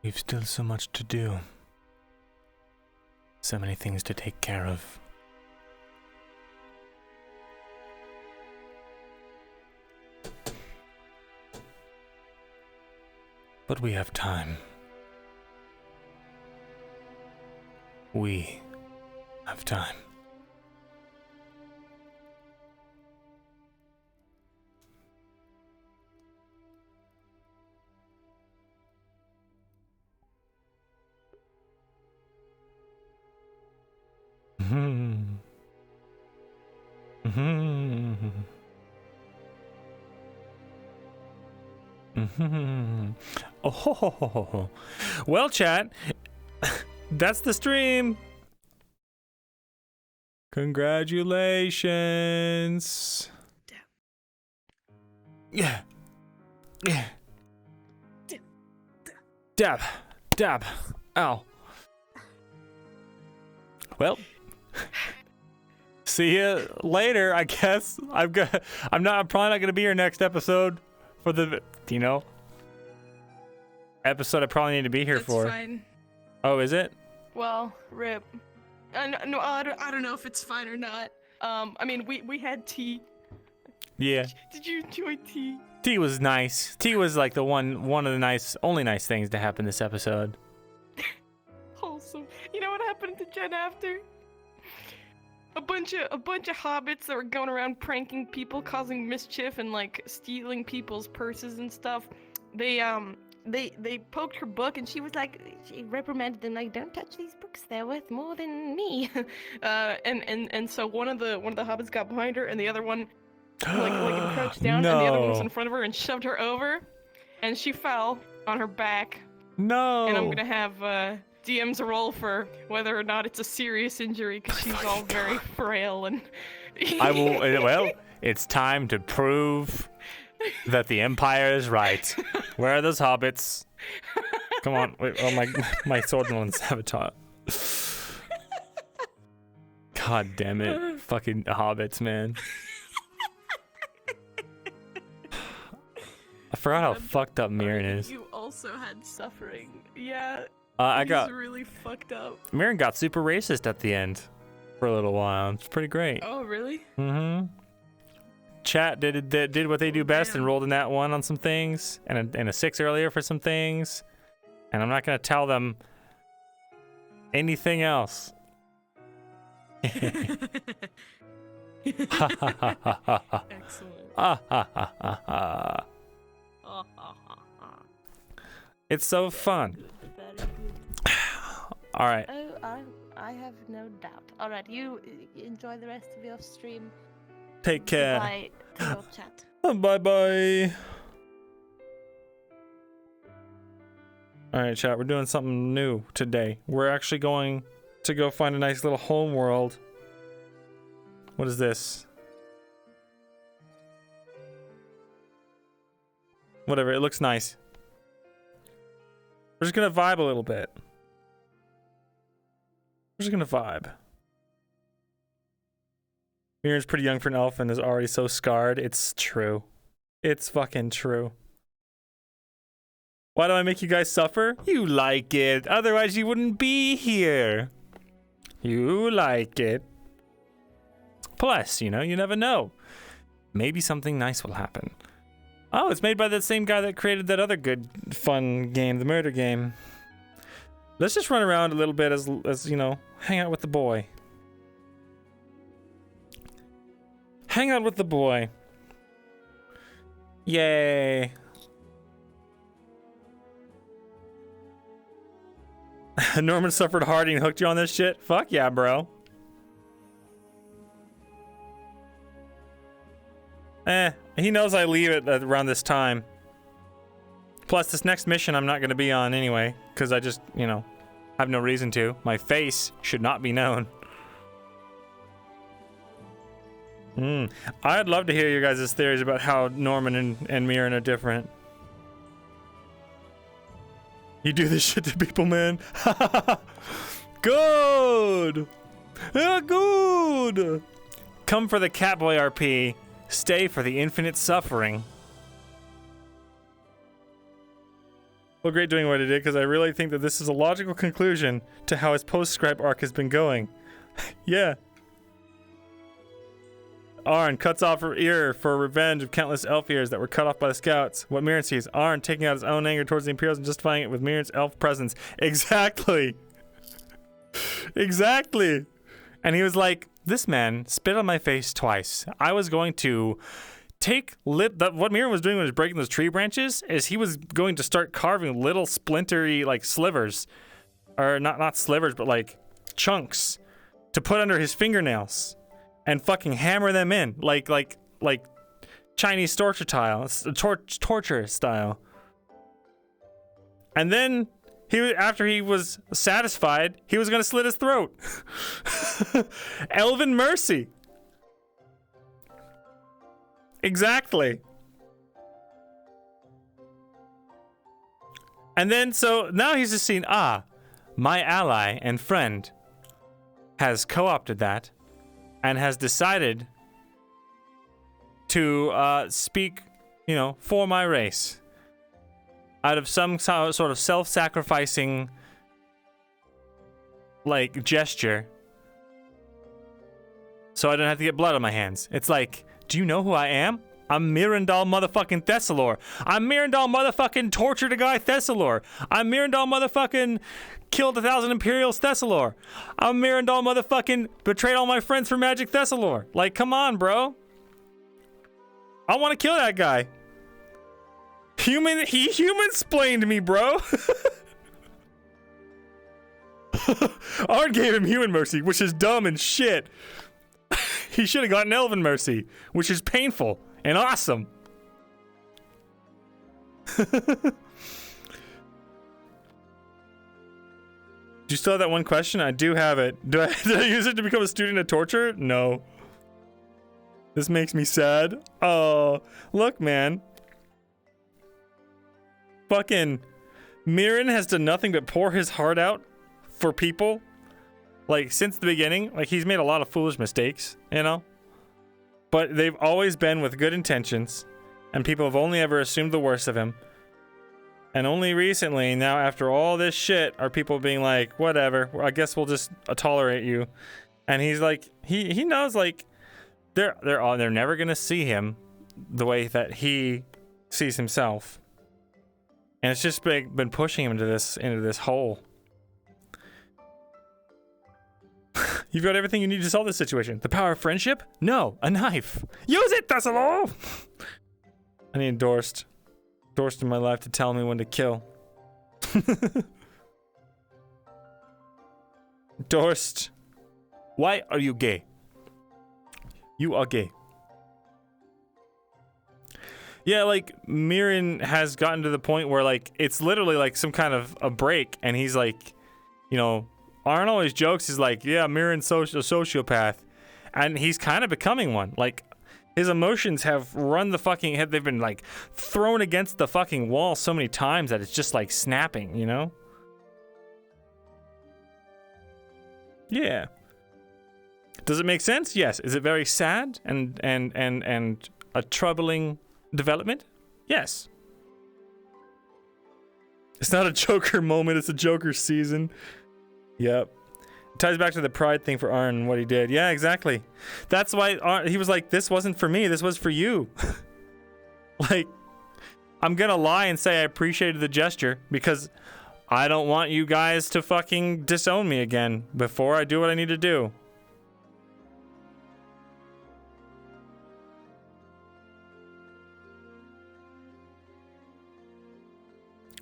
A: We've still so much to do. So many things to take care of. But we have time. We have time. Oh, ho, ho, ho, ho. Well, chat, that's the stream. Congratulations. Yeah. Yeah. Dab. Dab. Ow. Well, see you later, I guess. I'm probably not going to be here next episode for the, episode I probably need to be here for.
L: That's fine.
A: Oh, is it?
L: Well, rip. No, I don't know if it's fine or not. I mean, we had tea.
A: Yeah.
L: Did you enjoy tea?
A: Tea was nice. Tea was like the one of the only nice things to happen this episode.
L: Wholesome. You know what happened to Jen after? A bunch of hobbits that were going around pranking people, causing mischief, and like stealing people's purses and stuff. They poked her book, and she was like, she reprimanded them like, "Don't touch these books. They're worth more than me." and so one of the hobbits got behind her, and the other one like crouched down, and the other one was in front of her and shoved her over, and she fell on her back.
A: No.
L: And I'm gonna have DM's roll for whether or not it's a serious injury, because she's all very frail and.
A: I will. Well, it's time to prove that the Empire is right. Where are those hobbits? Come on. Wait, oh, my sword and sabotage. God damn it. Fucking hobbits, man. I forgot how fucked up Myrin is.
L: You also had suffering. Yeah.
A: I got
L: really fucked up.
A: Myrin got super racist at the end for a little while. It's pretty great.
L: Oh, really?
A: Mm-hmm. Chat did what they do best and rolled in that one on some things, and a 6 earlier for some things, and I'm not gonna tell them anything else.
L: Excellent.
A: It's so fun. All right.
S: Oh, I have no doubt. All right, you enjoy the rest of your stream.
A: Take care.
S: Bye to your chat.
A: Bye-bye. All right, chat. We're doing something new today. We're actually going to go find a nice little home world. What is this? Whatever. It looks nice. We're just gonna vibe a little bit. We're just gonna vibe. Myrin's pretty young for an elf and is already so scarred. It's true. It's fucking true. Why do I make you guys suffer? You like it. Otherwise you wouldn't be here. You like it. Plus, you never know. Maybe something nice will happen. Oh, it's made by the same guy that created that other good, fun game, the murder game. Let's just run around a little bit as hang out with the boy. Hang out with the boy. Yay. Norman suffered hard and hooked you on this shit? Fuck yeah, bro. He knows I leave it around this time. Plus, this next mission I'm not going to be on anyway, because I just, have no reason to. My face should not be known. I'd love to hear your guys' theories about how Norman and Myrin are different. You do this shit to people, man. Good! Yeah, good! Come for the Catboy RP. Stay for the infinite suffering. Well, great doing what he did, because I really think that this is a logical conclusion to how his post-scribe arc has been going. Yeah. Arn cuts off her ear for revenge of countless elf ears that were cut off by the scouts. What Myrin sees, Arn taking out his own anger towards the Imperials and justifying it with Myrin's elf presence. Exactly. Exactly. And he was like, this man spit on my face twice. I was going to take what Myrin was doing when he was breaking those tree branches is he was going to start carving little splintery like slivers, or not slivers, but like chunks to put under his fingernails and fucking hammer them in like Chinese torture style. And then after he was satisfied, he was gonna slit his throat. Elven mercy. Exactly. And then so now he's just seen, my ally and friend has co-opted that and has decided to speak, for my race out of some sort of self-sacrificing like gesture so I don't have to get blood on my hands. It's like, do you know who I am? I'm Myrindal motherfucking Thesalor. I'm Myrindal motherfucking tortured a guy Thesalor. I'm Myrindal motherfucking killed 1,000 Imperials Thesalor. I'm Myrindal motherfucking betrayed all my friends for magic Thesalor. Like, come on, bro. I want to kill that guy. He human-splained me, bro. Arn gave him human mercy, which is dumb and shit. He should have gotten elven mercy, which is painful and awesome. Do you still have that one question? I do have it. Did I use it to become a student of torture? No. This makes me sad. Oh, look, man. Fucking Myrin has done nothing but pour his heart out for people. Like, since the beginning. Like, he's made a lot of foolish mistakes, But they've always been with good intentions. And people have only ever assumed the worst of him. And only recently, now after all this shit, are people being like, whatever, I guess we'll just tolerate you. And he's like, he knows, like, they're never gonna see him the way that he sees himself. And it's just been pushing him into this hole. You've got everything you need to solve this situation. The power of friendship? No, a knife. Use it, Thesalor! I need Dorst in my life to tell me when to kill. Dorst, why are you gay? You are gay. Yeah, like, Myrin has gotten to the point where, like, it's literally like some kind of a break, and he's like, Arn always jokes, he's like, yeah, Myrin's a sociopath. And he's kind of becoming one. Like, his emotions have run the fucking head. They've been, like, thrown against the fucking wall so many times that it's just, like, snapping, Yeah. Does it make sense? Yes. Is it very sad and a troubling development? Yes. It's not a Joker moment, it's a Joker season. Yep. It ties back to the pride thing for Arn and what he did. Yeah, exactly. That's why he was like, this wasn't for me, this was for you. Like, I'm gonna lie and say I appreciated the gesture because I don't want you guys to fucking disown me again before I do what I need to do.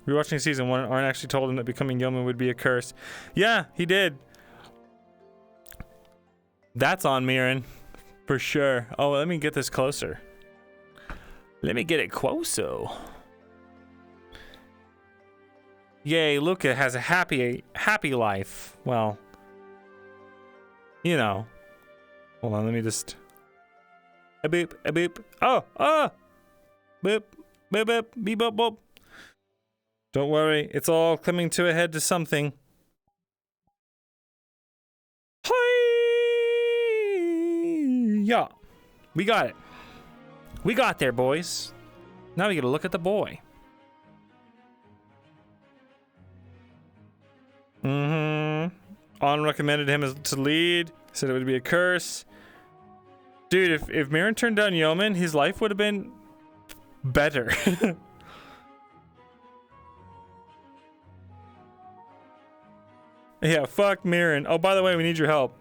A: Rewatching season 1, Arn actually told him that becoming yeoman would be a curse. Yeah, he did. That's on Myrin. For sure. Oh, let me get this closer. Let me get it closer. Yay, Luca has a happy life. Well, Hold on, let me just... A beep, a beep. Oh! Boop, boop, boop, beep, boop, boop. Don't worry, it's all coming to a head to something. Yeah, we got it. We got there, boys. Now we gotta look at the boy. On recommended him as to lead. Said it would be a curse. Dude, if Mirren turned down Yeoman, his life would have been better. Yeah, fuck Mirren. Oh, by the way, we need your help.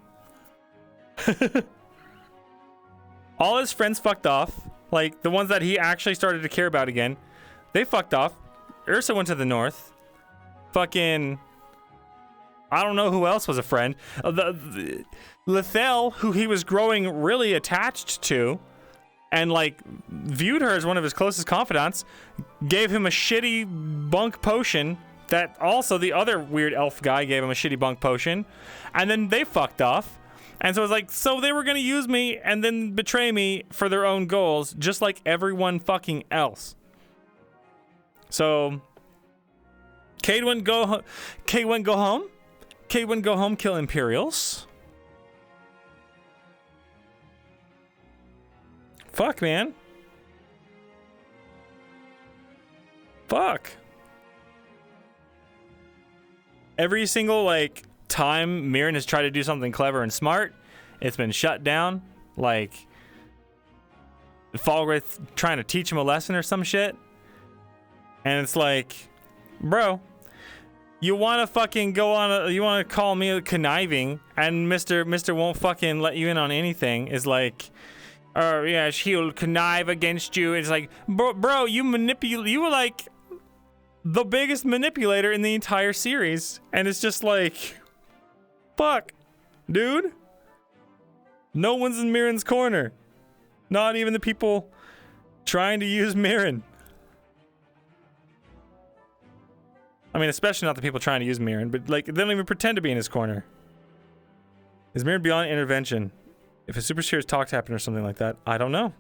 A: All his friends fucked off. Like, the ones that he actually started to care about again. They fucked off. Ursa went to the north. Fucking... I don't know who else was a friend. Lethel, who he was growing really attached to, and like viewed her as one of his closest confidants, gave him a shitty bunk potion that also the other weird elf guy gave him a shitty bunk potion, and then they fucked off. And so it's like, so they were gonna use me and then betray me for their own goals, just like everyone fucking else. So Cade wouldn't go home. Cade wouldn't go home, kill Imperials. Fuck, man. Fuck. Every single, like, time Mirren has tried to do something clever and smart, it's been shut down. Like, Falgrith trying to teach him a lesson or some shit. And it's like, bro, you want to fucking go on you want to call me conniving, and Mr. won't fucking let you in on anything. Is like, oh yes, he'll connive against you. It's like, bro, you were like the biggest manipulator in the entire series, and it's just like, fuck, dude. No one's in Mirren's corner. Not even the people trying to use Mirren. I mean, especially not the people trying to use Mirren, but like, they don't even pretend to be in his corner. Is Mirren beyond intervention? If a super serious talks happen or something like that, I don't know.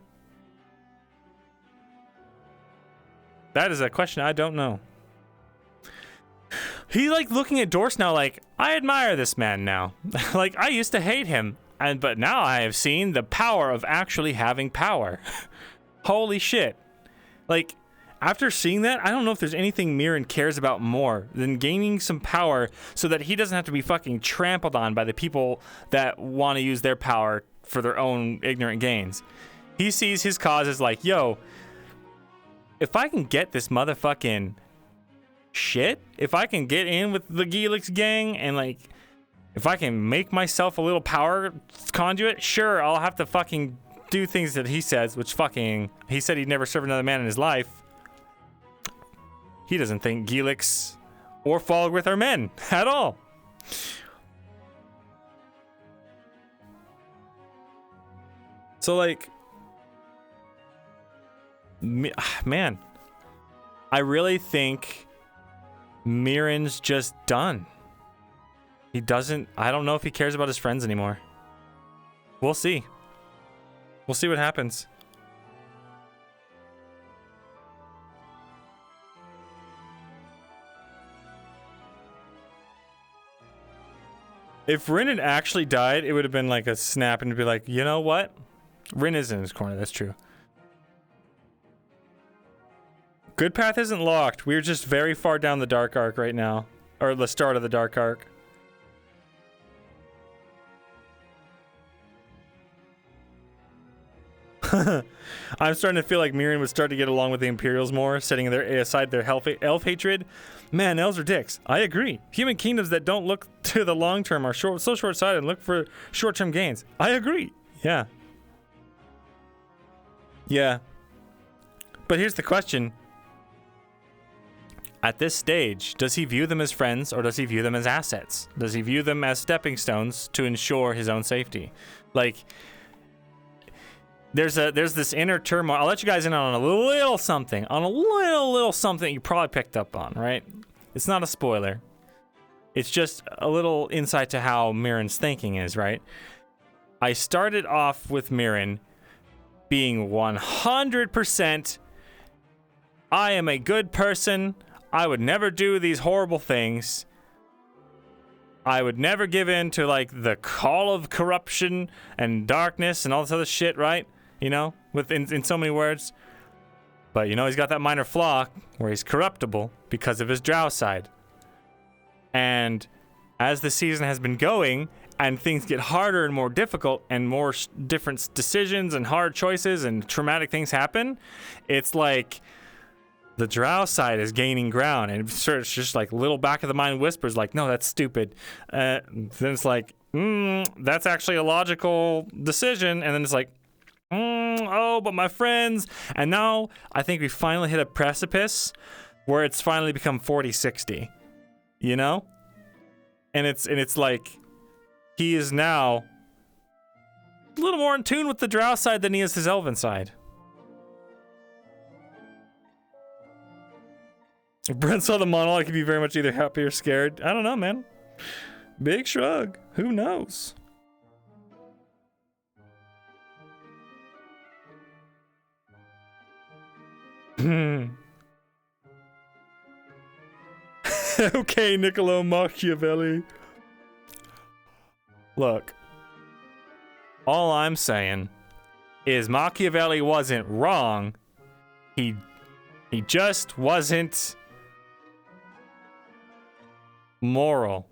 A: That is a question I don't know. He like looking at Dorse now like, I admire this man now. Like, I used to hate him, but now I have seen the power of actually having power. Holy shit. Like, after seeing that, I don't know if there's anything Mirren cares about more than gaining some power so that he doesn't have to be fucking trampled on by the people that want to use their power for their own ignorant gains. He sees his cause as like, yo, if I can get this motherfucking shit, if I can get in with the Geelix gang and like, if I can make myself a little power conduit, sure, I'll have to fucking do things that he says, which fucking, he said he'd never serve another man in his life. He doesn't think Geelix or Falgrith are men at all. So, like, man, I really think Mirren's just done. He doesn't, I don't know if he cares about his friends anymore. We'll see. We'll see what happens. If Rin had actually died, it would have been like a snap and it'd be like, you know what? Rin is in his corner, that's true. Good path isn't locked. We're just very far down the dark arc right now. Or the start of the dark arc. I'm starting to feel like Mirren would start to get along with the Imperials more, setting aside their elf hatred. Man, elves are dicks. I agree. Human kingdoms that don't look to the long term are so short-sighted and look for short-term gains. I agree. Yeah. Yeah. But here's the question. At this stage, does he view them as friends or does he view them as assets? Does he view them as stepping stones to ensure his own safety? Like, there's this inner turmoil. I'll let you guys in on a little something. On a little something you probably picked up on, right? It's not a spoiler. It's just a little insight to how Mirren's thinking is, right? I started off with Mirren being 100% I am a good person. I would never do these horrible things. I would never give in to like the call of corruption and darkness and all this other shit, right? You know, in so many words. But you know, he's got that minor flaw where he's corruptible because of his drow side. And as the season has been going and things get harder and more difficult and more different decisions and hard choices and traumatic things happen, it's like the drow side is gaining ground, and it's just like little back of the mind whispers like, no, that's stupid. Then it's like, that's actually a logical decision. And then it's like, oh, but my friends. And now I think we finally hit a precipice where it's finally become 40-60, you know? And it's like, he is now a little more in tune with the drow side than he is his elven side. If Brent saw the monologue, he'd be very much either happy or scared. I don't know, man. Big shrug. Who knows? Okay, Niccolo Machiavelli. Look, all I'm saying is Machiavelli wasn't wrong. He just wasn't moral.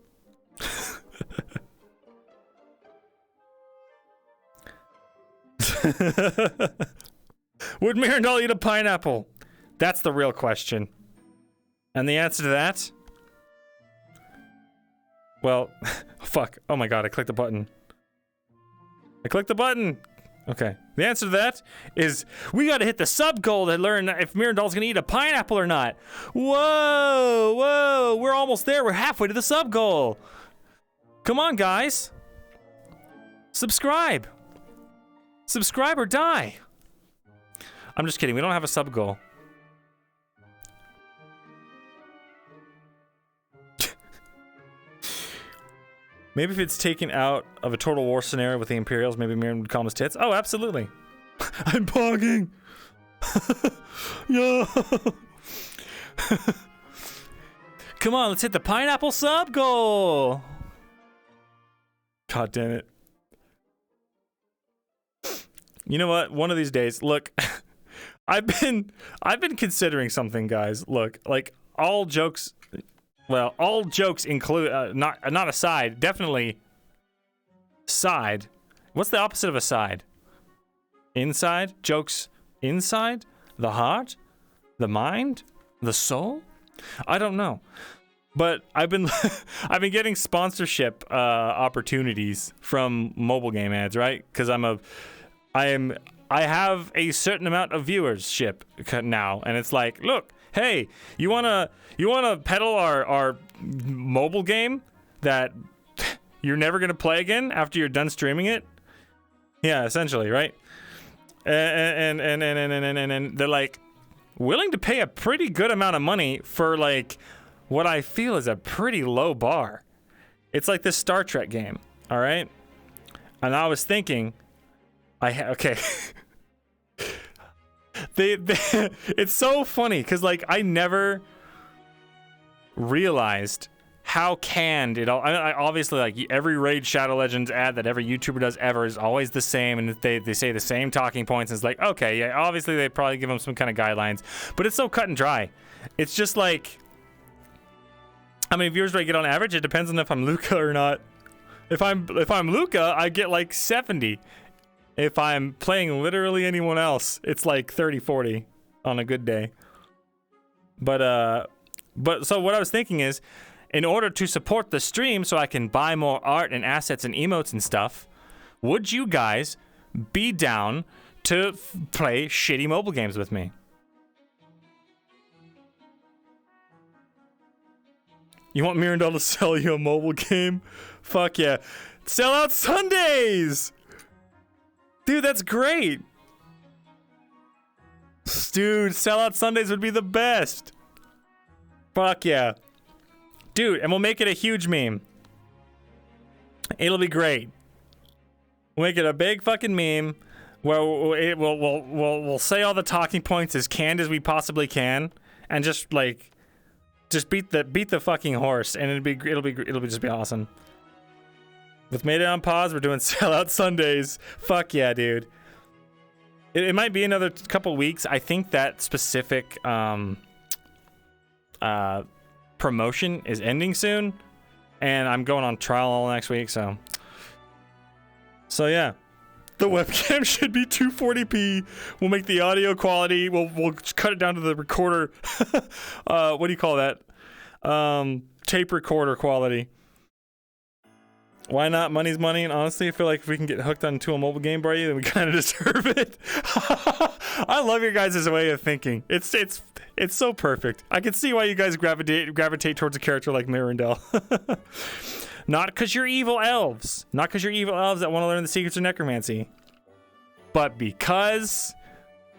A: Would Myrindal eat a pineapple? That's the real question. And the answer to that? Well, fuck. Oh my god, I clicked the button. Okay. The answer to that is we gotta hit the sub goal to learn if Myrindal's gonna eat a pineapple or not. Whoa, we're almost there. We're halfway to the sub goal. Come on, guys. Subscribe or die. I'm just kidding. We don't have a sub goal. Maybe if it's taken out of a total war scenario with the Imperials, maybe Miriam would call him his tits. Oh, absolutely. I'm pogging. Yo. Come on, let's hit the pineapple sub goal. God damn it. You know what? One of these days, look, I've been considering something, guys. Look, like all jokes include not aside, definitely side. What's the opposite of a side? Inside? Jokes inside? The heart? The mind? The soul? I don't know. But I've been getting sponsorship opportunities from mobile game ads, right? Because I have a certain amount of viewership now, and it's like, look, hey, you wanna peddle our mobile game that you're never gonna play again after you're done streaming it? Yeah, essentially, right? And they're like willing to pay a pretty good amount of money for like what I feel is a pretty low bar. It's like this Star Trek game, all right? And I was thinking, okay. It's so funny because like I never realized how canned it all. I obviously, like every Raid Shadow Legends ad that every YouTuber does ever is always the same, and they say the same talking points. And it's like, okay, yeah, obviously they probably give them some kind of guidelines, but it's so cut and dry. It's just like, how many viewers do I get on average? It depends on if I'm Luca or not. If I'm Luca, I get like 70. If I'm playing literally anyone else, it's like 30-40 on a good day. But so what I was thinking is, in order to support the stream so I can buy more art and assets and emotes and stuff, would you guys be down to play shitty mobile games with me? You want Myrindal to sell you a mobile game? Fuck yeah. Sell out Sundays! Dude, that's great. Dude, Sellout Sundays would be the best. Fuck yeah. Dude, and we'll make it a huge meme. It'll be great. We'll make it a big fucking meme where we'll say all the talking points as canned as we possibly can, and just beat the fucking horse, and it'll just be awesome. With Made It on Pause, we're doing Sellout Sundays. Fuck yeah, dude. It might be another couple weeks. I think that specific promotion is ending soon. and I'm going on trial all next week. So yeah, the webcam should be 240p. We'll make the audio quality. We'll cut it down to the recorder. What do you call that? Tape recorder quality. Why not? Money's money, and honestly, I feel like if we can get hooked onto a mobile game, buddy, then we kind of deserve it. I love your guys' way of thinking. It's so perfect. I can see why you guys gravitate towards a character like Myrindal. Not because you're evil elves. Not because you're evil elves that want to learn the secrets of necromancy. But because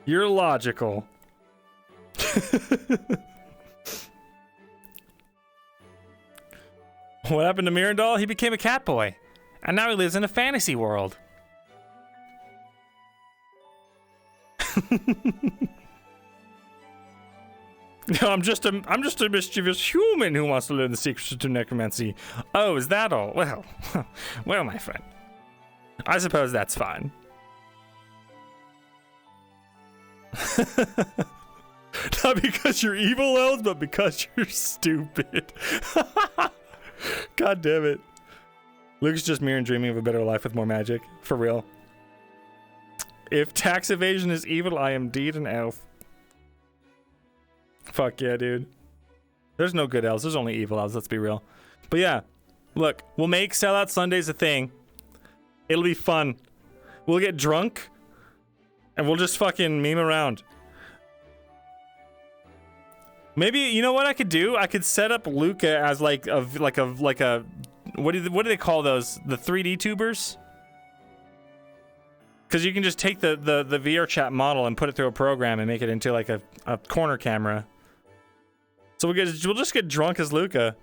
A: you're logical. What happened to Myrindal? He became a cat boy. And now he lives in a fantasy world. I'm just a mischievous human who wants to learn the secrets of necromancy. Oh, is that all? Well, well, my friend. I suppose that's fine. Not because you're evil elves, but because you're stupid. God damn it. Luke's just me and dreaming of a better life with more magic. For real. If tax evasion is evil, I am indeed an elf. Fuck yeah, dude. There's no good elves. There's only evil elves, let's be real. But yeah, look, we'll make Sellout Sundays a thing. It'll be fun. We'll get drunk, and we'll just fucking meme around. Maybe, you know what I could do? I could set up Luca as like a what do they call those? The 3D tubers? Because you can just take the VRChat model and put it through a program and make it into like a corner camera. So we'll just get drunk as Luca.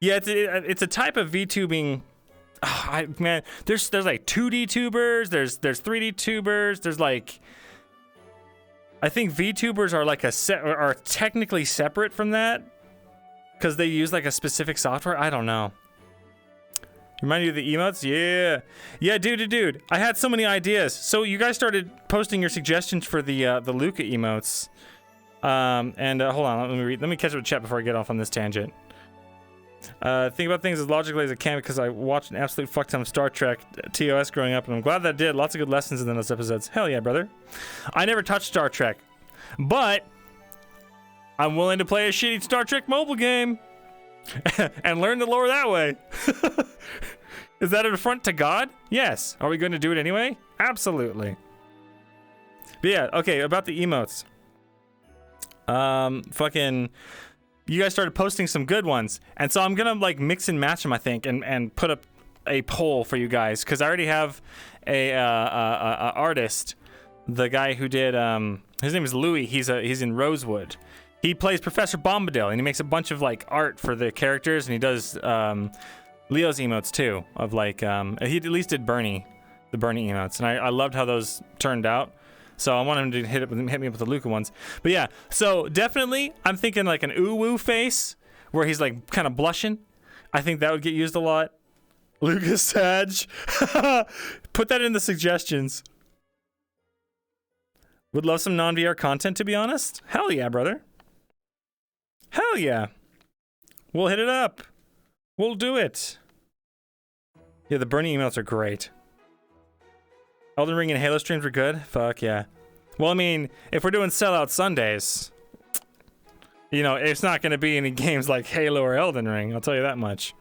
A: Yeah, it's a type of VTubing. Oh, man, there's like 2D tubers. There's 3D tubers. There's like, I think VTubers are like are technically separate from that because they use like a specific software. I don't know. Remind you of the emotes? Yeah, dude. I had so many ideas. So you guys started posting your suggestions for the Luca emotes. Hold on, let me catch up with chat before I get off on this tangent. Think about things as logically as I can because I watched an absolute fuck ton of Star Trek TOS growing up, and I'm glad that I did. Lots of good lessons in those episodes. Hell yeah, brother. I never touched Star Trek, but I'm willing to play a shitty Star Trek mobile game and learn the lore that way. Is that an affront to God? Yes. Are we going to do it anyway? Absolutely. But yeah, okay, about the emotes. You guys started posting some good ones, and so I'm gonna like mix and match them, I think, and put up a poll for you guys because I already have a artist, the guy who did his name is Louis. He's in Rosewood. He plays Professor Bombadil, and he makes a bunch of like art for the characters, and he does Leo's emotes too. Of like he at least did the Bernie emotes, and I loved how those turned out. So I want him to hit me up with the Luca ones. But yeah, so definitely I'm thinking like an ooh-woo face where he's like kind of blushing. I think that would get used a lot. Luca Sag. Put that in the suggestions. Would love some non-VR content, to be honest. Hell yeah, brother. Hell yeah. We'll hit it up. We'll do it. Yeah, the Bernie emails are great. Elden Ring and Halo streams were good? Fuck yeah. Well, I mean, if we're doing Sellout Sundays, you know, it's not going to be any games like Halo or Elden Ring, I'll tell you that much.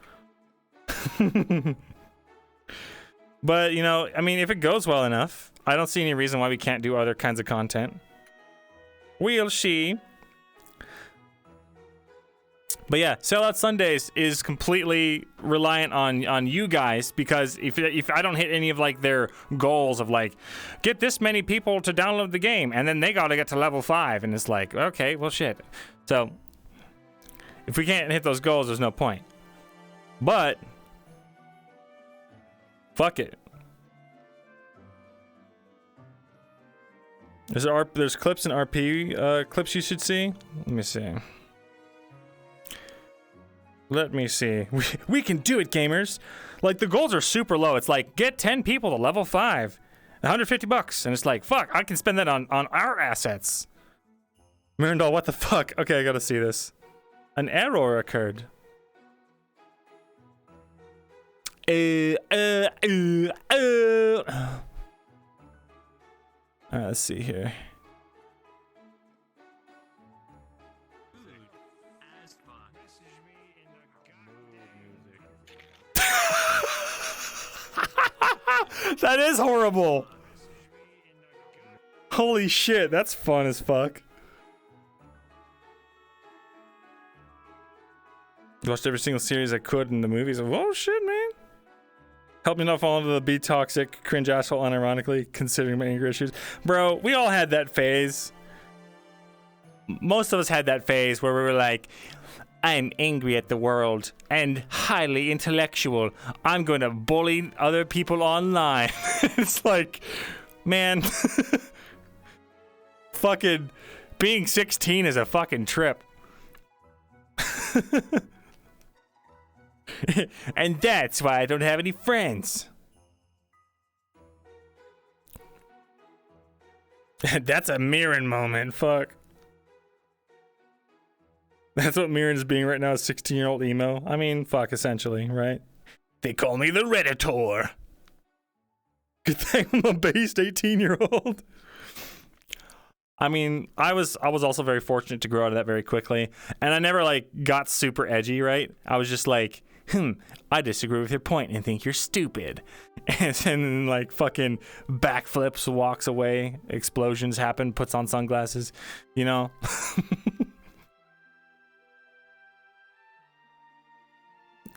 A: But, you know, I mean, if it goes well enough, I don't see any reason why we can't do other kinds of content. We'll see. But yeah, Sellout Sundays is completely reliant on you guys because if I don't hit any of like their goals of like get this many people to download the game and then they gotta get to level 5 and it's like okay, well shit. So if we can't hit those goals, there's no point. But fuck it. There's clips in RP clips you should see. Let me see. We can do it, gamers. Like, the goals are super low. It's like, get 10 people to level 5. $150. And it's like, fuck, I can spend that on our assets. Myrindal, what the fuck? Okay, I gotta see this. An error occurred. Alright, let's see here. That is horrible. Holy shit, that's fun as fuck. Watched every single series I could in the movies. Oh shit, man. Help me not fall into the be toxic, cringe asshole unironically, considering my anger issues. Bro, we all had that phase. Most of us had that phase where we were like, I'm angry at the world and highly intellectual. I'm going to bully other people online. It's like, man, fucking being 16 is a fucking trip. And that's why I don't have any friends. That's a Myrin moment, fuck. That's what Myrin's being right now, a 16-year-old emo. I mean, fuck, essentially, right? They call me the Redditor. Good thing I'm a based 18-year-old. I mean, I was also very fortunate to grow out of that very quickly. And I never, like, got super edgy, right? I was just like, I disagree with your point and think you're stupid. And then, like, fucking backflips, walks away, explosions happen, puts on sunglasses, you know?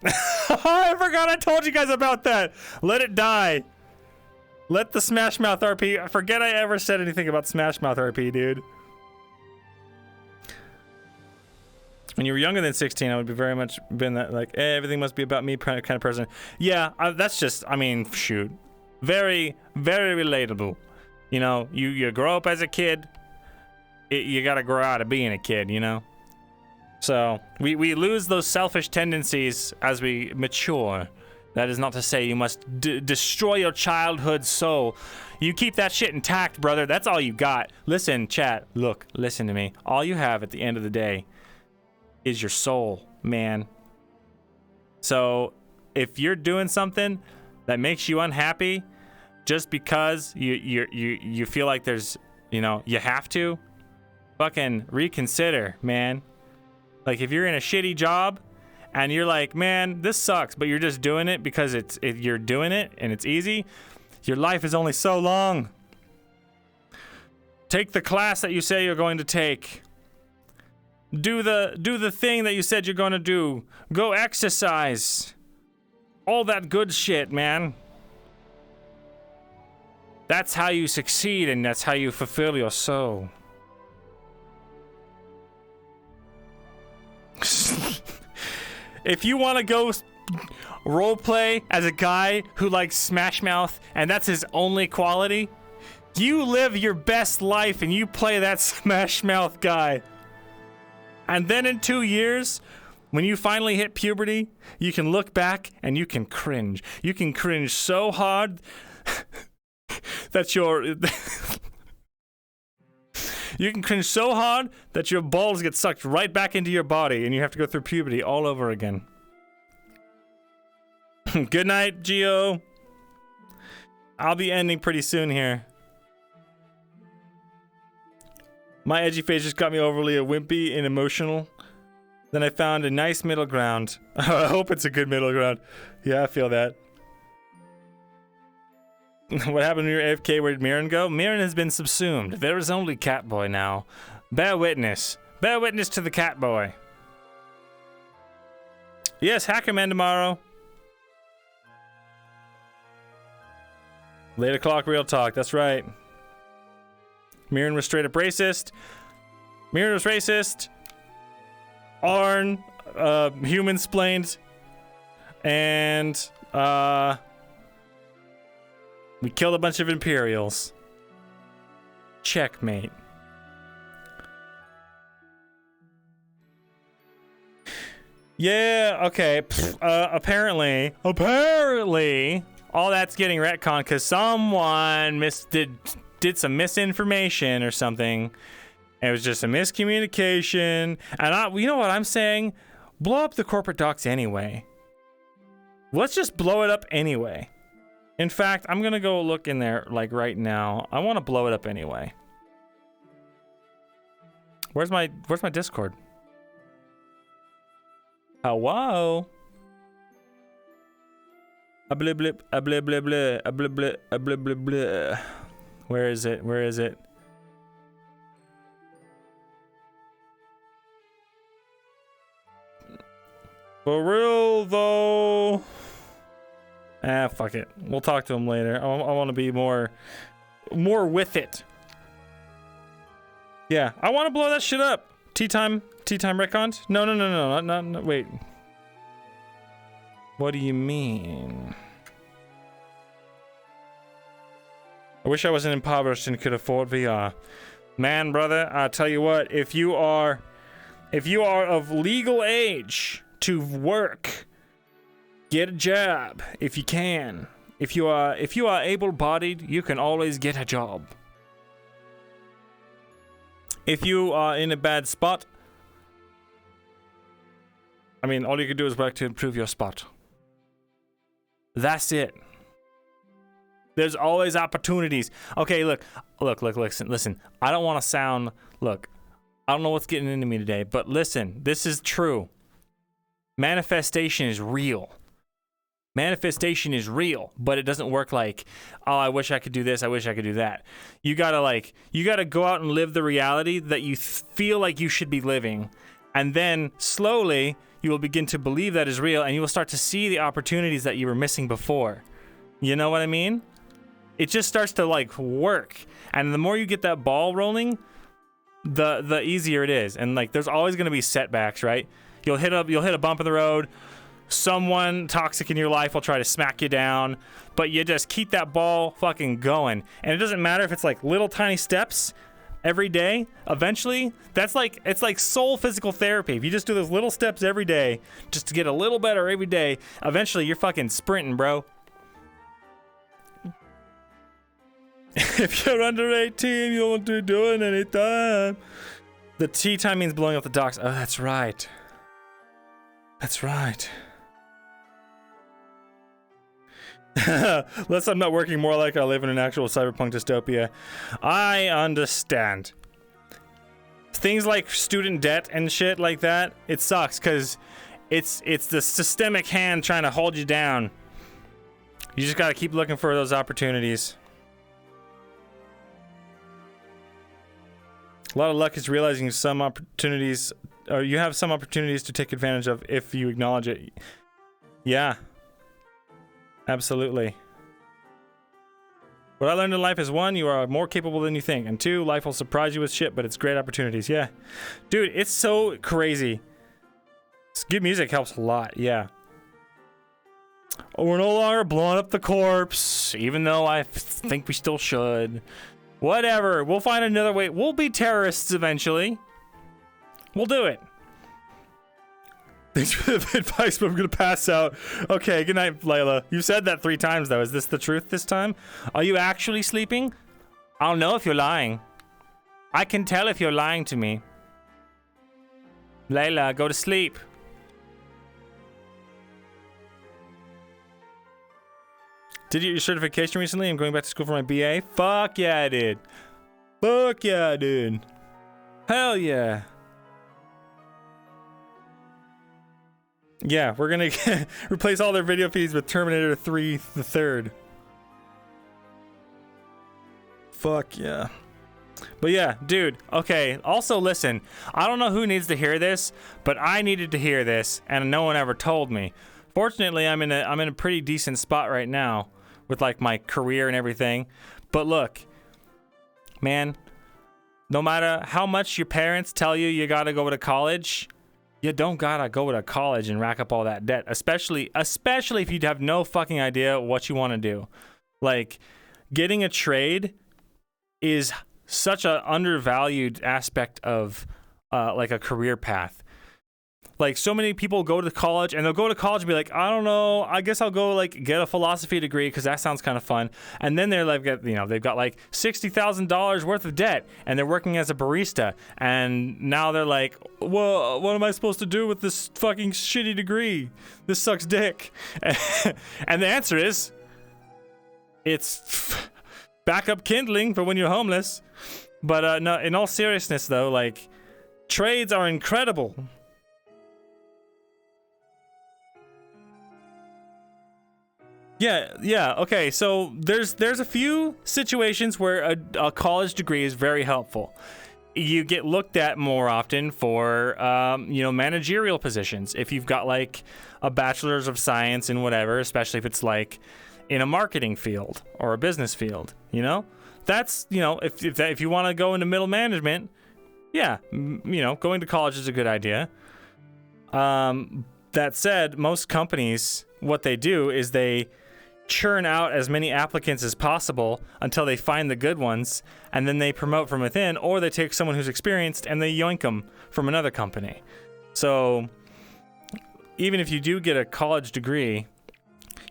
A: I forgot I told you guys about that. Let it die. Let the Smash Mouth RP. I forget I ever said anything about Smash Mouth RP, dude. When you were younger than 16, I would be very much been that, like, everything must be about me kind of person. Yeah, that's just, I mean, shoot. Very, very relatable. You know, you grow up as a kid. You gotta grow out of being a kid, you know? So, we lose those selfish tendencies as we mature. That is not to say you must destroy your childhood soul. You keep that shit intact, brother. That's all you got. Listen, chat. Look, listen to me. All you have at the end of the day is your soul, man. So, if you're doing something that makes you unhappy just because you feel like there's, you know, you have to, fucking reconsider, man. Like, if you're in a shitty job and you're like, man, this sucks, but you're just doing it because you're doing it and it's easy, your life is only so long. Take the class that you say you're going to take. Do the thing that you said you're going to do. Go exercise. All that good shit, man. That's how you succeed and that's how you fulfill your soul. If you want to go roleplay as a guy who likes Smash Mouth and that's his only quality, you live your best life and you play that Smash Mouth guy. And then in 2 years, when you finally hit puberty, you can look back and you can cringe. You can cringe so hard that you can cringe so hard that your balls get sucked right back into your body and you have to go through puberty all over again. Good night, Gio. I'll be ending pretty soon here. My edgy phase just got me overly wimpy and emotional. Then I found a nice middle ground. I hope it's a good middle ground. Yeah, I feel that. What happened to your AFK? Where did Myrin go? Myrin has been subsumed. There is only Catboy now. Bear witness. Bear witness to the Catboy. Yes, Hackerman tomorrow. 8 o'clock real talk. That's right. Myrin was straight up racist. Myrin was racist. Arn, human-splained. And, we killed a bunch of Imperials. Checkmate. Yeah, okay. Apparently, all that's getting retconned because someone did some misinformation or something, It was just a miscommunication. And you know what I'm saying? Blow up the corporate docks anyway. Let's just blow it up anyway. In fact, I'm gonna go look in there like right now. I want to blow it up anyway. Where's my Discord? Hello? A blip blip, a blip blip blip, a blip blip, a blip blip blip. Where is it? Where is it? For real though. Ah, fuck it. We'll talk to him later. I want to be more with it. Yeah, I want to blow that shit up. Tea time retcons? No, not, wait. What do you mean? I wish I wasn't impoverished and could afford VR. Man, brother, I tell you what, if you are of legal age to work, get a job if you can. If you are able-bodied, you can always get a job. If you are in a bad spot, I mean, all you can do is work to improve your spot. That's it. There's always opportunities. Okay, look, listen. I don't want to sound, look, I don't know what's getting into me today, but listen, this is true. Manifestation is real. Manifestation is real, but it doesn't work like, oh, I wish I could do this, I wish I could do that. You gotta go out and live the reality that you feel like you should be living, and then slowly you will begin to believe that is real, and you will start to see the opportunities that you were missing before. You know what I mean? It just starts to like work, and the more you get that ball rolling, the easier it is. And like, there's always gonna be setbacks, right? You'll hit a bump in the road. Someone toxic in your life will try to smack you down, but you just keep that ball fucking going. And it doesn't matter if it's like little tiny steps every day. Eventually, it's like soul physical therapy. If you just do those little steps every day, just to get a little better every day, eventually you're fucking sprinting, bro. If you're under 18, you don't want to be doing anything. The tea time means blowing up the docks. Oh, that's right. That's right. Unless I'm not working, more like I live in an actual cyberpunk dystopia. I understand. Things like student debt and shit like that, it sucks because it's the systemic hand trying to hold you down. You just gotta keep looking for those opportunities. A lot of luck is realizing some opportunities, or you have some opportunities to take advantage of if you acknowledge it. Yeah. Absolutely. What I learned in life is 1, you are more capable than you think, and 2, life will surprise you with shit, but it's great opportunities. Yeah. Dude, it's so crazy. Good music helps a lot, yeah. Oh, we're no longer blowing up the corpse, even though I think we still should. Whatever, we'll find another way. We'll be terrorists eventually. We'll do it. Thanks for the advice, but I'm gonna pass out. Okay, good night, Layla. You said that 3 times, though. Is this the truth this time? Are you actually sleeping? I'll know if you're lying. I can tell if you're lying to me. Layla, go to sleep. Did you get your certification recently? I'm going back to school for my BA. Fuck yeah, I did. Fuck yeah, I did. Hell yeah. Yeah, we're gonna replace all their video feeds with Terminator 3 the 3rd. Fuck yeah. But yeah, dude, okay, also listen, I don't know who needs to hear this, but I needed to hear this, and no one ever told me. Fortunately, I'm in a pretty decent spot right now with like my career and everything. But look, man, no matter how much your parents tell you you gotta go to college, you don't gotta go to college and rack up all that debt, especially if you have no fucking idea what you want to do. Like, getting a trade is such an undervalued aspect of like a career path. Like, so many people go to college, and they'll go to college and be like, I don't know, I guess I'll go, like, get a philosophy degree because that sounds kind of fun. And then they're like, they've got like $60,000 worth of debt, and they're working as a barista. And now they're like, well, what am I supposed to do with this fucking shitty degree? This sucks dick. And the answer is, it's backup kindling for when you're homeless. But no, in all seriousness, though, like, trades are incredible. Yeah, okay, so there's a few situations where a college degree is very helpful. You get looked at more often for, managerial positions. If you've got, like, a bachelor's of science in whatever, especially if it's, like, in a marketing field or a business field, you know? That's, if you want to go into middle management, yeah, going to college is a good idea. That said, most companies, what they do is they churn out as many applicants as possible until they find the good ones, and then they promote from within, or they take someone who's experienced and they yoink them from another company. So even if you do get a college degree,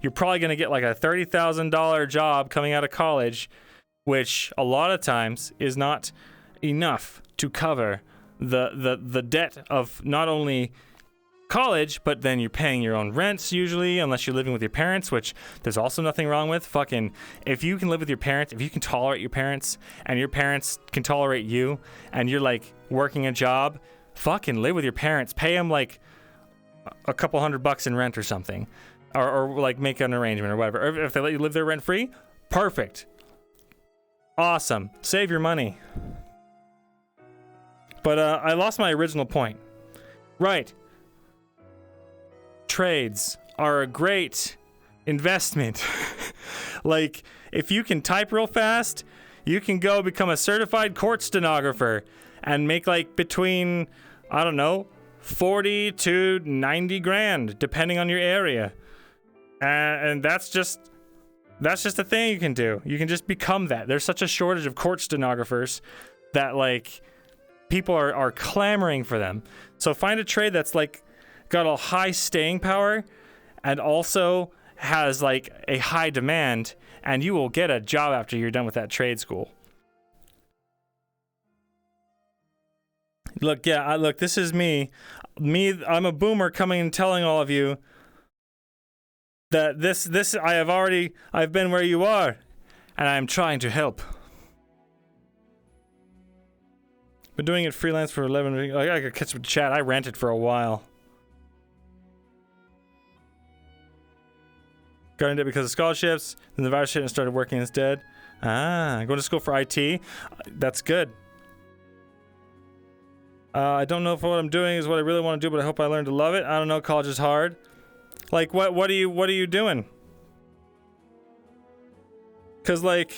A: you're probably going to get like a $30,000 job coming out of college, which a lot of times is not enough to cover the debt of not only college, but then you're paying your own rents usually, unless you're living with your parents, which there's also nothing wrong with. Fucking, if you can live with your parents, if you can tolerate your parents, and your parents can tolerate you, and you're like working a job, fucking live with your parents. Pay them like a couple $100 in rent or something, or like make an arrangement or whatever. Or if they let you live there rent free, perfect, awesome, save your money. But I lost my original point. Right. Trades are a great investment. Like, if you can type real fast, you can go become a certified court stenographer and make like between, I don't know, 40 to 90 grand, depending on your area. And that's just a thing you can do. You can just become that. There's such a shortage of court stenographers that like people are clamoring for them. So find a trade that's like got a high staying power and also has like a high demand, and you will get a job after you're done with that trade school. Look, this is me. I'm a boomer coming and telling all of you that this I've been where you are, and I'm trying to help. Been doing it freelance for 11 weeks. I could catch up with chat. I rented for a while. Got into it because of scholarships. Then the virus hit and started working instead. Going to school for IT. That's good. I don't know if what I'm doing is what I really want to do, but I hope I learn to love it. I don't know. College is hard. Like, what are you doing? Because like,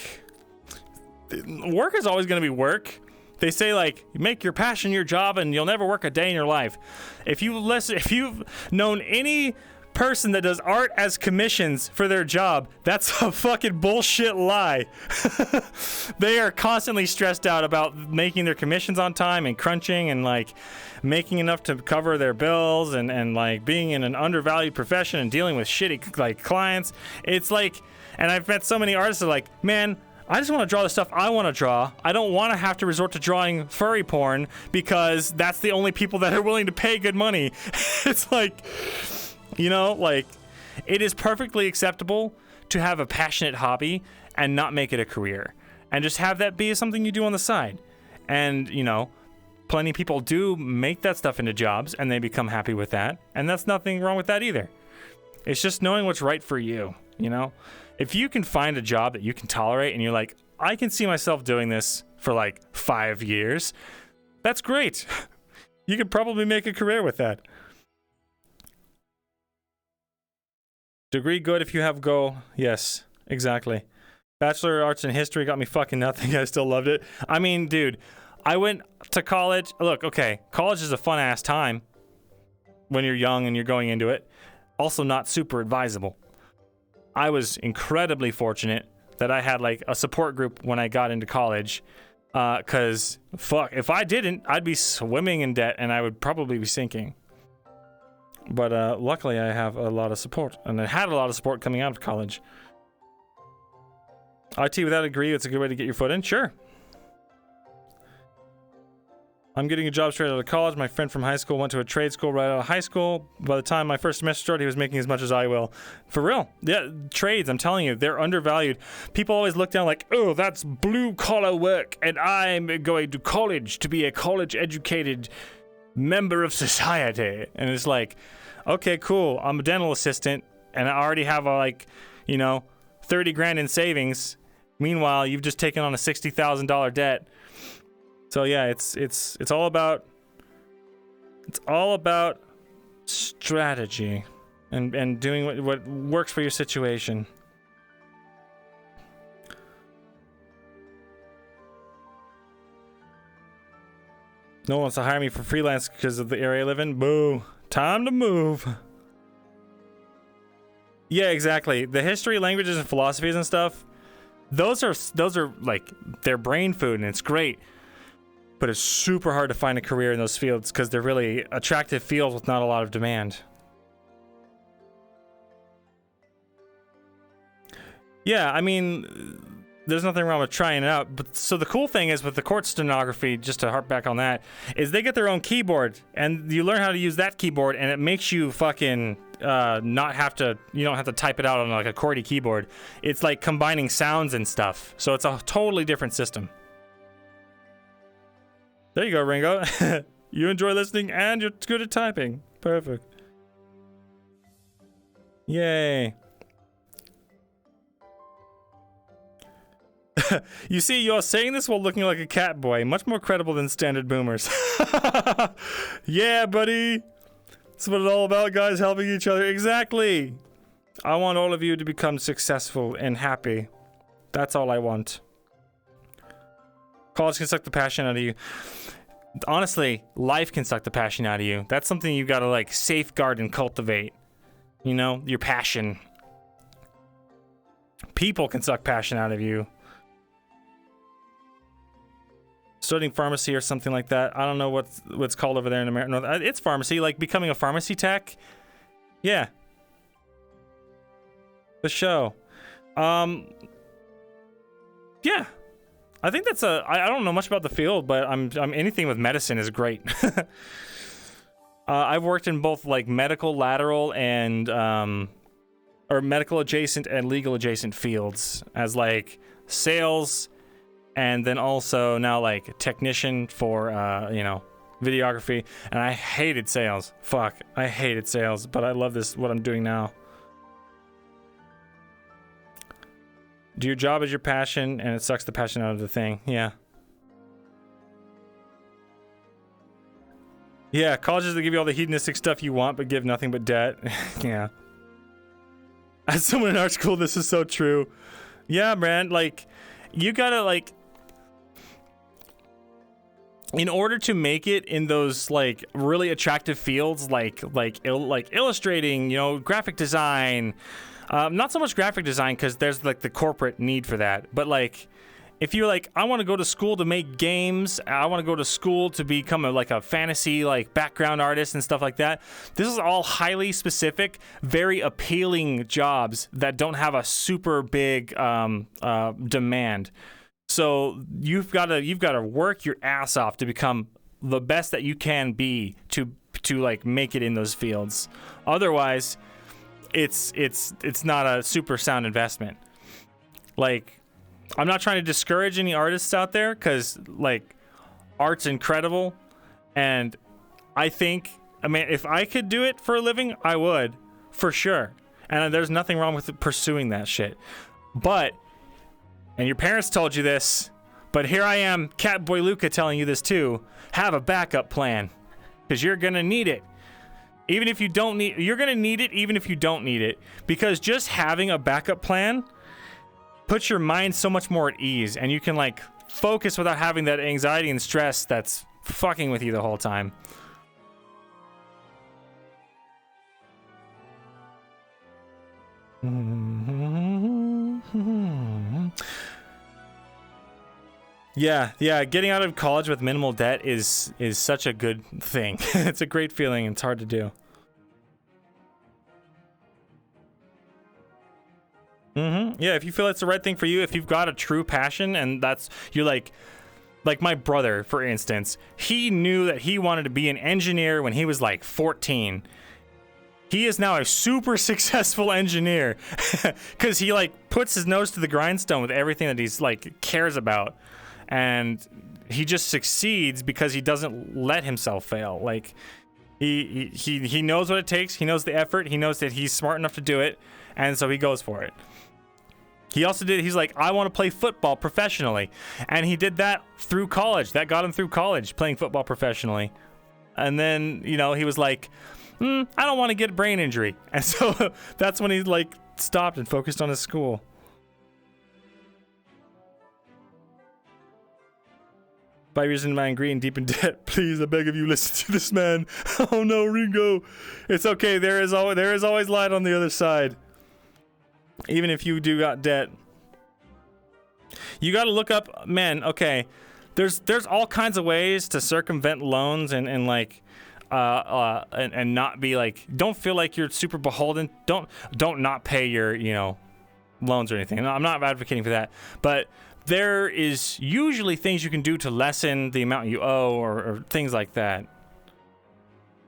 A: work is always going to be work. They say like, make your passion your job, and you'll never work a day in your life. If you've known any person that does art as commissions for their job, that's a fucking bullshit lie. They are constantly stressed out about making their commissions on time and crunching and like making enough to cover their bills and like being in an undervalued profession and dealing with shitty like clients. It's like, and I've met so many artists that are like, man, I just want to draw the stuff I want to draw. I don't want to have to resort to drawing furry porn because that's the only people that are willing to pay good money. It's like, you know, like, it is perfectly acceptable to have a passionate hobby and not make it a career, and just have that be something you do on the side. And, you know, plenty of people do make that stuff into jobs and they become happy with that, and that's nothing wrong with that either. It's just knowing what's right for you, you know? If you can find a job that you can tolerate and you're like, I can see myself doing this for like 5 years, that's great. You could probably make a career with that. Degree good if you have go. Yes, exactly. Bachelor of Arts in History got me fucking nothing. I still loved it. I mean, dude, I went to college. Look, okay, college is a fun ass time when you're young and you're going into it. Also not super advisable. I was incredibly fortunate that I had like a support group when I got into college. Cause fuck, if I didn't, I'd be swimming in debt and I would probably be sinking. But luckily I have a lot of support, and I had a lot of support coming out of college. IT without a degree, it's a good way to get your foot in? Sure. I'm getting a job straight out of college. My friend from high school went to a trade school right out of high school. By the time my first semester started, he was making as much as I will. For real. Yeah, trades, I'm telling you, they're undervalued. People always look down like, oh, that's blue-collar work, and I'm going to college to be a college-educated member of society. And it's like, okay, cool. I'm a dental assistant, and I already have, 30 grand in savings. Meanwhile, you've just taken on a $60,000 debt. So yeah, it's all about strategy and doing what works for your situation. No one wants to hire me for freelance because of the area I live in. Boo. Time to move. Yeah, exactly. The history, languages, and philosophies and stuff, those are like, they're brain food, and it's great. But it's super hard to find a career in those fields because they're really attractive fields with not a lot of demand. Yeah, I mean, there's nothing wrong with trying it out. But so the cool thing is with the court stenography, just to harp back on that, is they get their own keyboard, and you learn how to use that keyboard, and it makes you fucking you don't have to type it out on like a QWERTY keyboard. It's like combining sounds and stuff. So it's a totally different system. There you go, Ringo. You enjoy listening and you're good at typing. Perfect. Yay. You see, you're saying this while looking like a cat boy. Much more credible than standard boomers. Yeah, buddy. That's what it's all about, guys, helping each other. Exactly. I want all of you to become successful and happy. That's all I want. College can suck the passion out of you. Honestly, life can suck the passion out of you. That's something you gotta like safeguard and cultivate. You know, your passion. People can suck passion out of you. Studying pharmacy or something like that. I don't know what's called over there in America. No, it's pharmacy, like becoming a pharmacy tech. Yeah. The show. Yeah. I think that's I don't know much about the field, but I'm anything with medicine is great. I've worked in both like medical lateral and or medical adjacent and legal adjacent fields as like sales, and then also now like technician for videography. And I hated sales. Fuck, I hated sales, but I love what I'm doing now. Do your job as your passion, and it sucks the passion out of the thing. Yeah. Yeah, colleges that give you all the hedonistic stuff you want, but give nothing but debt. Yeah. As someone in art school, this is so true. Yeah, man, like, you gotta, like, in order to make it in those, like, really attractive fields, like illustrating, graphic design. Not so much graphic design, because there's like the corporate need for that, but like if you're like, I want to go to school to make games, I want to go to school to become a fantasy like background artist and stuff like that, this is all highly specific, very appealing jobs that don't have a super big demand. So you've got to work your ass off to become the best that you can be to like make it in those fields. Otherwise, it's not a super sound investment. Like, I'm not trying to discourage any artists out there, because like art's incredible, and I mean, if I could do it for a living, I would, for sure. And there's nothing wrong with pursuing that shit. But, and your parents told you this, but here I am, Catboy Luca, telling you this too. Have a backup plan, because you're gonna need it. Even if you don't need, you're gonna need it even if you don't need it, because just having a backup plan puts your mind so much more at ease, and you can like focus without having that anxiety and stress that's fucking with you the whole time. Yeah, getting out of college with minimal debt is such a good thing. It's a great feeling. It's hard to do. Yeah, if you feel it's the right thing for you, if you've got a true passion, and you're like my brother, for instance, he knew that he wanted to be an engineer when he was like 14. He is now a super successful engineer because he like puts his nose to the grindstone with everything that he's like cares about, and he just succeeds because he doesn't let himself fail. Like he knows what it takes. He knows the effort. He knows that he's smart enough to do it, and so he goes for it. He also he's like, I want to play football professionally, and he did that through college. That got him through college, playing football professionally. And then, you know, he was like, I don't want to get a brain injury. And so that's when he like stopped and focused on his school. By reason of my angry and deep in debt, please, I beg of you, listen to this man. Oh no, Ringo. It's okay. There is always light on the other side. Even if you do got debt. You got to look up, man, okay. There's all kinds of ways to circumvent loans and like and not be like, don't feel like you're super beholden. Don't not pay your, you know, loans or anything. I'm not advocating for that, but there is usually things you can do to lessen the amount you owe or things like that.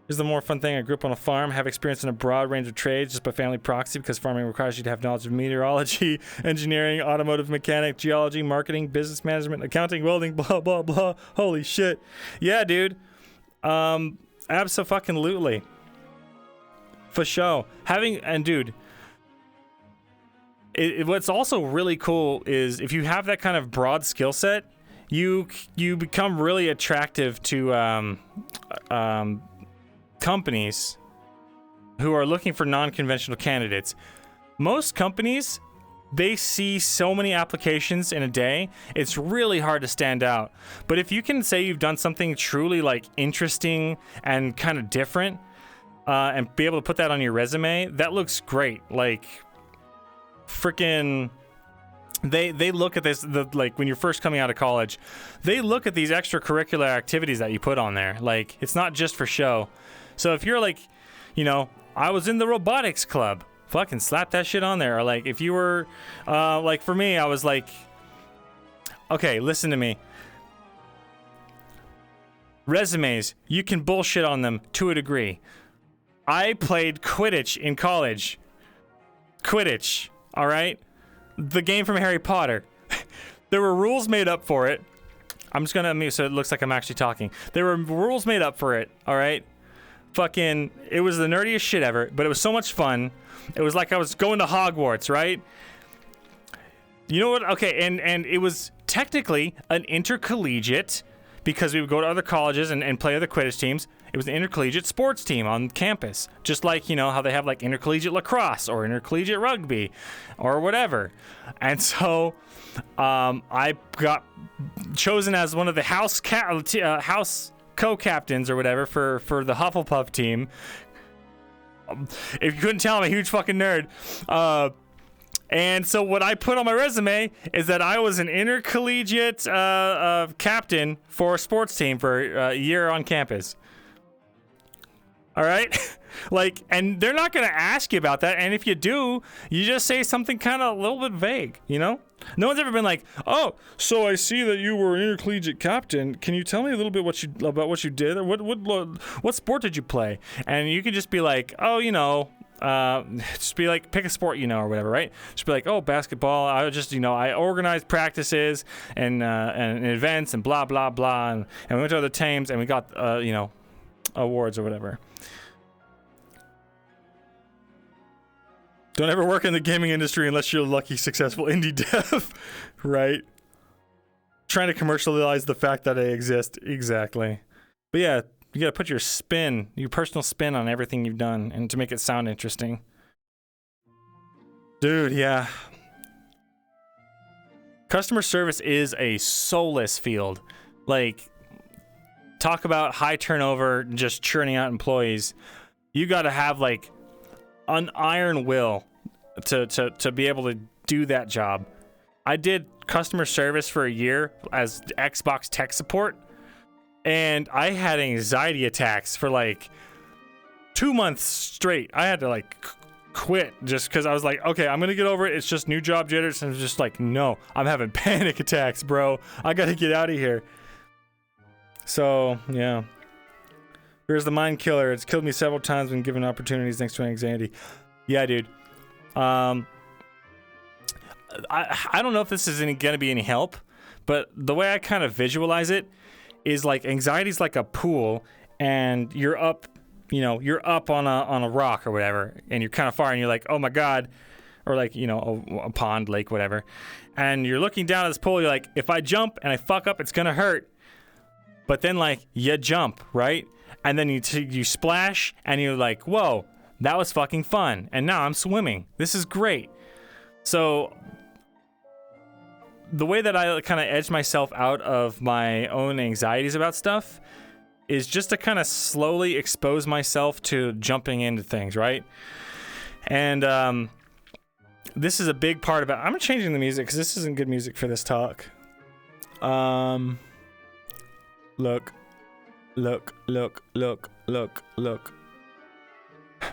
A: This is the more fun thing. I grew up on a farm, have experience in a broad range of trades just by family proxy because farming requires you to have knowledge of meteorology, engineering, automotive mechanic, geology, marketing, business management, accounting, welding, blah, blah, blah. Holy shit. Yeah, dude. Abso-fucking-lutely. For sure. Dude, what's also really cool is if you have that kind of broad skill set, you become really attractive to companies who are looking for non-conventional candidates. Most companies, they see so many applications in a day, it's really hard to stand out. But if you can say you've done something truly like interesting and kind of different, and be able to put that on your resume, that looks great. Like freaking they look at this, like when you're first coming out of college, they look at these extracurricular activities that you put on there. Like it's not just for show. So if you're like, you know, I was in the robotics club, fucking slap that shit on there. Or like if you were, like for me, I was like, okay, listen to me. Resumes, you can bullshit on them to a degree. I played Quidditch in college. Quidditch, all right? The game from Harry Potter. There were rules made up for it. I'm just gonna unmute so it looks like I'm actually talking. There were rules made up for it, all right? Fucking, it was the nerdiest shit ever, but it was so much fun. It was like I was going to Hogwarts, right? You know what? Okay, and it was technically an intercollegiate because we would go to other colleges and play other Quidditch teams. It was an intercollegiate sports team on campus. Just like, you know, how they have like intercollegiate lacrosse or intercollegiate rugby or whatever. And so I got chosen as one of the house co-captains or whatever for the Hufflepuff team. If you couldn't tell, I'm a huge fucking nerd. And so what I put on my resume is that I was an intercollegiate captain for a sports team for a year on campus. All right? Like, and they're not going to ask you about that. And if you do, you just say something kind of a little bit vague, you know? No one's ever been like, oh, so I see that you were an intercollegiate captain. Can you tell me a little bit about what you did? Or what sport did you play? And you can just be like, oh, you know, just be like, pick a sport, you know, or whatever, right? Just be like, oh, basketball. I just, you know, I organized practices and events and blah, blah, blah. And we went to other teams and we got, you know, awards or whatever. Don't ever work in the gaming industry unless you're a lucky, successful indie dev, right? Trying to commercialize the fact that they exist. Exactly. But yeah, you gotta put your spin, your personal spin on everything you've done and to make it sound interesting. Dude, yeah. Customer service is a soulless field. Like, talk about high turnover, just churning out employees. You gotta have like an iron will to be able to do that job. I did customer service for a year as Xbox tech support, and I had anxiety attacks for like 2 months straight. I had to like quit just because I was like, okay, I'm gonna get over it. It's just new job jitters. And I was just like, no, I'm having panic attacks, bro. I gotta get out of here. So yeah. Here's the mind killer. It's killed me several times when given opportunities thanks to anxiety. Yeah, dude. I don't know if this is gonna be any help, but the way I kind of visualize it is like anxiety's like a pool, and you're up, you know, you're up on a rock or whatever, and you're kind of far, and you're like, oh my god, or like, you know, a pond, lake, whatever, and you're looking down at this pool. You're like, if I jump and I fuck up, it's gonna hurt. But then like you jump, right? And then you splash, and you're like, whoa, that was fucking fun. And now I'm swimming. This is great. So the way that I kind of edge myself out of my own anxieties about stuff is just to kind of slowly expose myself to jumping into things, right? And this is a big part of it. I'm changing the music because this isn't good music for this talk. Look.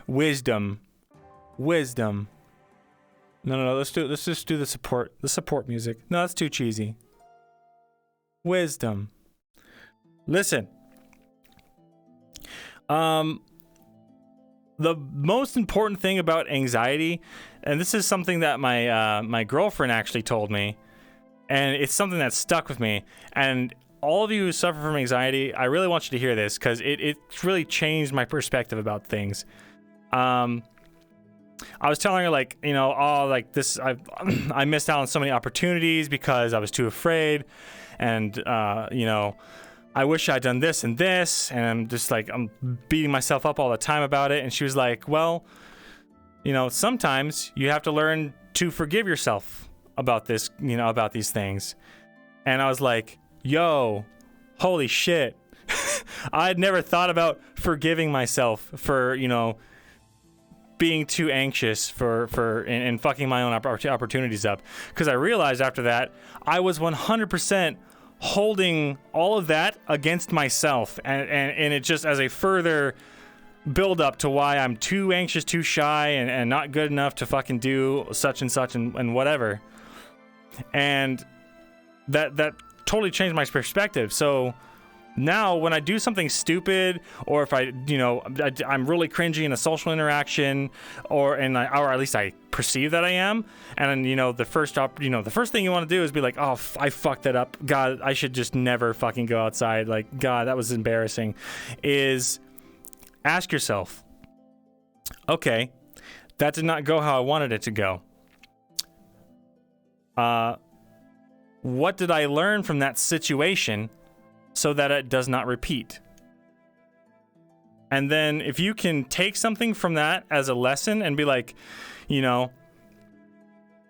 A: Wisdom. No. Let's just do the support music. No, that's too cheesy. Wisdom. Listen. The most important thing about anxiety, and this is something that my girlfriend actually told me, and it's something that stuck with me, and all of you who suffer from anxiety, I really want you to hear this because it really changed my perspective about things. I was telling her, like, you know, oh, like this, I missed out on so many opportunities because I was too afraid, and you know, I wish I'd done this and this, and I'm just like, I'm beating myself up all the time about it. And she was like, well, you know, sometimes you have to learn to forgive yourself about this, you know, about these things. And I was like, yo, holy shit. I had never thought about forgiving myself for, you know, being too anxious and fucking my own opportunities up. Because I realized after that, I was 100% holding all of that against myself. And it just as a further build up to why I'm too anxious, too shy, and not good enough to fucking do such and such and whatever. And that totally changed my perspective. So now when I do something stupid, or if I, you know, I'm really cringy in a social interaction, or at least I perceive that I am, and you know, the first thing you want to do is be like, oh, I fucked that up. God, I should just never fucking go outside. Like, God, that was embarrassing. Is ask yourself, okay, that did not go how I wanted it to go. What did I learn from that situation so that it does not repeat? And then if you can take something from that as a lesson and be like, you know,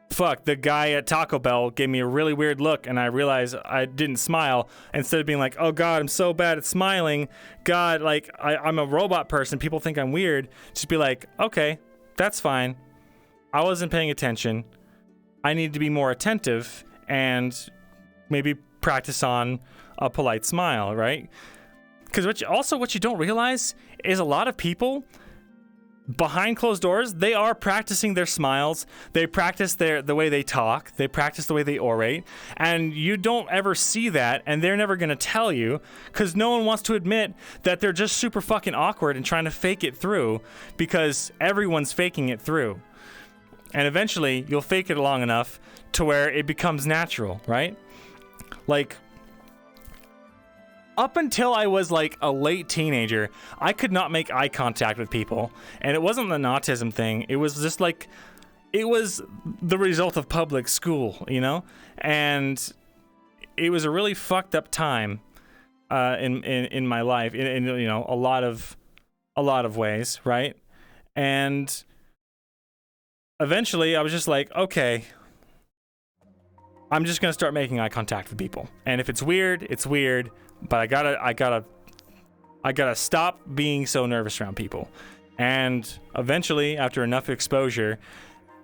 A: fuck, the guy at Taco Bell gave me a really weird look and I realized I didn't smile, instead of being like, oh God, I'm so bad at smiling. God, like I'm a robot person. People think I'm weird. Just be like, okay, that's fine. I wasn't paying attention. I need to be more attentive and maybe practice on a polite smile, right? Because what you don't realize is a lot of people behind closed doors, they are practicing their smiles. They practice the way they talk. They practice the way they orate. And you don't ever see that, and they're never going to tell you because no one wants to admit that they're just super fucking awkward and trying to fake it through, because everyone's faking it through. And eventually, you'll fake it long enough to where it becomes natural, right? Like, up until I was like a late teenager, I could not make eye contact with people. And it wasn't an autism thing. It was just like, it was the result of public school, you know? And it was a really fucked up time in my life, in you know, a lot of ways, right? And eventually I was just like, okay, I'm just gonna start making eye contact with people. And if it's weird, it's weird, but I gotta stop being so nervous around people. And eventually, after enough exposure,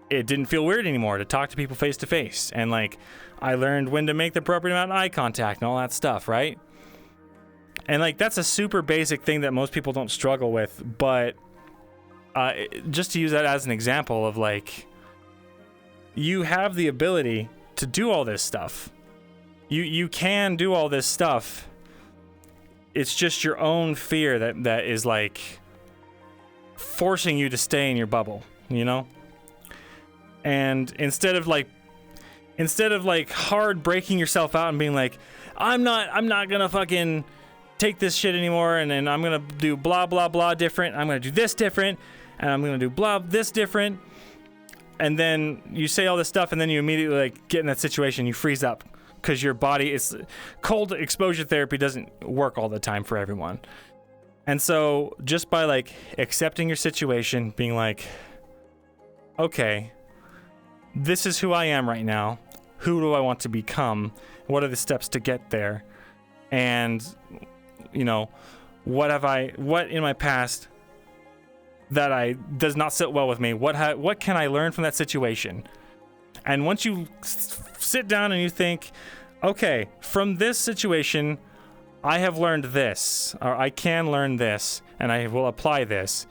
A: it didn't feel weird anymore to talk to people face to face. And like, I learned when to make the appropriate amount of eye contact and all that stuff, right? And like, that's a super basic thing that most people don't struggle with, but just to use that as an example of like, you have the ability to do all this stuff. You can do all this stuff. It's just your own fear that is like forcing you to stay in your bubble, you know? And instead of like hard breaking yourself out and being like, I'm not gonna fucking take this shit anymore, and then I'm gonna do blah blah blah different, I'm gonna do this different, and I'm gonna do blah this different, and then you say all this stuff, and then you immediately like get in that situation, you freeze up because your body is cold. Exposure therapy doesn't work all the time for everyone, and so just by like accepting your situation, being like, okay, this is who I am right now. Who do I want to become? What are the steps to get there? And, you know, what in my past that does not sit well with me? What can I learn from that situation? And once you sit down and you think, okay, from this situation, I have learned this, or I can learn this, and I will apply this.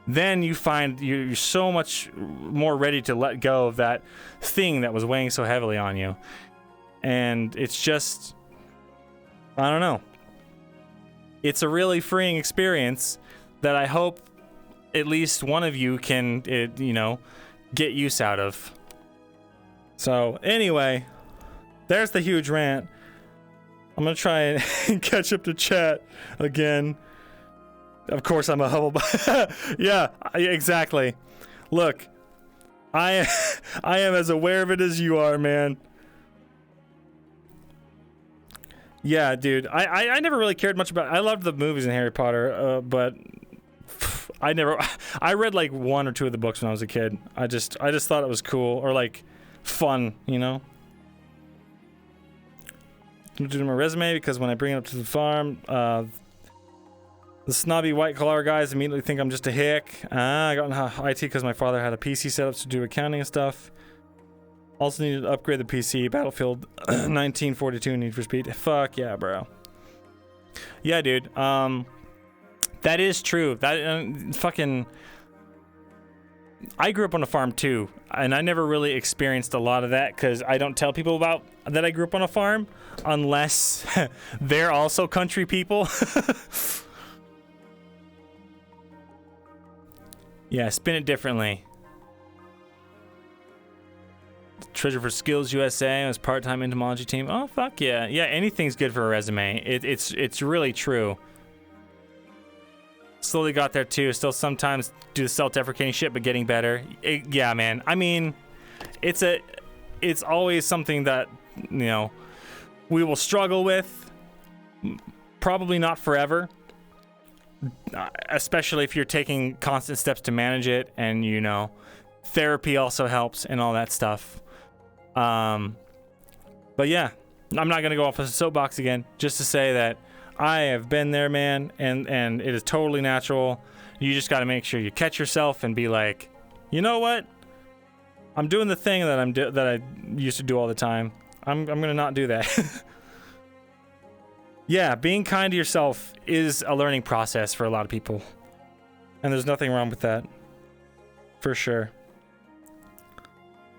A: Then you find you're so much more ready to let go of that thing that was weighing so heavily on you. And it's just, I don't know. It's a really freeing experience that I hope at least one of you can, get use out of. So anyway, there's the huge rant. I'm going to try and catch up to chat again. Of course, I'm a Hufflepuff. Yeah, exactly. Look, I am as aware of it as you are, man. Yeah, dude. I never really cared much about. I loved the movies in Harry Potter, but I read like one or two of the books when I was a kid. I just thought it was cool or like fun, you know. I'm doing my resume because when I bring it up to the farm, the snobby white collar guys immediately think I'm just a hick. I got into IT because my father had a PC set up to do accounting and stuff. Also needed to upgrade the PC. Battlefield 1942 Need for Speed. Fuck yeah, bro. Yeah, dude. That is true. That fucking. I grew up on a farm too, and I never really experienced a lot of that because I don't tell people about that I grew up on a farm unless they're also country people. Yeah, spin it differently. Treasure for Skills USA was part-time entomology team. Oh fuck yeah, yeah. Anything's good for a resume. It's really true. Slowly got there too. Still sometimes do the self-deprecating shit, but getting better. Yeah, man. I mean, it's always something that we will struggle with. Probably not forever. Especially if you're taking constant steps to manage it, and therapy also helps and all that stuff. But yeah, I'm not gonna go off a soapbox again, just to say that I have been there, man, and it is totally natural. You just got to make sure you catch yourself and be like, you know what? I'm doing the thing that I used to do all the time. I'm gonna not do that. Yeah, being kind to yourself is a learning process for a lot of people. And there's nothing wrong with that. For sure.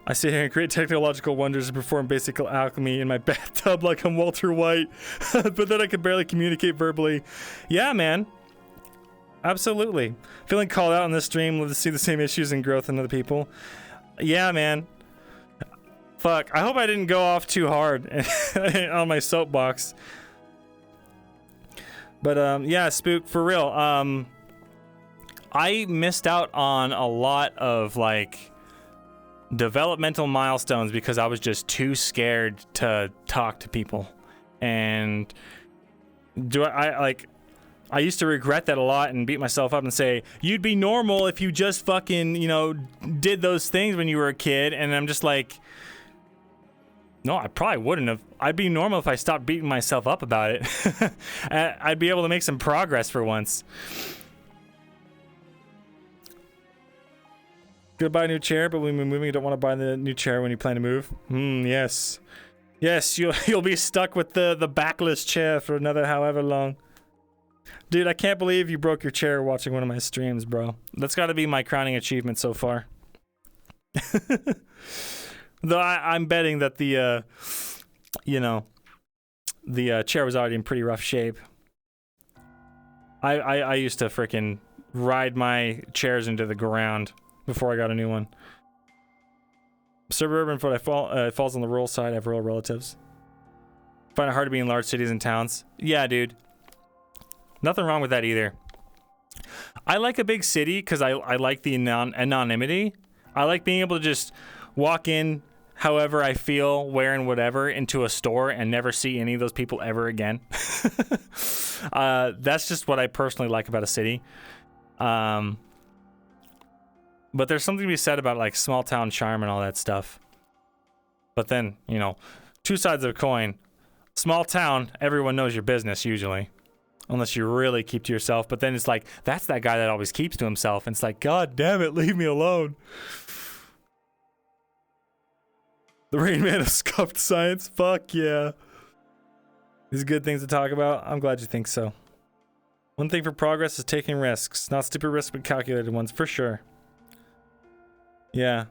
A: I sit here and create technological wonders and perform basic alchemy in my bathtub like I'm Walter White. But then I can barely communicate verbally. Yeah, man. Absolutely. Feeling called out on this stream, love to see the same issues and growth in other people. Yeah, man. Fuck. I hope I didn't go off too hard on my soapbox. But yeah, Spook, for real. I missed out on a lot of like developmental milestones because I was just too scared to talk to people. And I used to regret that a lot and beat myself up and say, you'd be normal if you just fucking, did those things when you were a kid. And I'm just like, no, I probably wouldn't have. I'd be normal if I stopped beating myself up about it. I'd be able to make some progress for once. Gonna buy a new chair, but when we're moving, you don't want to buy the new chair when you plan to move. Yes. Yes, you'll be stuck with the backless chair for another however long. Dude, I can't believe you broke your chair watching one of my streams, bro. That's got to be my crowning achievement so far. Though I'm betting that the chair was already in pretty rough shape. I used to frickin' ride my chairs into the ground before I got a new one. Suburban, but falls on the rural side. I have rural relatives. Find it hard to be in large cities and towns. Yeah, dude. Nothing wrong with that either. I like a big city because I like the anonymity. I like being able to just walk in however I feel, wearing whatever, into a store and never see any of those people ever again. That's just what I personally like about a city. But there's something to be said about like small town charm and all that stuff. But then, two sides of a coin. Small town, everyone knows your business usually. Unless you really keep to yourself. But then it's like, that's that guy that always keeps to himself. And it's like, God damn it, leave me alone. The Rain Man of scuffed science. Fuck yeah. These are good things to talk about. I'm glad you think so. One thing for progress is taking risks. Not stupid risks, but calculated ones, for sure. Yeah.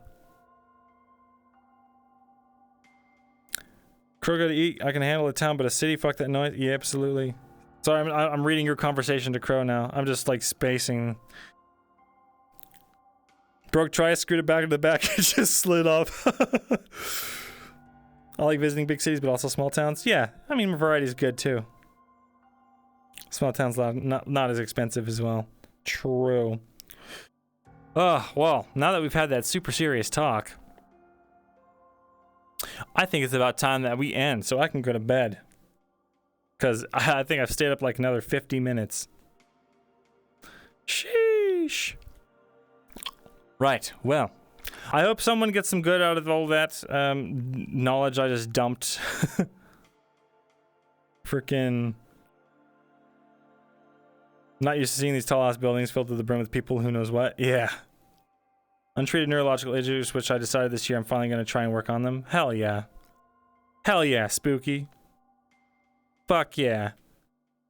A: Crow gotta eat. I can handle a town, but a city, fuck that noise. Yeah, absolutely. Sorry, I'm reading your conversation to Crow now. I'm just like spacing. Broke twice, screwed it back into the back, it just slid off. I like visiting big cities, but also small towns. Yeah, I mean, variety is good too. Small towns not as expensive as well. True. Oh, well, now that we've had that super serious talk, I think it's about time that we end so I can go to bed. Because I think I've stayed up like another 50 minutes. Sheesh. Right, well, I hope someone gets some good out of all that knowledge I just dumped. Freaking. Not used to seeing these tall ass buildings filled to the brim with people who knows what. Yeah. Untreated neurological issues, which I decided this year I'm finally going to try and work on them. Hell yeah. Hell yeah, Spooky. Fuck yeah.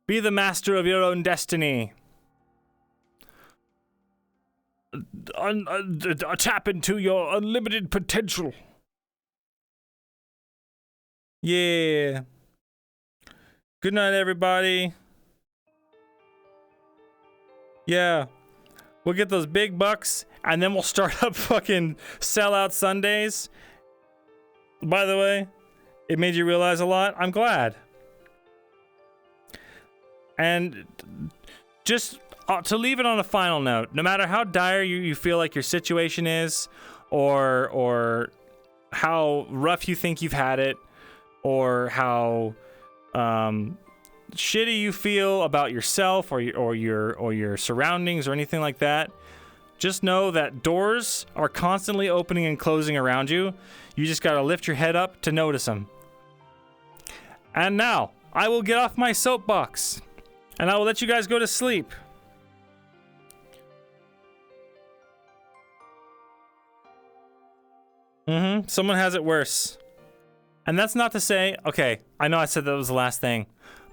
A: Be the master of your own destiny. Tap into your unlimited potential. Yeah. Good night, everybody. Yeah. We'll get those big bucks, and then we'll start up fucking sellout Sundays. By the way, it made you realize a lot. I'm glad. And just to leave it on a final note, no matter how dire you feel like your situation is, or how rough you think you've had it, or how shitty you feel about yourself or your surroundings or anything like that, just know that doors are constantly opening and closing around you. You just gotta lift your head up to notice them. And now, I will get off my soapbox, and I will let you guys go to sleep. Someone has it worse. And that's not to say, okay, I know I said that was the last thing,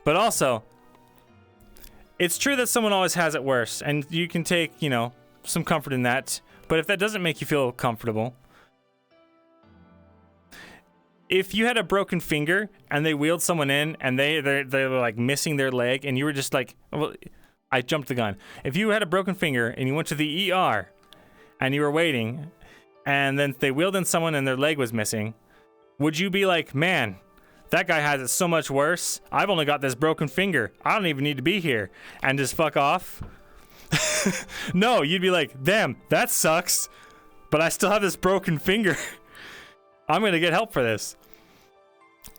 A: but also, it's true that someone always has it worse, and you can take, some comfort in that. But if that doesn't make you feel comfortable, if you had a broken finger and they wheeled someone in and they were like missing their leg, and you were just like, well, I jumped the gun. If you had a broken finger and you went to the ER and you were waiting, and then they wheeled in someone and their leg was missing, would you be like, man, that guy has it so much worse. I've only got this broken finger. I don't even need to be here, and just fuck off? No, you'd be like, damn, that sucks, but I still have this broken finger. I'm gonna get help for this.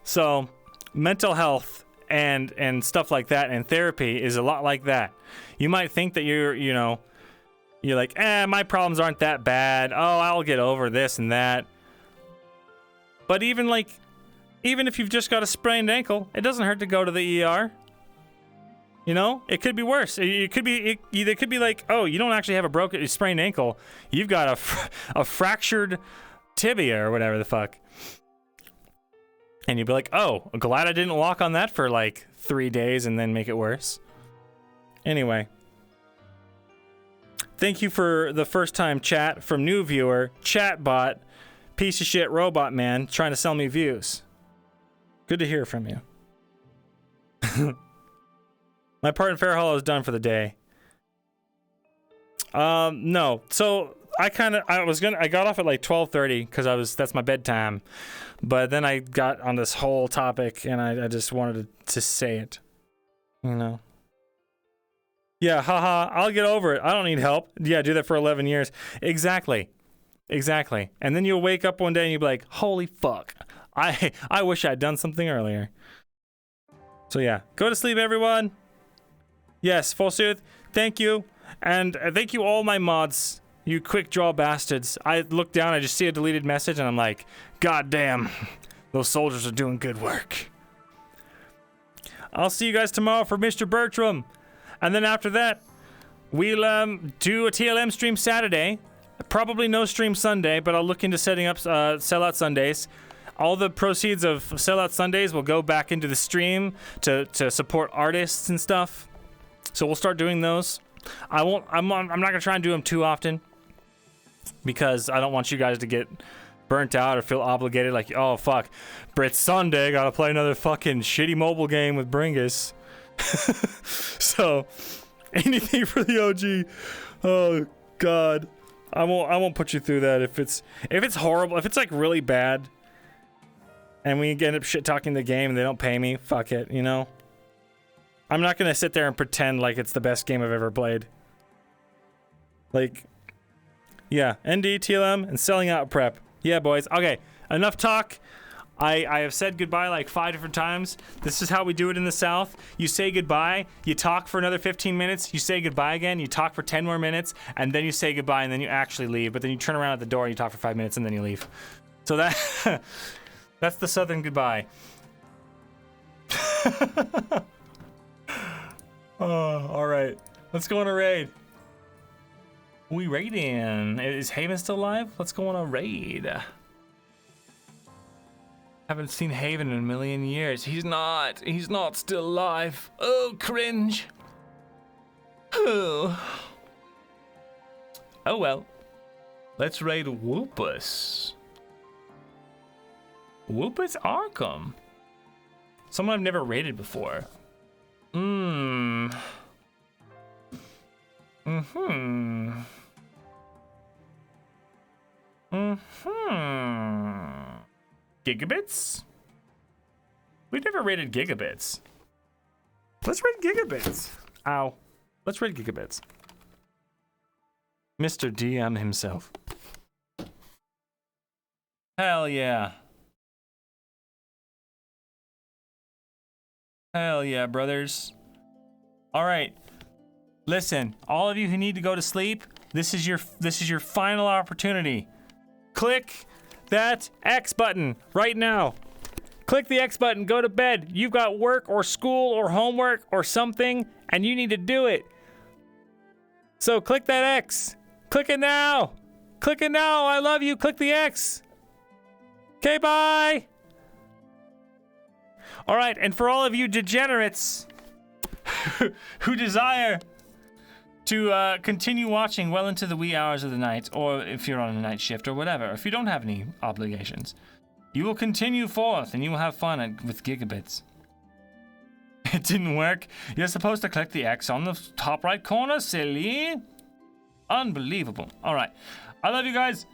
A: So mental health and stuff like that and therapy is a lot like that. You might think that you're like, my problems aren't that bad. Oh, I'll get over this and that. But even if you've just got a sprained ankle, it doesn't hurt to go to the ER. It could be worse. It could be like, oh, you don't actually have a sprained ankle. You've got a fractured tibia or whatever the fuck. And you'd be like, oh, glad I didn't walk on that for like 3 days and then make it worse. Anyway. Thank you for the first time chat from new viewer, chatbot, piece of shit robot man trying to sell me views. Good to hear from you. My part in Fairhollow is done for the day. No. So I got off at like 12:30 because that's my bedtime. But then I got on this whole topic and I just wanted to say it. You know. Yeah, haha, I'll get over it. I don't need help. Yeah, do that for 11 years. Exactly. And then you'll wake up one day and you'll be like, holy fuck. I wish I'd done something earlier. So yeah, go to sleep, everyone. Yes, full sooth. Thank you. And thank you all my mods, you quick draw bastards. I look down, I just see a deleted message, and I'm like, God damn, those soldiers are doing good work. I'll see you guys tomorrow for Mr. Bertram. And then after that, we'll do a TLM stream Saturday. Probably no stream Sunday, but I'll look into setting up Sellout Sundays. All the proceeds of Sellout Sundays will go back into the stream to support artists and stuff. So we'll start doing those. I'm not gonna try and do them too often because I don't want you guys to get burnt out or feel obligated like, oh fuck, Brit Sunday, gotta play another fucking shitty mobile game with Bringus. So anything for the OG. Oh god, I won't put you through that if it's horrible, if it's like really bad and we end up shit talking the game and they don't pay me, fuck it, you know. I'm not gonna sit there and pretend like it's the best game I've ever played. Like, yeah, ND, TLM, and selling out prep. Yeah, boys. Okay, enough talk. I have said goodbye like 5 different times. This is how we do it in the South. You say goodbye, you talk for another 15 minutes, you say goodbye again, you talk for 10 more minutes, and then you say goodbye, and then you actually leave. But then you turn around at the door and you talk for 5 minutes, and then you leave. So that's the Southern goodbye. Oh, all right. Let's go on a raid. We raiding. Is Haven still alive? Let's go on a raid. Haven't seen Haven in a million years. He's not still alive. Oh, cringe. Oh. Oh well. Let's raid Whoopus. Whoopus Arkham. Someone I've never raided before. Gigabits? We've never rated gigabits. Let's rate gigabits. Ow. Let's rate gigabits. Mr. DM himself. Hell yeah. Hell yeah, brothers. All right. Listen, all of you who need to go to sleep, this is your final opportunity. Click that X button right now. Click the X button, go to bed. You've got work or school or homework or something, and you need to do it. So click that X. Click it now. Click it now. I love you. Click the X. Okay, bye. All right, and for all of you degenerates who desire to continue watching well into the wee hours of the night, or if you're on a night shift or whatever, if you don't have any obligations, you will continue forth and you will have fun with gigabits. It didn't work. You're supposed to click the X on the top right corner, silly. Unbelievable. All right. I love you guys.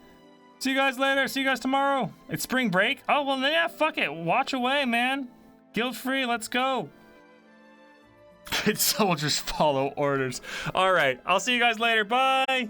A: See you guys later. See you guys tomorrow. It's spring break. Oh, well, yeah, fuck it. Watch away, man. Guilt free. Let's go. Good soldiers follow orders. All right. I'll see you guys later. Bye.